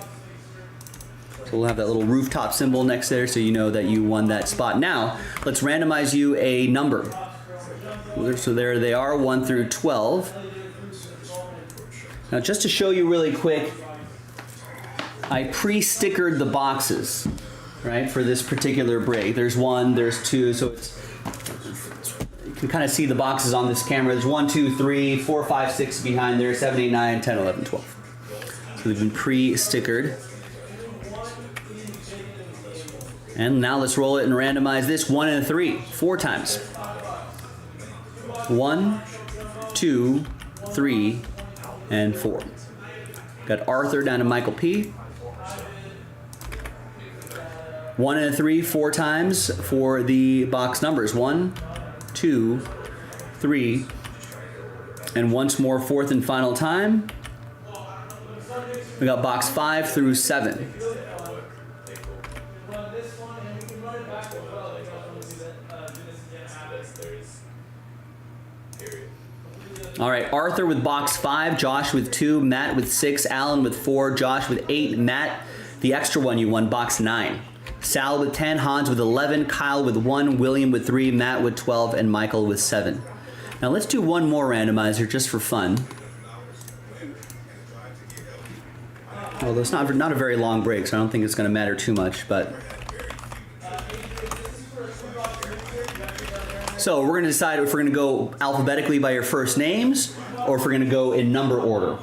So we'll have that little rooftop symbol next there so you know that you won that spot. Now, let's randomize you a number. So there they are, 1 through 12. Now, just to show you really quick, I pre-stickered the boxes, right, for this particular break. There's 1, there's 2, so you can kind of see the boxes on this camera. There's 1, 2, 3, 4, 5, 6 behind there, 7, 8, 9, 10, 11, 12. So they've been pre-stickered. And now let's roll it and randomize this 1 and a 3, 4 times. 1, 2, 3, and 4. Got Arthur down to Michael P. 1 and a 3, 4 times for the box numbers. 1, 2, 3, and once more, 4th and final time. We got box 5 through 7. All right, Arthur with box 5, Josh with 2, Matt with 6, Alan with 4, Josh with 8, Matt, the extra one you won, box 9. Sal with 10, Hans with 11, Kyle with 1, William with 3, Matt with 12, and Michael with 7. Now let's do one more randomizer just for fun. Although it's not a very long break, so I don't think it's going to matter too much, but... So we're going to decide if we're going to go alphabetically by your first names or if we're going to go in number order.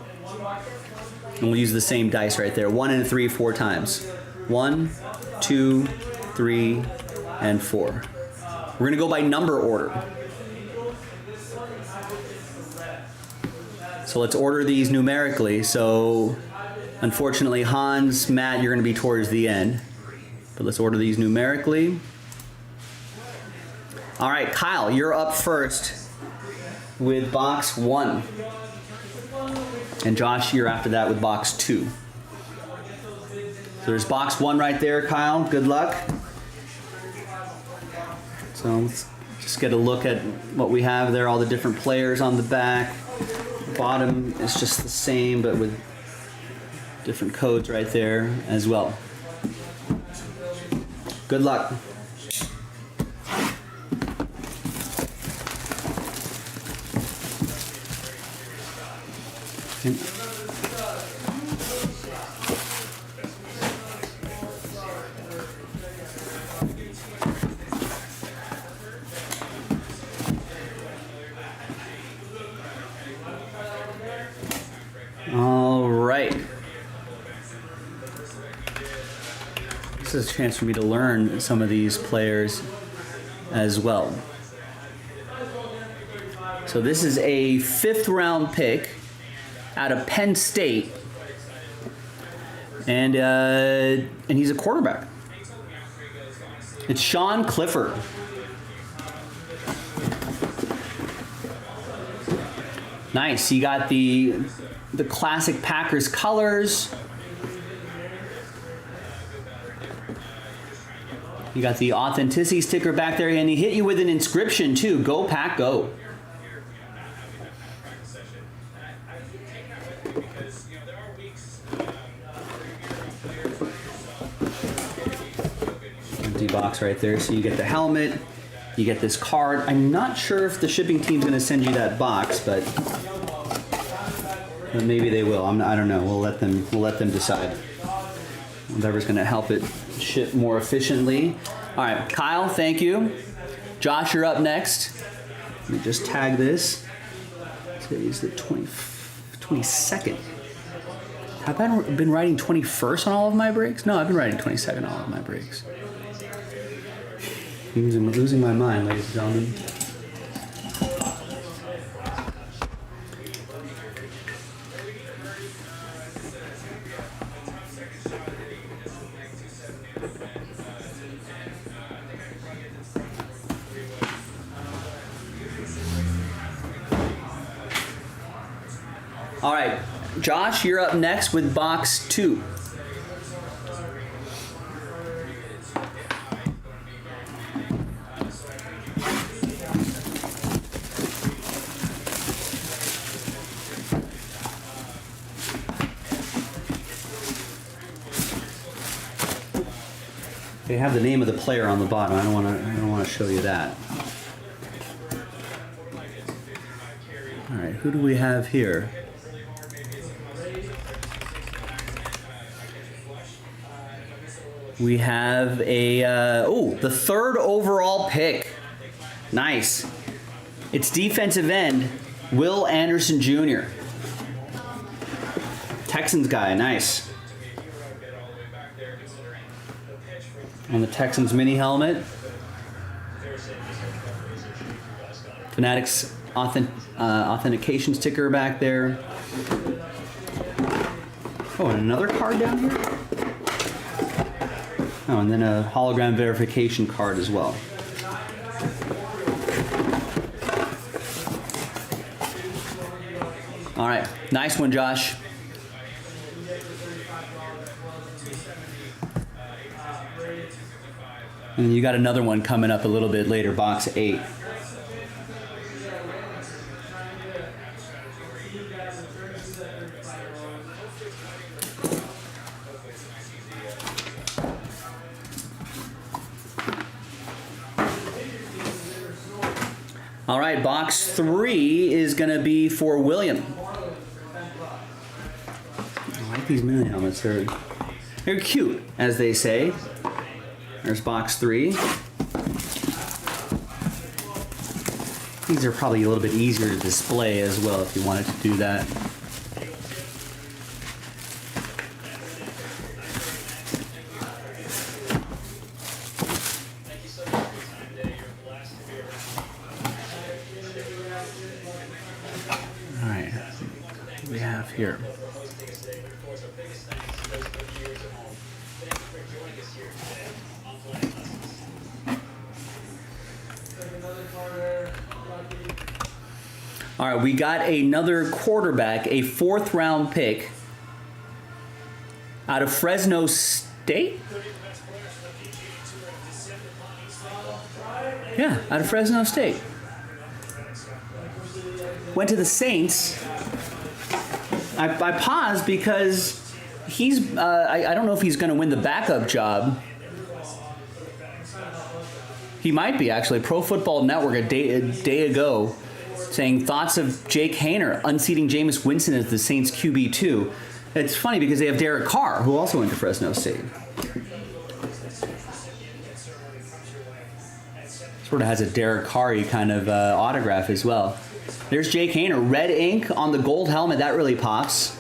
And we'll use the same dice right there. 1 and a 3, 4 times. 1, 2, 3, and 4. We're going to go by number order. So let's order these numerically. So unfortunately, Hans, Matt, you're going to be towards the end. But let's order these numerically. All right, Kyle, you're up first with box 1. And Josh, you're after that with box 2. So there's box 1 right there, Kyle. Good luck. So let's just get a look at what we have there, all the different players on the back. The bottom is just the same, but with different codes right there as well. Good luck. All right. This is a chance for me to learn some of these players as well. So this is a 5th round pick out of Penn State, and he's a quarterback. It's Sean Clifford. Nice. You got the classic Packers colors. You got the authenticity sticker back there, and he hit you with an inscription too. Go Pack Go. Empty box right there. So you get the helmet, you get this card. I'm not sure if the shipping team's going to send you that box, but maybe they will. I don't know. We'll let them decide. Whatever's going to help it ship more efficiently. All right, Kyle, thank you. Josh, you're up next. Let me just tag this. Today's the 22nd. Have I been writing 21st on all of my breaks? No, I've been writing 22nd on all of my breaks. I'm losing my mind, ladies and gentlemen. All right, Josh, you're up next with box 2. They have the name of the player on the bottom. I don't want to show you that. All right, who do we have here? We have a the 3rd overall pick. Nice. It's defensive end Will Anderson Jr. Texans guy, nice. On the Texans mini helmet. Fanatics authentication sticker back there. Oh, and another card down here? Oh, and then a hologram verification card as well. All right, nice one, Josh. And you got another one coming up a little bit later, box 8. All right, box 3 is going to be for William. I like these mini helmets. They're cute, as they say. There's box 3. These are probably a little bit easier to display as well if you wanted to do that. All right, what do we have here? All right, we got another quarterback, a 4th round pick out of Fresno State. Yeah, out of Fresno State. Went to the Saints. I paused because he's, I don't know if he's going to win the backup job. He might be, actually. Pro Football Network a day ago saying thoughts of Jake Haener unseating Jameis Winston as the Saints QB2. It's funny because they have Derek Carr, who also went to Fresno State. Sort of has a Derek Carr-y kind of autograph as well. There's Jake Haener, red ink on the gold helmet. That really pops.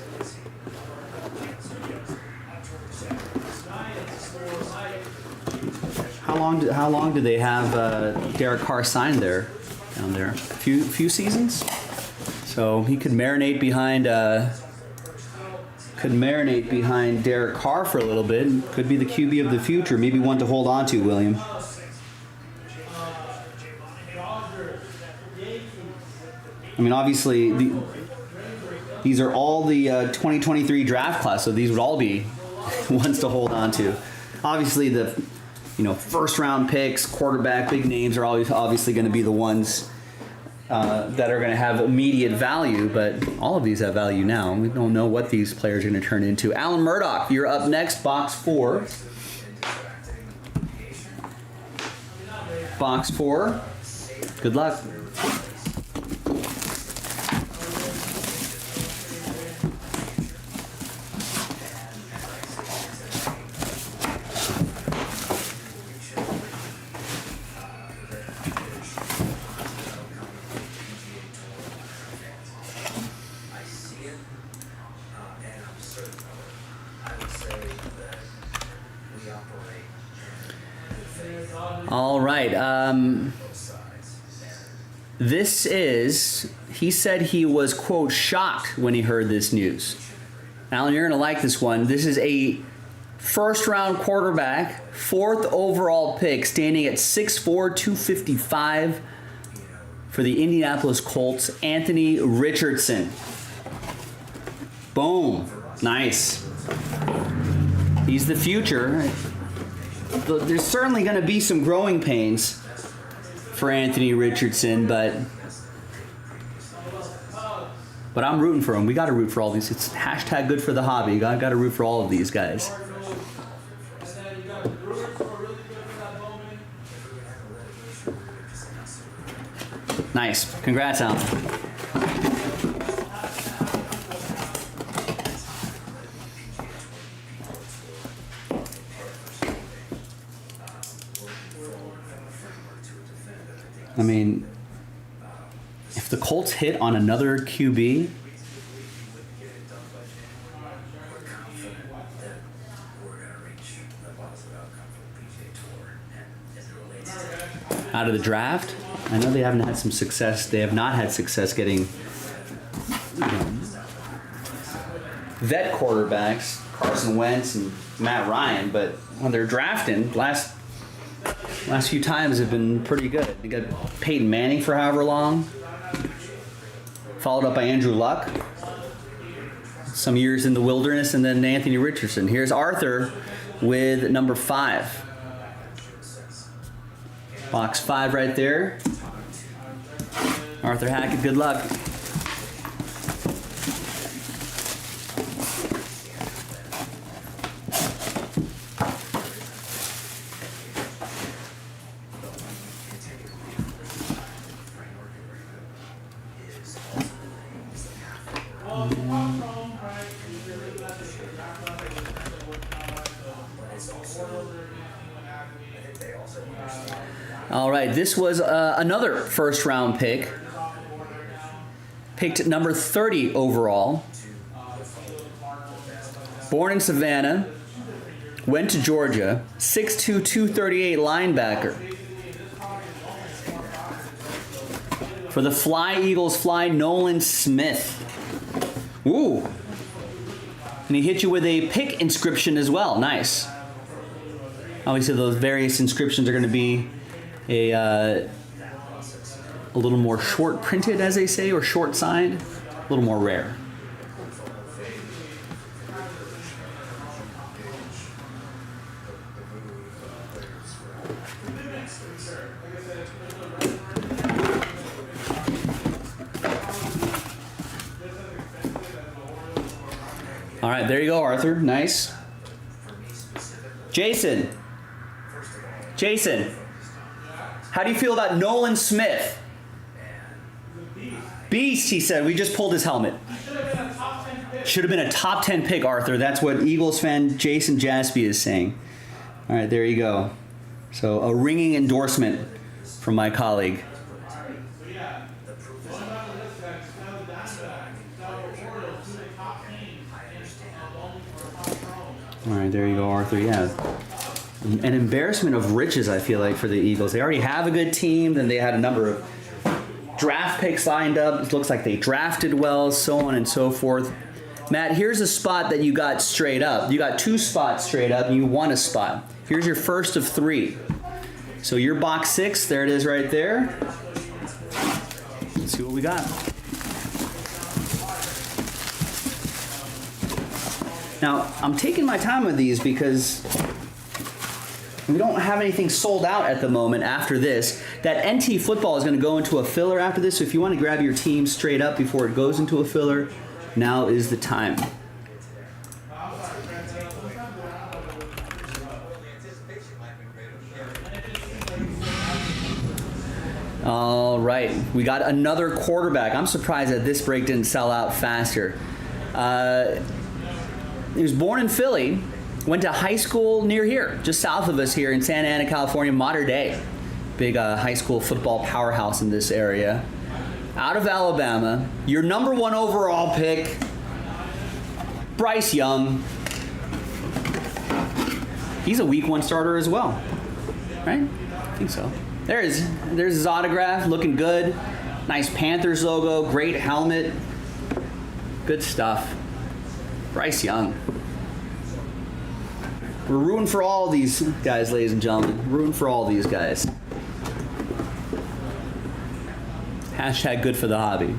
How long do they have Derek Carr signed there, down there? Few seasons. So he could marinate behind Derek Carr for a little bit. Could be the QB of the future. Maybe one to hold on to, William. I mean, obviously, these are all the 2023 draft class, so these would all be ones to hold on to. Obviously, the first round picks, quarterback, big names are always obviously going to be the ones that are going to have immediate value, but all of these have value now. We don't know what these players are going to turn into. Alan Murdoch, you're up next, box 4. Box 4. Good luck. All right. This is, he said he was, quote, shocked when he heard this news. Alan, you're going to like this one. This is a first-round quarterback, 4th overall pick, standing at 6'4", 255 for the Indianapolis Colts, Anthony Richardson. Boom. Nice. He's the future. There's certainly going to be some growing pains for Anthony Richardson, but I'm rooting for him. We got to root for all these. It's hashtag good for the hobby. Got to root for all of these guys. Nice. Congrats, Alan. I mean, if the Colts hit on another QB, out of the draft, I know they haven't had some success. They have not had success getting vet quarterbacks, Carson Wentz and Matt Ryan, but when they're drafting, last few times have been pretty good. They got Peyton Manning for however long, followed up by Andrew Luck, some years in the wilderness, and then Anthony Richardson. Here's Arthur with number 5. Box 5 right there. Arthur Hackett, good luck. All right, this was another first-round pick. Picked number 30 overall. Born in Savannah. Went to Georgia. 6'2", 238 linebacker. For the Fly Eagles fly, Nolan Smith. Ooh. And he hit you with a pick inscription as well. Nice. Obviously, those various inscriptions are going to be a a little more short printed, as they say, or short signed, a little more rare. All right, there you go, Arthur. Nice. Jason, how do you feel about Nolan Smith? Beast, he said. We just pulled his helmet. Should have been a top 10 pick, Arthur. That's what Eagles fan Jason Jaspy is saying. All right, there you go. So a ringing endorsement from my colleague. All right, there you go, Arthur. Yeah. An embarrassment of riches, I feel like, for the Eagles. They already have a good team. Then they had a number of draft picks lined up. It looks like they drafted well, so on and so forth. Matt, here's a spot that you got straight up. You got 2 spots straight up, and you won a spot. Here's your first of 3. So your box 6, there it is right there. Let's see what we got. Now, I'm taking my time with these because we don't have anything sold out at the moment after this. That NT football is going to go into a filler after this, so if you want to grab your team straight up before it goes into a filler, now is the time. All right, we got another quarterback. I'm surprised that this break didn't sell out faster. He was born in Philly, went to high school near here, just south of us here in Santa Ana, California, Mater Dei. Big high school football powerhouse in this area. Out of Alabama, your number 1 overall pick, Bryce Young. He's a week 1 starter as well, right? I think so. There's his autograph, looking good. Nice Panthers logo, great helmet. Good stuff. Bryce Young. We're rooting for all these guys, ladies and gentlemen. Rooting for all these guys. Hashtag good for the hobby.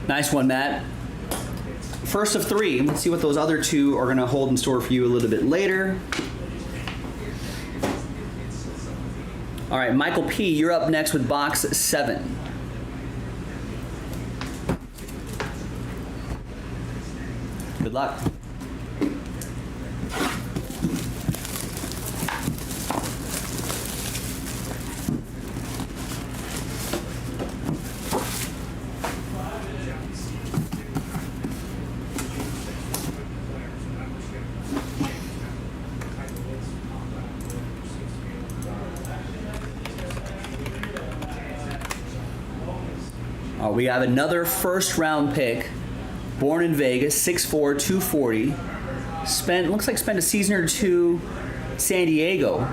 Nice one, Matt. First of 3. Let's see what those other 2 are going to hold in store for you a little bit later. All right, Michael P., you're up next with box 7. Good luck. We have another first-round pick, born in Vegas, 6'4", 240. Looks like spent a season or 2 in San Diego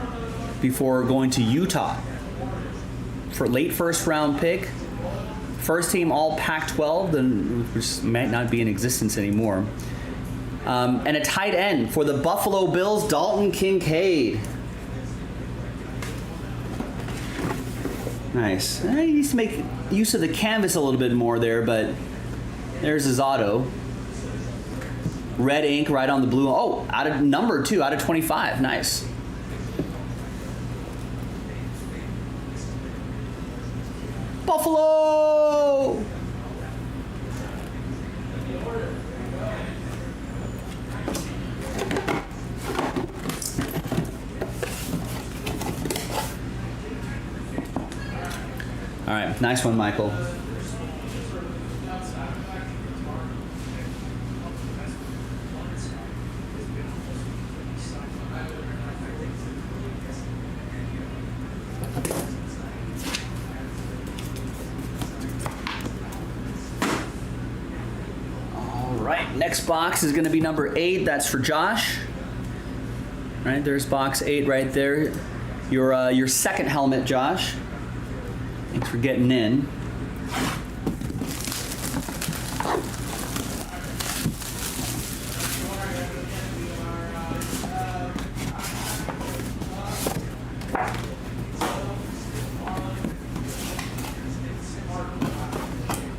before going to Utah. For late first-round pick, first team all Pac-12, which might not be in existence anymore. And a tight end for the Buffalo Bills, Dalton Kincaid. Nice. He needs to make use of the canvas a little bit more there, but there's his auto. Red ink right on the blue. Oh, out of number 2, out of 25. Nice. Buffalo! All right, nice one, Michael. All right, next box is going to be number 8. That's for Josh. right, there's box 8 right there. Your second helmet, Josh. Thanks for getting in.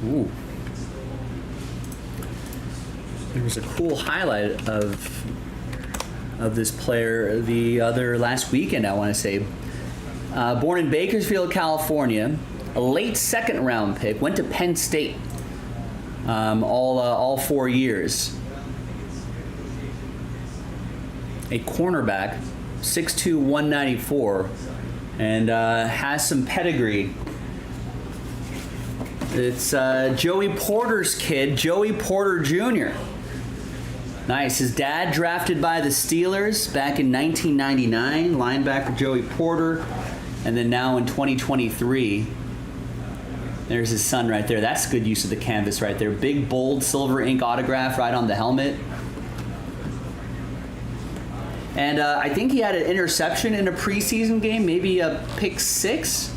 Ooh. There was a cool highlight of this player the other last weekend, I want to say. Born in Bakersfield, California, a late second round pick, went to Penn State all 4 years. A cornerback, 6'2", 194, and has some pedigree. It's Joey Porter's kid, Joey Porter Jr. Nice. His dad drafted by the Steelers back in 1999, linebacker Joey Porter, and then now in 2023, there's his son right there. That's good use of the canvas right there. Big, bold, silver ink autograph right on the helmet. And I think he had an interception in a preseason game, maybe a pick 6,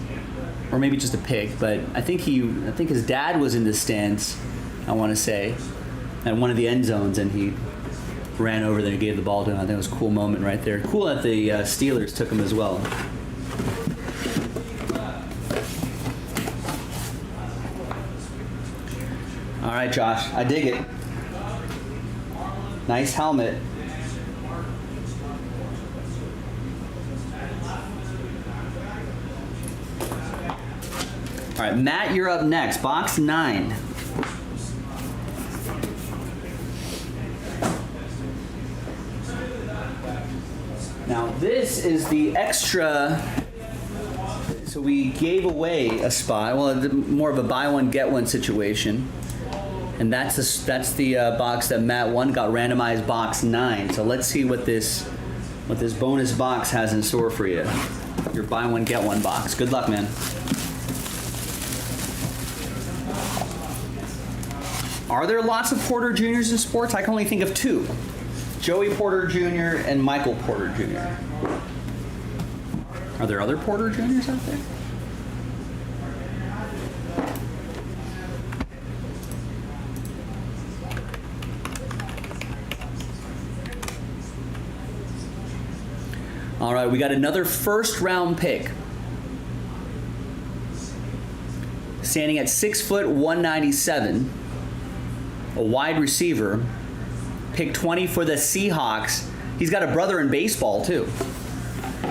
or maybe just a pick. But I think his dad was in the stands, I want to say, at one of the end zones, and he ran over there and gave the ball to him. I think it was a cool moment right there. Cool that the Steelers took him as well. All right, Josh, I dig it. Nice helmet. All right, Matt, you're up next. Box 9. Now, this is the extra. So we gave away a spot. Well, more of a buy one get one situation, and that's the box that Matt won. Got randomized box 9. So let's see what this bonus box has in store for you. Your buy one get one box. Good luck, man. Are there lots of Porter Juniors in sports? I can only think of 2. Joey Porter Jr. and Michael Porter Jr. Are there other Porter Juniors out there? All right, we got another first round pick. Standing at 6 foot 197. A wide receiver. Pick 20 for the Seahawks. He's got a brother in baseball, too.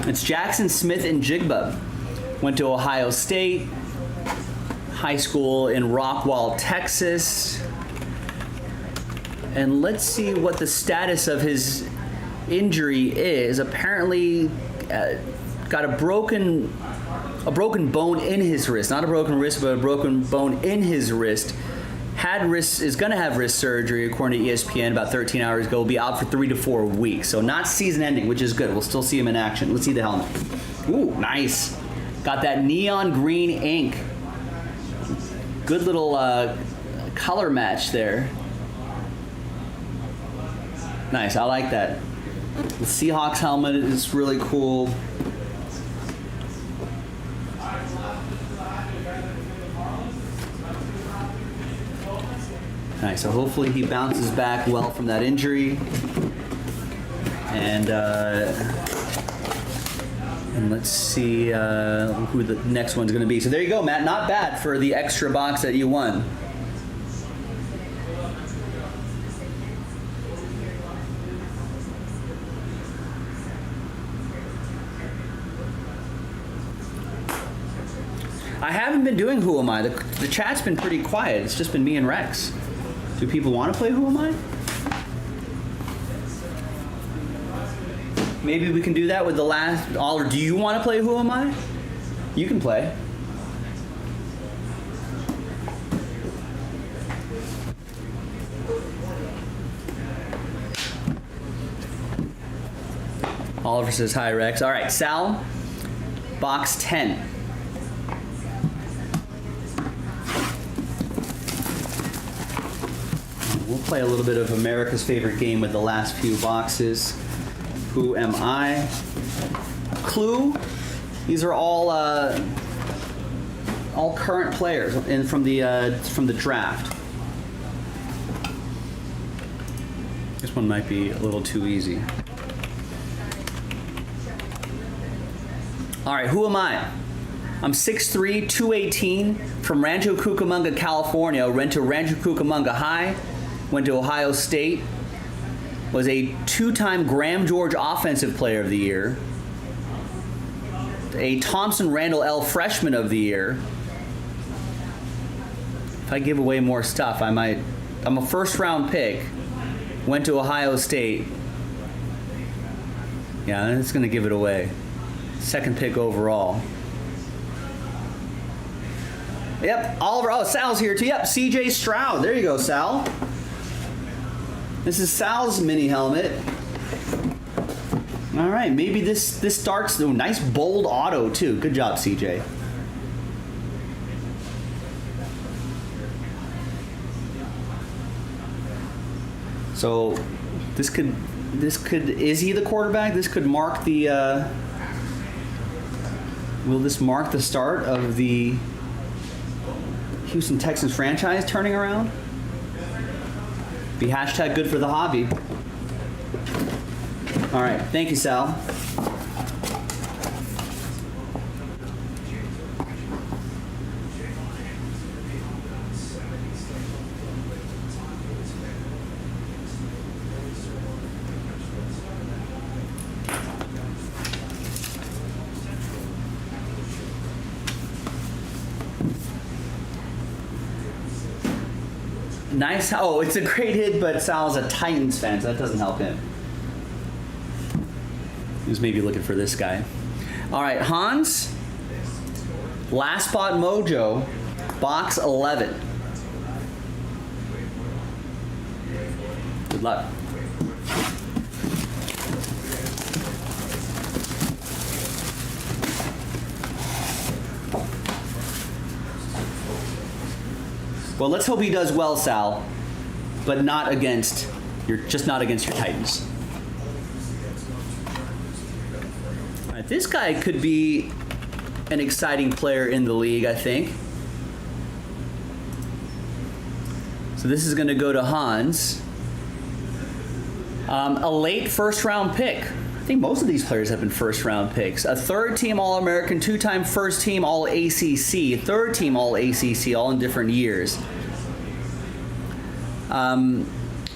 It's Jackson Smith and Jigba. Went to Ohio State, high school in Rockwall, Texas. And let's see what the status of his injury is. Apparently, got a broken bone in his wrist. Not a broken wrist, but a broken bone in his wrist. Is going to have wrist surgery, according to ESPN, about 13 hours ago. Will be out for 3 to 4 weeks. So not season ending, which is good. We'll still see him in action. Let's see the helmet. Ooh, nice. Got that neon green ink. Good little color match there. Nice, I like that. The Seahawks helmet is really cool. Nice, so hopefully he bounces back well from that injury. And let's see who the next one's going to be. So there you go, Matt. Not bad for the extra box that you won. I haven't been doing Who Am I. The chat's been pretty quiet. It's just been me and Rex. Do people want to play Who Am I? Maybe we can do that with the last. Or do you want to play Who Am I? You can play. Oliver says hi, Rex. All right, Sal, box 10. We'll play a little bit of America's favorite game with the last few boxes. Who Am I? Clue. These are all current players from the draft. This one might be a little too easy. All right, who am I? I'm 6'3", 218, from Rancho Cucamonga, California. Went to Rancho Cucamonga High, went to Ohio State, was a two-time Graham George Offensive Player of the Year, a Thompson Randall L. Freshman of the Year. If I give away more stuff, I might. I'm a first-round pick, went to Ohio State. Yeah, it's going to give it away. Second pick overall. Yep, Oliver. Oh, Sal's here too. Yep, CJ Stroud. There you go, Sal. This is Sal's mini helmet. All right, maybe this starts. Oh, nice bold auto too. Good job, CJ. So this could. Is he the quarterback? This could mark the. Will this mark the start of the Houston Texans franchise turning around? Be hashtag good for the hobby. All right, thank you, Sal. Nice. Oh, it's a great hit, but Sal's a Titans fan, so that doesn't help him. He was maybe looking for this guy. All right, Hans. Last Spot Mojo, box 11. Good luck. Well, let's hope he does well, Sal, but not against your Titans. All right, this guy could be an exciting player in the league, I think. So this is going to go to Hans. A late first-round pick. I think most of these players have been first-round picks. A third-team All-American, two-time first-team All-ACC, third-team All-ACC, all in different years.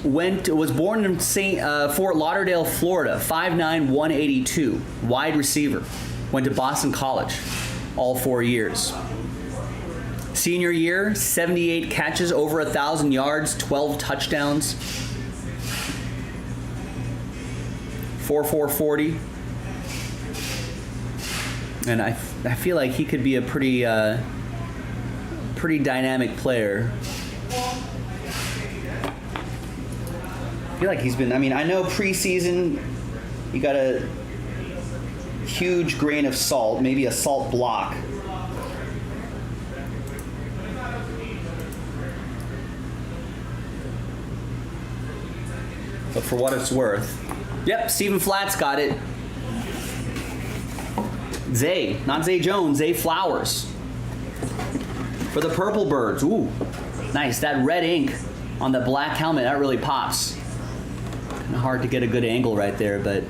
Was born in Fort Lauderdale, Florida, 5'9", 182, wide receiver. Went to Boston College, all 4 years. Senior year, 78 catches, over 1,000 yards, 12 touchdowns. 4.4 40, and I feel like he could be a pretty dynamic player. I feel like he's been. I mean, I know preseason, you got a huge grain of salt, maybe a salt block. But for what it's worth. Yep, Stephen Flatt's got it. Zay, not Zay Jones, Zay Flowers. For the Purple Birds. Ooh, nice. That red ink on the black helmet, that really pops. Kind of hard to get a good angle right there, but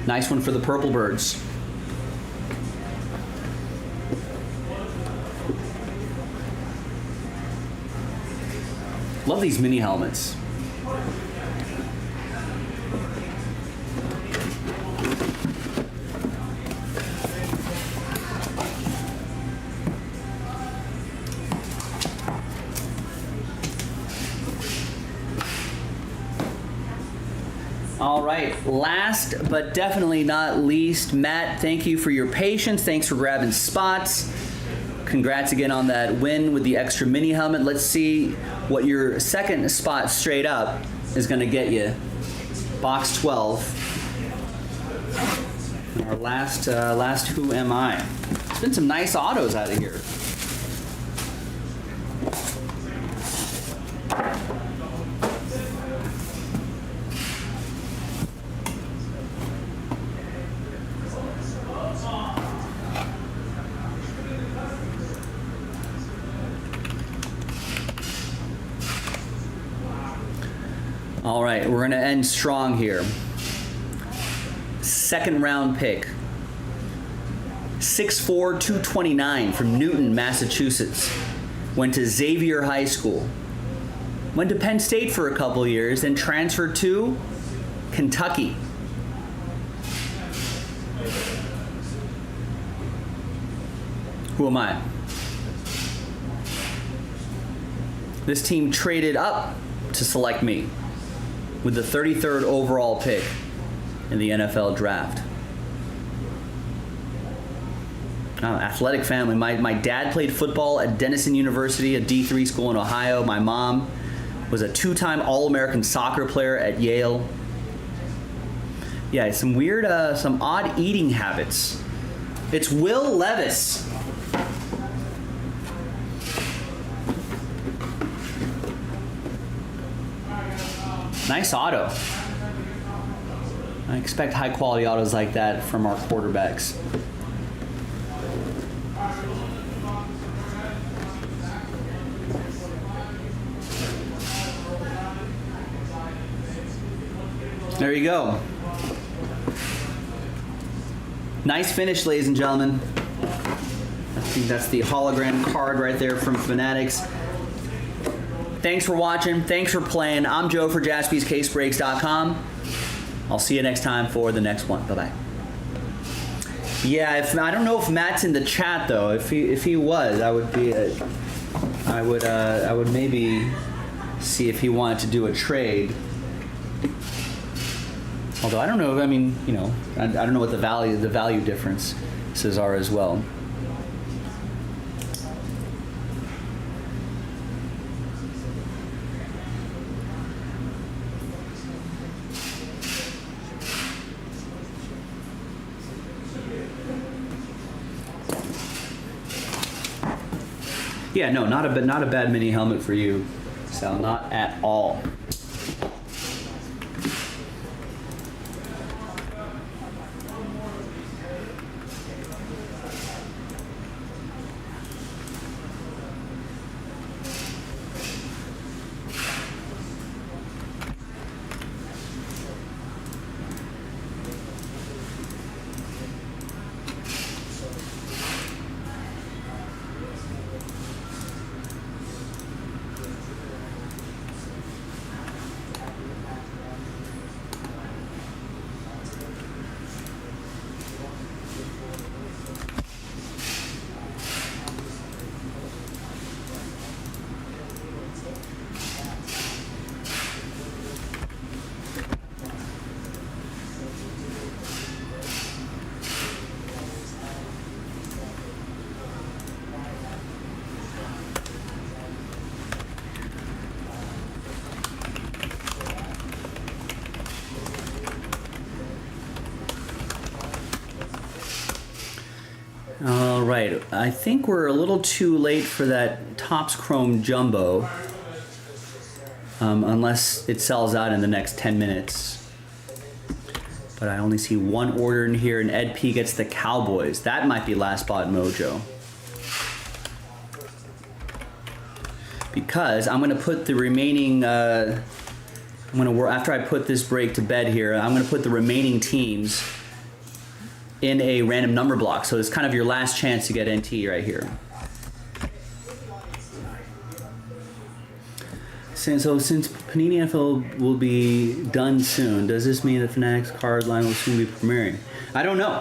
nice one for the Purple Birds. Love these mini helmets. All right, last but definitely not least, Matt, thank you for your patience. Thanks for grabbing spots. Congrats again on that win with the extra mini helmet. Let's see what your second spot straight up is going to get you. Box 12. Our last Who Am I? There's been some nice autos out of here. All right, we're gonna end strong here. Second round pick. 6'4", 229 from Newton, Massachusetts. Went to Xavier High School. Went to Penn State for a couple years, then transferred to Kentucky. Who am I? This team traded up to select me with the 33rd overall pick in the NFL draft. Athletic family. My dad played football at Denison University, a D3 school in Ohio. My mom was a 2-time All-American soccer player at Yale. Yeah, some weird, some odd eating habits. It's Will Levis. Nice auto. I expect high quality autos like that from our quarterbacks. There you go. Nice finish, ladies and gentlemen. I think that's the hologram card right there from Fanatics. Thanks for watching. Thanks for playing. I'm Joe for JaspysCaseBreaks.com. I'll see you next time for the next one. Bye-bye. Yeah, I don't know if Matt's in the chat though. If he was, I would maybe see if he wanted to do a trade. Although I don't know. I mean, you know, I don't know what the value differences are as well. Yeah, no, not a bad mini helmet for you, Sal. Not at all. All right, I think we're a little too late for that Topps Chrome Jumbo, unless it sells out in the next 10 minutes. But I only see one order in here, and Ed P gets the Cowboys. That might be last spot mojo. Because I'm gonna put the remaining, after I put this break to bed here, I'm gonna put the remaining teams in a random number block. So it's kind of your last chance to get NT right here. So since Panini NFL will be done soon, does this mean the Fanatics card line will soon be premiering? I don't know.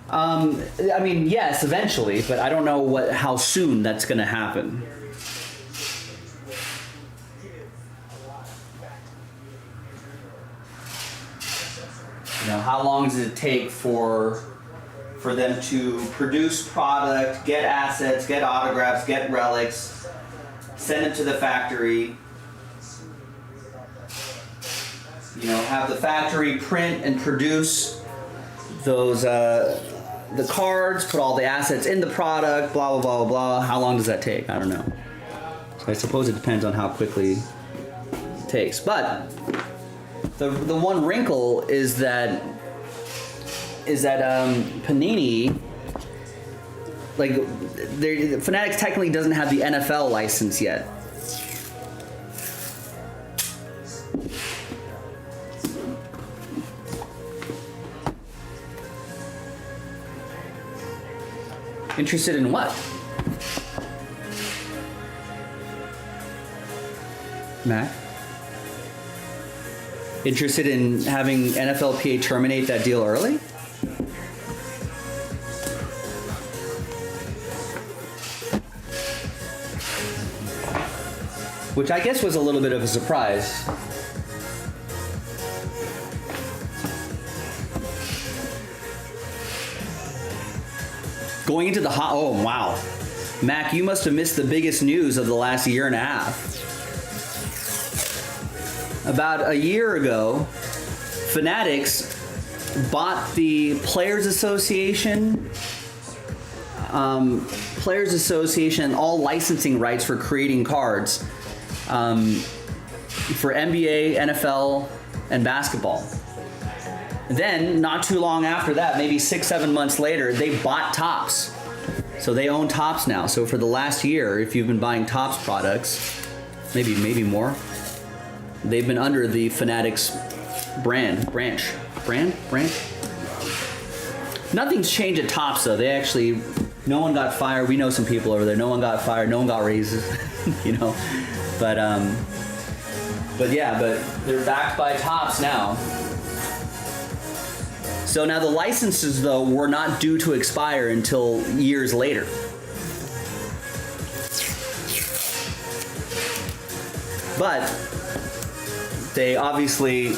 I mean, yes, eventually, but I don't know how soon that's gonna happen. You know, how long does it take for them to produce product, get assets, get autographs, get relics, send them to the factory, you know, have the factory print and produce those the cards, put all the assets in the product, blah blah blah blah. How long does that take? I don't know. So I suppose it depends on how quickly it takes. But the one wrinkle is that Panini, like, Fanatics technically doesn't have the NFL license yet. Interested in what? Mac? Interested in having NFLPA terminate that deal early? Which I guess was a little bit of a surprise. Going into the oh wow. Mac, you must have missed the biggest news of the last year and a half. About a year ago, Fanatics bought the Players Association, and all licensing rights for creating cards for NBA, NFL, and basketball. Then, not too long after that, maybe 6-7 months later, they bought Topps. So they own Topps now. So for the last year, if you've been buying Topps products, maybe more, they've been under the Fanatics branch. Nothing's changed at Topps though. They actually, no one got fired. We know some people over there. No one got fired. No one got raises, you know. But they're backed by Topps now. So now the licenses, though, were not due to expire until years later. But they obviously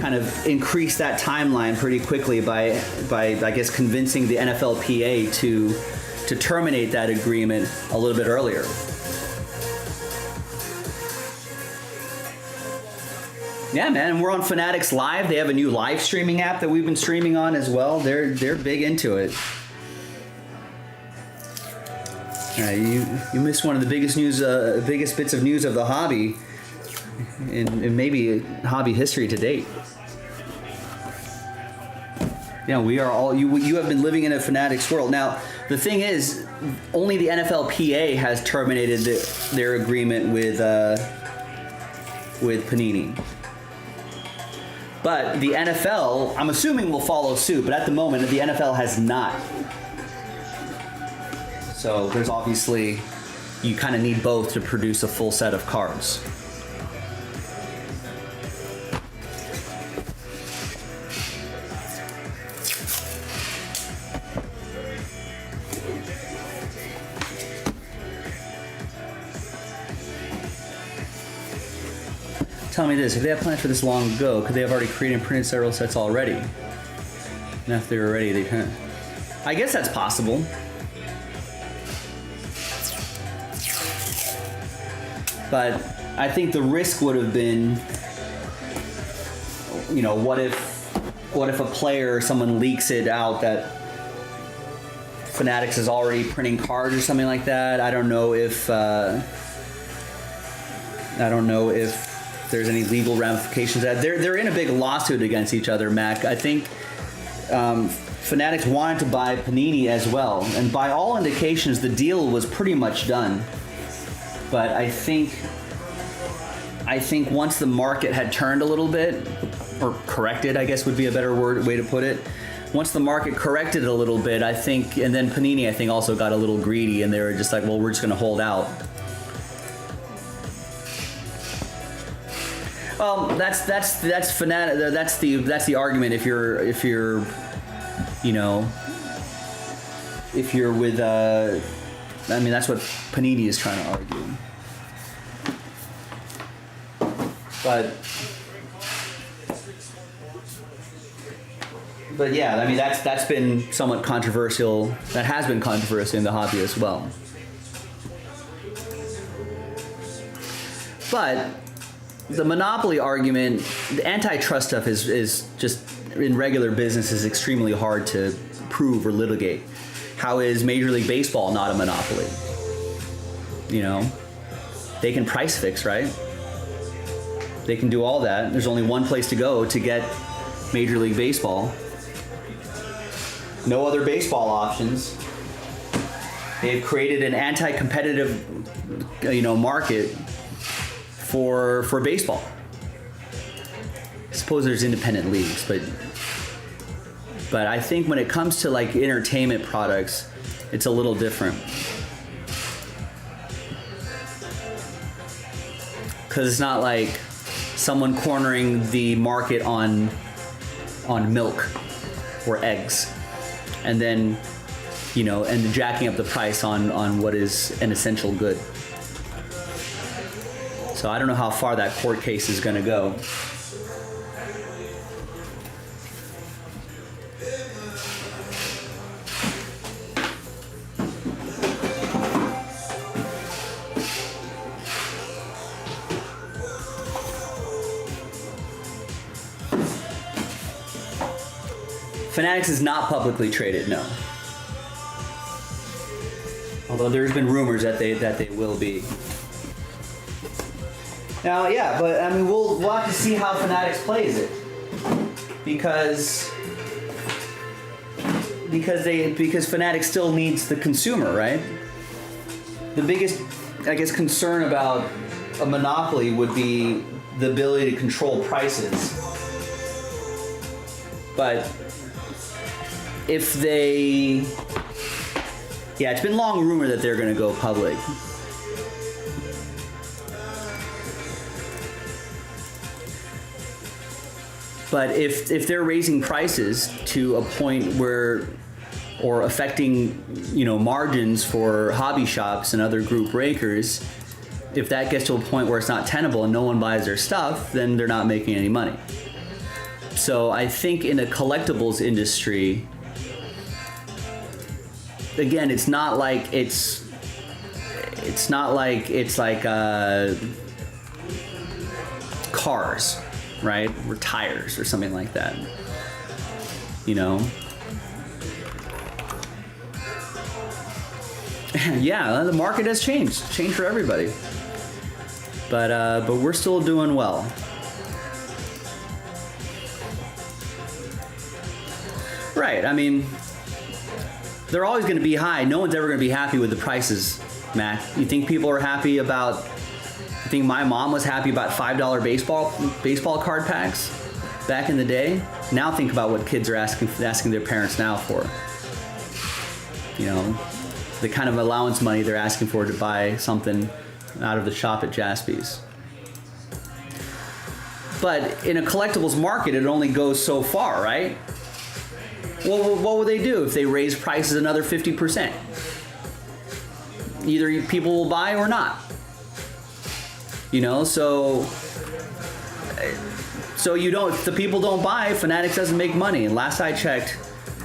kind of increased that timeline pretty quickly by I guess, convincing the NFLPA to terminate that agreement a little bit earlier. Yeah, man, and we're on Fanatics Live. They have a new live streaming app that we've been streaming on as well. They're big into it. You missed one of the biggest bits of news of the hobby, in maybe hobby history to date. Yeah, we are all you have been living in a Fanatics world. Now, the thing is, only the NFLPA has terminated their agreement with Panini. But the NFL, I'm assuming, will follow suit, but at the moment, the NFL has not. So there's obviously, you kind of need both to produce a full set of cards. Tell me this, if they have plans for this long ago, could they have already created and printed several sets already? And if they were ready, they kind of... I guess that's possible. But I think the risk would have been, you know, what if a player or someone leaks it out that Fanatics is already printing cards or something like that? I don't know if there's any legal ramifications. That they're in a big lawsuit against each other, Mac. I think Fanatics wanted to buy Panini as well, and by all indications, the deal was pretty much done. But I think once the market had turned a little bit, or corrected, I guess would be a better way to put it. Once the market corrected a little bit, I think, and then Panini, I think, also got a little greedy, and they were just like, well, we're just going to hold out. Well, that's Fanatic. That's the argument. If you're with, I mean, that's what Panini is trying to argue. But yeah, I mean, that's been somewhat controversial. That has been controversial in the hobby as well. But the monopoly argument, the antitrust stuff is just, in regular business, is extremely hard to prove or litigate. How is Major League Baseball not a monopoly? You know, they can price fix, right? They can do all that. There's only one place to go to get Major League Baseball. No other baseball options. They've created an anti-competitive, market for baseball. I suppose there's independent leagues, but But I think when it comes to like entertainment products, it's a little different. Because it's not like someone cornering the market on milk or eggs, and then, you know, and jacking up the price on what is an essential good. So I don't know how far that court case is going to go. Fanatics is not publicly traded, no. Although there's been rumors that they will be. Now, yeah, but I mean, we'll have to see how Fanatics plays it, because Fanatics still needs the consumer, right? The biggest, I guess, concern about a monopoly would be the ability to control prices. But if they, yeah, it's been long rumored that they're going to go public. But if they're raising prices to a point where, or affecting, you know, margins for hobby shops and other group breakers, if that gets to a point where it's not tenable and no one buys their stuff, then they're not making any money. So I think in a collectibles industry, again, it's not like cars, right? Or tires or something like that. You know? Yeah, the market has changed for everybody. But we're still doing well. Right, I mean, they're always going to be high. No one's ever going to be happy with the prices, Mac. You think people are happy about, I think my mom was happy about $5 baseball card packs back in the day. Now think about what kids are asking their parents now for. You know, the kind of allowance money they're asking for to buy something out of the shop at Jaspy's. But in a collectibles market, it only goes so far, right? Well, what would they do if they raise prices another 50%? Either people will buy or not. You know, so you don't, if the people don't buy, Fanatics doesn't make money. And last I checked,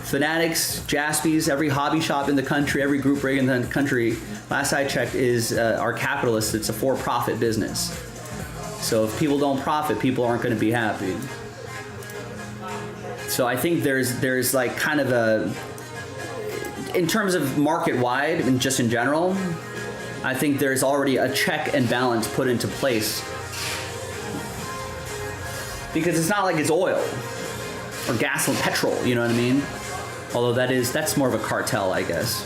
Fanatics, Jaspy's, every hobby shop in the country, every group break in the country, last I checked, are capitalists. It's a for-profit business. So if people don't profit, people aren't going to be happy. So I think there's like kind of a, in terms of market-wide and just in general, I think there's already a check and balance put into place. Because it's not like it's oil or gasoline, petrol, you know what I mean? Although that's more of a cartel, I guess.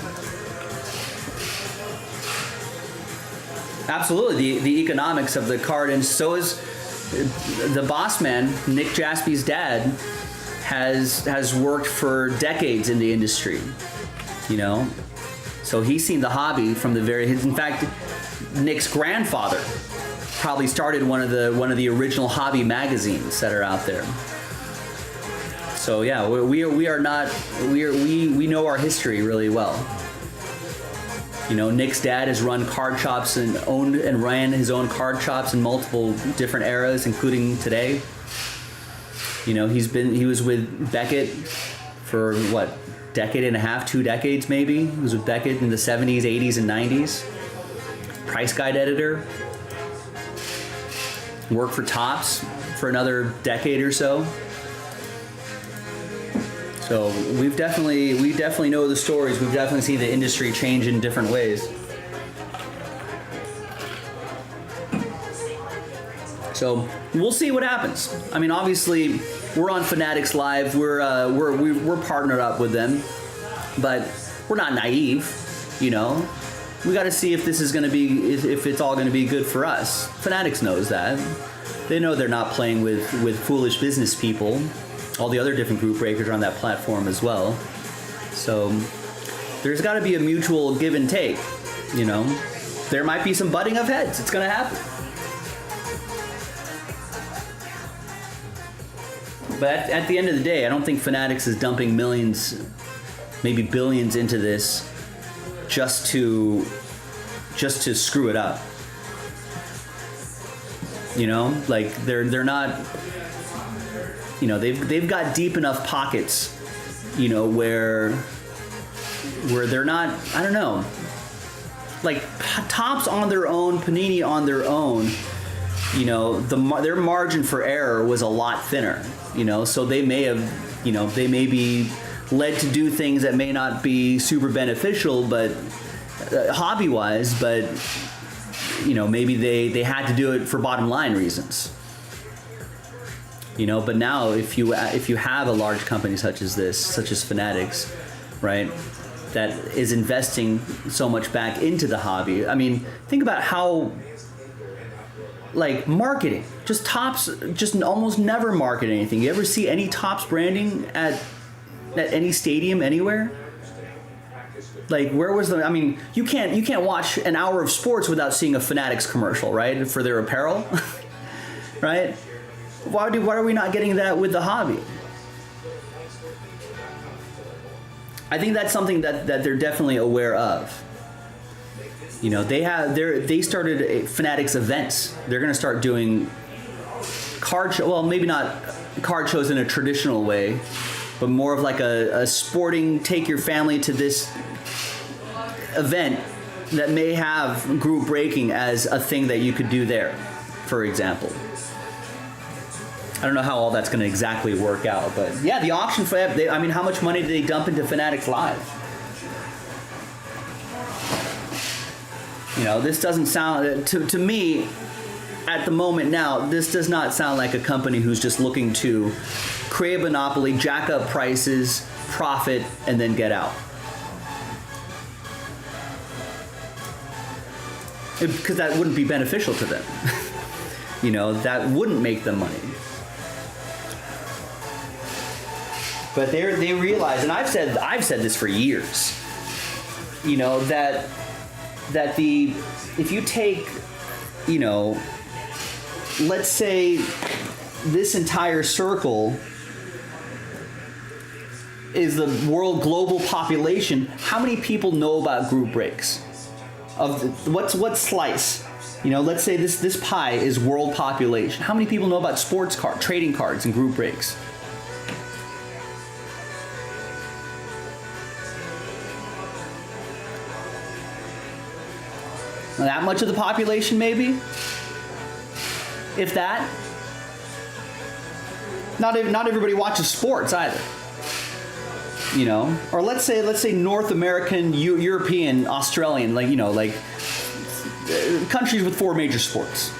Absolutely, the economics of the card, and so is the boss man, Nick Jaspy's dad, has worked for decades in the industry, you know? So he's seen the hobby from the in fact, Nick's grandfather probably started one of the original hobby magazines that are out there. So yeah, we know our history really well. You know, Nick's dad has run card shops and owned and ran his own card shops in multiple different eras, including today. You know, he was with Beckett for what, decade and a half, 2 decades maybe. He was with Beckett in the 70s, 80s, and 90s. Price Guide editor. Worked for Topps for another decade or so. So we definitely know the stories. We've definitely seen the industry change in different ways. So we'll see what happens. I mean, obviously, we're on Fanatics Live. We're partnered up with them, but we're not naive. You know, we got to see if this is going to be, if it's all going to be good for us. Fanatics knows that. They know they're not playing with foolish business people all the other different group breakers are on that platform as well. So there's got to be a mutual give and take, you know. There might be some butting of heads. It's going to happen. But at the end of the day, I don't think Fanatics is dumping millions, maybe billions into this just to screw it up. You know, like they're not, you know, they've got deep enough pockets, you know, where they're not, I don't know, like Topps on their own, Panini on their own, you know, their margin for error was a lot thinner, you know, so they may have, you know, they may be led to do things that may not be super beneficial, but hobby-wise, but you know, maybe they had to do it for bottom line reasons. You know, but now if you have a large company such as this, such as Fanatics, right, that is investing so much back into the hobby. I mean, think about how, like, marketing, just Topps just almost never market anything. You ever see any Topps branding at any stadium anywhere? Like, where was the? I mean, you can't watch an hour of sports without seeing a Fanatics commercial, right, for their apparel, right? Why are we not getting that with the hobby? I think that's something that they're definitely aware of. You know, they started Fanatics events. They're going to start doing card show. Well, maybe not card shows in a traditional way, but more of like a sporting, take your family to this event that may have group breaking as a thing that you could do there, for example. I don't know how all that's going to exactly work out, but yeah, the auction for that, I mean, how much money did they dump into Fanatics Live? You know, this doesn't sound, to me, at the moment now, this does not sound like a company who's just looking to create a monopoly, jack up prices, profit, and then get out. Because that wouldn't be beneficial to them. You know, that wouldn't make them money. But they realize, and I've said this for years, you know, that if you take, you know, let's say this entire circle is the world global population, how many people know about group breaks? What slice? You know, let's say this pie is world population. How many people know about sports card, trading cards, and group breaks? That much of the population, maybe? If that. Not everybody watches sports either. You know, or let's say North American, European, Australian, like, you know, like countries with 4 major sports.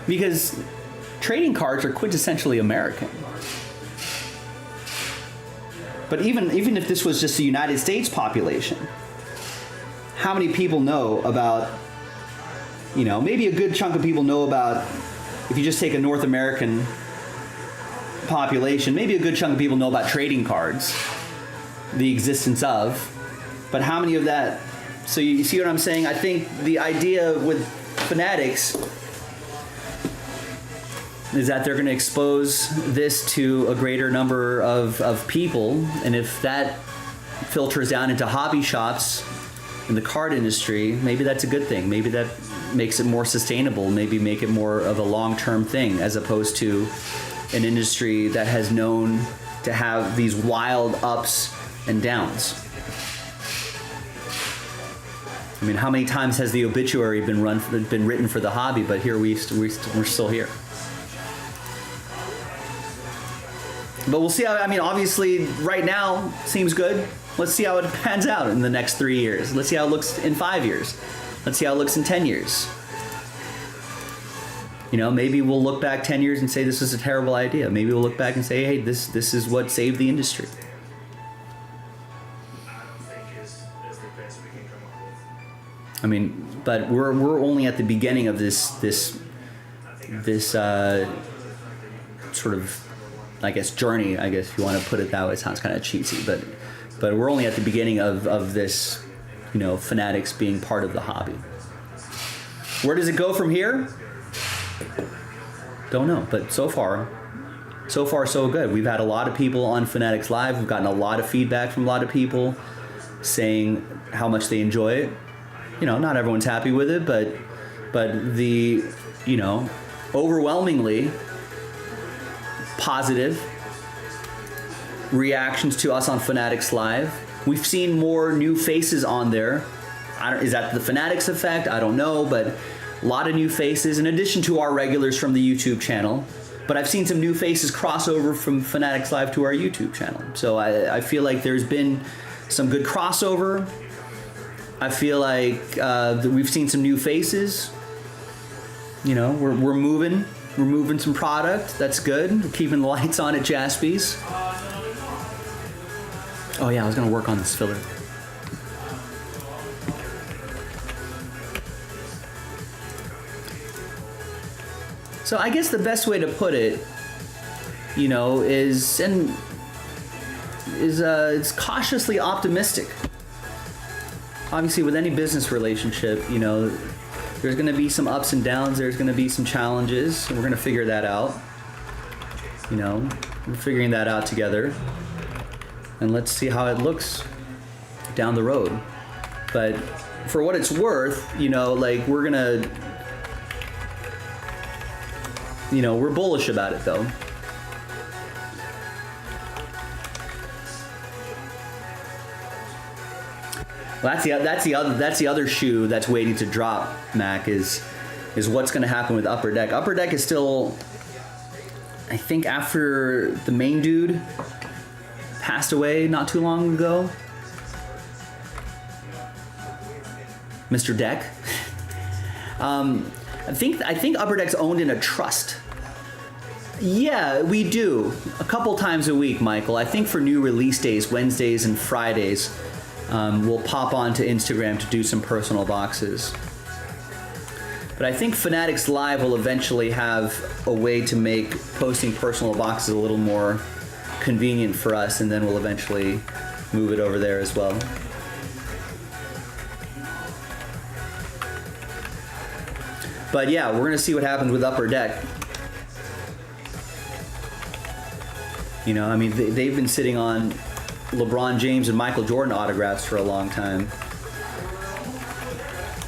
Because trading cards are quintessentially American. But even if this was just the United States population, how many people know about, you know, maybe a good chunk of people know about, if you just take a North American population, maybe a good chunk of people know about trading cards, the existence of, but how many of that, so you see what I'm saying? I think the idea with Fanatics is that they're going to expose this to a greater number of people, and if that filters down into hobby shops in the card industry, maybe that's a good thing. Maybe that makes it more sustainable, maybe make it more of a long-term thing, as opposed to an industry that has known to have these wild ups and downs. I mean, how many times has the obituary been written for the hobby, but here we're still here. But we'll see how, I mean, obviously right now seems good. Let's see how it pans out in the next 3 years. Let's see how it looks in 5 years. Let's see how it looks in 10 years. You know, maybe we'll look back 10 years and say this was a terrible idea. Maybe we'll look back and say, hey, this is what saved the industry. I don't think is the best we can come up with. I mean, but we're only at the beginning of this sort of, I guess, journey, I guess if you want to put it that way. It sounds kind of cheesy, but we're only at the beginning of this, Fanatics being part of the hobby. Where does it go from here? Don't know, but so far so good. We've had a lot of people on Fanatics Live. We've gotten a lot of feedback from a lot of people saying how much they enjoy it. Not everyone's happy with it, but the, overwhelmingly positive reactions to us on Fanatics Live. We've seen more new faces on there. Is that the Fanatics effect? I don't know, but a lot of new faces in addition to our regulars from the YouTube channel. But I've seen some new faces cross over from Fanatics Live to our YouTube channel. So I feel like there's been some good crossover. I feel like we've seen some new faces. We're moving some product. That's good. We're keeping the lights on at Jaspy's. Oh yeah, I was gonna work on this filler. So I guess the best way to put it, is it's cautiously optimistic. Obviously, with any business relationship, there's going to be some ups and downs. There's going to be some challenges, and we're going to figure that out. We're figuring that out together, and let's see how it looks down the road. But for what it's worth, we're gonna. We're bullish about it, though. Well, that's the other shoe that's waiting to drop, Mac, is what's going to happen with Upper Deck. Upper Deck is still, I think, after the main dude passed away not too long ago. Mr. Deck. I think Upper Deck's owned in a trust. Yeah, we do. A couple times a week, Michael. I think for new release days, Wednesdays and Fridays, we'll pop onto Instagram to do some personal boxes. But I think Fanatics Live will eventually have a way to make posting personal boxes a little more convenient for us, and then we'll eventually move it over there as well. But yeah, we're gonna see what happens with Upper Deck. They've been sitting on LeBron James and Michael Jordan autographs for a long time.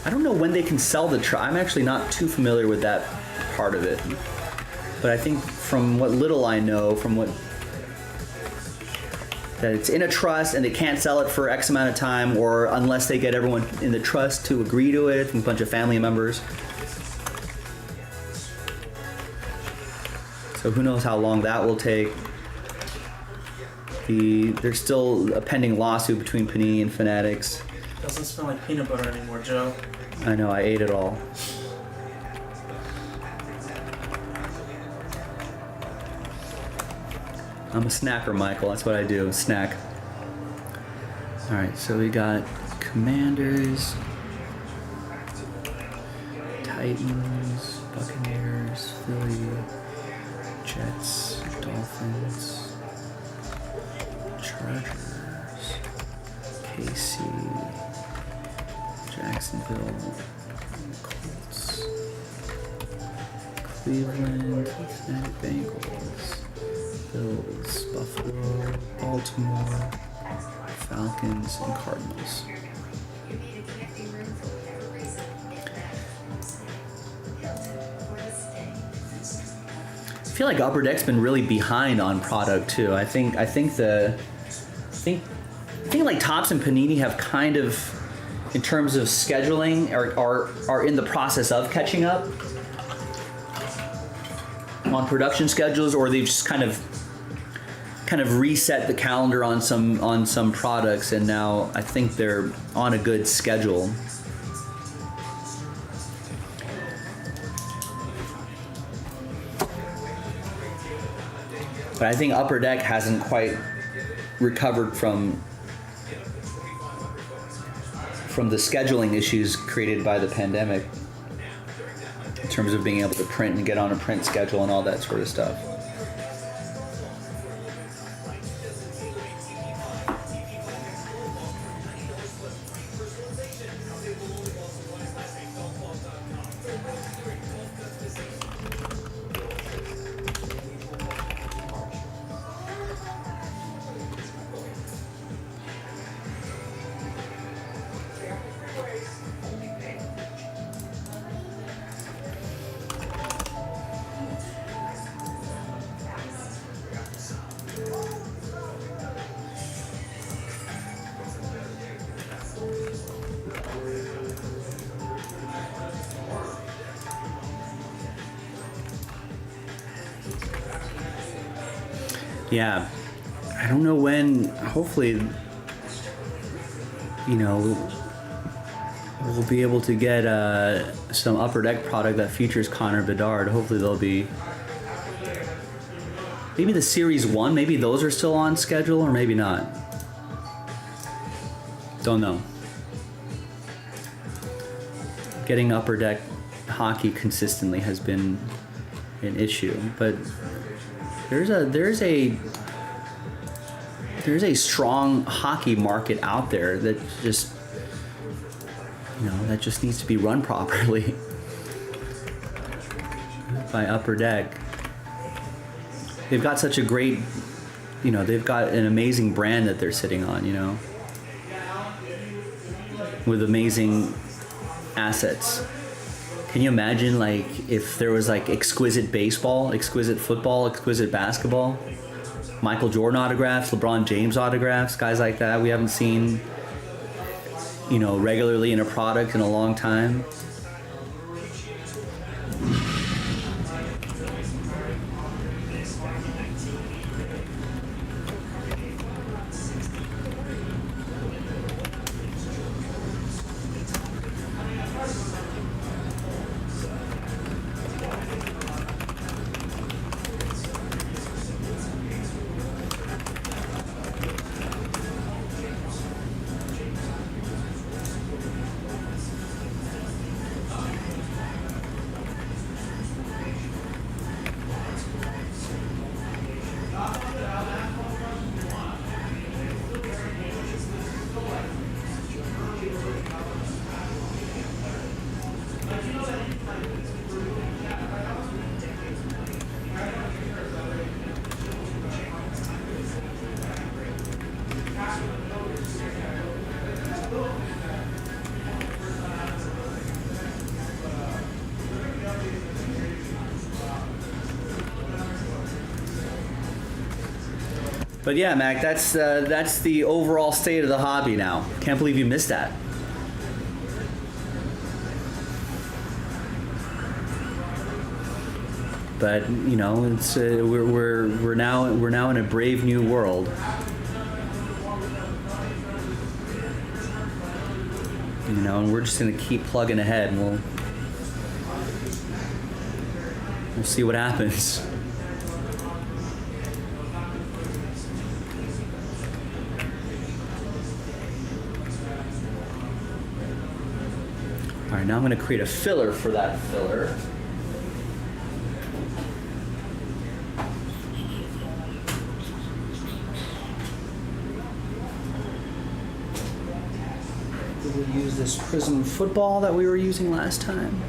I don't know when they can sell the I'm actually not too familiar with that part of it. But I think from what little I know, that it's in a trust and they can't sell it for X amount of time, or unless they get everyone in the trust to agree to it, from a bunch of family members. So who knows how long that will take. There's still a pending lawsuit between Panini and Fanatics. Doesn't smell like peanut butter anymore, Joe. I know, I ate it all. I'm a snacker, Michael. That's what I do, snack. Alright, so we got Commanders, Titans, Buccaneers, Philly, Jets, Dolphins, Chargers, KC, Jacksonville, Colts, Cleveland, Cincinnati Bengals, Bills, Buffalo, Baltimore, Falcons, and Cardinals. I feel like Upper Deck's been really behind on product too. I think like Topps and Panini have kind of, in terms of scheduling, are in the process of catching up on production schedules, or they've just kind of reset the calendar on some products, and now I think they're on a good schedule. But I think Upper Deck hasn't quite recovered from the scheduling issues created by the pandemic, in terms of being able to print and get on a print schedule and all that sort of stuff. Yeah, I don't know when. Hopefully, we'll be able to get some Upper Deck product that features Connor Bedard. Hopefully, they'll be maybe the Series 1. Maybe those are still on schedule, or maybe not. Don't know. Getting Upper Deck hockey consistently has been an issue, but there's a strong hockey market out there that just needs to be run properly by Upper Deck. They've got such a great, they've got an amazing brand that they're sitting on, with amazing assets. Can you imagine, like, if there was like exquisite baseball, exquisite football, exquisite basketball, Michael Jordan autographs, LeBron James autographs, guys like that we haven't seen, regularly in a product in a long time. But yeah, Mac, that's the overall state of the hobby now. Can't believe you missed that. But it's we're now in a brave new world. And we're just gonna keep plugging ahead, and we'll see what happens. All right, now I'm gonna create a filler for that filler. We'll use this Prism football that we were using last time.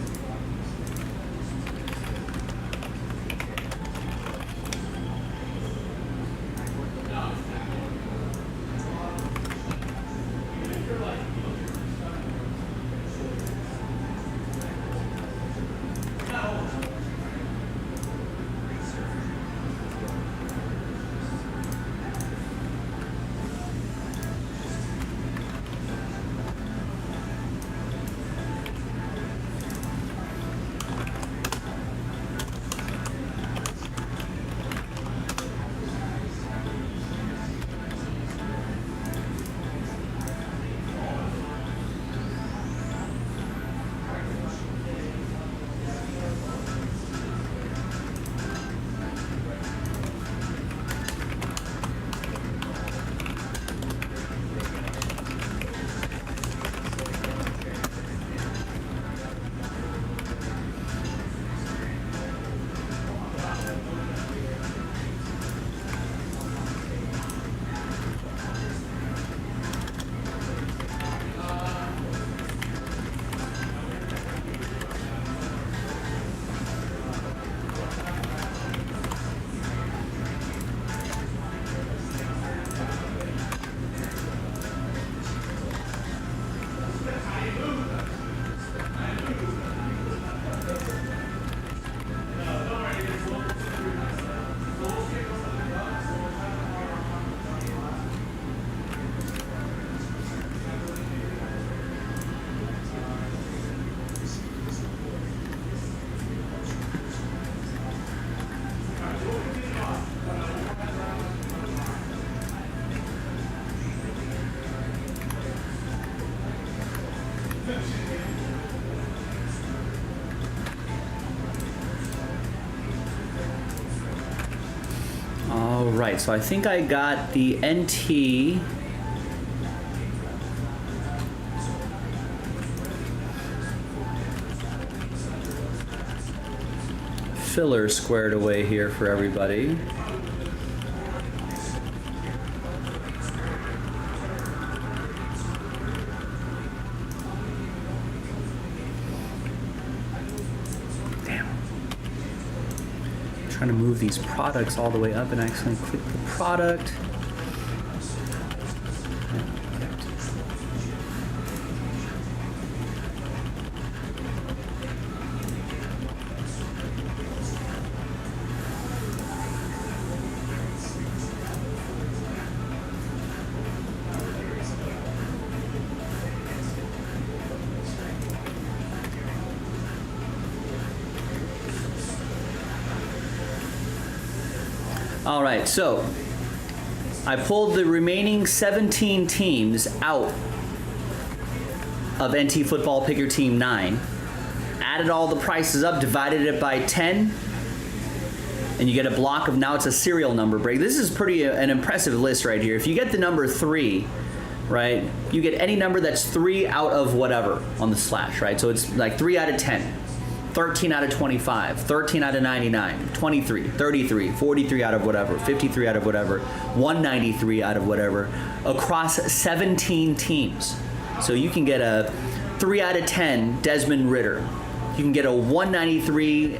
All right, so I think I got the NT. Filler squared away here for everybody. Damn. Trying to move these products all the way up and accidentally click the product. All right, so I pulled the remaining 17 teams out of NT Football Pick Your Team 9, added all the prices up, divided it by 10, and you get a block of, now it's a serial number break. This is pretty an impressive list right here. If you get the number 3, right, you get any number that's 3 out of whatever on the slash, right? So it's like 3 out of 10. 13 out of 25, 13 out of 99, 23, 33, 43 out of whatever, 53 out of whatever, 193 out of whatever, across 17 teams. So you can get a 3 out of 10 Desmond Ridder. You can get a 193,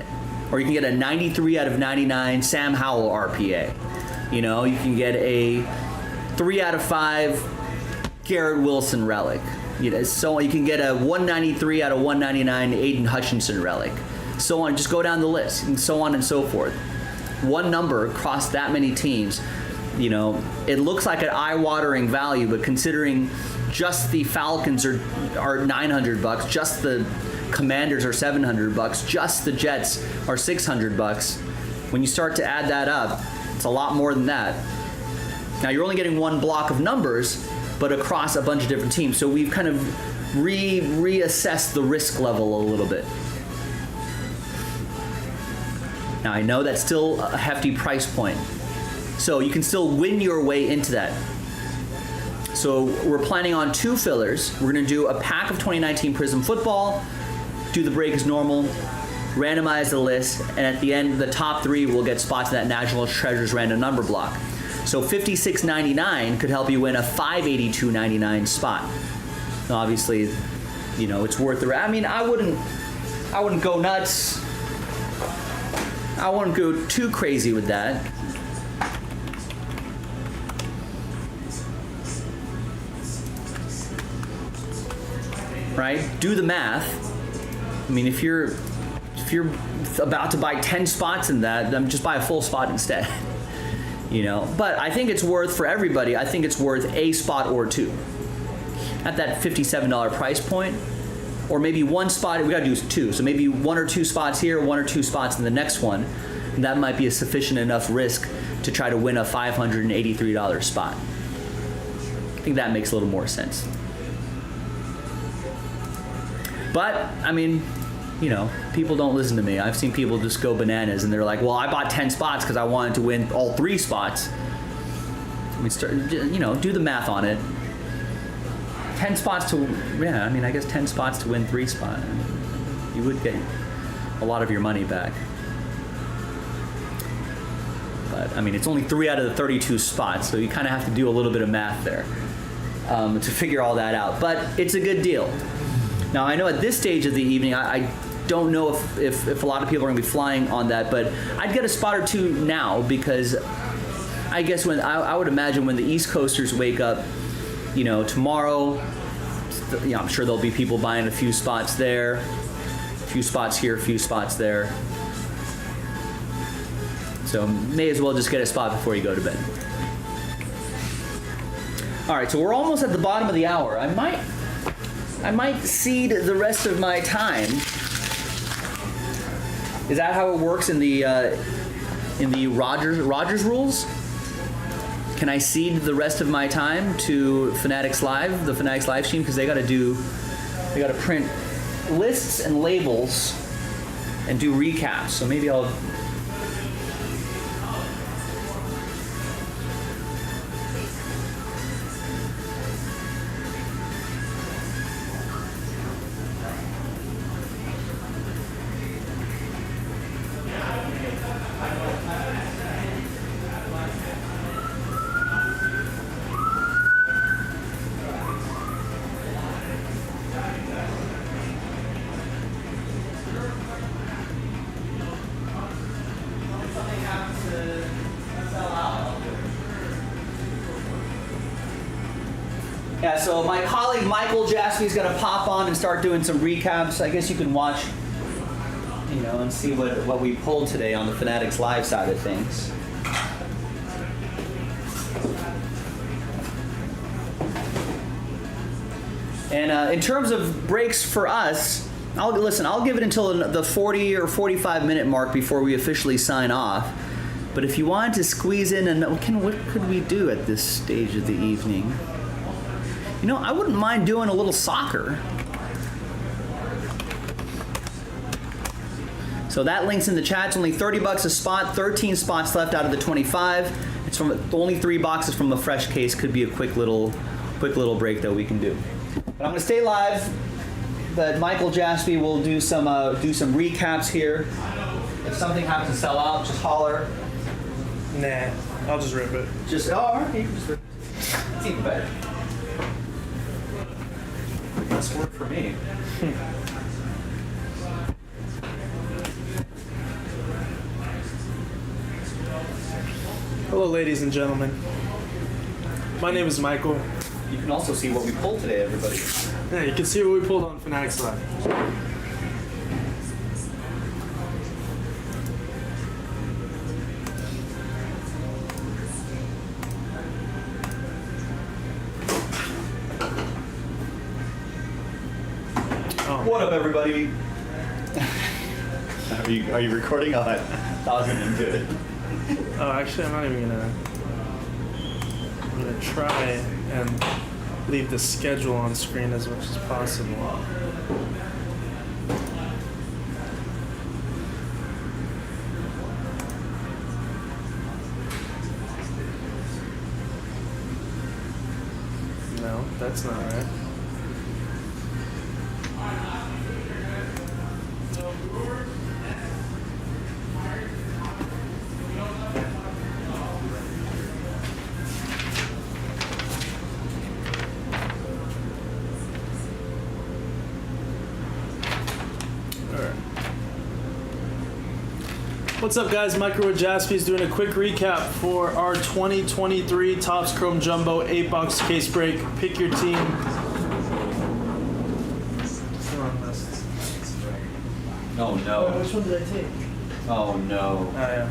or you can get a 93 out of 99 Sam Howell RPA. You know, you can get a 3 out of 5 Garrett Wilson relic. You know, so you can get a 193 out of 199 Aiden Hutchinson relic. So on, just go down the list, and so on and so forth. One number across that many teams, you know, it looks like an eye-watering value, but considering just the Falcons are $900, just the Commanders are $700, just the Jets are $600. When you start to add that up, it's a lot more than that. Now you're only getting one block of numbers, but across a bunch of different teams. So we've kind of reassessed the risk level a little bit. Now I know that's still a hefty price point, so you can still win your way into that. So we're planning on 2 fillers. We're gonna do a pack of 2019 Prism Football, do the break as normal, randomize the list, and at the end, the top 3 will get spots in that National Treasures random number block. So $56.99 could help you win a $582.99 spot. Now obviously, you know, it's worth the. I mean, I wouldn't go nuts. I wouldn't go too crazy with that. Right? Do the math. I mean, if you're about to buy 10 spots in that, then just buy a full spot instead. You know, but I think it's worth, for everybody, I think it's worth a spot or 2 at that $57 price point, or maybe 1 spot. We gotta do 2, so maybe 1 or 2 spots here, 1 or 2 spots in the next one. And that might be a sufficient enough risk to try to win a $583 spot. I think that makes a little more sense. But I mean, you know, people don't listen to me. I've seen people just go bananas, and they're like, well, I bought 10 spots because I wanted to win all 3 spots. I mean, you know, do the math on it. 10 spots to, yeah, I mean, I guess 10 spots to win 3 spots. You would get a lot of your money back. But, I mean, it's only 3 out of the 32 spots, so you kind of have to do a little bit of math there to figure all that out. But it's a good deal. Now, I know at this stage of the evening, I don't know if a lot of people are going to be flying on that, but I'd get a spot or 2 now, because I guess when I would imagine when the East Coasters wake up, you know, tomorrow, you know, I'm sure there'll be people buying a few spots there, a few spots here, a few spots there. So may as well just get a spot before you go to bed. All right, so we're almost at the bottom of the hour. I might cede the rest of my time. Is that how it works in the Rogers rules? Can I cede the rest of my time to Fanatics Live, the Fanatics live stream, because they got to do we got to print lists and labels and do recaps. So maybe I'll. Yeah, so my colleague Michael Jaspy is going to pop on and start doing some recaps. I guess you can watch, and see what we pulled today on the Fanatics Live side of things. And in terms of breaks for us, I'll give it until the 40 or 45 minute mark before we officially sign off. But if you wanted to squeeze in, what could we do at this stage of the evening? I wouldn't mind doing a little soccer. So that link's in the chat. It's only $30 a spot, 13 spots left out of the 25. It's from only 3 boxes from a fresh case. Could be a quick little break that we can do. But I'm gonna stay live. But Michael Jaspy will do some recaps here. If something happens to sell out, just holler. Nah, I'll just rip it. All right, you can just rip it. It's even better. That's work for me. Hello, ladies and gentlemen. My name is Michael. You can also see what we pulled today, everybody. Yeah, you can see what we pulled on Fanatics Live. What up, everybody? Are you recording? Oh, that wasn't even good. Oh, actually, I'm not even gonna. I'm gonna try and leave the schedule on screen as much as possible. No, that's not right. What's up, guys? Micro Jaspy is doing a quick recap for our 2023 Topps Chrome Jumbo 8-box case break. Pick your team. Oh no. Which one did I take? Oh no. Oh, yeah.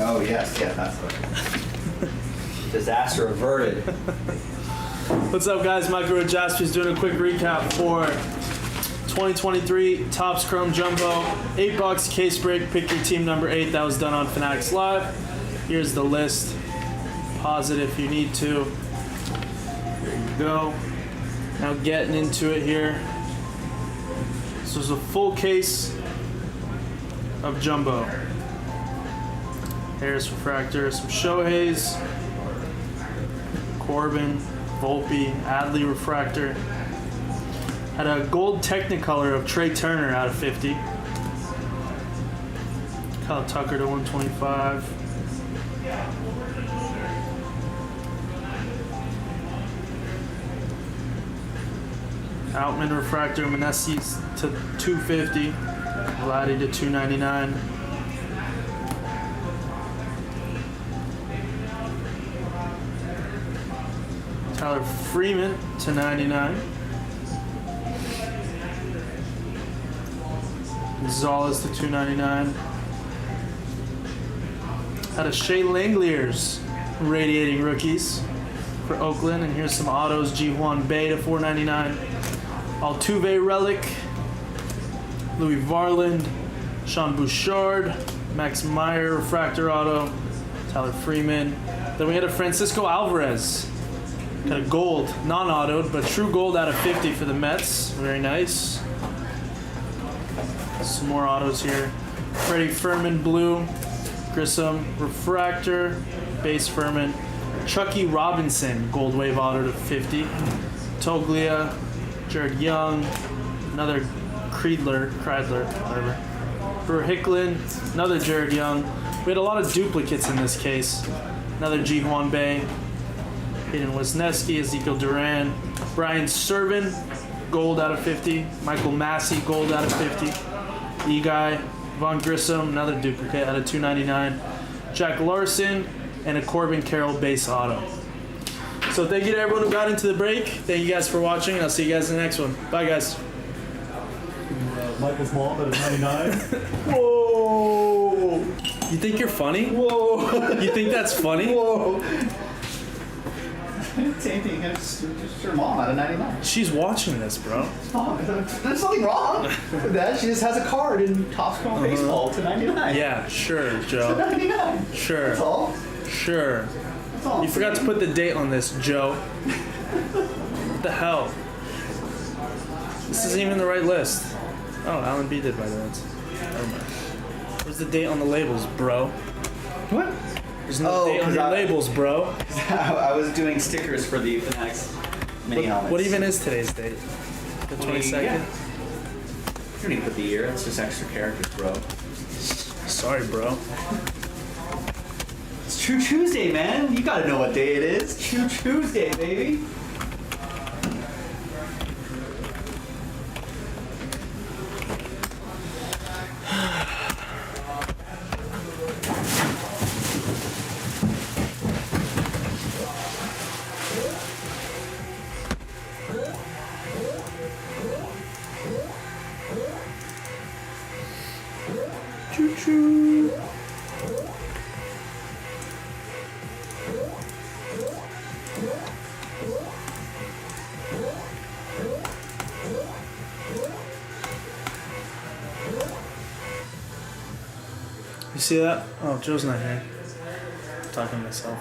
Oh yes, that's what. Disaster averted. What's up, guys? Micro Jaspy is doing a quick recap for 2023 Topps Chrome Jumbo 8-box case break. Pick your team number 8. That was done on Fanatics Live. Here's the list. Pause it if you need to. There you go. Now getting into it here. This is a full case of Jumbo. Harris Refractor, some Shoheis, Corbin, Volpe, Adley Refractor. Had a gold Technicolor of Trey Turner out of 50. Kyle Tucker to 125. Outman Refractor, Meneses to 250. Vladdy to 299. Tyler Freeman to 99. Gonzalez to 299. Had a Shea Langeliers radiating rookies for Oakland, and here's some autos. Ji-Hwan Bae to 499. Altuve relic. Louis Varland, Sean Bouchard, Max Meyer refractor auto, Tyler Freeman. Then we had a Francisco Alvarez. Got a gold, non-autoed, but true gold out of 50 for the Mets. Very nice. Some more autos here. Freddie Furman, blue. Grissom, refractor. Base Furman. Chucky Robinson, gold wave auto to 50. Toglia, Jared Young, another Kreidler, whatever. Brewer Hicklin, another Jared Young. We had a lot of duplicates in this case. Another Ji-Hwan Bae, Hayden Wisniewski, Ezekiel Duran, Brian Servin, gold out of 50. Michael Massey, gold out of 50. E-Guy, Von Grissom, another duplicate out of 299. Jack Larson, and a Corbin Carroll base auto. So thank you to everyone who got into the break. Thank you guys for watching, and I'll see you guys in the next one. Bye, guys. Michael's mom at a 99. Whoa! You think you're funny? Whoa! You think that's funny? Whoa! Same thing. It's your mom at a 99. She's watching this, bro. Mom, there's nothing wrong with that. She just has a card in Topps Chrome Baseball to 99. Yeah, sure, To Joe. 99. Sure. That's all. Sure. That's all. You forgot to put the date on this, Joe. What the hell? This isn't even the right list. Oh, Alan B did by the way. Never mind. Where's the date on the labels, bro? What? There's no date on your labels, bro. I was doing stickers for the Fanatics mini helmets. What even is today's date? The 22nd? Yeah. You don't need to put the year. That's just extra characters, bro. Sorry, bro. It's Choo-Choosday, man. You gotta know what day it is. Choo-Choosday, baby. Choo-choo. You see that? Oh, Joe's not here. I'm talking to myself.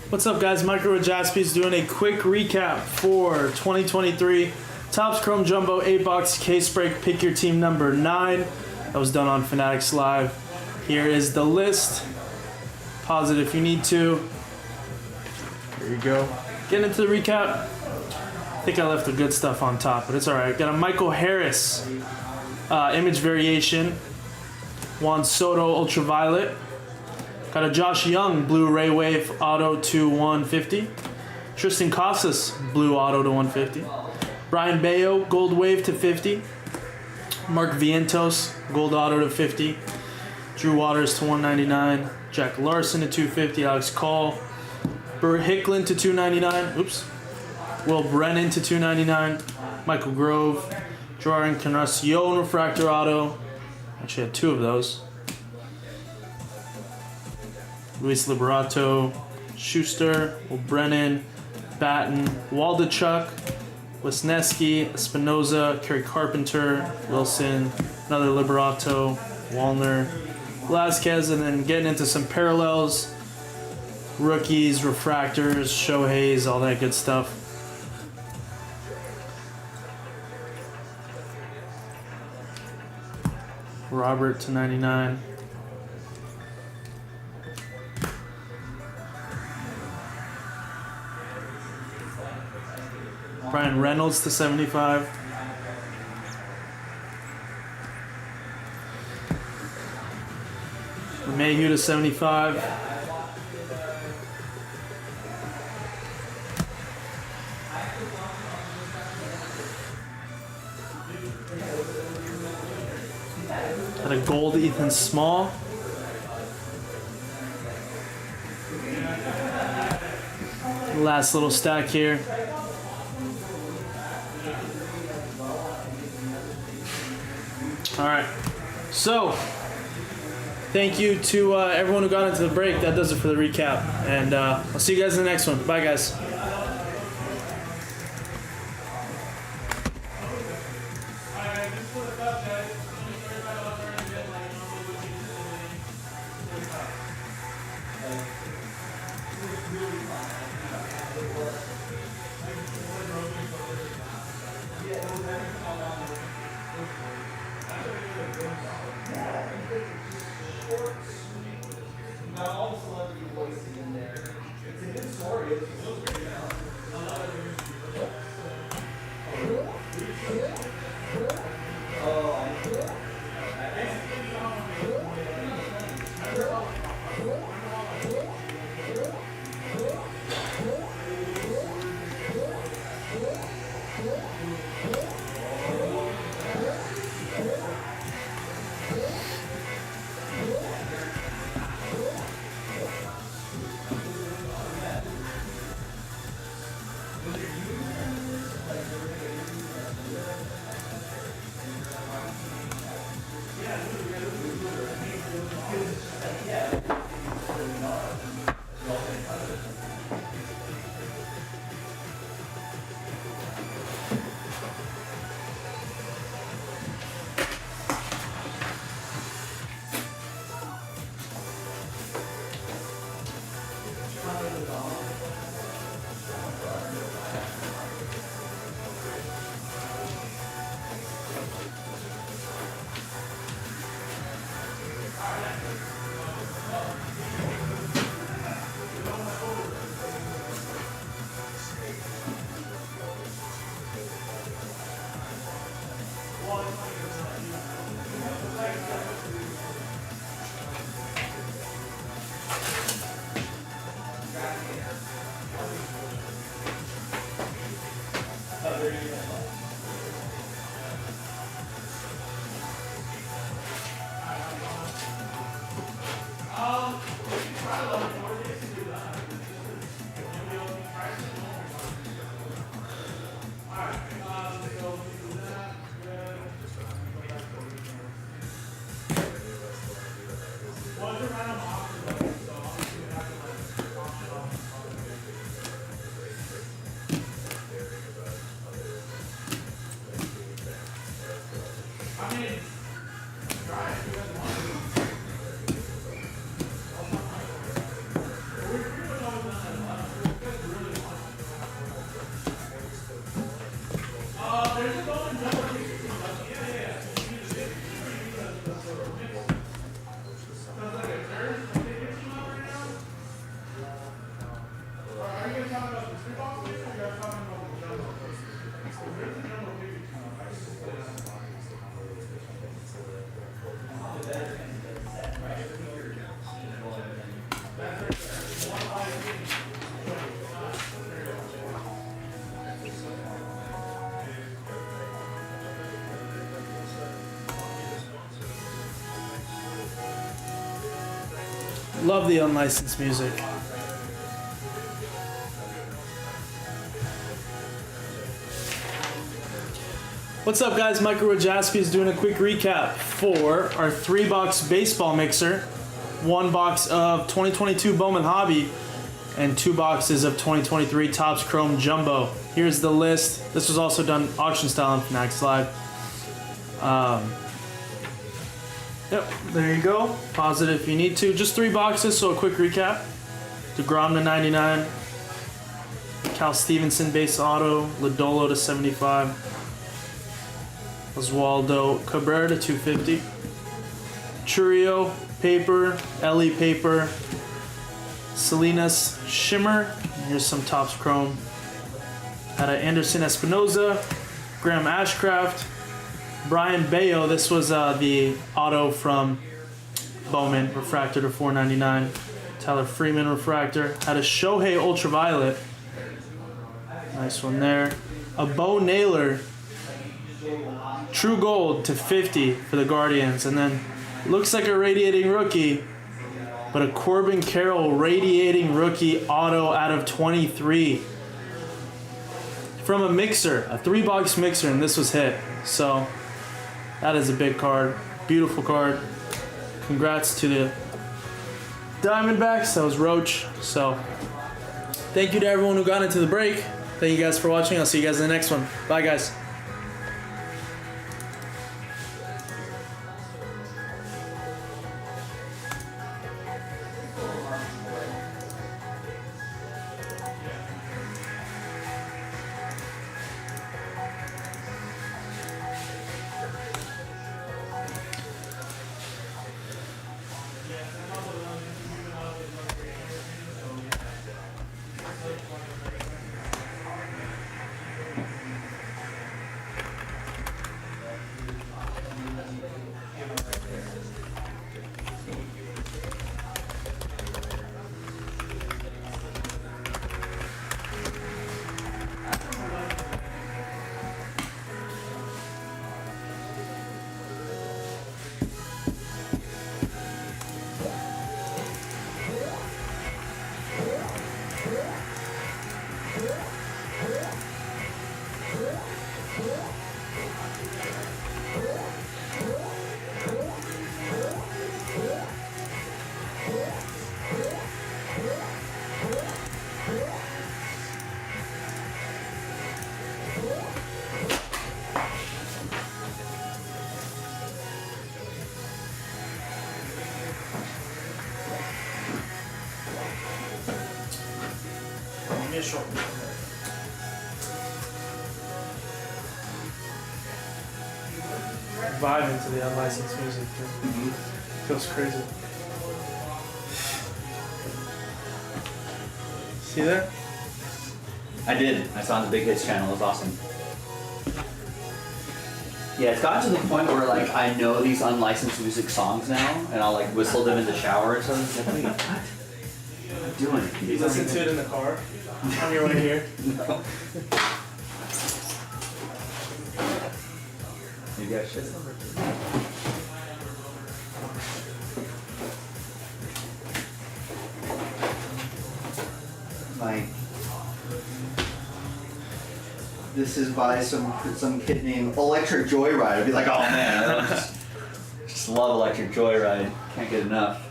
What's up, guys? Micro Jaspy's doing a quick recap for 2023 Topps Chrome Jumbo 8-box case break. Pick your team number 9. That was done on Fanatics Live. Here is the list. Pause it if you need to. There you go. Getting into the recap. I think I left the good stuff on top, but it's alright. Got a Michael Harris image variation. Juan Soto Ultraviolet. Got a Josh Young blue Ray Wave auto to 150. Tristan Casas blue auto to 150. Brian Bayo gold wave to 50. Mark Vientos gold auto to 50. Drew Waters to 199. Jack Larson to 250. Alex Call. Brewer Hicklin to 299. Oops. Will Brennan to 299. Michael Grove. Jordan Encarnacion refractor auto. Actually had 2 of those. Luis Liberato, Schuster, Will Brennan, Batten, Waldachuk, Wisniewski, Espinoza, Kerry Carpenter, Wilson, another Liberato, Wallner, Velasquez, and then getting into some parallels, rookies, refractors, Shoheis, all that good stuff. Robert to 99. Brian Reynolds to 75. Mayhew to 75. And a gold Ethan Small. Last little stack here. All right. So, thank you to everyone who got into the break. That does it for the recap. And I'll see you guys in the next one. Bye, guys. Love the unlicensed music. What's up, guys? Michael Rajaspy is doing a quick recap for our 3-box baseball mixer, 1 box of 2022 Bowman Hobby, and 2 boxes of 2023 Topps Chrome Jumbo. Here's the list. This was also done auction style on Fanatics Live. Yep, there you go. Pause it if you need to. Just 3 boxes, so a quick recap. DeGrom to 99. Cal Stevenson base auto. Lodolo to 75. Oswaldo Cabrera to 250. Churio paper. Ellie paper. Salinas shimmer. Here's some Topps Chrome. Had an Anderson Espinoza. Graham Ashcraft. Brian Bayo, this was the auto from Bowman, refractor to 499. Tyler Freeman refractor. Had a Shohei Ultraviolet. Nice one there. A Bo Naylor True Gold to 50 for the Guardians. And then looks like a radiating rookie, but a Corbin Carroll radiating rookie auto out of 23. From a mixer, a 3-box mixer, and this was hit. So that is a big card. Beautiful card. Congrats to the Diamondbacks. That was Roach. So thank you to everyone who got into the break. Thank you guys for watching. I'll see you guys in the next one. Bye, guys. Initial. Vibe into the unlicensed music. Feels crazy. See that? I did. I saw on the Big Hits channel. It was awesome. Yeah, it's gotten to the point where like I know these unlicensed music songs now, and I'll like whistle them in the shower and stuff. It's like, wait, what? What am I doing? You listen to it in the car on your way here? No. Maybe I should. Like, this is by some kid named Electric Joyride. I'd be like, oh man, I just love Electric Joyride. Can't get enough.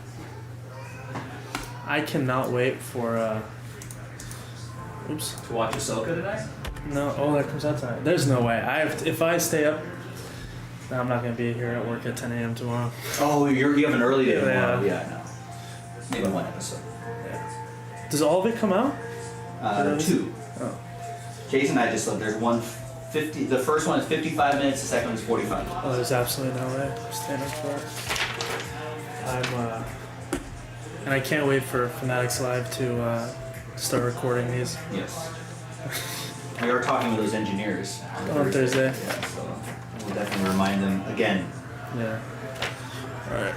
I cannot wait for oops. To watch Ahsoka tonight? No, oh, that comes out tonight. There's no way. I have to, if I stay up, no, I'm not gonna be here at work at 10 a.m. tomorrow. Oh, you have an early day tomorrow. Yeah. Yeah, no. Maybe one episode. Yeah. Does all of it come out? 2. Oh. Jason and I just looked. There's 150. The first one is 55 minutes. The second one is 45 minutes. Oh, there's absolutely no way. I'm staying up for it. And I can't wait for Fanatics Live to start recording these. Yes. We are talking with those engineers On Thursday. Yeah, so we'll definitely remind them again. Yeah. All right.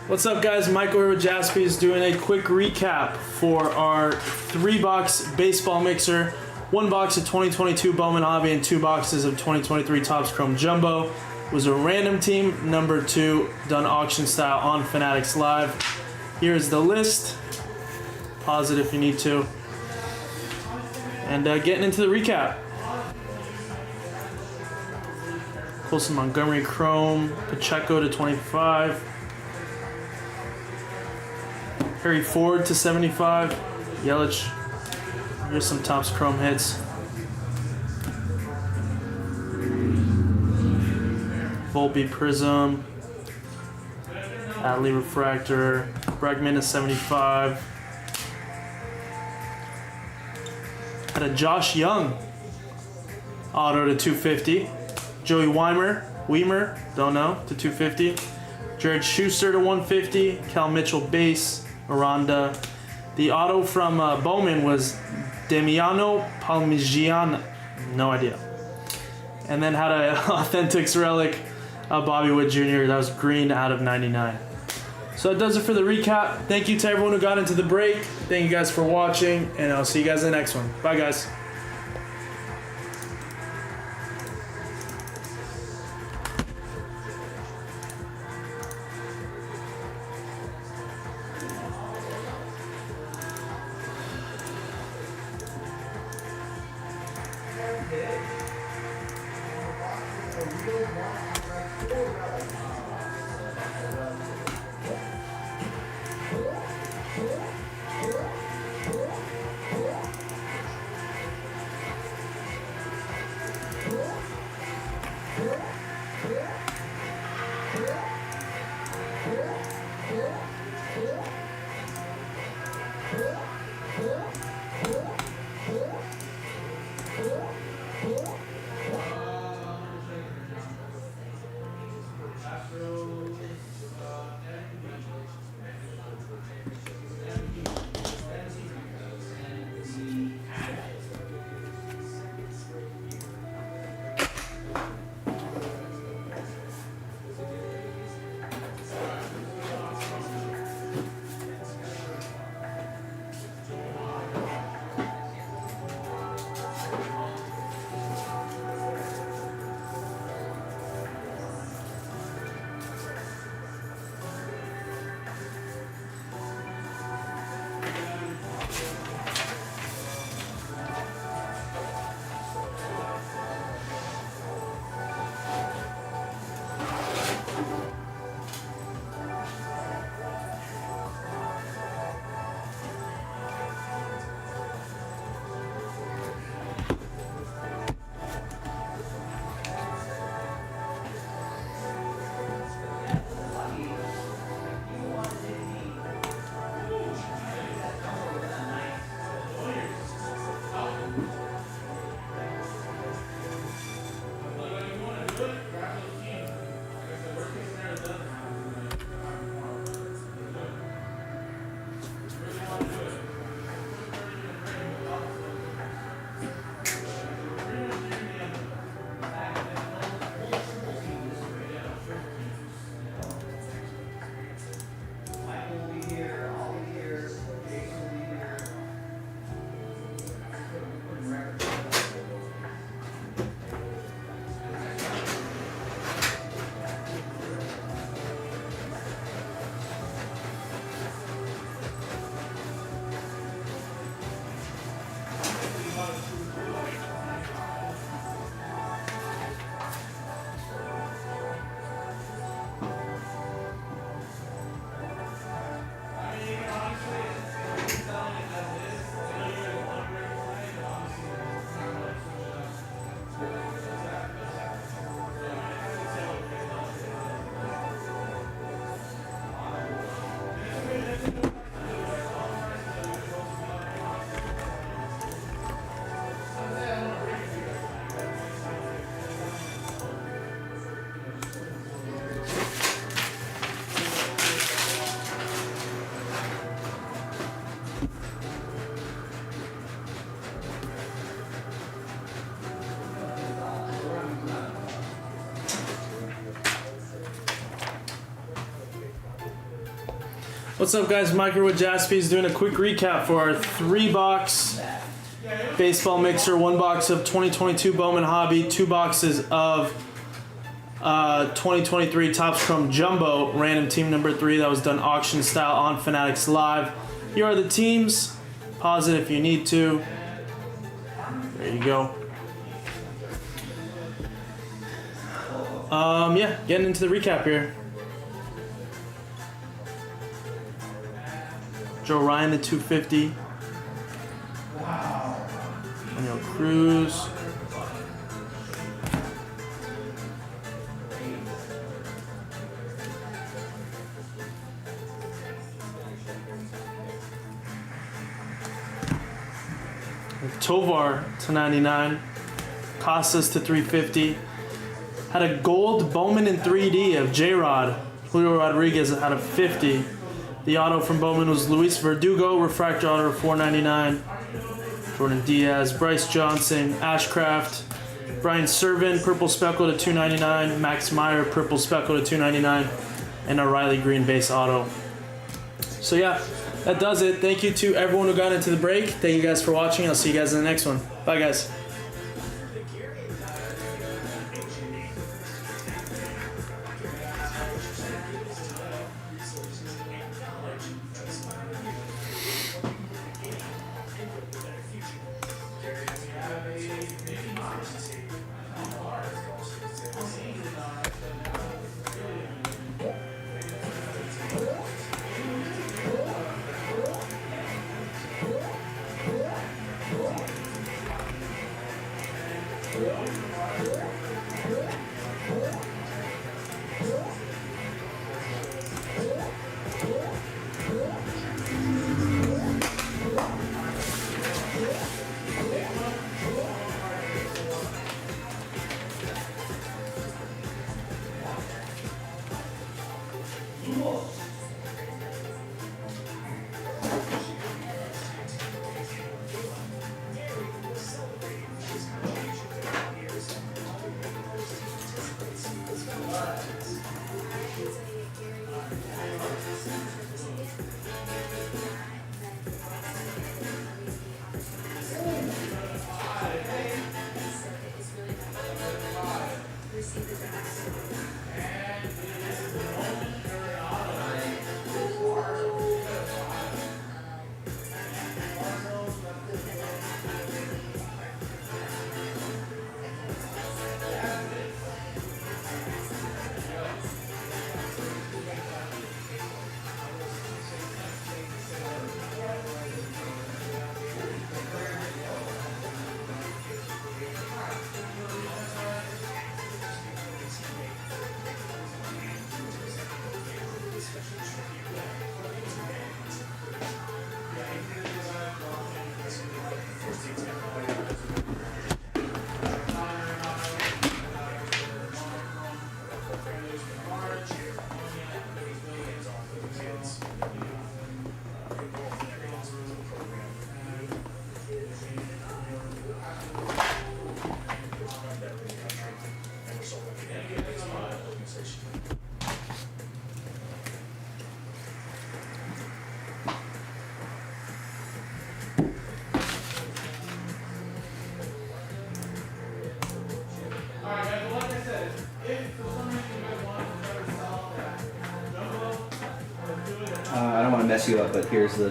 What's up, guys? Michael here with Jaspys doing a quick recap for our 3-box baseball mixer. 1 box of 2022 Bowman Hobby and 2 boxes of 2023 Topps Chrome Jumbo. It was a random team, number 2, done auction style on Fanatics Live. Here's the list. Pause it if you need to. And getting into the recap. Colson Montgomery Chrome, Pacheco to 25. Harry Ford to 75. Yelich. Here's some Topps Chrome hits. Volpe Prism. Adley Refractor. Bregman to 75. Had a Josh Young auto to 250. Joey Weimer, don't know, to 250. Jared Schuster to 150. Cal Mitchell base. Miranda. The auto from Bowman was Damiano Palmigiano. No idea. And then had an Authentics relic of Bobby Wood Jr. That was green out of 99. So that does it for the recap. Thank you to everyone who got into the break. Thank you guys for watching, and I'll see you guys in the next one. Bye, guys. What's up, guys? Micro with Jaspys doing a quick recap for our 3-box baseball mixer, 1 box of 2022 Bowman Hobby, 2 boxes of 2023 Topps Chrome Jumbo, random team number 3 that was done auction style on Fanatics Live. Here are the teams. Pause it if you need to. There you go. Yeah, getting into the recap here. Joe Ryan to 250. Daniel Cruz. Tovar to 99. Costas to 350. Had a gold Bowman in 3D of J-Rod. Julio Rodriguez out of 50. The auto from Bowman was Luis Verdugo, refractor auto 499. Jordan Diaz, Bryce Johnson, Ashcraft, Brian Servin, purple speckle to 299. Max Meyer, purple speckle to 299. And a Riley Green base auto. So yeah, that does it. Thank you to everyone who got into the break. Thank you guys for watching. I'll see you guys in the next one. Bye guys. I don't want to mess you up, but here's the.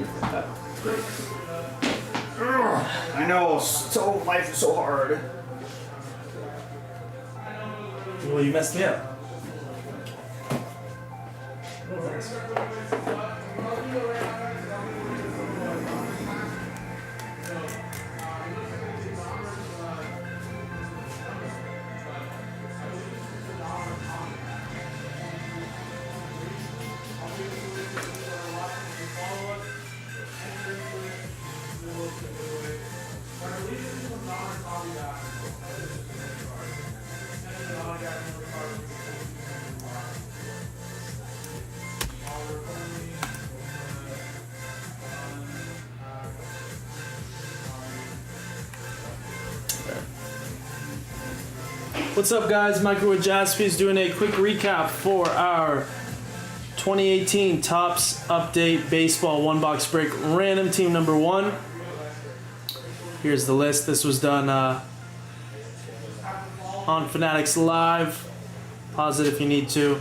I know, life is so hard. Well, you messed me up. What's up, guys? Michael with Jaspy's doing a quick recap for our 2018 Topps Update Baseball One Box Break Random Team Number 1. Here's the list. This was done on Fanatics Live. Pause it if you need to.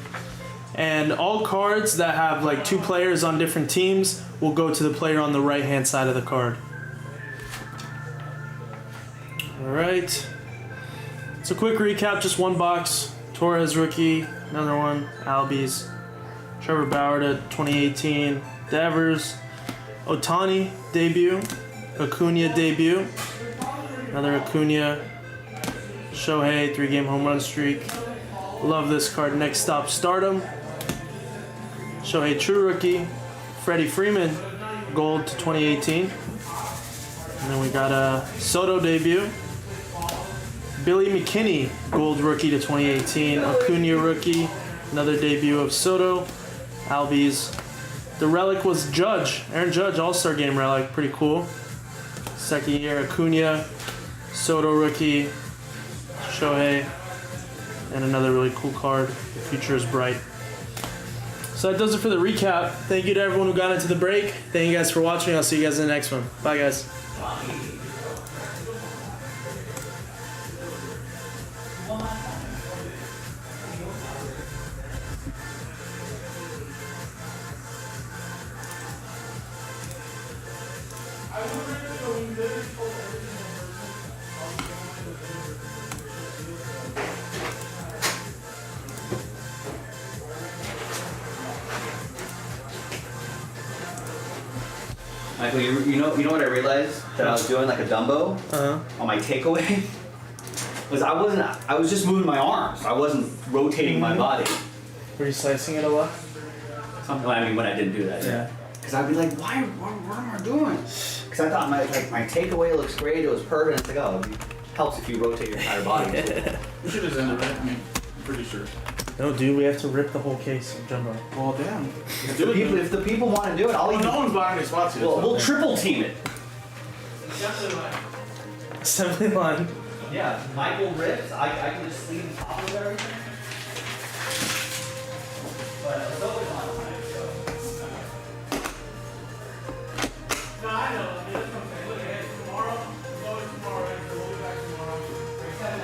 And all cards that have like 2 players on different teams will go to the player on the right-hand side of the card. All right. So quick recap, just 1 box. Torres rookie, another one, Albies. Trevor Bauer to 2018. Devers. Ohtani debut. Acuna debut. Another Acuna. Shohei, 3-game home run streak. Love this card. Next stop, Stardom. Shohei true rookie. Freddie Freeman, gold to 2018. And then we got a Soto debut. Billy McKinney, gold rookie to 2018. Acuna rookie, another debut of Soto. Albies. The relic was Judge. Aaron Judge, All-Star Game relic. Pretty cool. Second year, Acuna. Soto rookie. Shohei. And another really cool card. The future is bright. So that does it for the recap. Thank you to everyone who got into the break. Thank you guys for watching. I'll see you guys in the next one. Bye, guys. Michael, you know what I realized that I was doing like a Dumbo on my takeaway was I was just moving my arms. I wasn't rotating my body. Were you slicing it a lot? I mean, when I didn't do that. Yeah. Because I'd be like, what am I doing? Because I thought my takeaway looks great. It was perfect. It's like, oh, it helps if you rotate your entire body. We should have ended it. I mean, I'm pretty sure. No, dude, we have to rip the whole case of Jumbo. Well, damn. If the people want to do it, I'll even. No one's buying any spots here. We'll triple team it. Assembly line. Yeah, Michael rips. I can just sleeve the top of everything. But it's always on time, so. No, I know. That's what I'm saying. Look at it. Tomorrow, it's always tomorrow, right? So we'll be back tomorrow. And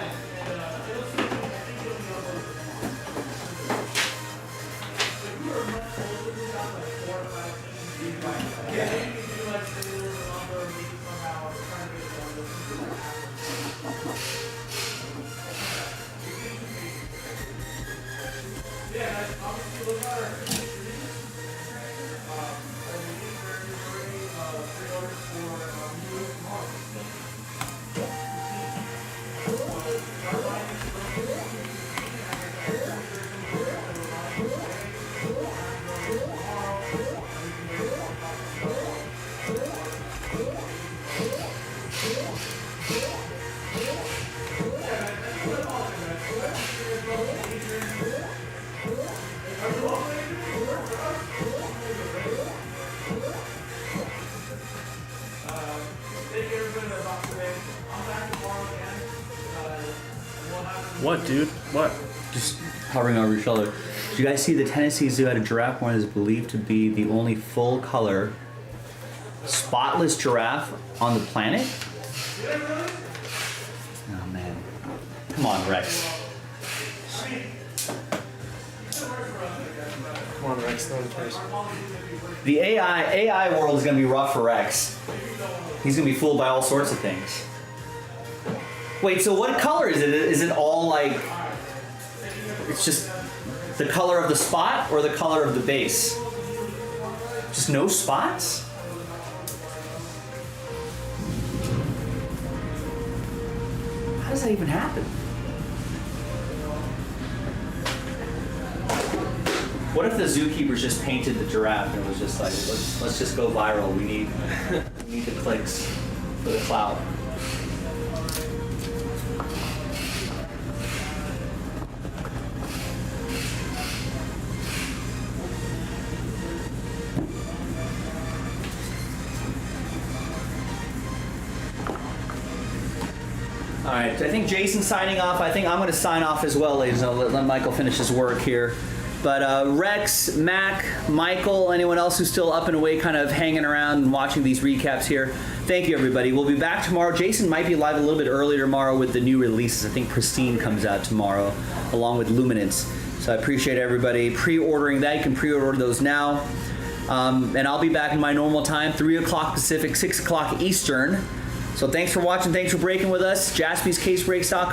it'll see, I think it'll be over tomorrow. If we were much older, we got like 4 or 5 things. Yeah. Maybe we could do like 3 years or longer, maybe somehow, or try to get it done. Yeah, obviously look at our history. Pre-orders for new tomorrow. What, dude? What? Just hovering over your shoulder. Did you guys see the Tennessee Zoo had a giraffe one that is believed to be the only full color, spotless giraffe on the planet? Oh man. Come on, Rex. Come on, Rex, no one cares. The AI world is gonna be rough for Rex. He's gonna be fooled by all sorts of things. Wait, so what color is it? Is it all like, it's just the color of the spot or the color of the base? Just no spots? How does that even happen? What if the zookeepers just painted the giraffe and it was just like, let's just go viral. We need the clicks for the clout. All right, I think Jason's signing off. I think I'm going to sign off as well, ladies. I'll let Michael finish his work here. But Rex, Mac, Michael, anyone else who's still up and away kind of hanging around and watching these recaps here, thank you, everybody. We'll be back tomorrow. Jason might be live a little bit earlier tomorrow with the new releases. I think Pristine comes out tomorrow, along with Luminance. So I appreciate everybody pre-ordering that. You can pre-order those now. And I'll be back in my normal time, 3 o'clock Pacific, 6 o'clock Eastern. So thanks for watching. Thanks for breaking with us. JaspysCaseBreaks.com.